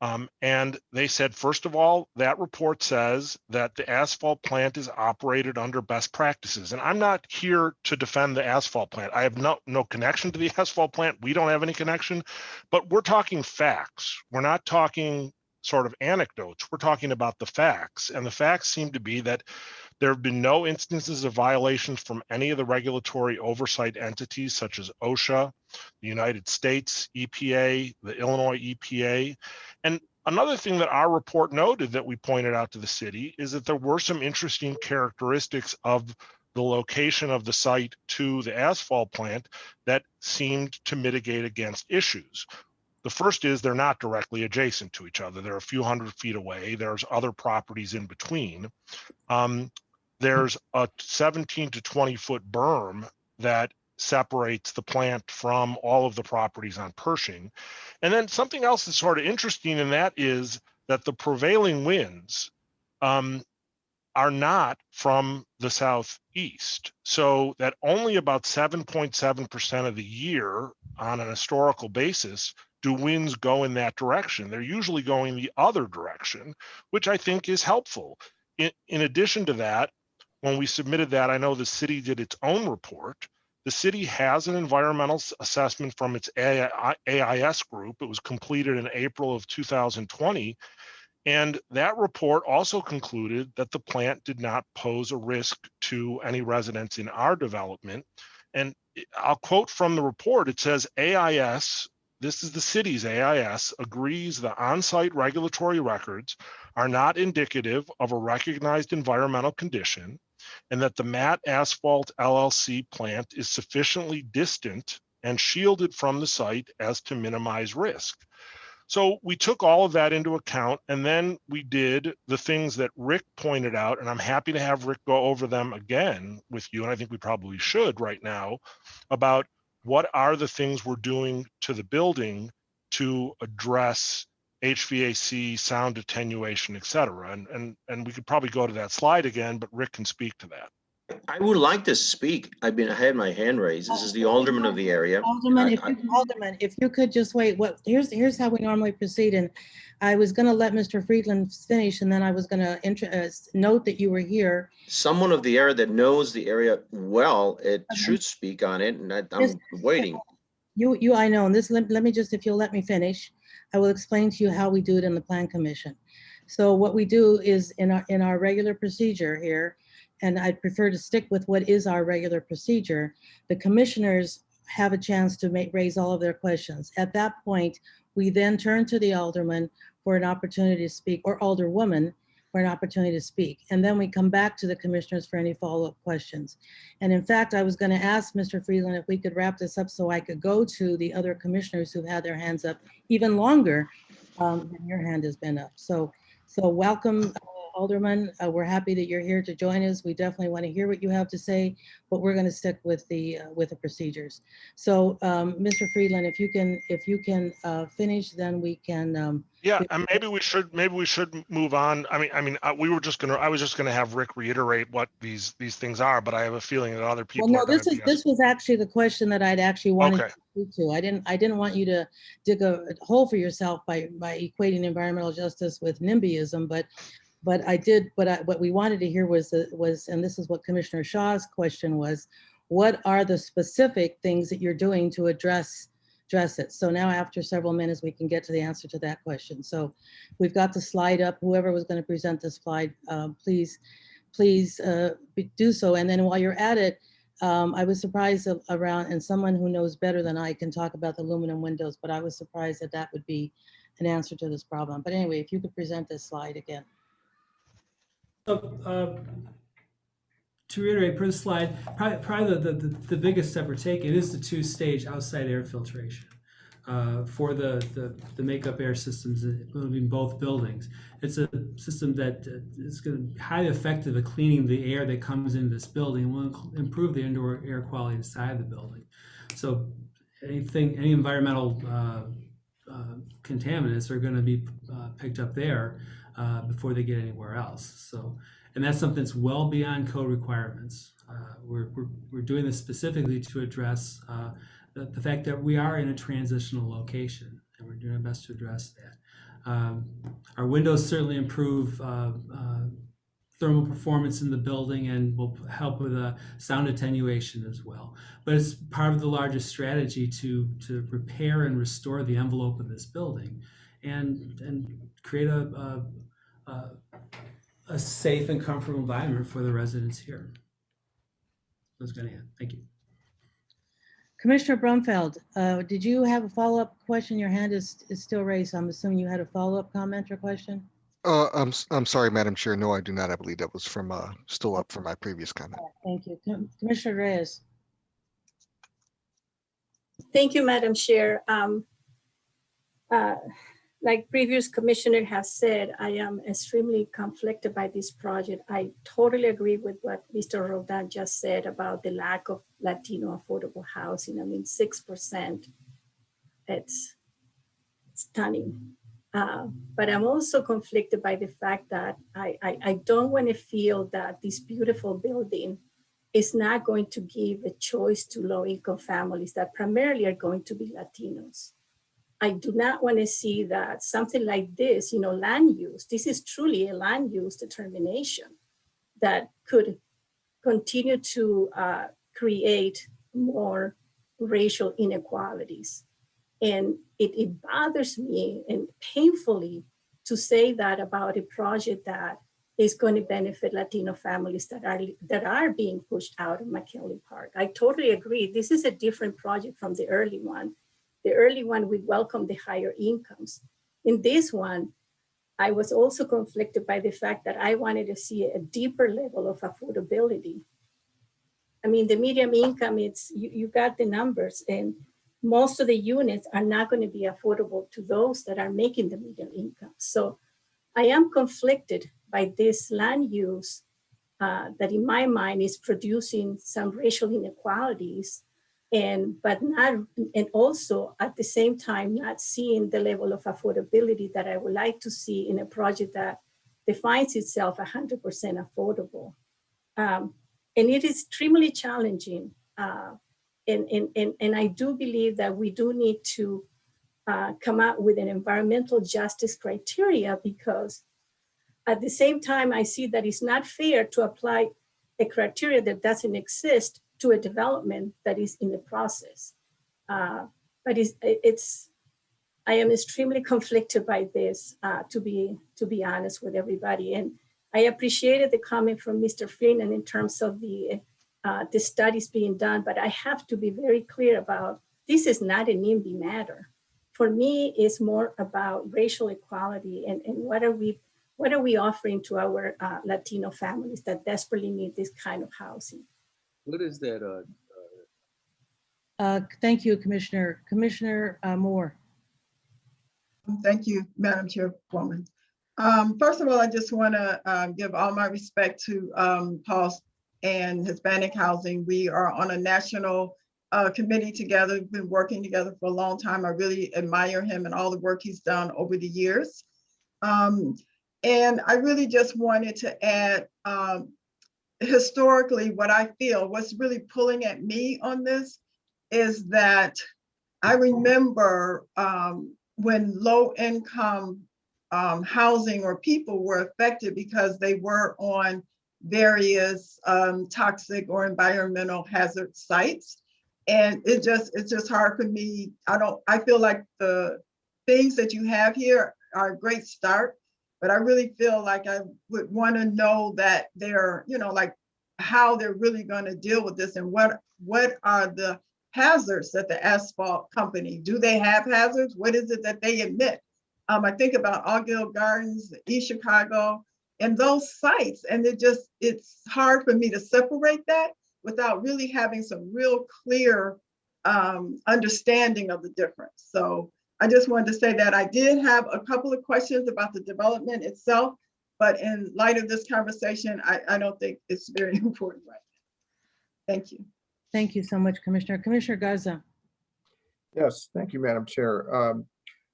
And they said, first of all, that report says that the asphalt plant is operated under best practices. And I'm not here to defend the asphalt plant. I have no connection to the asphalt plant. We don't have any connection, but we're talking facts. We're not talking sort of anecdotes. We're talking about the facts. And the facts seem to be that there have been no instances of violations from any of the regulatory oversight entities such as OSHA, the United States EPA, the Illinois EPA. And another thing that our report noted that we pointed out to the city is that there were some interesting characteristics of the location of the site to the asphalt plant that seemed to mitigate against issues. The first is they're not directly adjacent to each other. They're a few hundred feet away. There's other properties in between. There's a 17 to 20 foot berm that separates the plant from all of the properties on Pershing. And then something else that's sort of interesting in that is that the prevailing winds are not from the southeast. So that only about 7.7% of the year on an historical basis do winds go in that direction. They're usually going the other direction, which I think is helpful. In addition to that, when we submitted that, I know the city did its own report. The city has an environmental assessment from its AIS group. It was completed in April of 2020. And that report also concluded that the plant did not pose a risk to any residents in our development. And I'll quote from the report. It says, AIS, this is the city's AIS, agrees the on-site regulatory records are not indicative of a recognized environmental condition, and that the Matt Asphalt LLC plant is sufficiently distant and shielded from the site as to minimize risk. So we took all of that into account, and then we did the things that Rick pointed out, and I'm happy to have Rick go over them again with you, and I think we probably should right now, about what are the things we're doing to the building to address HVAC, sound attenuation, et cetera. And we could probably go to that slide again, but Rick can speak to that. I would like to speak. I had my hand raised. This is the alderman of the area. Alderman, if you could just wait. Here's how we normally proceed. And I was going to let Mr. Friedland finish, and then I was going to note that you were here. Someone of the area that knows the area well, it should speak on it, and I'm waiting. I know. And this, let me just, if you'll let me finish, I will explain to you how we do it in the Plan Commission. So what we do is in our regular procedure here, and I'd prefer to stick with what is our regular procedure, the commissioners have a chance to raise all of their questions. At that point, we then turn to the alderman for an opportunity to speak, or alderwoman for an opportunity to speak. And then we come back to the commissioners for any follow-up questions. And in fact, I was going to ask Mr. Friedland if we could wrap this up so I could go to the other commissioners who've had their hands up even longer than your hand has been up. So welcome, Alderman. We're happy that you're here to join us. We definitely want to hear what you have to say, but we're going to stick with the procedures. So, Mr. Friedland, if you can finish, then we can. Yeah, and maybe we should move on. I was just gonna have Rick reiterate what these things are, but I have a feeling that other people. Well, no, this was actually the question that I'd actually wanted to speak to. I didn't want you to dig a hole for yourself by equating environmental justice with NIMBYism, but I did. What we wanted to hear was, and this is what Commissioner Shaw's question was, what are the specific things that you're doing to address it? So now after several minutes, we can get to the answer to that question. So we've got the slide up. Whoever was going to present this slide, please do so. And then while you're at it, I was surprised around, and someone who knows better than I can talk about the aluminum windows, but I was surprised that would be an answer to this problem. But anyway, if you could present this slide again. So, to reiterate, per the slide, probably the biggest step we're taking is the two-stage outside air filtration for the makeup air systems in both buildings. It's a system that is going to be highly effective at cleaning the air that comes into this building and will improve the indoor air quality inside the building. So any environmental contaminants are going to be picked up there before they get anywhere else. So, and that's something that's well beyond code requirements. We're doing this specifically to address the fact that we are in a transitional location, and we're doing our best to address that. Our windows certainly improve thermal performance in the building and will help with sound attenuation as well. But it's part of the larger strategy to repair and restore the envelope of this building and create a safe and comfortable environment for the residents here. That's going to end. Thank you. Commissioner Brumfeld, did you have a follow-up question? Your hand is still raised. So I'm assuming you had a follow-up comment or question? I'm sorry, Madam Chair. No, I do not. I believe that was from still up from my previous comment. Thank you. Commissioner Reyes. Thank you, Madam Chair. Like previous commissioner has said, I am extremely conflicted by this project. I totally agree with what Mr. Roldan just said about the lack of Latino affordable housing. I mean, 6%, it's stunning. But I'm also conflicted by the fact that I don't want to feel that this beautiful building is not going to give a choice to low-income families that primarily are going to be Latinos. I do not want to see that something like this, land use, this is truly a land use determination that could continue to create more racial inequalities. And it bothers me and painfully to say that about a project that is going to benefit Latino families that are being pushed out of McKinley Park. I totally agree. This is a different project from the early one. The early one, we welcome the higher incomes. In this one, I was also conflicted by the fact that I wanted to see a deeper level of affordability. I mean, the median income, you got the numbers, and most of the units are not going to be affordable to those that are making the median income. So I am conflicted by this land use that in my mind is producing some racial inequalities, but also at the same time not seeing the level of affordability that I would like to see in a project that defines itself 100% affordable. And it is extremely challenging. And I do believe that we do need to come out with an environmental justice criteria, because at the same time, I see that it's not fair to apply a criteria that doesn't exist to a development that is in the process. But I am extremely conflicted by this, to be honest with everybody. And I appreciated the comment from Mr. Freeman in terms of the studies being done, but I have to be very clear about this is not an NIMBY matter. For me, it's more about racial equality and what are we offering to our Latino families that desperately need this kind of housing. What is that? Thank you, Commissioner. Commissioner Moore. Thank you, Madam Chairwoman. First of all, I just want to give all my respect to Paul and Hispanic Housing. We are on a national committee together. We've been working together for a long time. I really admire him and all the work he's done over the years. And I really just wanted to add, historically, what I feel, what's really pulling at me on this is that I remember when low income housing or people were affected because they were on various toxic or environmental hazard sites. And it's just hard for me. I feel like the things that you have here are a great start, but I really feel like I would want to know that they're, like how they're really going to deal with this and what are the hazards that the asphalt company, do they have hazards? What is it that they admit? I think about Augill Gardens, East Chicago, and those sites, and it's hard for me to separate that without really having some real clear understanding of the difference. So I just wanted to say that I did have a couple of questions about the development itself, but in light of this conversation, I don't think it's very important right now. Thank you. Thank you so much, Commissioner. Commissioner Garza. Yes, thank you, Madam Chair.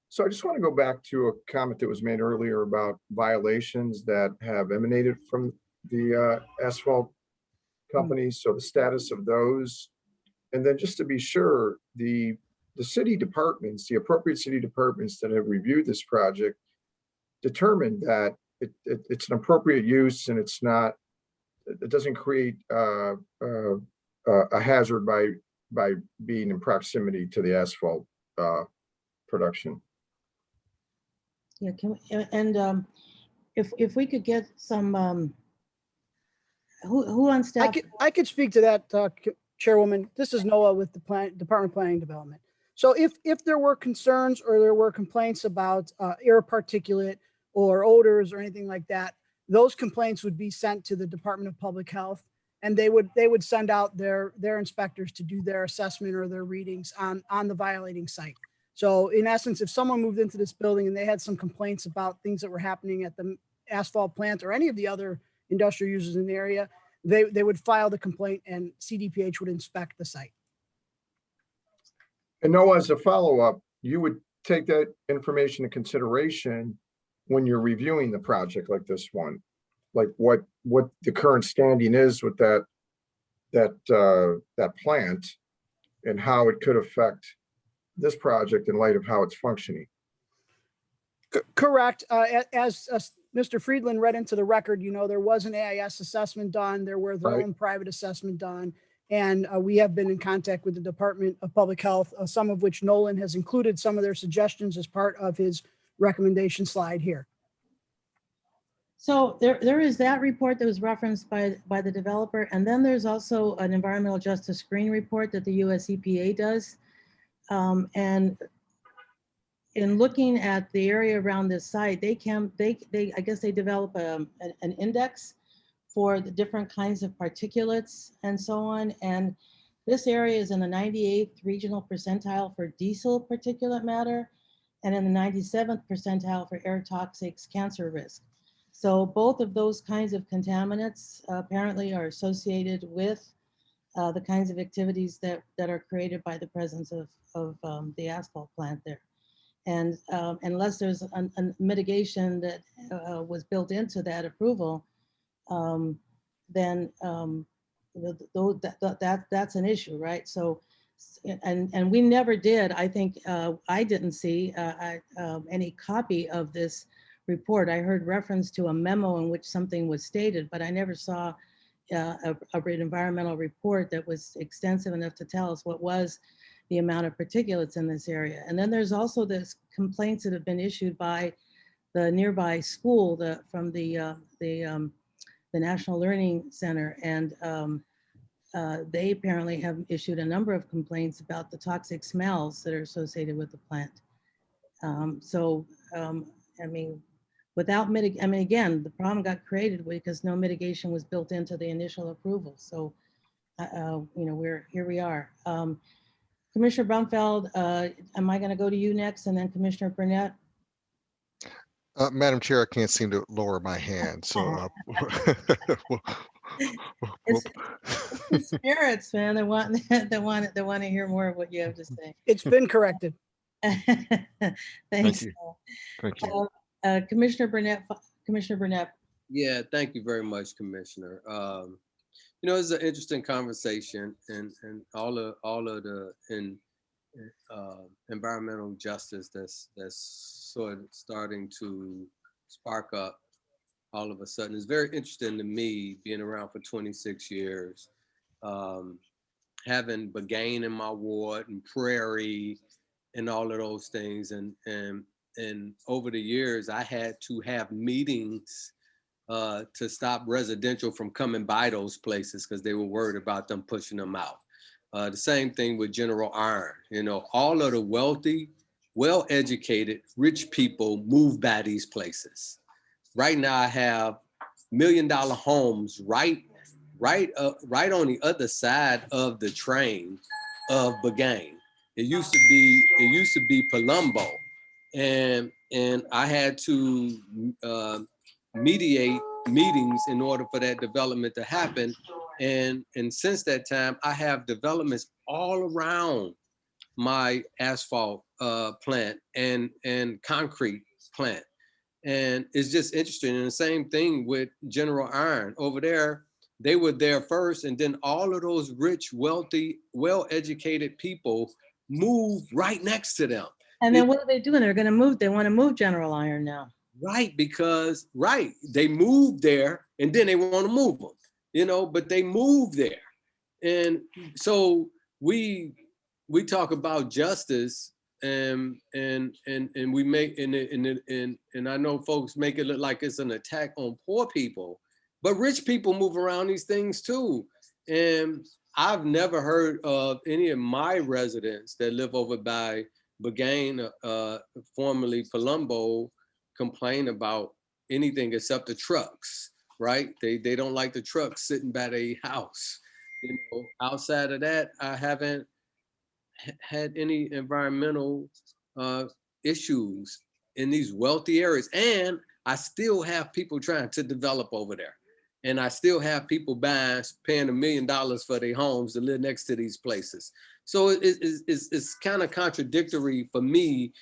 So I just want to go back to a comment that was made earlier about violations that have emanated from the asphalt companies. So the status of those, and then just to be sure, the city departments, the appropriate city departments that have reviewed this project determined that it's an appropriate use and it's not, it doesn't create a hazard by being in proximity to the asphalt production. Yeah, and if we could get some, who on staff? I could speak to that, Chairwoman. This is Noah with the Department of Planning and Development. So if there were concerns or there were complaints about air particulate or odors or anything like that, those complaints would be sent to the Department of Public Health, and they would send out their inspectors to do their assessment or their readings on the violating site. So in essence, if someone moved into this building and they had some complaints about things that were happening at the asphalt plant or any of the other industrial users in the area, they would file the complaint and CDPH would inspect the site. And Noah, as a follow-up, you would take that information into consideration when you're reviewing the project like this one, like what the current standing is with that plant and how it could affect this project in light of how it's functioning. Correct. As Mr. Friedland read into the record, there was an AIS assessment done. There were their own private assessment done. And we have been in contact with the Department of Public Health, some of which Nolan has included some of their suggestions as part of his recommendation slide here. So there is that report that was referenced by the developer. And then there's also an environmental justice screen report that the US EPA does. And in looking at the area around this site, I guess they develop an index for the different kinds of particulates and so on. And this area is in the 98th regional percentile for diesel particulate matter and in the 97th percentile for air toxics cancer risk. So both of those kinds of contaminants apparently are associated with the kinds of activities that are created by the presence of the asphalt plant there. And unless there's a mitigation that was built into that approval, then that's an issue, right? So, and we never did, I think, I didn't see any copy of this report. I heard reference to a memo in which something was stated, but I never saw an environmental report that was extensive enough to tell us what was the amount of particulates in this area. And then there's also this complaints that have been issued by the nearby school from the National Learning Center. And they apparently have issued a number of complaints about the toxic smells that are associated with the plant. I mean, without again, the problem got created because no mitigation was built into the initial approval. So, here we are. Commissioner Brumfeld, am I going to go to you next, and then Commissioner Burnett? Madam Chair, I can't seem to lower my hand, so. It's the spirits, man. They want to hear more of what you have to say. It's been corrected. Thanks. Thank you. Commissioner Burnett. Yeah, thank you very much, Commissioner. It's an interesting conversation, and all of the environmental justice that's sort of starting to spark up all of a sudden. It's very interesting to me, being around for 26 years, having Begain in my ward and Prairie and all of those things, and over the years, I had to have meetings to stop residential from coming by those places because they were worried about them pushing them out. The same thing with General Iron. All of the wealthy, well-educated, rich people move by these places. Right now, I have $1 million homes right on the other side of the train of Begain. It used to be Palumbo, and I had to mediate meetings in order for that development to happen. And since that time, I have developments all around my asphalt plant and concrete plant. And it's just interesting. And the same thing with General Iron. Over there, they were there first, and then all of those rich, wealthy, well-educated people moved right next to them. And then what are they doing? They're going to move. They want to move General Iron now. Right, because, right, they moved there and then they want to move them, you know, but they moved there. And so we talk about justice and we make, and I know folks make it look like it's an attack on poor people, but rich people move around these things too. And I've never heard of any of my residents that live over by Bugain, formerly Palumbo, complain about anything except the trucks, right? They don't like the trucks sitting by their house. You know, outside of that, I haven't had any environmental issues in these wealthy areas. And I still have people trying to develop over there. And I still have people paying $1 million for their homes to live next to these places. So it's kind of contradictory for me,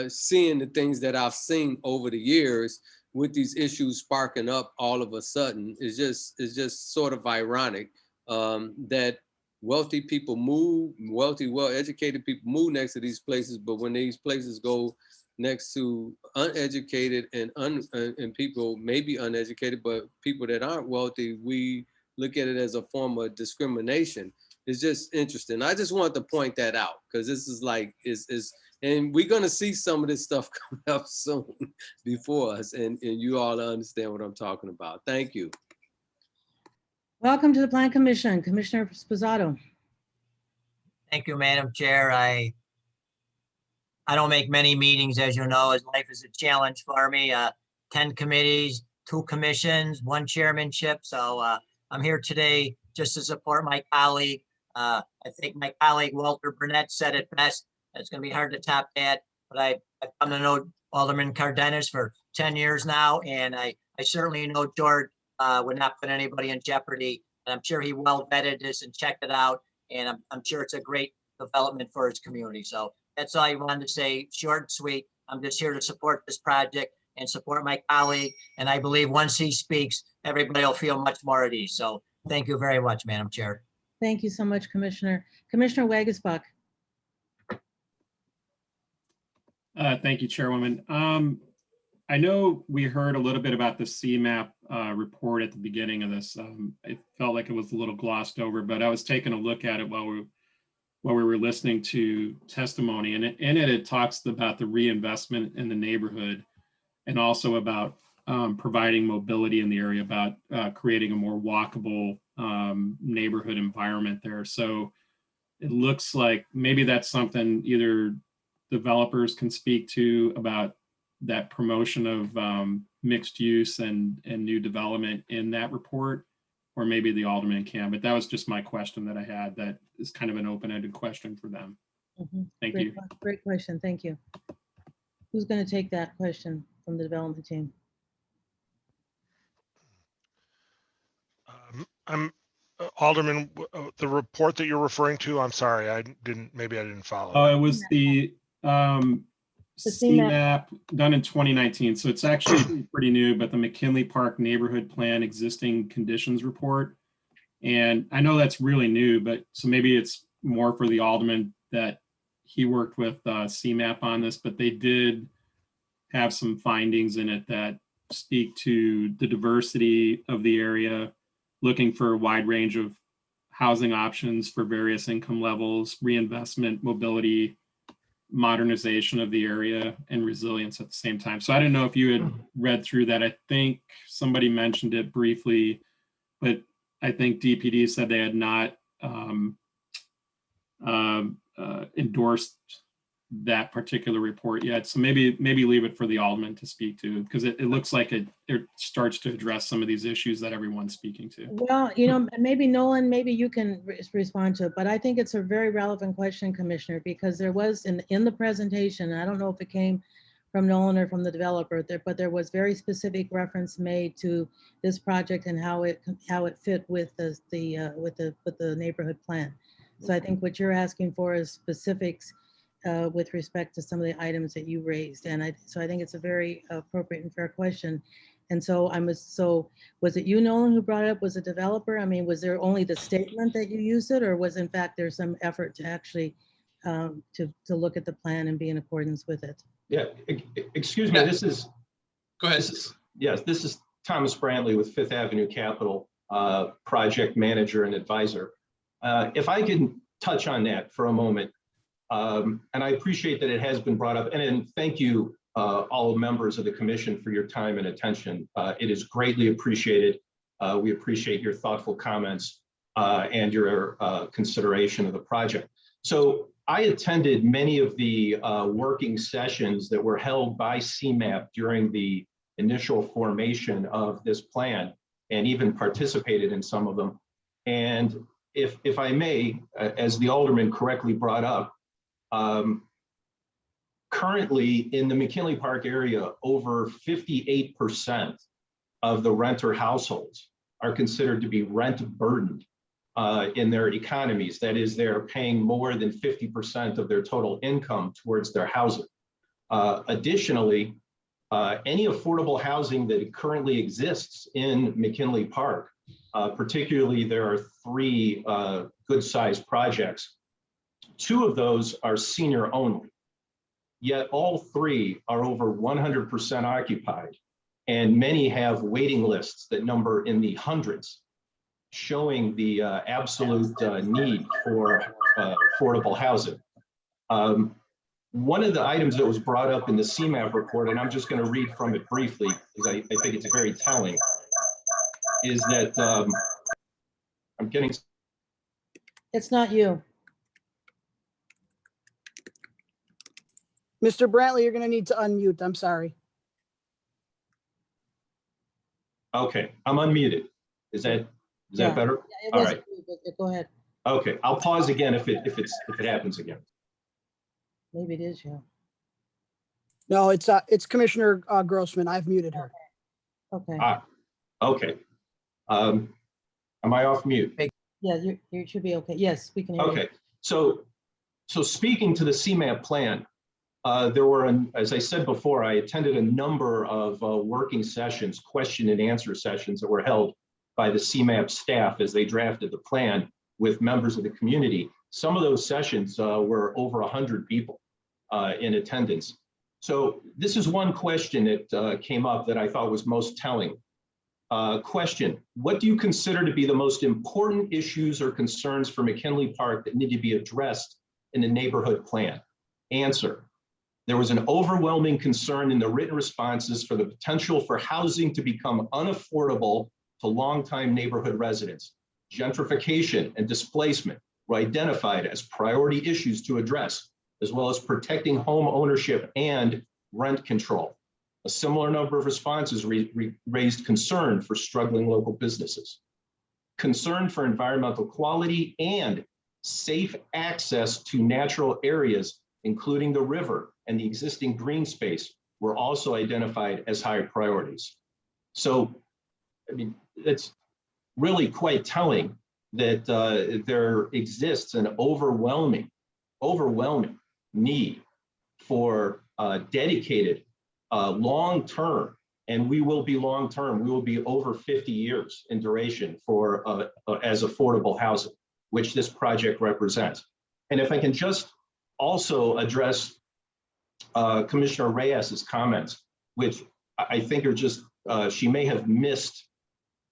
seeing the things that I've seen over the years with these issues sparking up all of a sudden. It's just sort of ironic that wealthy people move, well-educated people move next to these places, but when these places go next to uneducated and people maybe uneducated, but people that aren't wealthy, we look at it as a form of discrimination. It's just interesting. I just wanted to point that out because this is like, and we're gonna see some of this stuff come up soon before us, and you all understand what I'm talking about. Thank you. Welcome to the Plan Commission, Commissioner Sposato. Thank you, Madam Chair. I don't make many meetings, as you know, as life is a challenge for me. 10 committees, 2 commissions, 1 chairmanship. So I'm here today just to support my colleague. I think my colleague Walter Burnett said it best. It's going to be hard to top that, but I've come to know Alderman Cardenas for 10 years now, and I certainly know George would not put anybody in jeopardy. And I'm sure he well vetted this and checked it out, and I'm sure it's a great development for his community. So that's all I wanted to say, short and sweet. I'm just here to support this project and support my colleague. And I believe once he speaks, everybody will feel much more at ease. So thank you very much, Madam Chair. Thank you so much, Commissioner. Commissioner Wagasbuck. Thank you, Chairwoman. I know we heard a little bit about the CMAP report at the beginning of this. It felt like it was a little glossed over, but I was taking a look at it while we were listening to testimony, and in it, it talks about the reinvestment in the neighborhood and also about providing mobility in the area, about creating a more walkable neighborhood environment there. So it looks like maybe that's something either developers can speak to about that promotion of mixed use and new development in that report, or maybe the alderman can, but that was just my question that I had. That is kind of an open-ended question for them. Thank you. Great question, thank you. Who's going to take that question from the development team? I'm Alderman, the report that you're referring to, I'm sorry, maybe I didn't follow. Oh, it was the CMAP done in 2019. So it's actually pretty new, but the McKinley Park Neighborhood Plan Existing Conditions Report. And I know that's really new, but so maybe it's more for the alderman that he worked with CMAP on this, but they did have some findings in it that speak to the diversity of the area, looking for a wide range of housing options for various income levels, reinvestment, mobility, modernization of the area, and resilience at the same time. So I don't know if you had read through that. I think somebody mentioned it briefly, but I think DPD said they had not endorsed that particular report yet. So maybe leave it for the alderman to speak to, because it looks like it starts to address some of these issues that everyone's speaking to. Well, you know, maybe Nolan, maybe you can respond to it, but I think it's a very relevant question, Commissioner, because there was in the presentation, I don't know if it came from Nolan or from the developer, but there was very specific reference made to this project and how it fit with the neighborhood plan. So I think what you're asking for is specifics with respect to some of the items that you raised. And so I think it's a very appropriate and fair question. And so was it you, Nolan, who brought it up? Was it developer? I mean, was there only the statement that you used it, or was in fact there's some effort to actually to look at the plan and be in accordance with it? Yeah, excuse me, this is Go ahead. Yes, this is Thomas Brantley with Fifth Avenue Capital, project manager and advisor. If I can touch on that for a moment, and I appreciate that it has been brought up, and thank you, all members of the commission, for your time and attention. It is greatly appreciated. We appreciate your thoughtful comments and your consideration of the project. So I attended many of the working sessions that were held by CMAP during the initial formation of this plan, and even participated in some of them. And if I may, as the Alderman correctly brought up, currently in the McKinley Park area, over 58% of the renter households are considered to be rent burdened in their economies. That is, they're paying more than 50% of their total income towards their housing. Additionally, any affordable housing that currently exists in McKinley Park, particularly there are 3 good-sized projects. 2 of those are senior only, yet all 3 are over 100% occupied, and many have waiting lists that number in the hundreds, showing the absolute need for affordable housing. One of the items that was brought up in the CMAP report, and I'm just going to read from it briefly because I think it's very telling, is that I'm getting. It's not you. Mr. Brantley, you're going to need to unmute. I'm sorry. Okay, I'm unmuted. Is that better? Yeah, it All was right. you, but go ahead. Okay, I'll pause again if it happens again. Maybe it is you. No, it's Commissioner Grossman. I've muted her. Okay. Okay. Am I off mute? Yeah, you should be okay. Yes, we can hear you. Okay, so speaking to the CMAP plan, there were, as I said before, I attended a number of working sessions, question and answer sessions that were held by the CMAP staff as they drafted the plan with members of the community. Some of those sessions were over 100 people in attendance. So this is one question that came up that I thought was most telling. Question, what do you consider to be the most important issues or concerns for McKinley Park that need to be addressed in the neighborhood plan? Answer, there was an overwhelming concern in the written responses for the potential for housing to become unaffordable to longtime neighborhood residents. Gentrification and displacement were identified as priority issues to address, as well as protecting home ownership and rent control. A similar number of responses raised concern for struggling local businesses, concern for environmental quality and safe access to natural areas, including the river and the existing green space, were also identified as high priorities. So, I mean, it's really quite telling that there exists an overwhelming need for dedicated long-term, and we will be long-term, we will be over 50 years in duration for as affordable housing, which this project represents. And if I can just also address Commissioner Reyes's comments, which I think are just, she may have missed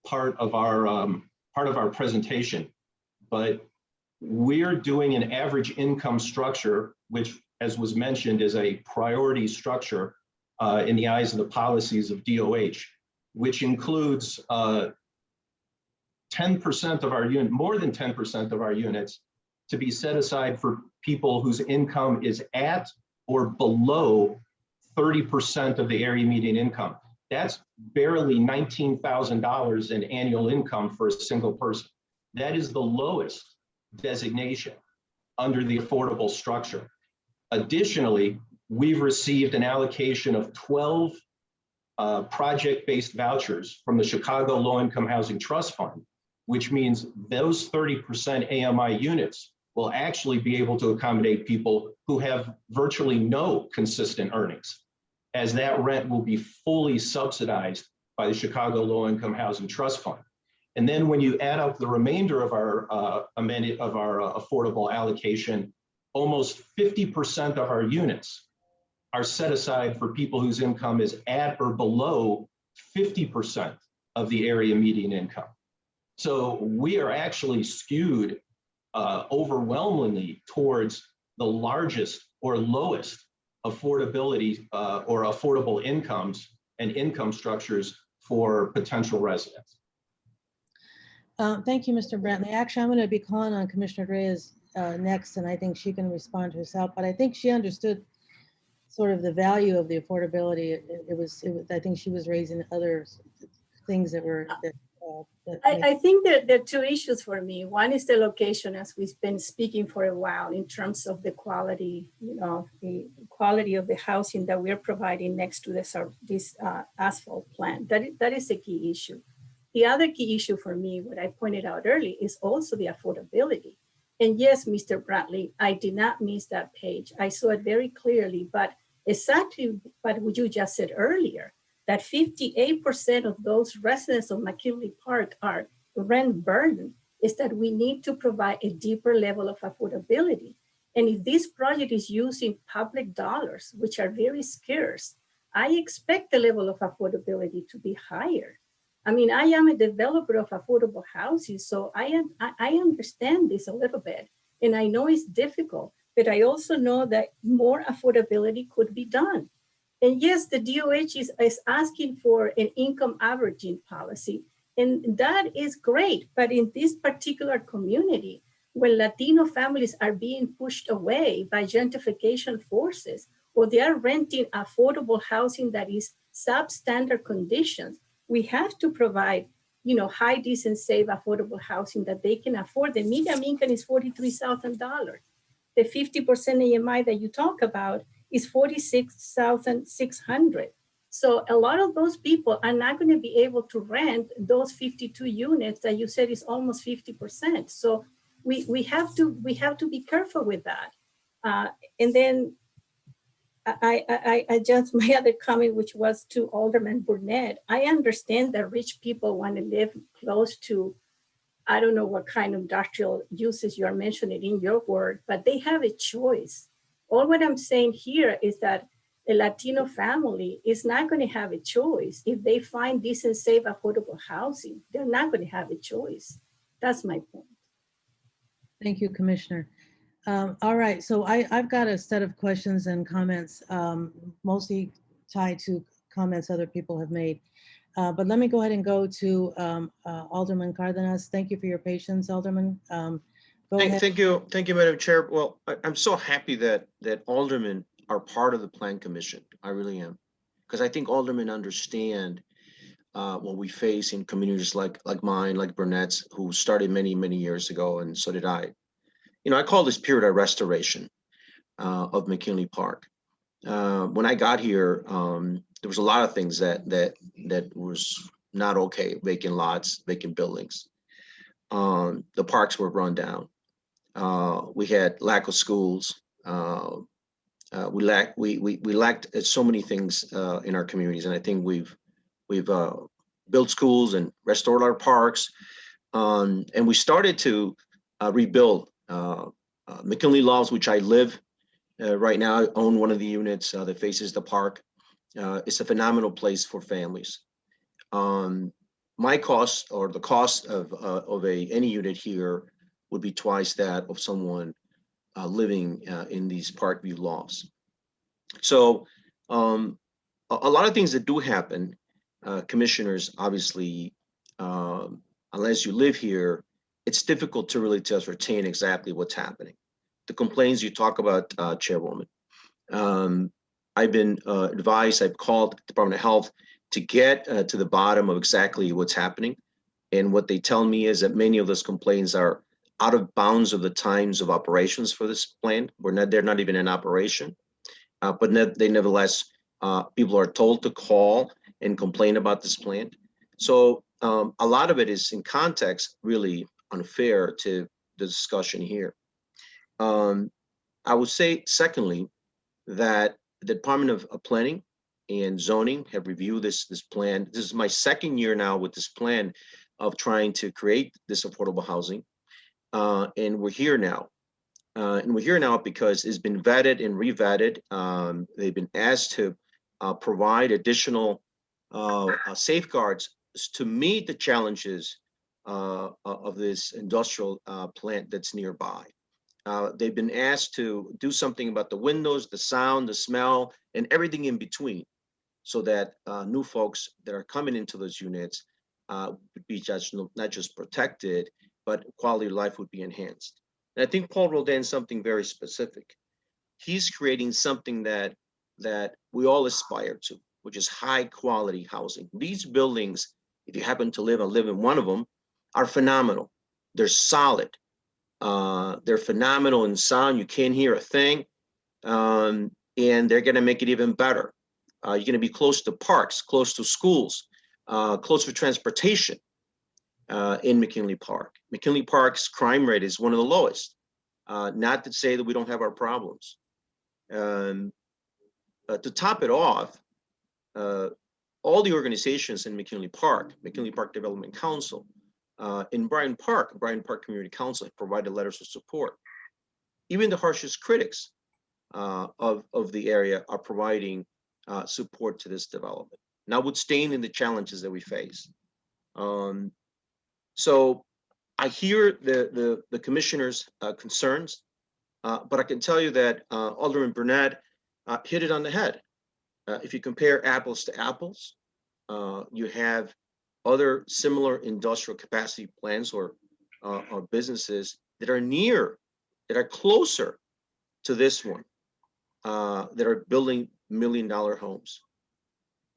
part of our presentation, but we're doing an average income structure, which, as was mentioned, is a priority structure in the eyes of the policies of DOH, which includes 10% of our unit, more than 10% of our units to be set aside for people whose income is at or below 30% of the area median income. That's barely $19,000 in annual income for a single person. That is the lowest designation under the affordable structure. Additionally, we've received an allocation of 12 project-based vouchers from the Chicago Low-Income Housing Trust Fund, which means those 30% AMI units will actually be able to accommodate people who have virtually no consistent earnings, as that rent will be fully subsidized by the Chicago Low-Income Housing Trust Fund. And then when you add up the remainder of our affordable allocation, almost 50% of our units are set aside for people whose income is at or below 50% of the area median income. So we are actually skewed overwhelmingly towards the largest or lowest affordability or affordable incomes and income structures for potential residents. Thank you, Mr. Brantley. Actually, I'm going to be calling on Commissioner Reyes next, and I think she can respond herself, but I think she understood sort of the value of the affordability. I think she was raising other things that were. I think that there are two issues for me. One is the location, as we've been speaking for a while, in terms of the quality, the quality of the housing that we're providing next to this asphalt plant. That is a key issue. The other key issue for me, what I pointed out earlier, is also the affordability. And yes, Mr. Brantley, I did not miss that page. I saw it very clearly, but exactly what you just said earlier, that 58% of those residents of McKinley Park are rent burdened, is that we need to provide a deeper level of affordability. And if this project is using public dollars, which are very scarce, I expect the level of affordability to be higher. I mean, I am a developer of affordable housing, so I understand this a little bit, and I know it's difficult, but I also know that more affordability could be done. And yes, the DOH is asking for an income averaging policy, and that is great. But in this particular community, where Latino families are being pushed away by gentrification forces, or they are renting affordable housing that is substandard conditions, we have to provide, high, decent, safe, affordable housing that they can afford. The median income is $43,000. The 50% AMI that you talk about is $46,600. So a lot of those people are not going to be able to rent those 52 units that you said is almost 50%. So we have to be careful with that. And then I just, my other comment, which was to Alderman Burnett, I understand that rich people want to live close to, I don't know what kind of industrial uses you're mentioning in your word, but they have a choice. All what I'm saying here is that a Latino family is not going to have a choice. If they find decent, safe, affordable housing, they're not going to have a choice. That's my point. Thank you, Commissioner. All right, so I've got a set of questions and comments, mostly tied to comments other people have made. But let me go ahead and go to Alderman Cardenas. Thank you for your patience, Alderman. Thank you, Madam Chair. Well, I'm so happy that aldermen are part of the Plan Commission. I really am, because I think aldermen understand what we face in communities like mine, like Burnett's, who started many years ago, and so did I. I call this period a restoration of McKinley Park. When I got here, there was a lot of things that was not okay. Vacant lots, vacant buildings. The parks were run down. We had lack of schools. We lacked so many things in our communities, and I think we've built schools and restored our parks, and we started to rebuild. McKinley Lofts, which I live right now, I own one of the units that faces the park. It's a phenomenal place for families. My cost, or the cost of any unit here, would be twice that of someone living in these Parkview Lofts. So a lot of things that do happen, commissioners, obviously, unless you live here, it's difficult to really ascertain exactly what's happening. The complaints you talk about, Chairwoman, I've been advised, I've called Department of Health to get to the bottom of exactly what's happening. And what they tell me is that many of those complaints are out of bounds of the times of operations for this plant. They're not even in operation, but nevertheless, people are told to call and complain about this plant. So a lot of it is in context really unfair to the discussion here. I would say, secondly, that the Department of Planning and Zoning have reviewed this plan. This is my second year now with this plan of trying to create this affordable housing, and we're here now. And we're here now because it's been vetted and re-vetted. They've been asked to provide additional safeguards to meet the challenges of this industrial plant that's nearby. They've been asked to do something about the windows, the sound, the smell, and everything in between, so that new folks that are coming into those units would be just not just protected, but quality of life would be enhanced. And I think Paul Roldan something very specific. He's creating something that we all aspire to, which is high quality housing. These buildings, if you happen to live in one of them, are phenomenal. They're solid. They're phenomenal in sound. You can't hear a thing. And they're going to make it even better. You're going to be close to parks, close to schools, close to transportation in McKinley Park. McKinley Park's crime rate is one of the lowest. Not to say that we don't have our problems. To top it off, all the organizations in McKinley Park Development Council, in Bryant Park Community Council have provided letters of support. Even the harshest critics of the area are providing support to this development, notwithstanding the challenges that we face. So I hear the commissioner's concerns, but I can tell you that Alderman Burnett hit it on the head. If you compare apples to apples, you have other similar industrial capacity plants or businesses that are closer to this one, that are building $1 million homes.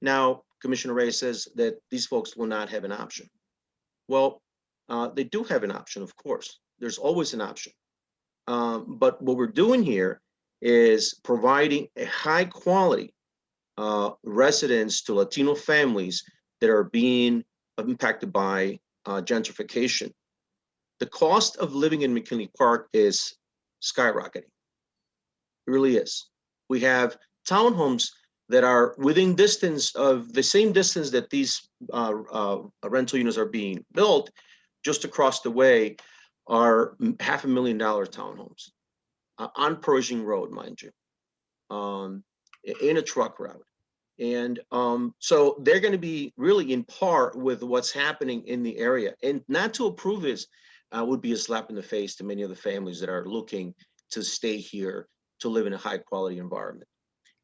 Now, Commissioner Reyes says that these folks will not have an option. Well, they do have an option, of course. There's always an option. But what we're doing here is providing a high quality residence to Latino families that are being impacted by gentrification. The cost of living in McKinley Park is skyrocketing. It really is. We have townhomes that are within distance of the same distance that these rental units are being built. Just across the way are $500,000 townhomes on Pershing Road, mind you, in a truck route. And so they're going to be really in par with what's happening in the area. And not to approve this would be a slap in the face to many of the families that are looking to stay here, to live in a high quality environment.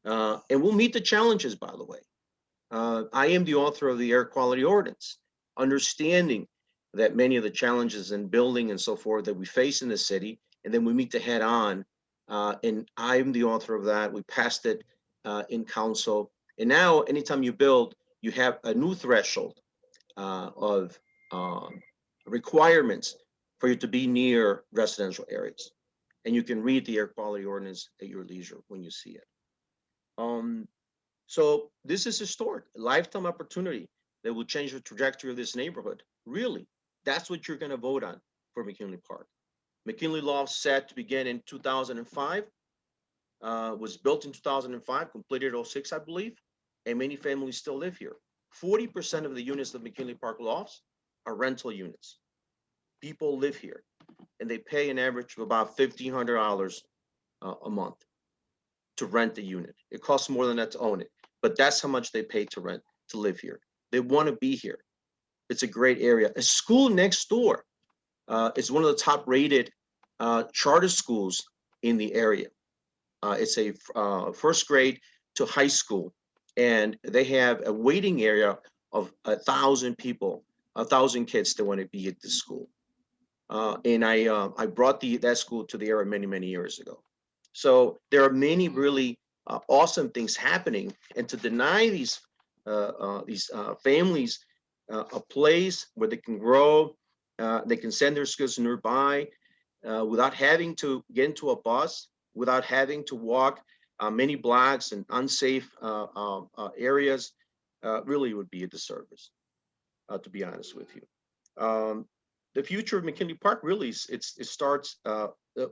And we'll meet the challenges, by the way. I am the author of the Air Quality Ordinance, understanding that many of the challenges in building and so forth that we face in the city, and then we meet the head on. And I'm the author of that. We passed it in council. And now anytime you build, you have a new threshold of requirements for you to be near residential areas. And you can read the Air Quality Ordinance at your leisure when you see it. So this is historic, a lifetime opportunity that will change the trajectory of this neighborhood. Really, that's what you're going to vote on for McKinley Park. McKinley Loft set to begin in 2005, was built in 2005, completed 06, I believe, and many families still live here. 40% of the units of McKinley Park Lofts are rental units. People live here, and they pay an average of about $1,500 a month to rent the unit. It costs more than that to own it, but that's how much they pay to rent, to live here. They want to be here. It's a great area. A school next door is one of the top rated charter schools in the area. It's a first grade to high school, and they have a waiting area of 1,000 people, 1,000 kids that want to be at the school. And I brought that school to the area many, many years ago. So there are many really awesome things happening, and to deny these families a place where they can grow, they can send their kids nearby without having to get into a bus, without having to walk many blocks and unsafe areas, really would be a disservice, to be honest with you. The future of McKinley Park really it starts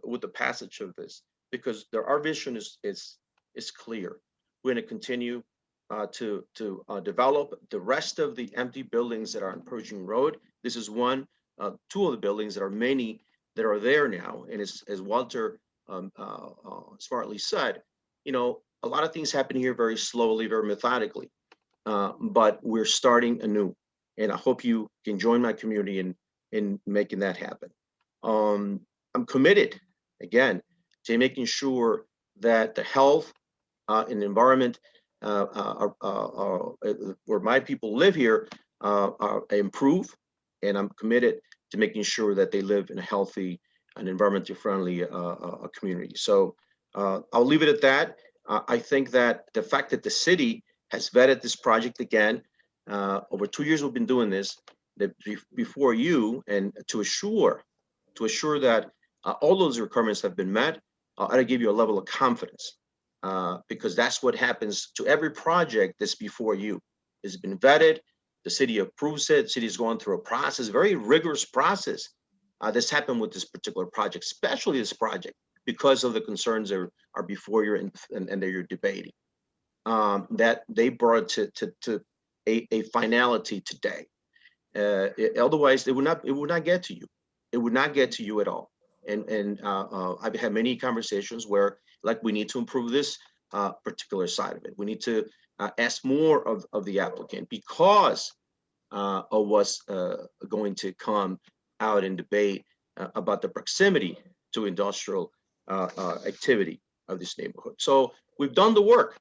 with the passage of this, because our vision is clear. We're going to continue to develop the rest of the empty buildings that are on Pershing Road. This is two of the buildings that are many that are there now. And as Walter smartly said, you know, a lot of things happen here very slowly, very methodically, but we're starting anew. And I hope you can join my community in making that happen. I'm committed, again, to making sure that the health and environment where my people live here improve, and I'm committed to making sure that they live in a healthy and environmentally friendly community. So I'll leave it at that. I think that the fact that the city has vetted this project again, over 2 years we've been doing this, that before you, and to assure that all those requirements have been met, I give you a level of confidence, because that's what happens to every project that's before you. It's been vetted, the city approves it, city is going through a process, very rigorous process. This happened with this particular project, especially this project, because of the concerns that are before you and that you're debating. That they brought to a finality today. Otherwise, it would not get to you. It would not get to you at all. And I've had many conversations where, like, we need to improve this particular side of it. We need to ask more of the applicant because of what's going to come out in debate about the proximity to industrial activity of this neighborhood. So we've done the work.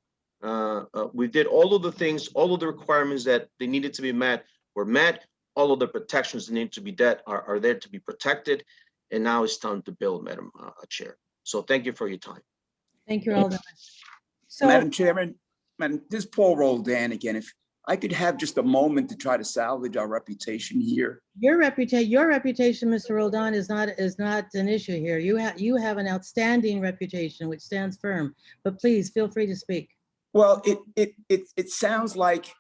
We did all of the things, all of the requirements that they needed to be met were met. All of the protections that need to be are there to be protected. And now it's time to build, Madam Chair. So thank you for your time. Thank you, Alderman. So, Madam Chairman, this is Paul Roldan again. If I could have just a moment to try to salvage our reputation here. your reputation, Mr. Roldan, is not an issue here. You have an outstanding reputation, which stands firm. But please feel free to speak. Well, it sounds like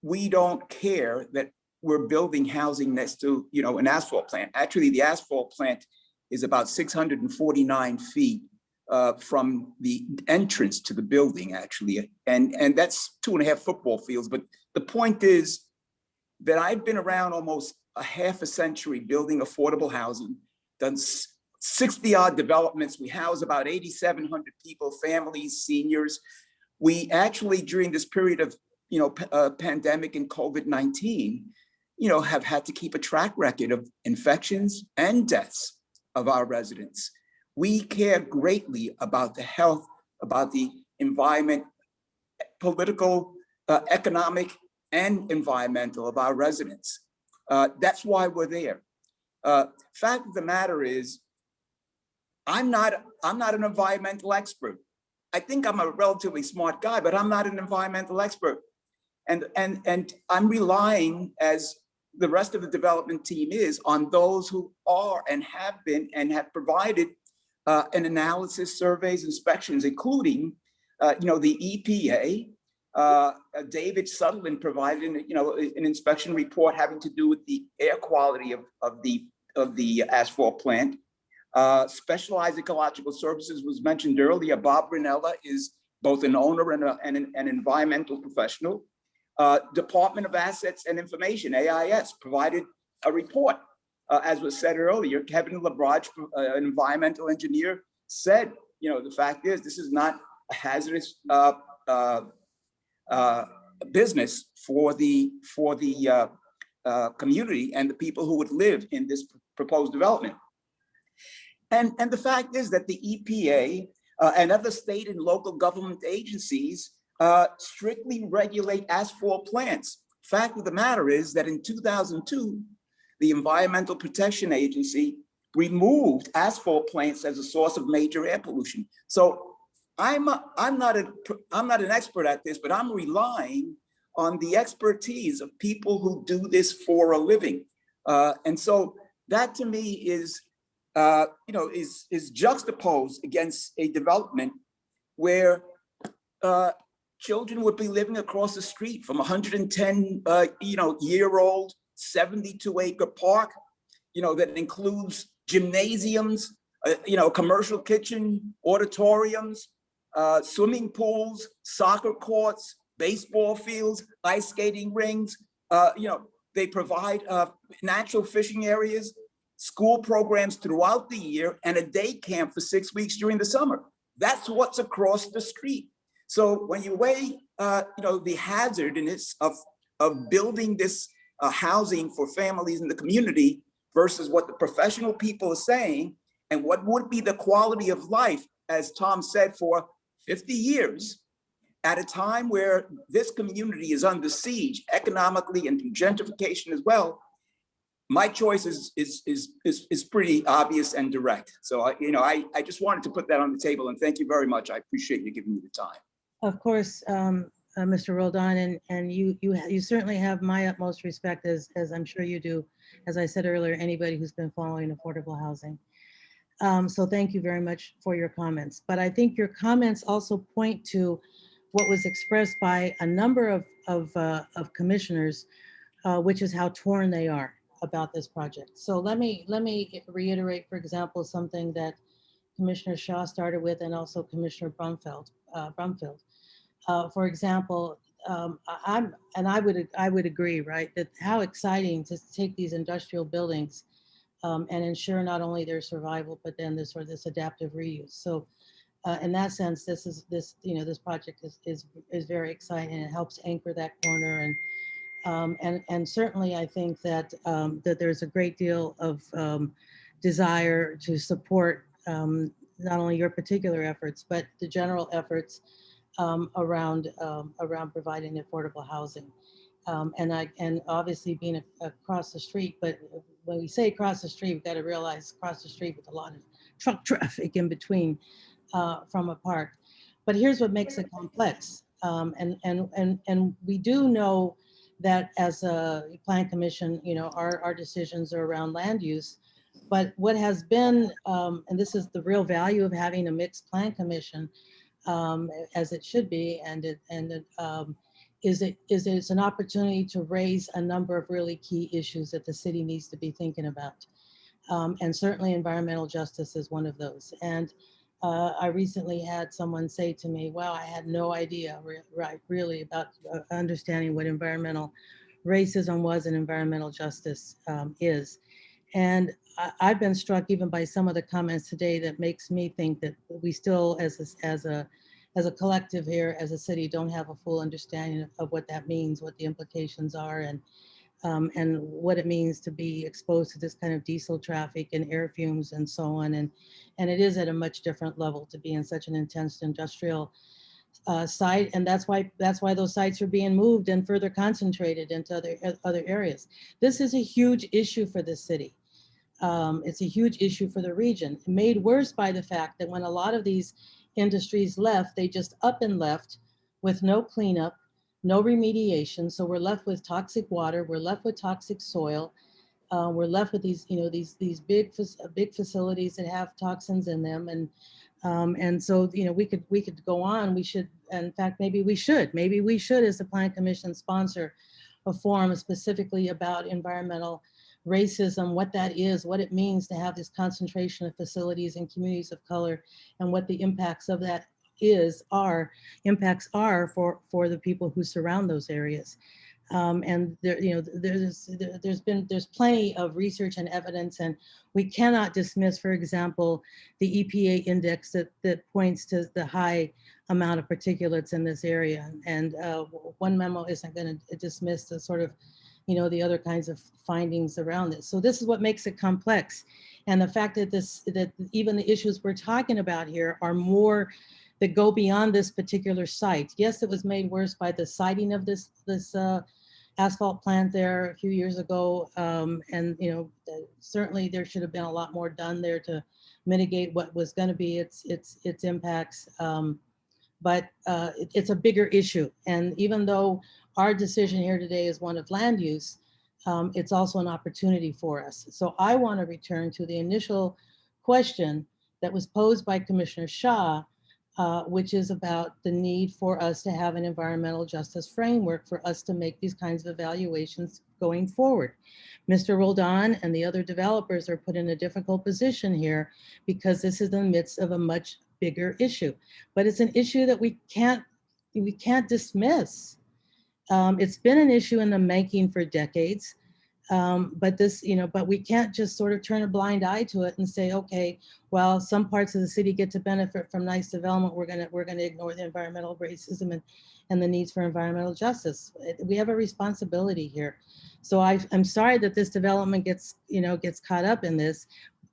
we don't care that we're building housing next to, you know, an asphalt plant. Actually, the asphalt plant is about 649 feet from the entrance to the building, actually. And that's 2.5 football fields. But the point is that I've been around almost a half a century building affordable housing, done 60 odd developments. We house about 8,700 people, families, seniors. We actually, during this period of, you know, pandemic and COVID-19, you know, have had to keep a track record of infections and deaths of our residents. We care greatly about the health, about the environment, political, economic, and environmental of our residents. That's why we're there. Fact of the matter is, I'm not an environmental expert. I think I'm a relatively smart guy, but I'm not an environmental expert. And I'm relying, as the rest of the development team is, on those who are and have been and have provided an analysis, surveys, inspections, including, you know, the EPA. David Sutherland provided, you know, an inspection report having to do with the air quality of the asphalt plant. Specialized Ecological Services was mentioned earlier. Bob Ranella is both an owner and an environmental professional. Department of Assets and Information, AIS, provided a report. As was said earlier, Kevin LaBrage, an environmental engineer, said, you know, the fact is this is not a hazardous business for the community and the people who would live in this proposed development. And the fact is that the EPA and other state and local government agencies strictly regulate asphalt plants. Fact of the matter is that in 2002, the Environmental Protection Agency removed asphalt plants as a source of major air pollution. So I'm not an expert at this, but I'm relying on the expertise of people who do this for a living. And so that to me is, you know, is juxtaposed against a development where children would be living across the street from 110, you know, year-old 72-acre park, you know, that includes gymnasiums, you know, commercial kitchen, auditoriums, swimming pools, soccer courts, baseball fields, ice skating rings. You know, they provide natural fishing areas. school programs throughout the year, and a day camp for 6 weeks during the summer. That's what's across the street. So when you weigh, the hazardness of building this housing for families in the community versus what the professional people are saying, and what would be the quality of life, as Tom said, for 50 years, at a time where this community is under siege economically and through gentrification as well, my choice is pretty obvious and direct. So I just wanted to put that on the table, and thank you very much. I appreciate you giving me the time. Of course, Mr. Roldan, and you certainly have my utmost respect, as I'm sure you do, as I said earlier, anybody who's been following affordable housing. So thank you very much for your comments. But I think your comments also point to what was expressed by a number of commissioners, which is how torn they are about this project. So let me reiterate, for example, something that Commissioner Shaw started with, and also Commissioner Brumfield. For example, I would agree, right, that how exciting to take these industrial buildings and ensure not only their survival, but then this adaptive reuse. So in that sense, this project is very exciting, and it helps anchor that corner. And certainly I think that that there's a great deal of desire to support not only your particular efforts, but the general efforts around providing affordable housing. And obviously being across the street, but when we say across the street, we've got to realize across the street with a lot of truck traffic in between from a park. But here's what makes it complex. And we do know that as a plan commission, our decisions are around land use. But what has been, and this is the real value of having a mixed plan commission, as it should be, it's an opportunity to raise a number of really key issues that the city needs to be thinking about. And certainly environmental justice is one of those. And I recently had someone say to me, wow, I had no idea, really about understanding what environmental racism was and environmental justice is. And I've been struck even by some of the comments today that makes me think that we still, as a collective here, as a city, don't have a full understanding of what that means, what the implications are, and what it means to be exposed to this kind of diesel traffic and air fumes and so on. And it is at a much different level to be in such an intense industrial site. And that's why those sites are being moved and further concentrated into other areas. This is a huge issue for the city. It's a huge issue for the region, made worse by the fact that when a lot of these industries left, they just up and left with no cleanup, no remediation. So we're left with toxic water, we're left with toxic soil, we're left with these big facilities that have toxins in them, and so we could go on. We should, in fact, maybe we should, as the Plan Commission, sponsor a forum specifically about environmental racism, what that is, what it means to have this concentration of facilities in communities of color, and what the impacts of that are for the people who surround those areas. And there's plenty of research and evidence, and we cannot dismiss, for example, the EPA index that points to the high amount of particulates in this area. And one memo isn't going to dismiss the sort of the other kinds of findings around this. So this is what makes it complex. And the fact that even the issues we're talking about here are more that go beyond this particular site. Yes, it was made worse by the siting of this asphalt plant there a few years ago. And certainly there should have been a lot more done there to mitigate what was going to be its impacts. But it's a bigger issue. And even though our decision here today is one of land use, it's also an opportunity for us. So I want to return to the initial question that was posed by Commissioner Shaw, which is about the need for us to have an environmental justice framework for us to make these kinds of evaluations going forward. Mr. Roldan and the other developers are put in a difficult position here because this is in the midst of a much bigger issue, but it's an issue that we can't dismiss. It's been an issue in the making for decades. But this, but we can't just sort of turn a blind eye to it and say, okay, well, some parts of the city get to benefit from nice development. We're gonna ignore the environmental racism and the needs for environmental justice. We have a responsibility here. So I'm sorry that this development gets caught up in this.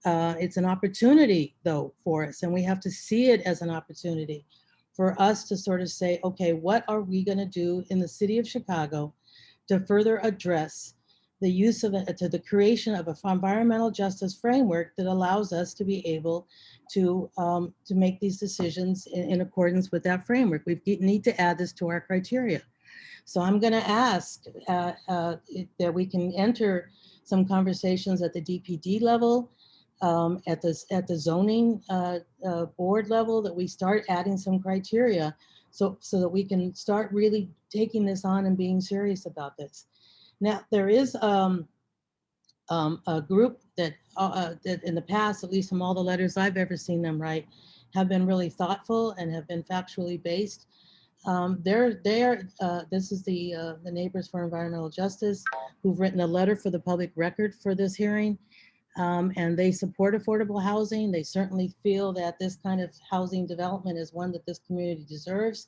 It's an opportunity though for us, and we have to see it as an opportunity for us to sort of say, okay, what are we gonna do in the city of Chicago to further address the use of the creation of an environmental justice framework that allows us to be able to make these decisions in accordance with that framework. We need to add this to our criteria. So I'm going to ask that we can enter some conversations at the DPD level, at the zoning board level, that we start adding some criteria so that we can start really taking this on and being serious about this. Now, there is a group that in the past, at least from all the letters I've ever seen them write, have been really thoughtful and have been factually based. This is the Neighbors for Environmental Justice, who've written a letter for the public record for this hearing. And they support affordable housing. They certainly feel that this kind of housing development is one that this community deserves.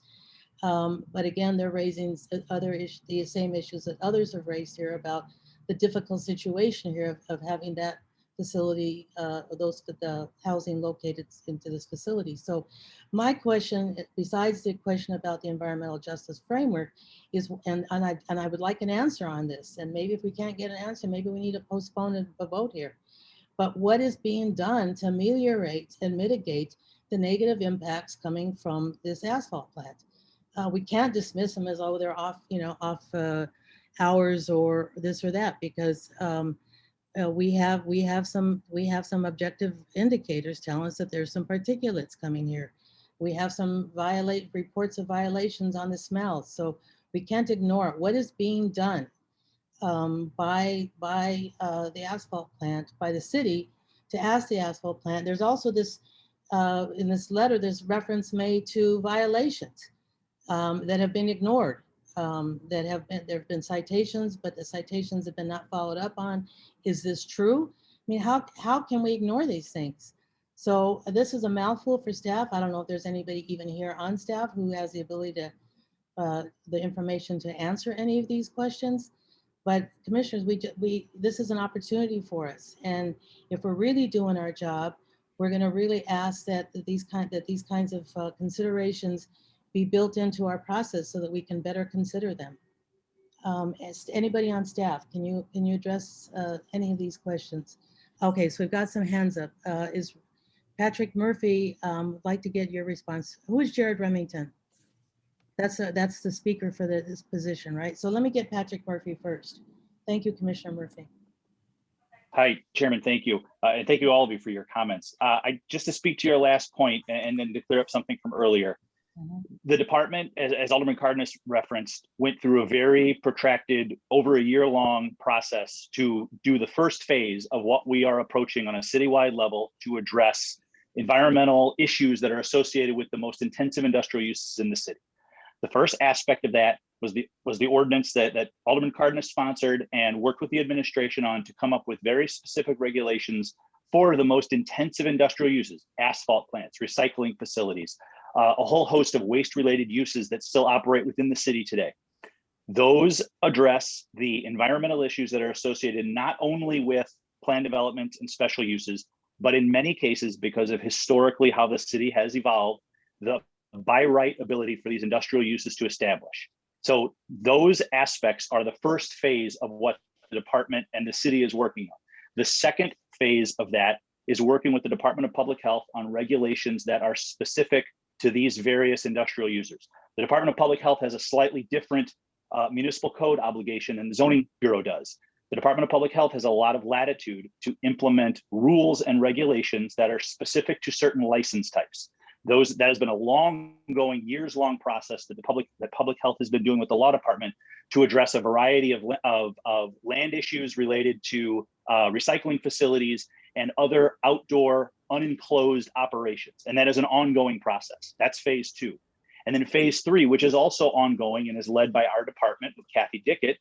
But again, they're raising the same issues that others have raised here about the difficult situation here of having that facility, the housing located into this facility. So my question, besides the question about the environmental justice framework, is, and I would like an answer on this. And maybe if we can't get an answer, maybe we need to postpone a vote here. But what is being done to ameliorate and mitigate the negative impacts coming from this asphalt plant? We can't dismiss them as, oh, they're off, off hours or this or that, because we have some objective indicators telling us that there's some particulates coming here. We have some reports of violations on the smell, so we can't ignore it. What is being done by the asphalt plant, by the city, to ask the asphalt plant? There's also this in this letter, there's reference made to violations that have been ignored, there have been citations, but the citations have been not followed up on. Is this true? I mean, how can we ignore these things? So this is a mouthful for staff. I don't know if there's anybody even here on staff who has the ability to, the information to answer any of these questions. But commissioners, this is an opportunity for us. And if we're really doing our job, we're gonna really ask that these kinds of considerations be built into our process so that we can better consider them. As anybody on staff, can you address any of these questions? Okay, so we've got some hands up. Is Patrick Murphy, would like to get your response. Who is Jared Remington? That's the speaker for this position, right? So let me get Patrick Murphy first. Thank you, Commissioner Murphy. Hi, Chairman, thank you. And thank you all of you for your comments. Just to speak to your last point and then to clear up something from earlier. The department, as Alderman Cardenas referenced, went through a very protracted, over a year-long process to do the first phase of what we are approaching on a citywide level to address environmental issues that are associated with the most intensive industrial uses in the city. The first aspect of that was the ordinance that Alderman Cardenas sponsored and worked with the administration on to come up with very specific regulations for the most intensive industrial uses: asphalt plants, recycling facilities, a whole host of waste-related uses that still operate within the city today. Those address the environmental issues that are associated not only with planned development and special uses, but in many cases, because of historically how the city has evolved, the by right ability for these industrial uses to establish. So those aspects are the first phase of what the department and the city is working on. The second phase of that is working with the Department of Public Health on regulations that are specific to these various industrial users. The Department of Public Health has a slightly different municipal code obligation than the Zoning Bureau does. The Department of Public Health has a lot of latitude to implement rules and regulations that are specific to certain license types. That has been a long-going, years-long process that Public Health has been doing with the law department to address a variety of land issues related to recycling facilities and other outdoor unenclosed operations. And that is an ongoing process. That's phase 2. And then phase 3, which is also ongoing and is led by our department with Kathy Dickett,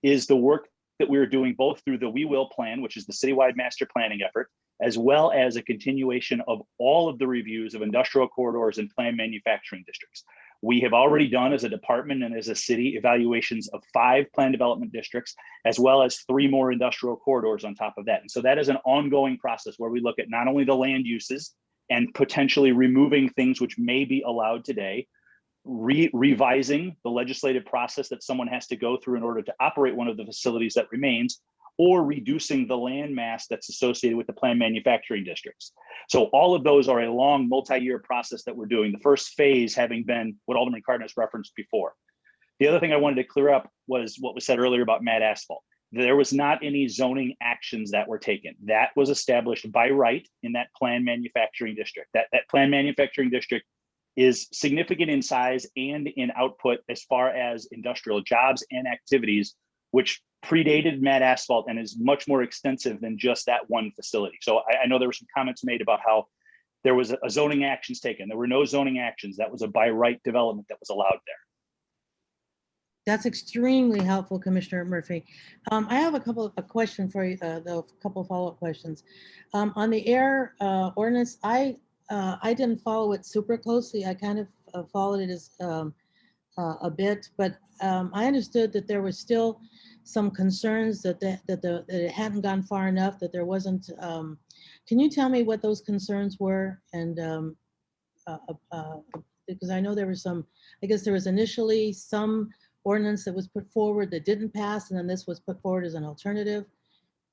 is the work that we're doing both through the We Will plan, which is the citywide master planning effort, as well as a continuation of all of the reviews of industrial corridors and planned manufacturing districts. We have already done as a department and as a city evaluations of 5 planned development districts, as well as 3 more industrial corridors on top of that. And so that is an ongoing process where we look at not only the land uses and potentially removing things which may be allowed today, revising the legislative process that someone has to go through in order to operate one of the facilities that remains, or reducing the land mass that's associated with the planned manufacturing districts. So all of those are a long multi-year process that we're doing. The first phase having been what Alderman Cardenas referenced before. The other thing I wanted to clear up was what was said earlier about Matt Asphalt. There was not any zoning actions that were taken. That was established by right in that planned manufacturing district. That planned manufacturing district is significant in size and in output as far as industrial jobs and activities, which predated Matt Asphalt and is much more extensive than just that one facility. So I know there were some comments made about how there was a zoning actions taken. There were no zoning actions. That was a by right development that was allowed there. That's extremely helpful, Commissioner Murphy. I have a question for you, though, a couple of follow-up questions. On the air ordinance, I didn't follow it super closely. I kind of followed it as a bit, but I understood that there was still some concerns that it hadn't gone far enough, that there wasn't. Can you tell me what those concerns were? And because I know there was some, I guess there was initially some ordinance that was put forward that didn't pass, and then this was put forward as an alternative.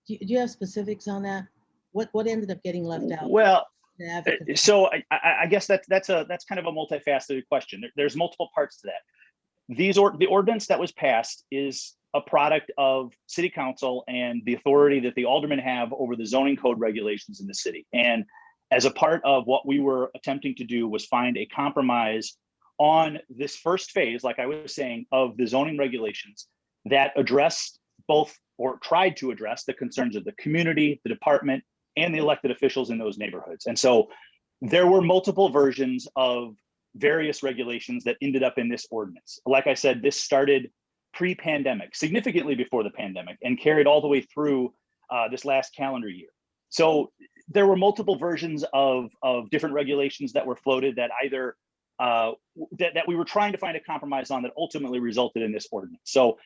Do you have specifics on that? What ended up getting left out? Well, so I guess that's kind of a multifaceted question. There's multiple parts to that. The ordinance that was passed is a product of city council and the authority that the aldermen have over the zoning code regulations in the city. And as a part of what we were attempting to do was find a compromise on this first phase, like I was saying, of the zoning regulations that addressed both, or tried to address, the concerns of the community, the department, and the elected officials in those neighborhoods. And so there were multiple versions of various regulations that ended up in this ordinance. Like I said, this started pre-pandemic, significantly before the pandemic, and carried all the way through this last calendar year. So there were multiple versions of different regulations that were floated that either that we were trying to find a compromise on that ultimately resulted in this ordinance. So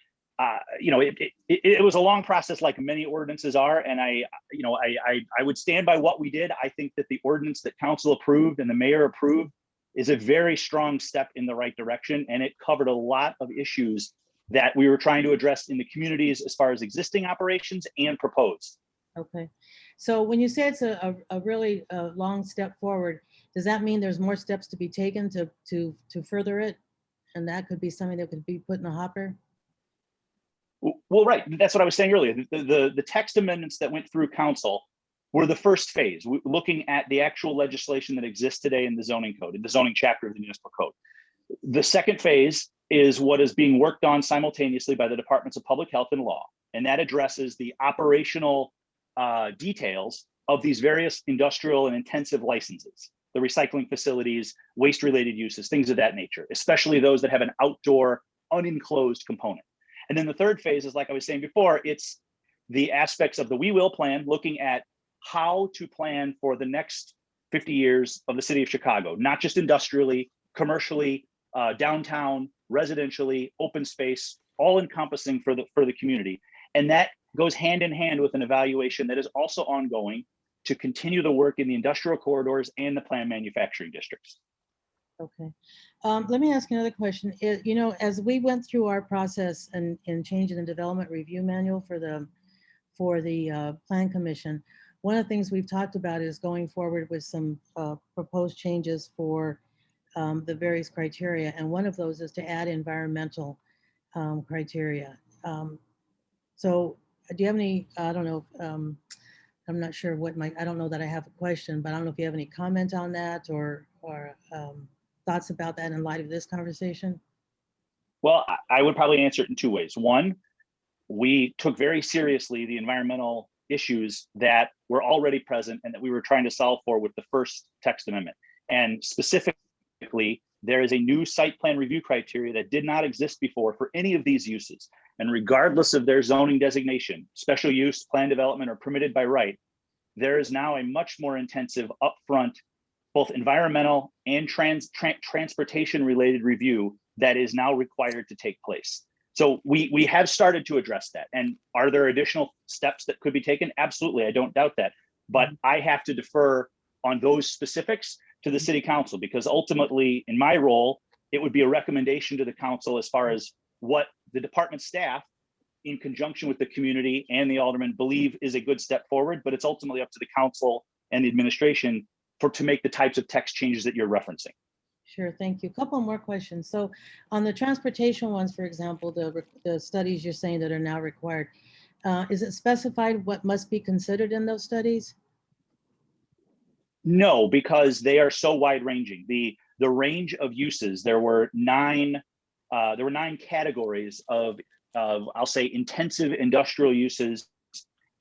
it was a long process, like many ordinances are, and I would stand by what we did. I think that the ordinance that council approved and the mayor approved is a very strong step in the right direction, and it covered a lot of issues that we were trying to address in the communities as far as existing operations and proposed. Okay, so when you say it's a really long step forward, does that mean there's more steps to be taken to further it, and that could be something that could be put in the hopper? Well, right. That's what I was saying earlier. The text amendments that went through council were the first phase, looking at the actual legislation that exists today in the zoning code, in the zoning chapter of the municipal code. The second phase is what is being worked on simultaneously by the Departments of Public Health and Law, and that addresses the operational details of these various industrial and intensive licenses, the recycling facilities, waste-related uses, things of that nature, especially those that have an outdoor, unenclosed component. And then the third phase is, like I was saying before, it's the aspects of the We Will plan, looking at how to plan for the next 50 years of the city of Chicago, not just industrially, commercially, downtown, residentially, open space, all encompassing for the community. And that goes hand in hand with an evaluation that is also ongoing to continue the work in the industrial corridors and the planned manufacturing districts. Okay. Let me ask another question. As we went through our process and changing the development review manual for the Plan Commission, one of the things we've talked about is going forward with some proposed changes for the various criteria. And one of those is to add environmental criteria. So do you have any, I don't know, I'm not sure I don't know that I have a question, but I don't know if you have any comment on that or thoughts about that in light of this conversation? Well, I would probably answer it in 2 ways. One, we took very seriously the environmental issues that were already present and that we were trying to solve for with the first text amendment. And specifically, there is a new site plan review criteria that did not exist before for any of these uses. And regardless of their zoning designation, special use, plan development, or permitted by right, there is now a much more intensive upfront, both environmental and transportation related review that is now required to take place. So we have started to address that. And are there additional steps that could be taken? Absolutely, I don't doubt that. But I have to defer on those specifics to the city council, because ultimately in my role, it would be a recommendation to the council as far as what the department staff in conjunction with the community and the aldermen believe is a good step forward, but it's ultimately up to the council and the administration to make the types of text changes that you're referencing. Sure, thank you. Couple more questions. So on the transportation ones, for example, the studies you're saying that are now required, is it specified what must be considered in those studies? No, because they are so wide ranging. The range of uses, there were nine categories of I'll say intensive industrial uses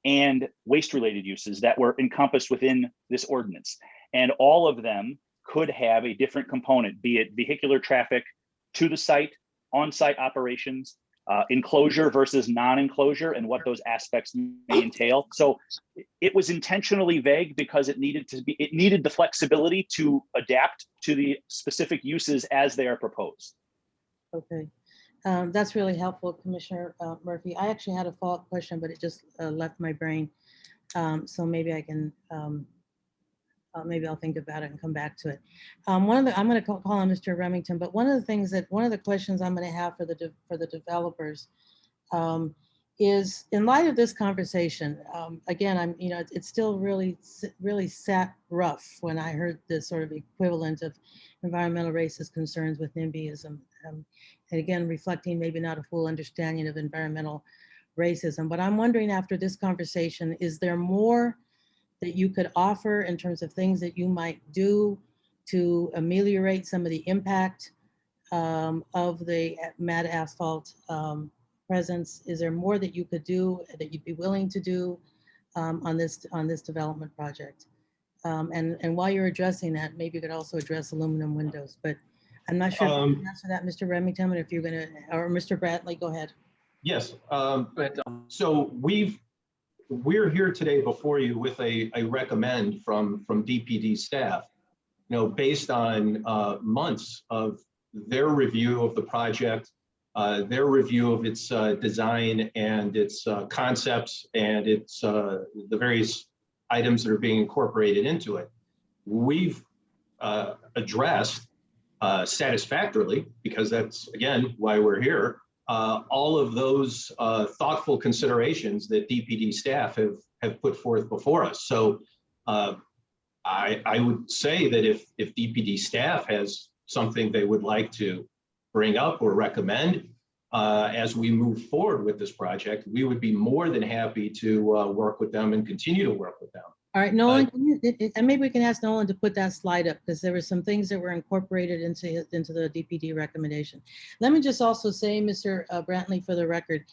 and waste related uses that were encompassed within this ordinance. And all of them could have a different component, be it vehicular traffic to the site, on-site operations, enclosure versus non-enclosure, and what those aspects may entail. So it was intentionally vague because it needed the flexibility to adapt to the specific uses as they are proposed. Okay, that's really helpful, Commissioner Murphy. I actually had a follow-up question, but it just left my brain. So maybe I can, maybe I'll think about it and come back to it. I'm going to call on Mr. Remington, but one of the questions I'm going to have for the developers is, in light of this conversation, again, it's still really sat rough when I heard the sort of equivalent of environmental racist concerns with NIMBYism, and again, reflecting maybe not a full understanding of environmental racism. But I'm wondering, after this conversation, is there more that you could offer in terms of things that you might do to ameliorate some of the impact of the mad asphalt presence? Is there more that you could do, that you'd be willing to do on this development project? And while you're addressing that, maybe you could also address aluminum windows, but I'm not sure if you can answer that, Mr. Remington, or if you're gonna, or Mr. Brantley, go ahead. Yes. So we're here today before you with a recommend from DPD staff, based on months of their review of the project, their review of its design and its concepts and its the various items that are being incorporated into it. We've addressed satisfactorily, because that's, again, why we're here, all of those thoughtful considerations that DPD staff have put forth before us. So I would say that if DPD staff has something they would like to bring up or recommend as we move forward with this project, we would be more than happy to work with them and continue to work with them. All right, Nolan, and maybe we can ask Nolan to put that slide up, because there were some things that were incorporated into the DPD recommendation. Let me just also say, Mr. Brantley, for the record,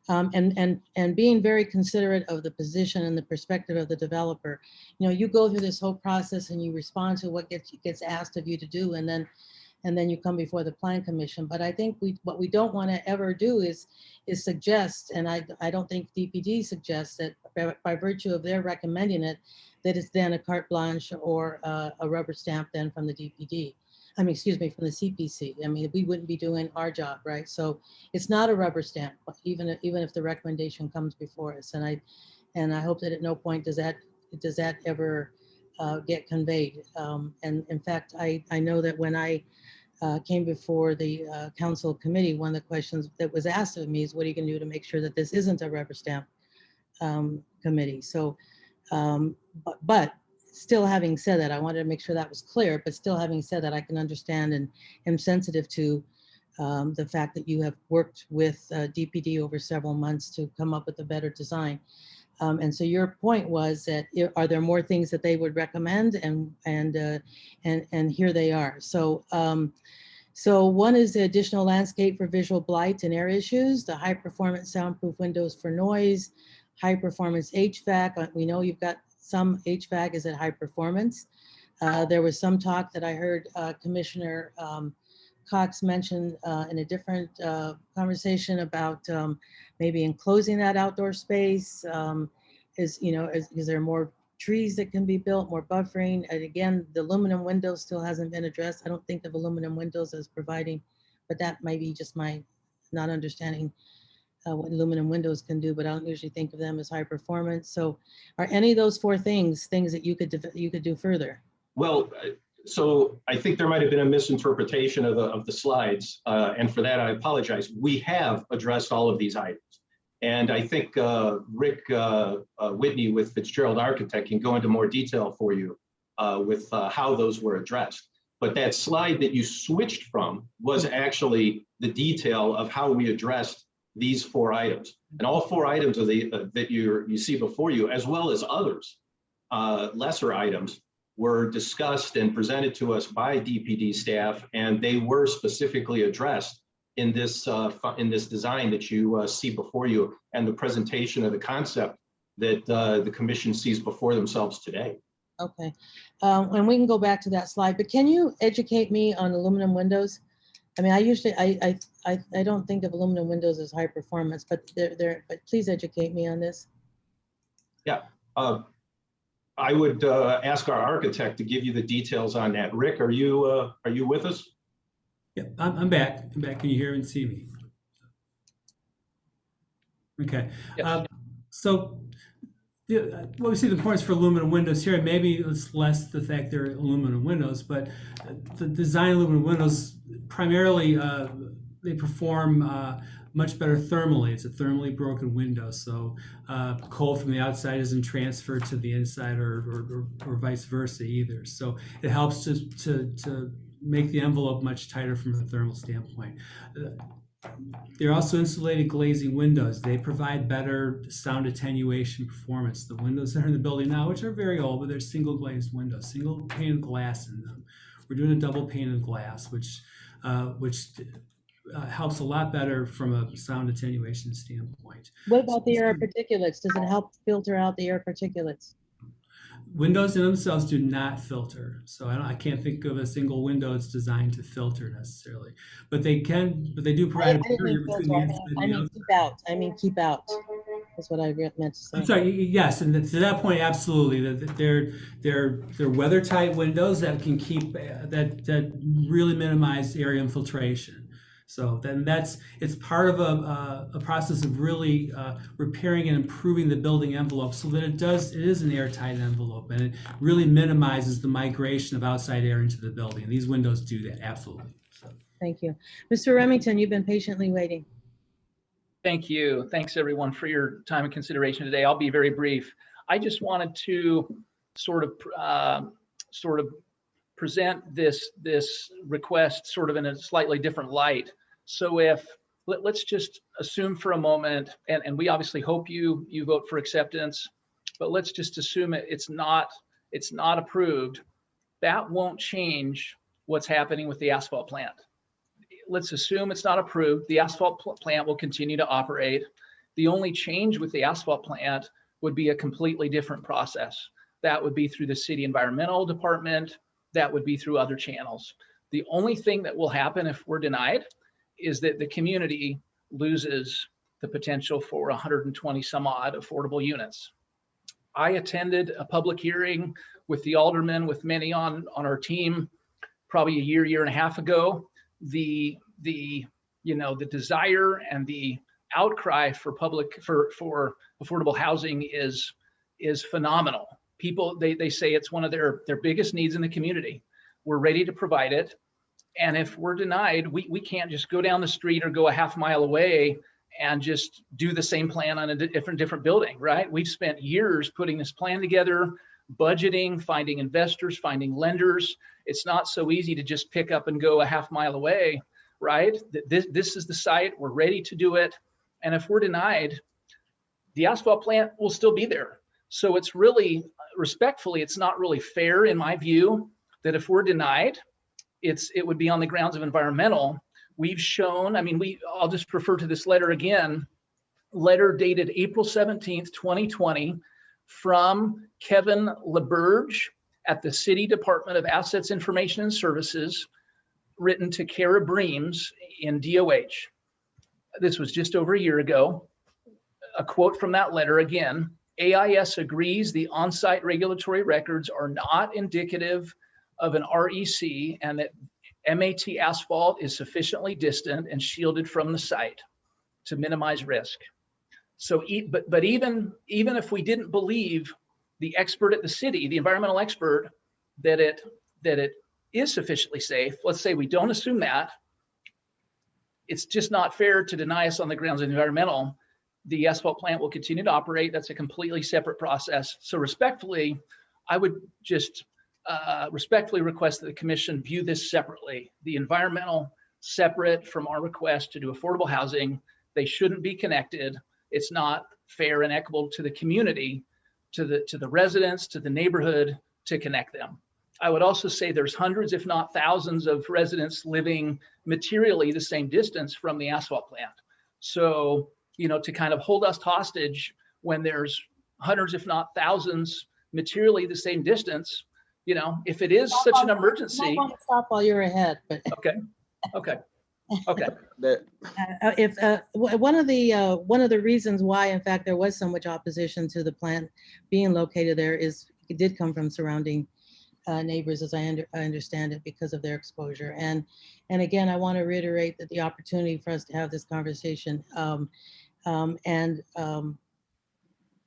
and being very considerate of the position and the perspective of the developer, you go through this whole process and you respond to what gets asked of you to do, and then you come before the Plan Commission. But I think what we don't want to ever do is suggest, and I don't think DPD suggests that by virtue of their recommending it, that it's then a carte blanche or a rubber stamp then from the DPD. I mean, excuse me, from the CPC. I mean, we wouldn't be doing our job, right? So it's not a rubber stamp, even if the recommendation comes before us. And I hope that at no point does that ever get conveyed. And in fact, I know that when I came before the council committee, one of the questions that was asked of me is, what are you going to do to make sure that this isn't a rubber stamp committee? So, but still, having said that, I wanted to make sure that was clear, but still having said that, I can understand and am sensitive to the fact that you have worked with DPD over several months to come up with a better design. And so your point was that, are there more things that they would recommend? And here they are. So, so one is the additional landscape for visual blight and air issues, the high performance soundproof windows for noise, high performance HVAC. We know you've got some HVAC is at high performance. There was some talk that I heard Commissioner Cox mentioned in a different conversation about maybe enclosing that outdoor space. Is there more trees that can be built, more buffering? And again, the aluminum windows still hasn't been addressed. I don't think of aluminum windows as providing, but that might be just my not understanding what aluminum windows can do, but I don't usually think of them as high performance. So are any of those four things that you could do further? Well, so I think there might have been a misinterpretation of the slides, and for that I apologize. We have addressed all of these items, and I think Rick Whitney with Fitzgerald Architect can go into more detail for you with how those were addressed. But that slide that you switched from was actually the detail of how we addressed these four items, and all four items of that you see before you, as well as others, lesser items, were discussed and presented to us by DPD staff, and they were specifically addressed in this design that you see before you, and the presentation of the concept that the commission sees before themselves today. Okay, and we can go back to that slide, but can you educate me on aluminum windows? I mean, I don't think of aluminum windows as high performance, but but please educate me on this. Yeah, I would ask our architect to give you the details on that. Rick, are you with us? Yeah, I'm back. I'm back. Can you hear and see me? Okay. Yes. So what we see the importance for aluminum windows here, maybe it's less the fact they're aluminum windows, but the design aluminum windows primarily they perform much better thermally. It's a thermally broken window, so cold from the outside isn't transferred to the inside, or vice versa either. So it helps to make the envelope much tighter from a thermal standpoint. They're also insulated glazing windows. They provide better sound attenuation performance. The windows that are in the building now, which are very old, but they're single glazed windows, single pane of glass in them. We're doing a double pane of glass, which helps a lot better from a sound attenuation standpoint. What about the air particulates? Does it help filter out the air particulates? Windows in themselves do not filter, so I can't think of a single window that's designed to filter necessarily. But they do provide a barrier between the inside and the outside. I mean keep out. That's what I meant to say. I'm sorry. Yes, and to that point, absolutely. They're weather tight windows that can keep that really minimize air infiltration. So then it's part of a process of really repairing and improving the building envelope so that it is an airtight envelope, and it really minimizes the migration of outside air into the building. And these windows do that, absolutely. So. Thank you. Mr. Remington, you've been patiently waiting. Thank you. Thanks everyone for your time and consideration today. I'll be very brief. I just wanted to sort of present this request sort of in a slightly different light. So let's just assume for a moment, and we obviously hope you vote for acceptance, but let's just assume it's not approved. That won't change what's happening with the asphalt plant. Let's assume it's not approved. The asphalt plant will continue to operate. The only change with the asphalt plant would be a completely different process. That would be through the city environmental department. That would be through other channels. The only thing that will happen if we're denied is that the community loses the potential for 120 some odd affordable units. I attended a public hearing with the aldermen, with many on our team, probably a year and a half ago. The desire and the outcry for affordable housing is phenomenal. People, they say it's one of their biggest needs in the community. We're ready to provide it. And if we're denied, we can't just go down the street or go a half mile away and just do the same plan on a different building, right? We've spent years putting this plan together, budgeting, finding investors, finding lenders. It's not so easy to just pick up and go a half mile away, right? This is the site, we're ready to do it. And if we're denied, the asphalt plant will still be there. So it's really, respectfully, it's not really fair in my view that if we're denied, it would be on the grounds of environmental. We've shown, I'll just refer to this letter again, letter dated April 17th, 2020 from Kevin LeBurge at the City Department of Assets, Information and Services, written to Kara Breams in DOH. This was just over a year ago. A quote from that letter again: AIS agrees the on-site regulatory records are not indicative of an REC and that MAT asphalt is sufficiently distant and shielded from the site to minimize risk. So, but even if we didn't believe the expert at the city, the environmental expert, that it is sufficiently safe, let's say we don't assume that, it's just not fair to deny us on the grounds of environmental. The asphalt plant will continue to operate. That's a completely separate process. So respectfully, I would just respectfully request that the commission view this separately. The environmental separate from our request to do affordable housing. They shouldn't be connected. It's not fair and equitable to the community, to the residents, to the neighborhood, to connect them. I would also say there's hundreds, if not thousands, of residents living materially the same distance from the asphalt plant. So, to kind of hold us hostage when there's hundreds, if not thousands, materially the same distance, if it is such an emergency. I want to stop while you're ahead, but. Okay. If one of the reasons why, in fact, there was so much opposition to the plant being located there is it did come from surrounding neighbors, as I understand it, because of their exposure. And again, I want to reiterate that the opportunity for us to have this conversation.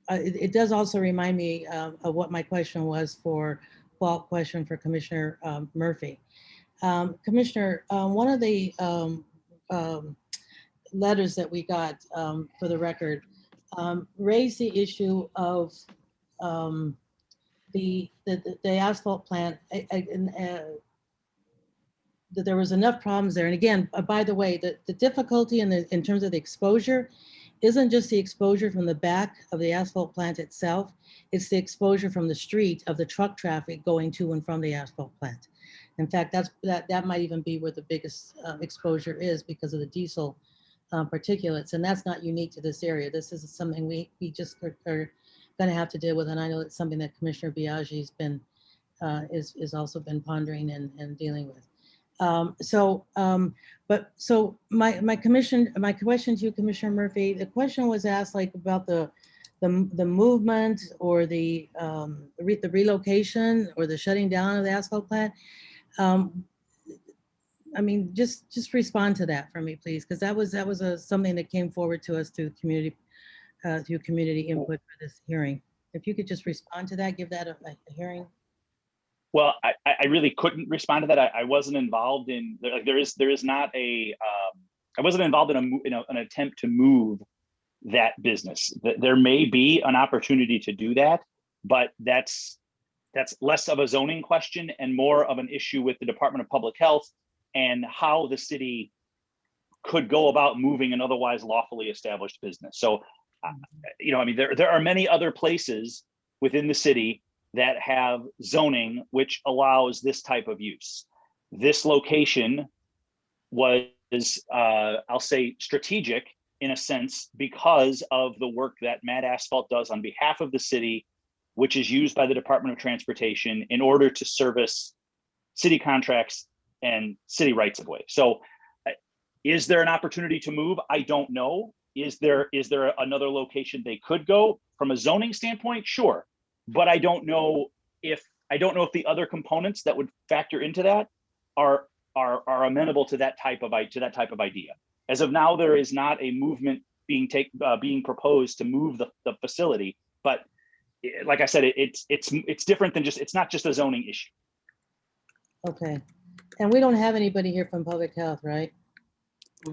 It does also remind me of what my question was for Commissioner Murphy. Commissioner, one of the letters that we got, for the record, raised the issue of the asphalt plant, that there was enough problems there. And again, by the way, the difficulty in terms of the exposure isn't just the exposure from the back of the asphalt plant itself, it's the exposure from the street of the truck traffic going to and from the asphalt plant. In fact, that might even be where the biggest exposure is because of the diesel particulates, and that's not unique to this area. This is something we just are going to have to deal with, and I know it's something that Commissioner Biagi's been is also been pondering and dealing with. So my question to you, Commissioner Murphy, the question was asked about the movement or the relocation or the shutting down of the asphalt plant. I mean, just respond to that for me, please, because that was something that came forward to us through community input for this hearing. If you could just respond to that, give that a hearing. Well, I really couldn't respond to that. I wasn't involved in, there is not a, I wasn't involved in an attempt to move that business. There may be an opportunity to do that, but that's less of a zoning question and more of an issue with the Department of Public Health and how the city could go about moving an otherwise lawfully established business. So, I mean, there are many other places within the city that have zoning which allows this type of use. This location was, I'll say, strategic in a sense because of the work that Mad Asphalt does on behalf of the city, which is used by the Department of Transportation in order to service city contracts and city rights of way. So is there an opportunity to move? I don't know. Is there another location they could go from a zoning standpoint? Sure. But I don't know if the other components that would factor into that are amenable to that type of idea. As of now, there is not a movement being proposed to move the facility. But like I said, it's different than it's not just a zoning issue. Okay, and we don't have anybody here from Public Health, right?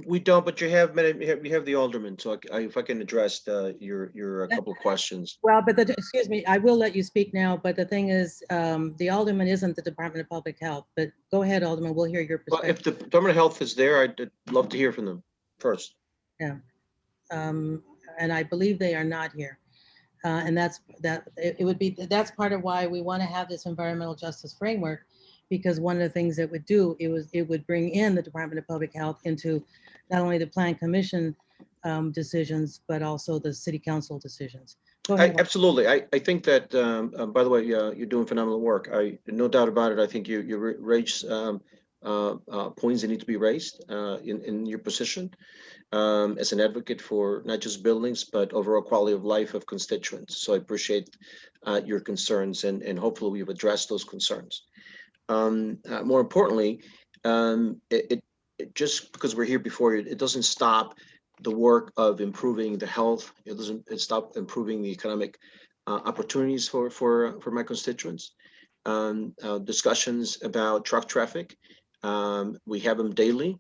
We don't, but you have the alderman, so if I can address your couple of questions. Well, but excuse me, I will let you speak now, but the thing is, the alderman isn't the Department of Public Health, but go ahead, Alderman, we'll hear your perspective. Well, if the Department of Health is there, I'd love to hear from them first. Yeah, and I believe they are not here. And that's part of why we want to have this environmental justice framework, because one of the things it would do, it would bring in the Department of Public Health into not only the Plan Commission decisions, but also the City Council decisions. Go ahead. Absolutely. I think that, by the way, you're doing phenomenal work. No doubt about it. I think you raise points that need to be raised in your position as an advocate for not just buildings, but overall quality of life of constituents. So I appreciate your concerns, and hopefully we've addressed those concerns. More importantly, it just because we're here before you, it doesn't stop the work of improving the health. It doesn't stop improving the economic opportunities for my constituents. Discussions about truck traffic. We have them daily,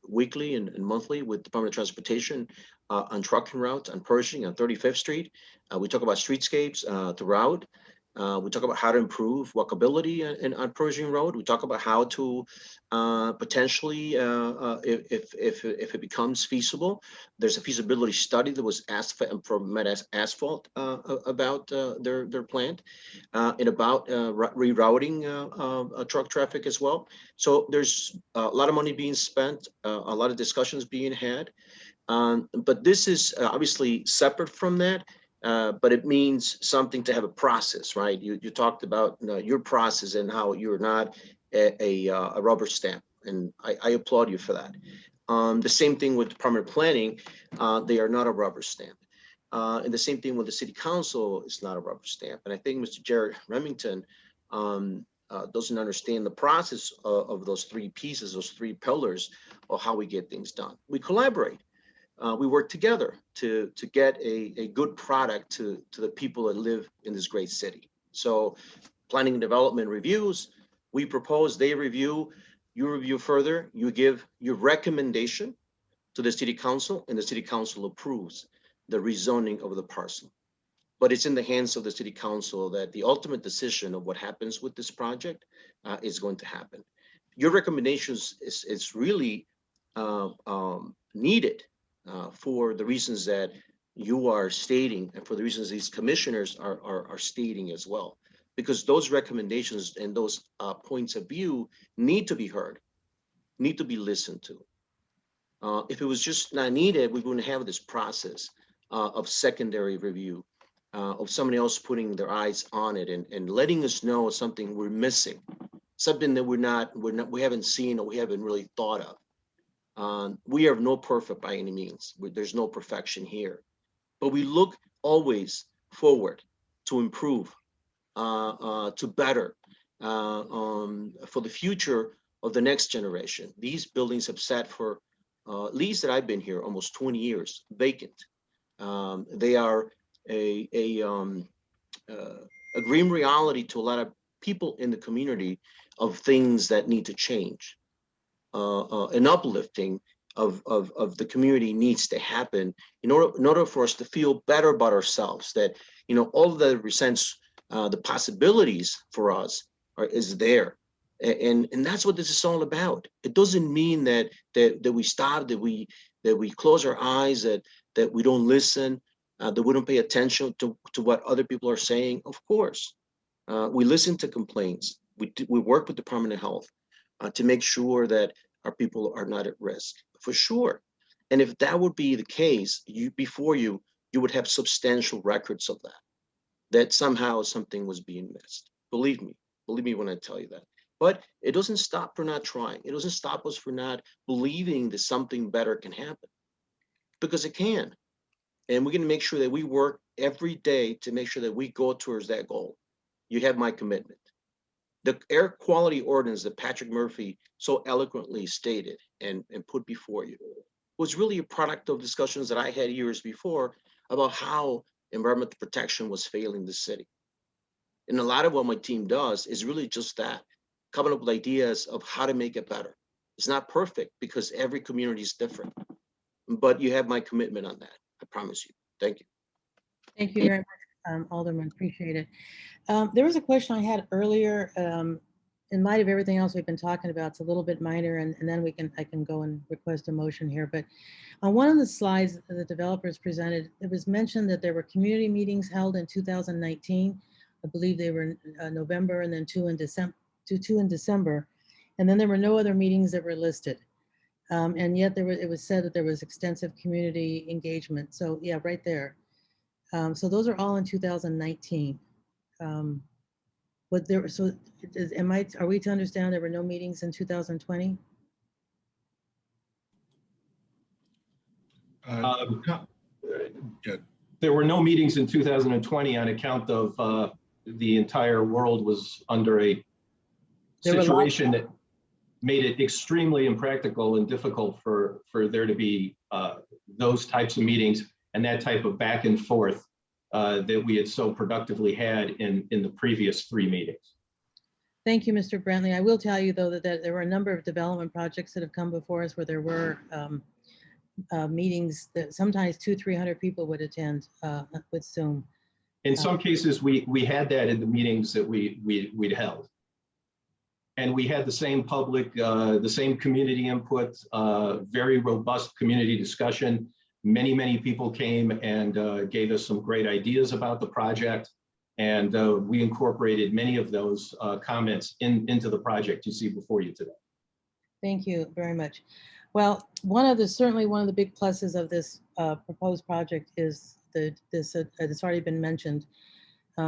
weekly, and monthly with Department of Transportation on trucking routes, on Pershing, on 35th Street. We talk about streetscapes throughout. We talk about how to improve walkability on Pershing Road. We talk about how to potentially, if it becomes feasible, there's a feasibility study that was asked from Met Asphalt about their plant and about rerouting truck traffic as well. So there's a lot of money being spent, a lot of discussions being had. But this is obviously separate from that. But it means something to have a process, right? You talked about your process and how you're not a rubber stamp, and I applaud you for that. The same thing with Department of Planning, they are not a rubber stamp. And the same thing with the City Council is not a rubber stamp. And I think Mr. Jared Remington doesn't understand the process of those three pieces, those three pillars of how we get things done. We collaborate. We work together to get a good product to the people that live in this great city. So planning and development reviews, we propose, they review, you review further, you give your recommendation to the City Council, and the City Council approves the rezoning of the parcel. But it's in the hands of the City Council that the ultimate decision of what happens with this project is going to happen. Your recommendations is really needed for the reasons that you are stating, and for the reasons these commissioners are stating as well, because those recommendations and those points of view need to be heard, need to be listened to. If it was just not needed, we wouldn't have this process of secondary review, of somebody else putting their eyes on it and letting us know something we're missing, something that we haven't seen or we haven't really thought of. We are no perfect by any means. There's no perfection here, but we look always forward to improve, to better, for the future of the next generation. These buildings have sat for, at least that I've been here, almost 20 years, vacant. They are a grim reality to a lot of people in the community of things that need to change. An uplifting of the community needs to happen in order for us to feel better about ourselves, that, you know, all that resents the possibilities for us is there. And that's what this is all about. It doesn't mean that we stop, that we close our eyes, that we don't listen, that we don't pay attention to what other people are saying. Of course, we listen to complaints. We work with Department of Health to make sure that our people are not at risk, for sure. And if that would be the case, you would have substantial records of that somehow something was being missed. Believe me when I tell you that. But it doesn't stop for not trying. It doesn't stop us for not believing that something better can happen, because it can. And we're going to make sure that we work every day to make sure that we go towards that goal. You have my commitment. The air quality ordinance that Patrick Murphy so eloquently stated and put before you was really a product of discussions that I had years before about how environmental protection was failing the city. And a lot of what my team does is really just that, coming up with ideas of how to make it better. It's not perfect because every community is different, but you have my commitment on that. I promise you. Thank you. Thank you very much, Alderman. Appreciate it. There was a question I had earlier. In light of everything else we've been talking about, it's a little bit minor, and then I can go and request a motion here. But on one of the slides that the developers presented, it was mentioned that there were community meetings held in 2019. I believe they were in November, and then two in December. And then there were no other meetings that were listed. And yet it was said that there was extensive community engagement. So yeah, right there. So those are all in 2019. But there, so are we to understand there were no meetings in 2020? There were no meetings in 2020 on account of the entire world was under a situation that made it extremely impractical and difficult for there to be those types of meetings and that type of back and forth that we had so productively had in the previous 3 meetings. Thank you, Mr. Brantley. I will tell you, though, that there were a number of development projects that have come before us where there were meetings that sometimes 200-300 people would attend with Zoom. In some cases, we had that in the meetings that we'd held. And we had the same public, the same community input, very robust community discussion. Many people came and gave us some great ideas about the project. And we incorporated many of those comments into the project you see before you today. Thank you very much. Well, certainly one of the big pluses of this proposed project is it's already been mentioned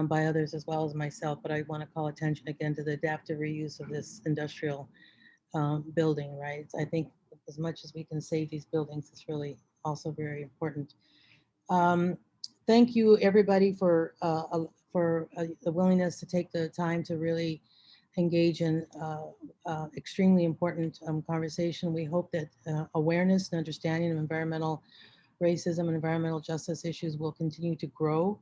by others as well as myself, but I want to call attention again to the adaptive reuse of this industrial building, right? I think as much as we can save these buildings, it's really also very important. Thank you, everybody, for the willingness to take the time to really engage in extremely important conversation. We hope that awareness and understanding of environmental racism and environmental justice issues will continue to grow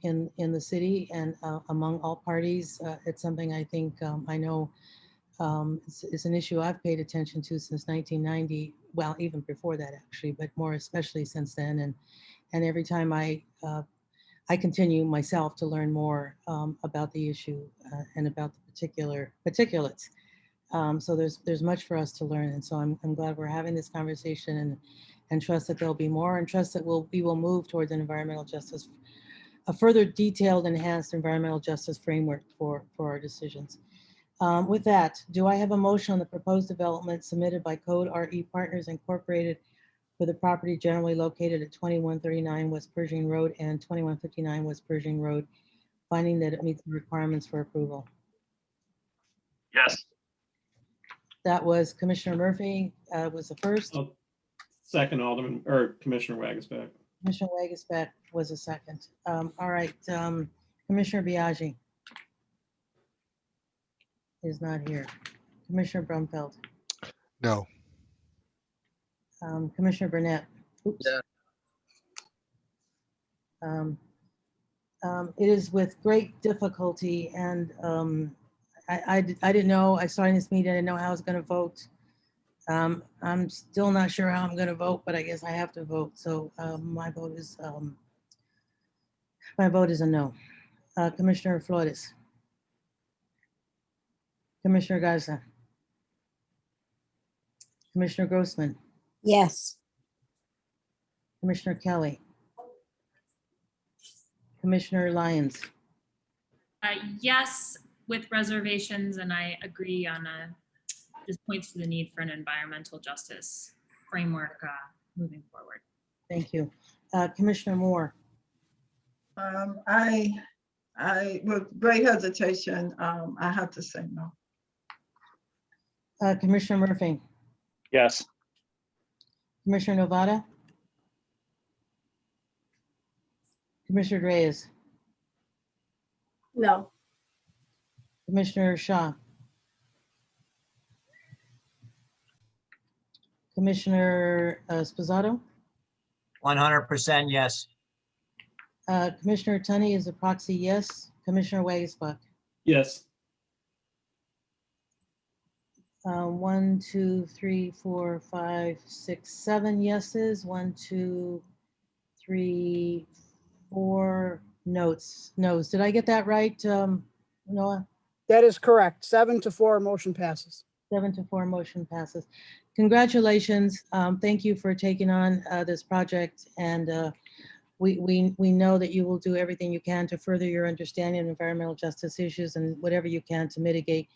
in the city and among all parties. It's something I think I know it's an issue I've paid attention to since 1990. Well, even before that actually, but more especially since then. And every time I continue myself to learn more about the issue and about the particulate. So there's much for us to learn, and so I'm glad we're having this conversation and trust that there'll be more, and trust that we will move towards an environmental justice, a further detailed, enhanced environmental justice framework for our decisions. With that, do I have a motion on the proposed development submitted by Code RE Partners Incorporated for the property generally located at 2139 West Pershing Road and 2159 West Pershing Road, finding that it meets the requirements for approval? Yes. That was Commissioner Murphy was the first. Second, Alderman, or Commissioner Wagasback. Commissioner Wagasback was a second. All right, Commissioner Biaggi is not here. Commissioner Brumfeld. No. Commissioner Burnett. Oops. Yeah. It is with great difficulty, and I didn't know, I started this meeting, I didn't know how I was going to vote. I'm still not sure how I'm going to vote, but I guess I have to vote. So my vote is a no. Commissioner Flores. Commissioner Garza. Commissioner Grossman. Yes. Commissioner Kelly. Commissioner Lyons. Yes, with reservations, and I agree on this points to the need for an environmental justice framework moving forward. Thank you. Commissioner Moore. I with great hesitation, I have to say no. Commissioner Murphy. Yes. Commissioner Novata. Commissioner Reyes. No. Commissioner Shaw. Commissioner Sposato. 100% yes. Commissioner Tunney is a proxy yes. Commissioner Wagasbuck. Yes. 1, 2, 3, 4, 5, 6, 7 yeses. 1, 2, 3, 4 noes. Did I get that right, Noah? That is correct. 7-4, motion passes. 7-4, motion passes. Congratulations. Thank you for taking on this project, and we know that you will do everything you can to further your understanding of environmental justice issues and whatever you can to mitigate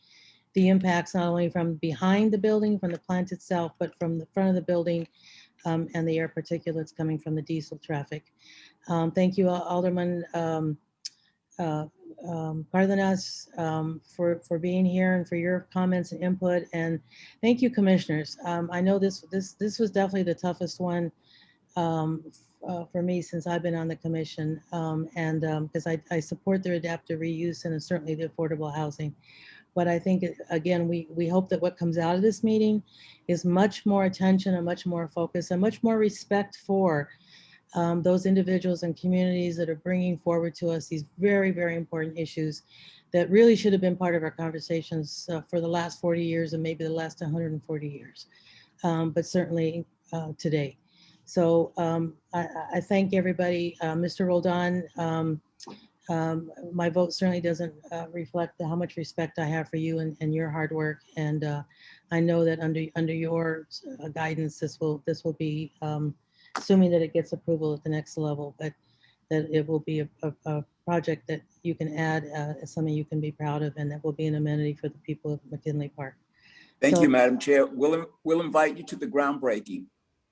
the impacts, not only from behind the building, from the plant itself, but from the front of the building and the air particulates coming from the diesel traffic. Thank you, Alderman Cardenas for being here and for your comments and input. And thank you, commissioners. I know this was definitely the toughest one for me since I've been on the commission, and because I support the adaptive reuse and certainly the affordable housing. But I think, again, we hope that what comes out of this meeting is much more attention and much more focus and much more respect for those individuals and communities that are bringing forward to us these very, very important issues that really should have been part of our conversations for the last 40 years and maybe the last 140 years, but certainly today. So I thank everybody. Mr. Roldan, my vote certainly doesn't reflect how much respect I have for you and your hard work. And I know that under your guidance, this will be, assuming that it gets approval at the next level, but that it will be a project that you can add as something you can be proud of, and that will be an amenity for the people of McKinley Park. Thank you, Madam Chair. We'll invite you to the groundbreaking.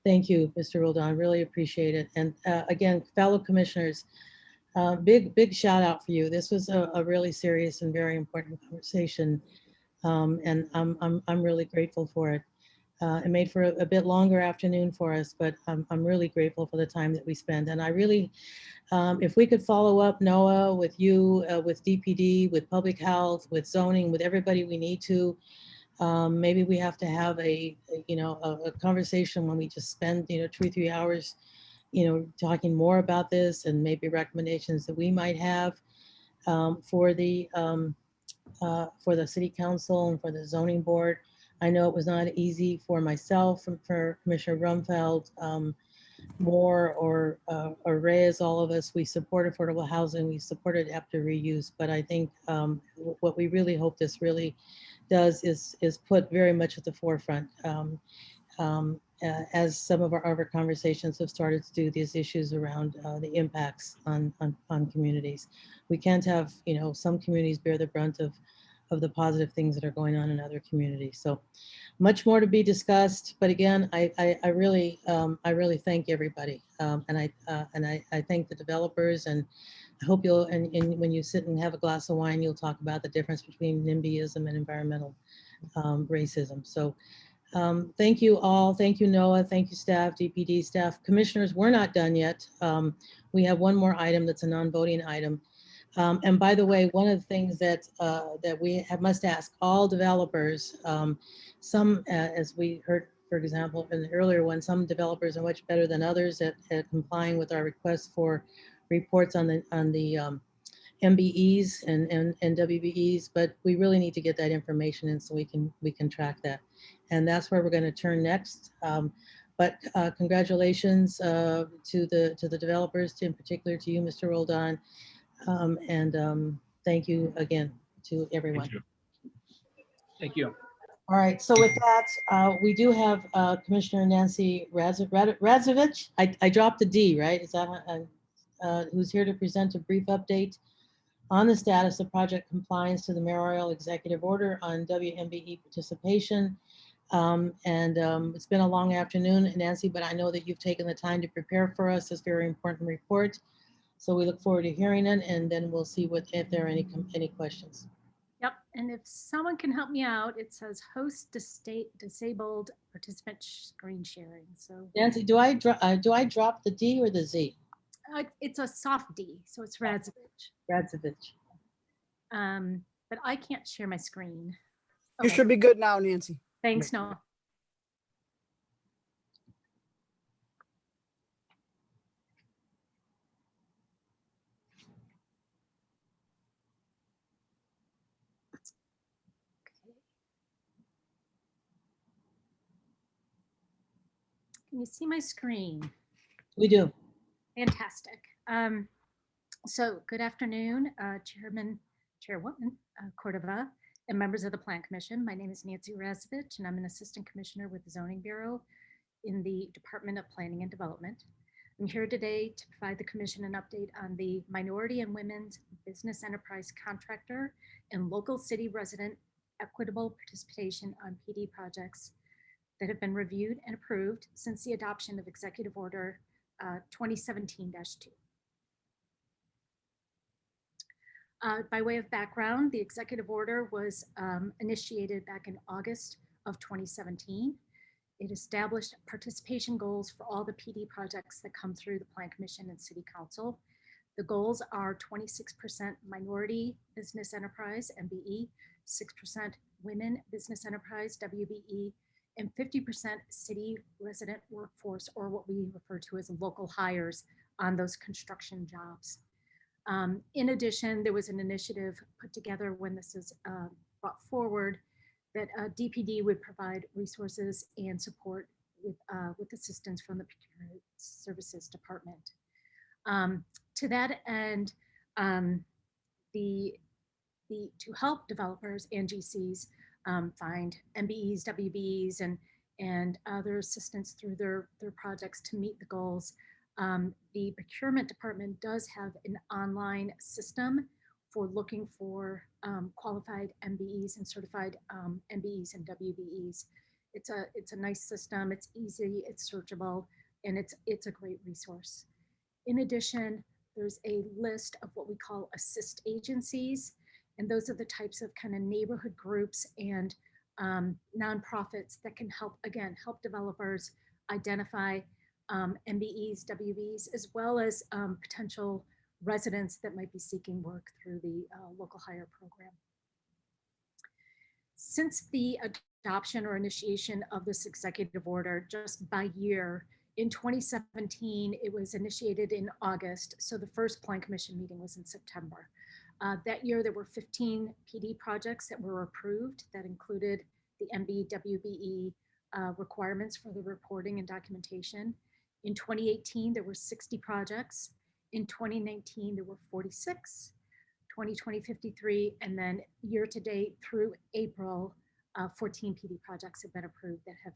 Thank you, Mr. Roldan. Really appreciate it. And again, fellow commissioners, big shout out for you. This was a really serious and very important conversation, and I'm really grateful for it. It made for a bit longer afternoon for us, but I'm really grateful for the time that we spent. And I really, if we could follow up, Noah, with you, with DPD, with public health, with zoning, with everybody we need to, maybe we have to have a conversation when we just spend 2 or 3 hours talking more about this, and maybe recommendations that we might have for the city council and for the zoning board. I know it was not easy for myself and for Commissioner Rumfeld, Moore, or Reyes. All of us, we support affordable housing, we support adaptive reuse, but I think what we really hope this really does is put very much at the forefront, as some of our conversations have started to do, these issues around the impacts on communities. We can't have some communities bear the brunt of the positive things that are going on in other communities. So much more to be discussed. But again, I really thank everybody, and I thank the developers, and I hope you'll and when you sit and have a glass of wine, you'll talk about the difference between NIMBYism and environmental racism. So thank you all. Thank you, Noah. Thank you, staff, DPD staff, commissioners. We're not done yet. We have one more item that's a non-voting item. And by the way, one of the things that we must ask all developers, some, as we heard, for example, in the earlier one, some developers are much better than others at complying with our requests for reports on the MBEs and WBEs, but we really need to get that information in so we can track that. And that's where we're going to turn next. But congratulations to the developers, in particular to you, Mr. Roldan. And thank you again to everyone. Thank you. All right, so with that, we do have Commissioner Nancy Radzovich. I dropped the D, right? Is that who's here to present a brief update on the status of project compliance to the mayoral executive order on WMBE participation. It's been a long afternoon, Nancy, but I know that you've taken the time to prepare for us this very important report. So we look forward to hearing it, and then we'll see if there are any questions. Yep, and if someone can help me out, it says host disabled participant screen sharing. So Nancy, do I drop the D or the Z? It's a soft D, so it's Radzovich. Radzovich. But I can't share my screen. You should be good now, Nancy. Thanks, Noah. Can you see my screen? We do. Fantastic. So good afternoon, Chairwoman Cordova, and members of the Plan Commission. My name is Nancy Radzovich, and I'm an Assistant Commissioner with the Zoning Bureau in the Department of Planning and Development. I'm here today to provide the Commission an update on the Minority and Women's Business Enterprise Contractor and Local City Resident Equitable Participation on PD projects that have been reviewed and approved since the adoption of Executive Order 2017-2. By way of background, the executive order was initiated back in August of 2017. It established participation goals for all the PD projects that come through the Plan Commission and City Council. The goals are 26% minority business enterprise, MBE, 6% women business enterprise, WBE, and 50% city resident workforce, or what we refer to as local hires on those construction jobs. In addition, there was an initiative put together when this is brought forward that DPD would provide resources and support with assistance from the Procurement Services Department. To that end, to help developers and GCs find MBEs, WBEs, and other assistance through their projects to meet the goals, the Procurement Department does have an online system for looking for qualified MBEs and certified MBEs and WBEs. It's a nice system. It's easy. It's searchable, and it's a great resource. In addition, there's a list of what we call assist agencies, and those are the types of kind of neighborhood groups and nonprofits that can help developers identify MBEs, WBEs, as well as potential residents that might be seeking work through the local hire program. Since the adoption or initiation of this executive order, just by year, in 2017, it was initiated in August, so the first Plan Commission meeting was in September. That year, there were 15 PD projects that were approved that included the MB, WBE requirements for the reporting and documentation. In 2018, there were 60 projects. In 2019, there were 46, 2020, 53, and then year to date through April, 14 PD projects have been approved that have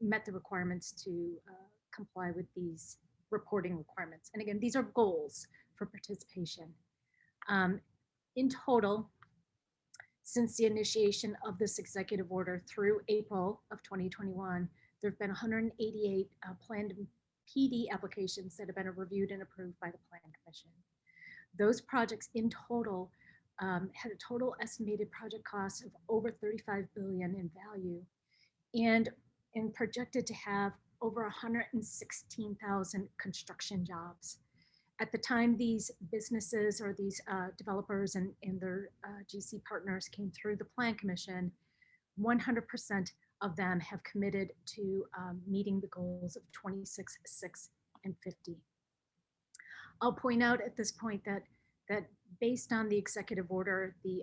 met the requirements to comply with these reporting requirements. And again, these are goals for participation. In total, since the initiation of this executive order through April of 2021, there have been 188 planned PD applications that have been reviewed and approved by the Plan Commission. Those projects in total had a total estimated project cost of over $35 billion in value and projected to have over 116,000 construction jobs. At the time these businesses or these developers and their GC partners came through the Plan Commission, 100% of them have committed to meeting the goals of 26, 6, and 50. I'll point out at this point that based on the executive order, the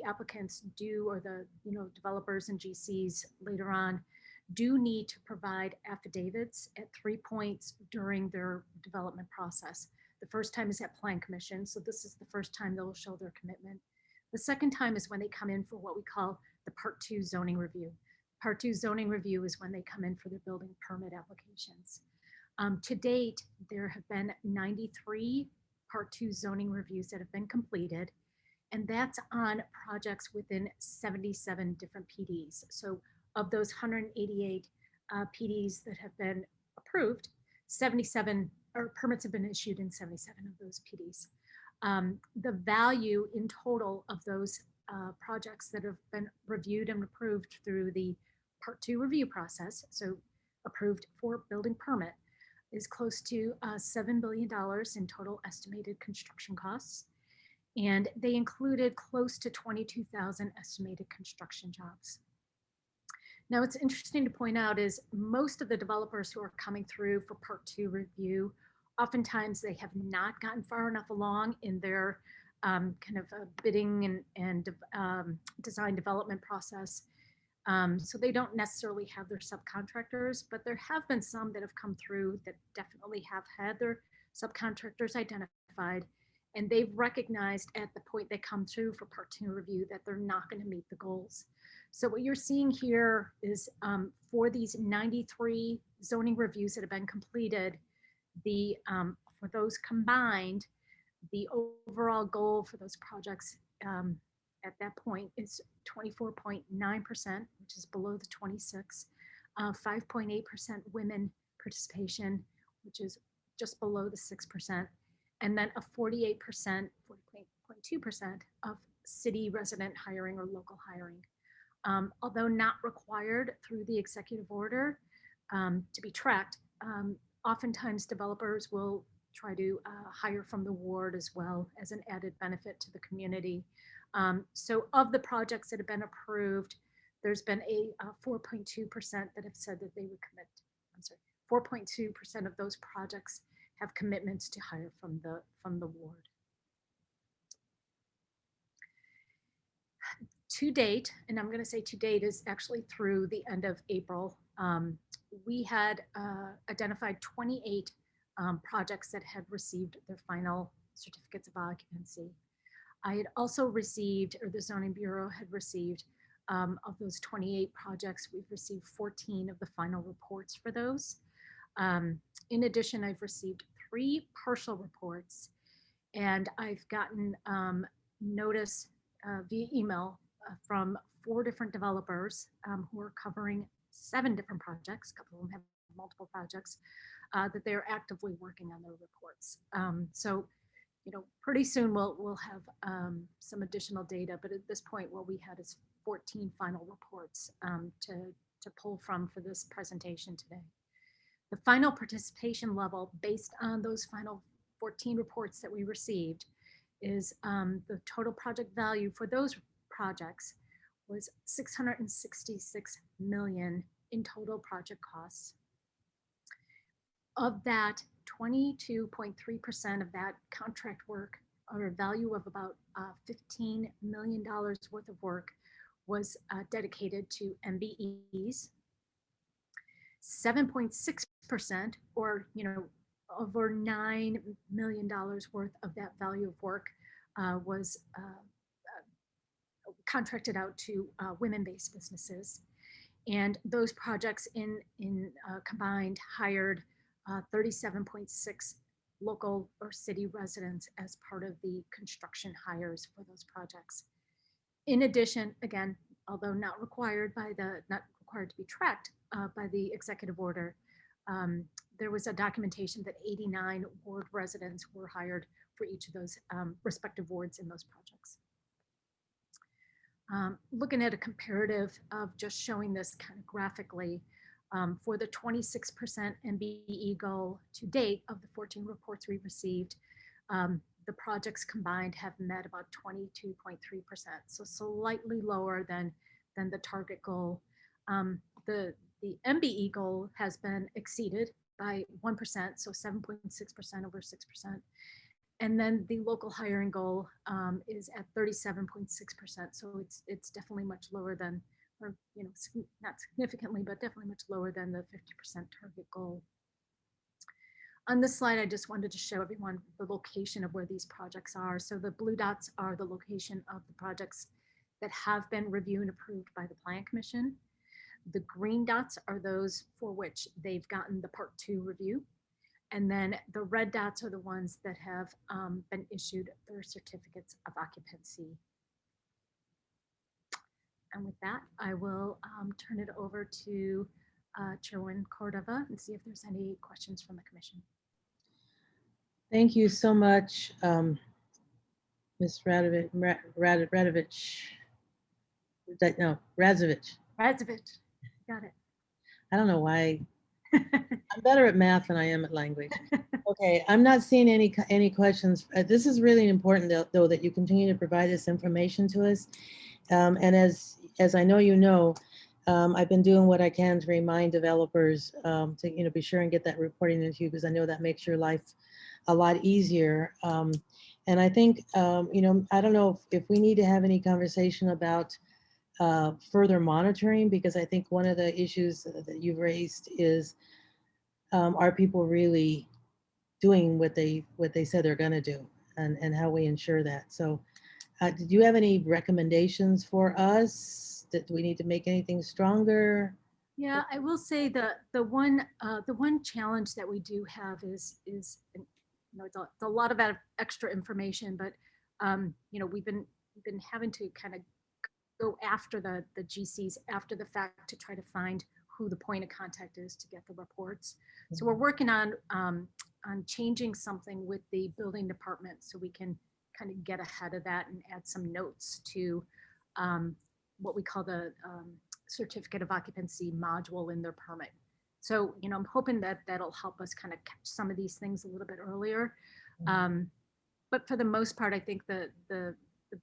applicants do, or the developers and GCs later on, do need to provide affidavits at 3 points during their development process. The first time is at Plan Commission, so this is the first time they'll show their commitment. The second time is when they come in for what we call the Part 2 zoning review. Part 2 zoning review is when they come in for their building permit applications. To date, there have been 93 Part 2 zoning reviews that have been completed, and that's on projects within 77 different PDs. So of those 188 PDs that have been approved, 77 or permits have been issued in 77 of those PDs. The value in total of those projects that have been reviewed and approved through the Part 2 review process, so approved for building permit, is close to $7 billion in total estimated construction costs. And they included close to 22,000 estimated construction jobs. Now, what's interesting to point out is most of the developers who are coming through for Part 2 review, oftentimes they have not gotten far enough along in their bidding and design development process. So they don't necessarily have their subcontractors, but there have been some that have come through that definitely have had their subcontractors identified, and they've recognized at the point they come through for Part 2 review that they're not going to meet the goals. So what you're seeing here is for these 93 zoning reviews that have been completed, for those combined, the overall goal for those projects at that point is 24.9%, which is below the 26, 5.8% women participation, which is just below the 6%, and then a 48%, 40.8% 4.2% of city resident hiring or local hiring. Although not required through the executive order to be tracked, oftentimes developers will try to hire from the ward as well as an added benefit to the community. So of the projects that have been approved, there's been a 4.2% that have said that they would commit. I'm sorry, 4.2% of those projects have commitments to hire from the ward. To date, and I'm going to say to date is actually through the end of April, we had identified 28 projects that had received their final certificates of occupancy. I had also received, or the Zoning Bureau had received, of those 28 projects, we've received 14 of the final reports for those. In addition, I've received 3 partial reports, and I've gotten notice via email from 4 different developers who are covering 7 different projects. A couple of them have multiple projects that they're actively working on their reports. So, you know, pretty soon we'll have some additional data, but at this point, what we had is 14 final reports to pull from for this presentation today. The final participation level based on those final 14 reports that we received is the total project value for those projects was $666 million in total project costs. Of that, 22.3% of that contract work, or a value of about $15 million worth of work, was dedicated to MBEs. 7.6%, or over $9 million worth of that value of work was contracted out to women-based businesses. And those projects in combined hired 37.6 local or city residents as part of the construction hires for those projects. In addition, again, although not required to be tracked by the executive order, there was a documentation that 89 ward residents were hired for each of those respective wards in those projects. Looking at a comparative of just showing this kind of graphically, for the 26% MBE goal to date of the 14 reports we received, the projects combined have met about 22.3%, so slightly lower than the target goal. The MBE goal has been exceeded by 1%, so 7.6% over 6%. And then the local hiring goal is at 37.6%, so it's definitely much lower than, or not significantly, but definitely much lower than the 50% target goal. On this slide, I just wanted to show everyone the location of where these projects are. So the blue dots are the location of the projects that have been reviewed and approved by the Plan Commission. The green dots are those for which they've gotten the Part 2 review. And then the red dots are the ones that have been issued their certificates of occupancy. And with that, I will turn it over to Chairwoman Cordova and see if there's any questions from the commission. Thank you so much, Ms. Radovich. No, Razovich. Razovich, got it. I don't know why. I'm better at math than I am at language. Okay, I'm not seeing any questions. This is really important though that you continue to provide this information to us. And as I know you know, I've been doing what I can to remind developers to be sure and get that reporting into you, because I know that makes your life a lot easier. And I think I don't know if we need to have any conversation about further monitoring, because I think one of the issues that you've raised is, are people really doing what they said they're going to do, and how we ensure that. So did you have any recommendations for us? Do we need to make anything stronger? Yeah, I will say the one challenge that we do have is it's a lot of extra information, but we've been having to kind of go after the GCs after the fact to try to find who the point of contact is to get the reports. So we're working on changing something with the building department so we can kind of get ahead of that and add some notes to what we call the certificate of occupancy module in their permit. So, you know, I'm hoping that that'll help us kind of catch some of these things a little bit earlier. But for the most part, I think the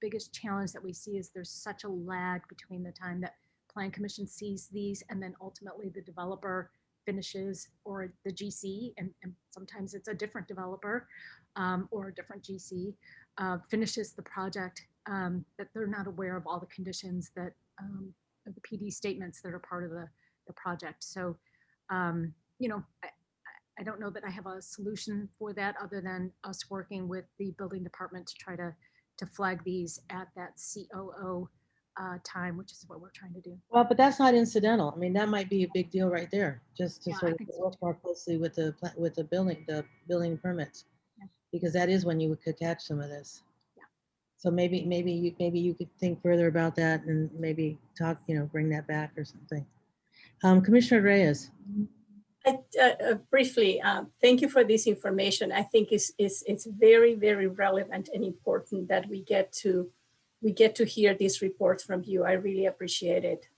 biggest challenge that we see is there's such a lag between the time that Plan Commission sees these and then ultimately the developer finishes, or the GC, and sometimes it's a different developer or a different GC finishes the project, that they're not aware of all the conditions that of the PD statements that are part of the project. So, you know, I don't know that I have a solution for that other than us working with the building department to try to flag these at that COO time, which is what we're trying to do. Well, but that's not incidental. I mean, that might be a big deal right there, just to Yeah, sort I of think so work more closely with the building permits, because that is when you could catch some of this. Yeah. So maybe you could think further about that and maybe talk, you know, bring that back or something. Commissioner Reyes. Briefly, thank you for this information. I think it's very, very relevant and important that we get to hear these reports from you. I really appreciate it.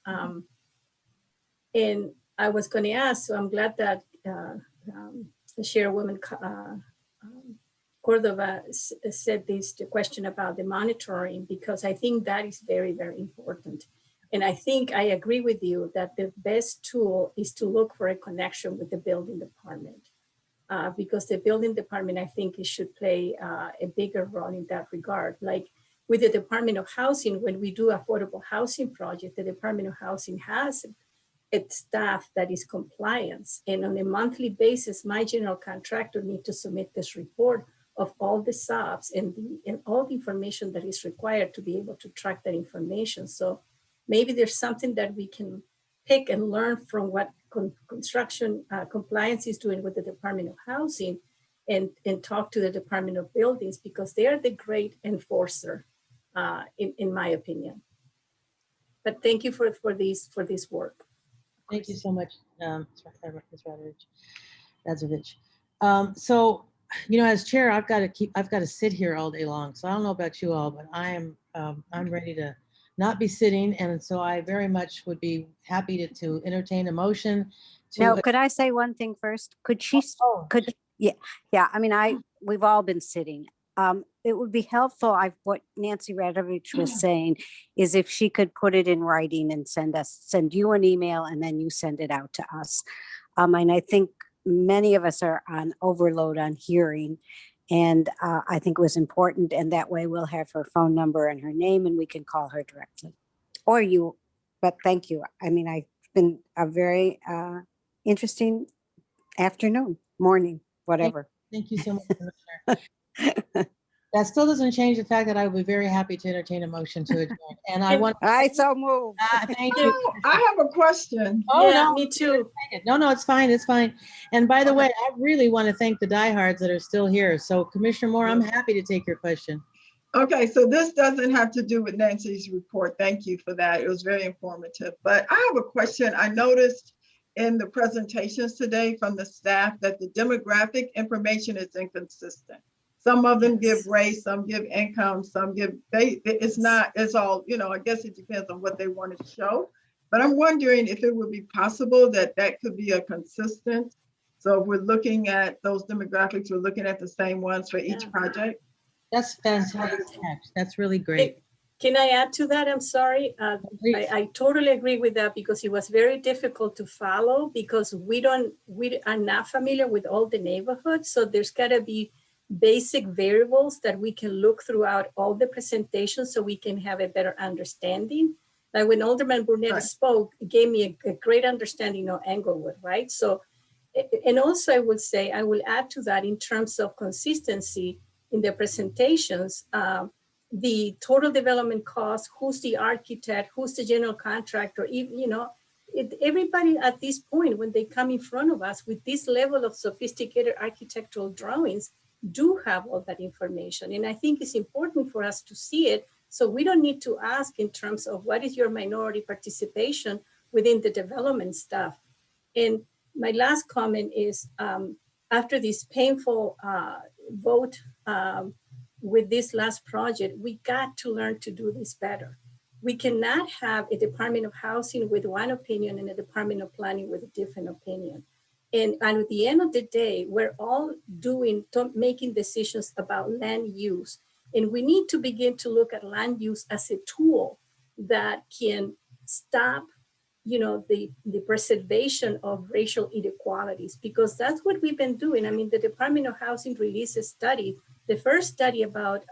And I was going to ask, so I'm glad that the Chairwoman Cordova said the question about the monitoring, because I think that is very, very important. And I think I agree with you that the best tool is to look for a connection with the building department, because the building department, I think, it should play a bigger role in that regard. Like with the Department of Housing, when we do affordable housing project, the Department of Housing has its staff that is compliance. And on a monthly basis, my general contractor needs to submit this report of all the subs and all the information that is required to be able to track that information. So maybe there's something that we can pick and learn from what construction compliance is doing with the Department of Housing, and talk to the Department of Buildings, because they are the great enforcer, in my opinion. But thank you for this work. Thank you so much, Ms. Radzovich. So, you know, as chair, I've got to sit here all day long. So I don't know about you all, but I'm ready to not be sitting. And so I very much would be happy to entertain a motion. No, could I say one thing first? Could she, yeah, I mean, we've all been sitting. It would be helpful, what Nancy Radovich was saying, is if she could put it in writing and send you an email, and then you send it out to us. And I think many of us are on overload on hearing, and I think it was important, and that way we'll have her phone number and her name, and we can call her directly, or you. But thank you. I mean, it's been a very interesting afternoon, morning, whatever. Thank you so much, Commissioner. That still doesn't change the fact that I would be very happy to entertain a motion to adjourn. And I so move. Thank you. I have a question. Oh, Yeah, no, me too. No, it's fine. It's fine. And by the way, I really want to thank the diehards that are still here. So Commissioner Moore, I'm happy to take your question. Okay, so this doesn't have to do with Nancy's report. Thank you for that. It was very informative. But I have a question. I noticed in the presentations today from the staff that the demographic information is inconsistent. Some of them give race, some give income, some give, it's all, you know, I guess it depends on what they want to show. But I'm wondering if it would be possible that could be a consistent. So if we're looking at those demographics, we're looking at the same ones for each project. That's fantastic. That's really great. Can I add to that? I'm sorry. I totally agree with that, because it was very difficult to follow, because we are not familiar with all the neighborhoods. So there's gotta be basic variables that we can look throughout all the presentations so we can have a better understanding. Like when Alderman Burnett spoke, it gave me a great understanding of Englewood, right? So, and also I would say, I will add to that in terms of consistency in the presentations, the total development cost, who's the architect, who's the general contractor, even, you know, everybody at this point, when they come in front of us with this level of sophisticated architectural drawings, do have all that information. And I think it's important for us to see it, so we don't need to ask in terms of what is your minority participation within the development stuff. And my last comment is, after this painful vote with this last project, we got to learn to do this better. We cannot have a Department of Housing with one opinion and a Department of Planning with a different opinion. And at the end of the day, we're all making decisions about land use. And we need to begin to look at land use as a tool that can stop, the preservation of racial inequalities, because that's what we've been doing. I mean, the Department of Housing released a study, the first study about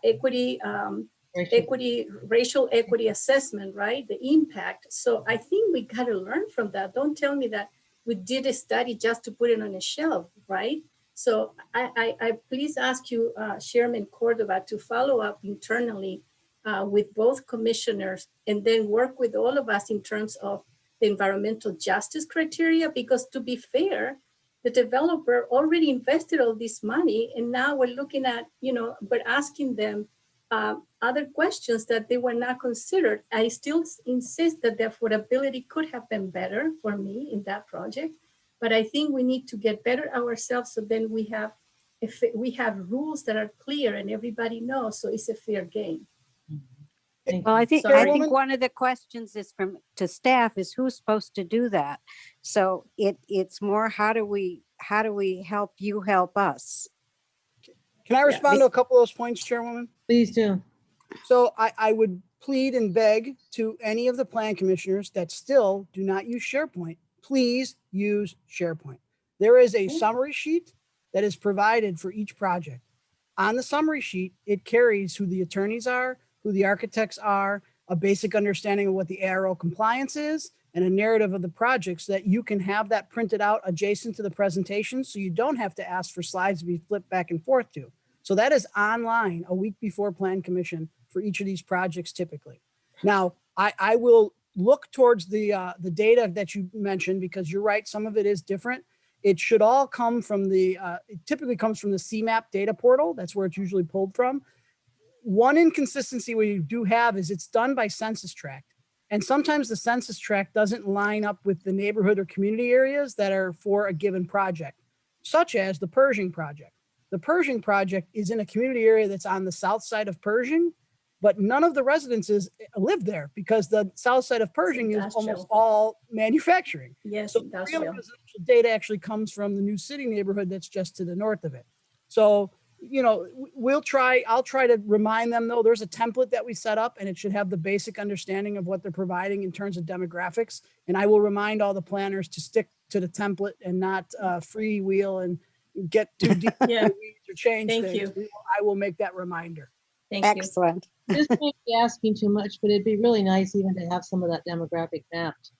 equity, racial equity assessment, right? The impact. So I think we got to learn from that. Don't tell me that we did a study just to put it on a shelf, right? So I please ask you, Chairman Cordova, to follow up internally with both commissioners and then work with all of us in terms of the environmental justice criteria, because to be fair, the developer already invested all this money and now we're looking at, but asking them other questions that they were not considered. I still insist that the affordability could have been better for me in that project, but I think we need to get better ourselves so then we have rules that are clear and everybody knows, so it's a fair game. Well, I think one of the questions is to staff is who's supposed to do that. So it's more how do we help you help us? Can I respond to a couple of those points, Chairwoman? Please do. So I would plead and beg to any of the plan commissioners that still do not use SharePoint, please use SharePoint. There is a summary sheet that is provided for each project. On the summary sheet, it carries who the attorneys are, who the architects are, a basic understanding of what the ARO compliance is, and a narrative of the project so that you can have that printed out adjacent to the presentation so you don't have to ask for slides to be flipped back and forth to. So that is online a week before Plan Commission for each of these projects typically. Now, I will look towards the data that you mentioned because you're right, some of it is different. It should all come from it typically comes from the CMAP data portal. That's where it's usually pulled from. One inconsistency we do have is it's done by census tract. And sometimes the census tract doesn't line up with the neighborhood or community areas that are for a given project, such as the Pershing project. The Pershing project is in a community area that's on the south side of Pershing, but none of the residences live there because the south side of Pershing is almost all manufacturing. Yes, so the real residential data actually comes from the New City neighborhood that's just to the north of it. So I'll try to remind them though, there's a template that we set up and it should have the basic understanding of what they're providing in terms of demographics. And I will remind all the planners to stick to the template and not freewheel and get too deep or change things. I will make that reminder. Excellent. This might be asking too much, but it'd be really nice even to have some of that demographic mapped,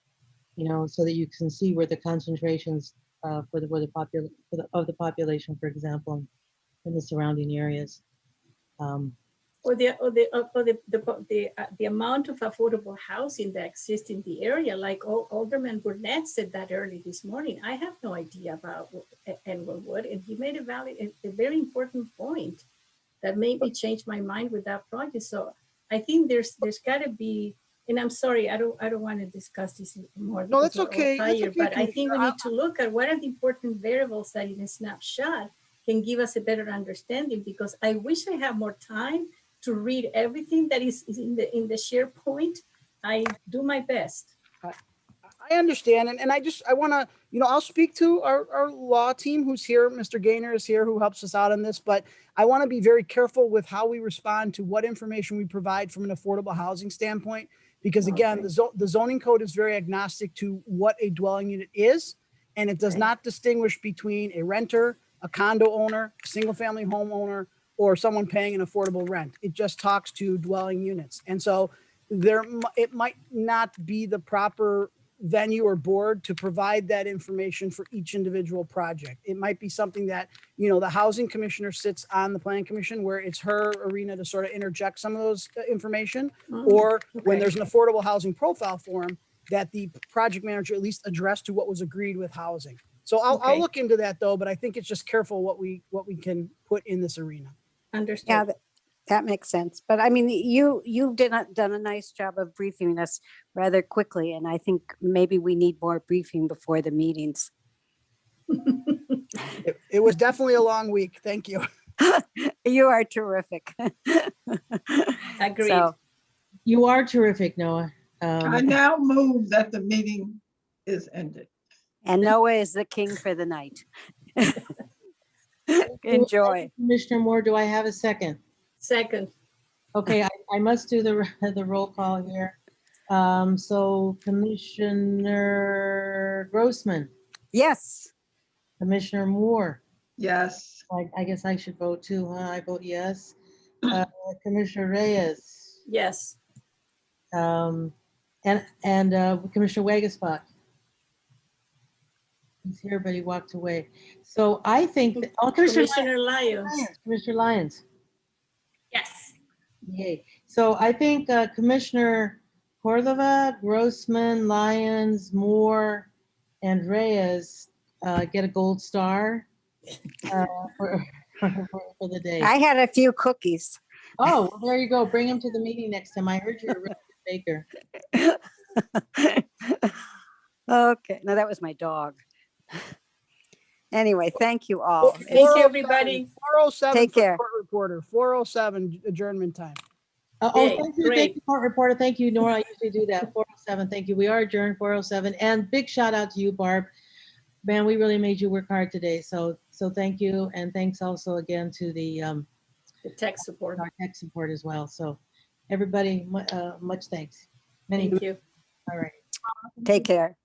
so that you can see where the concentrations of the population, for example, in the surrounding areas. Or the amount of affordable housing that exists in the area, like Alderman Burnett said that early this morning. I have no idea about Englewood, and he made a very important point that made me change my mind with that project. So I think there's got to be, and I'm sorry, I don't want to discuss this more. No, that's okay. But I think we need to look at what are the important variables that in a snapshot can give us a better understanding, because I wish I had more time to read everything that is in the SharePoint. I do my best. I understand. And I want to, I'll speak to our law team who's here. Mr. Gaynor is here who helps us out on this, but I want to be very careful with how we respond to what information we provide from an affordable housing standpoint, because again, the zoning code is very agnostic to what a dwelling unit is, and it does not distinguish between a renter, a condo owner, a single family homeowner, or someone paying an affordable rent. It just talks to dwelling units. And so it might not be the proper venue or board to provide that information for each individual project. It might be something that, the housing commissioner sits on the plan commission where it's her arena to sort of interject some of those information, or when there's an affordable housing profile form that the project manager at least addressed to what was agreed with housing. So I'll look into that though, but I think it's just careful what we can put in this arena. Understood. Yeah, that makes sense. But I mean, you've done a nice job of briefing us rather quickly, and I think maybe we need more briefing before the meetings. It was definitely a long week. Thank you. You are terrific. Agreed. So, You are terrific, Noah. I now move that the meeting is ended. and Noah is the king for the night. Enjoy. Commissioner Moore, do I have a second? Second. Okay, I must do the roll call here. So Commissioner Grossman, Yes. Commissioner Moore, Yes. I guess I should vote too, huh? I vote yes. Commissioner Reyes, Yes. and Commissioner Wagasbach. He's here, but he walked away. So I think, that- oh, Commissioner Lyons. Commissioner Lyons. Yes. Yay. So I think Commissioner Cordova, Grossman, Lyons, Moore, and Reyes get a gold star for the day. I had a few cookies. Oh, well, there you go. Bring them to the meeting next time. I heard you're a really good baker. Okay, no, that was my dog. Anyway, thank you all. Thank you, everybody. 4:07 Take for care. court reporter, 4:07 adjournment time. Oh, thank you, court reporter. Thank you, Nora. I usually do that. 4:07. Thank you. We are adjourned 4:07. And big shout out to you, Barb. Man, we really made you work hard today. So thank you. And thanks also again to the tech support. Our tech support as well. So everybody, much thanks. Thank you. All right. Take care.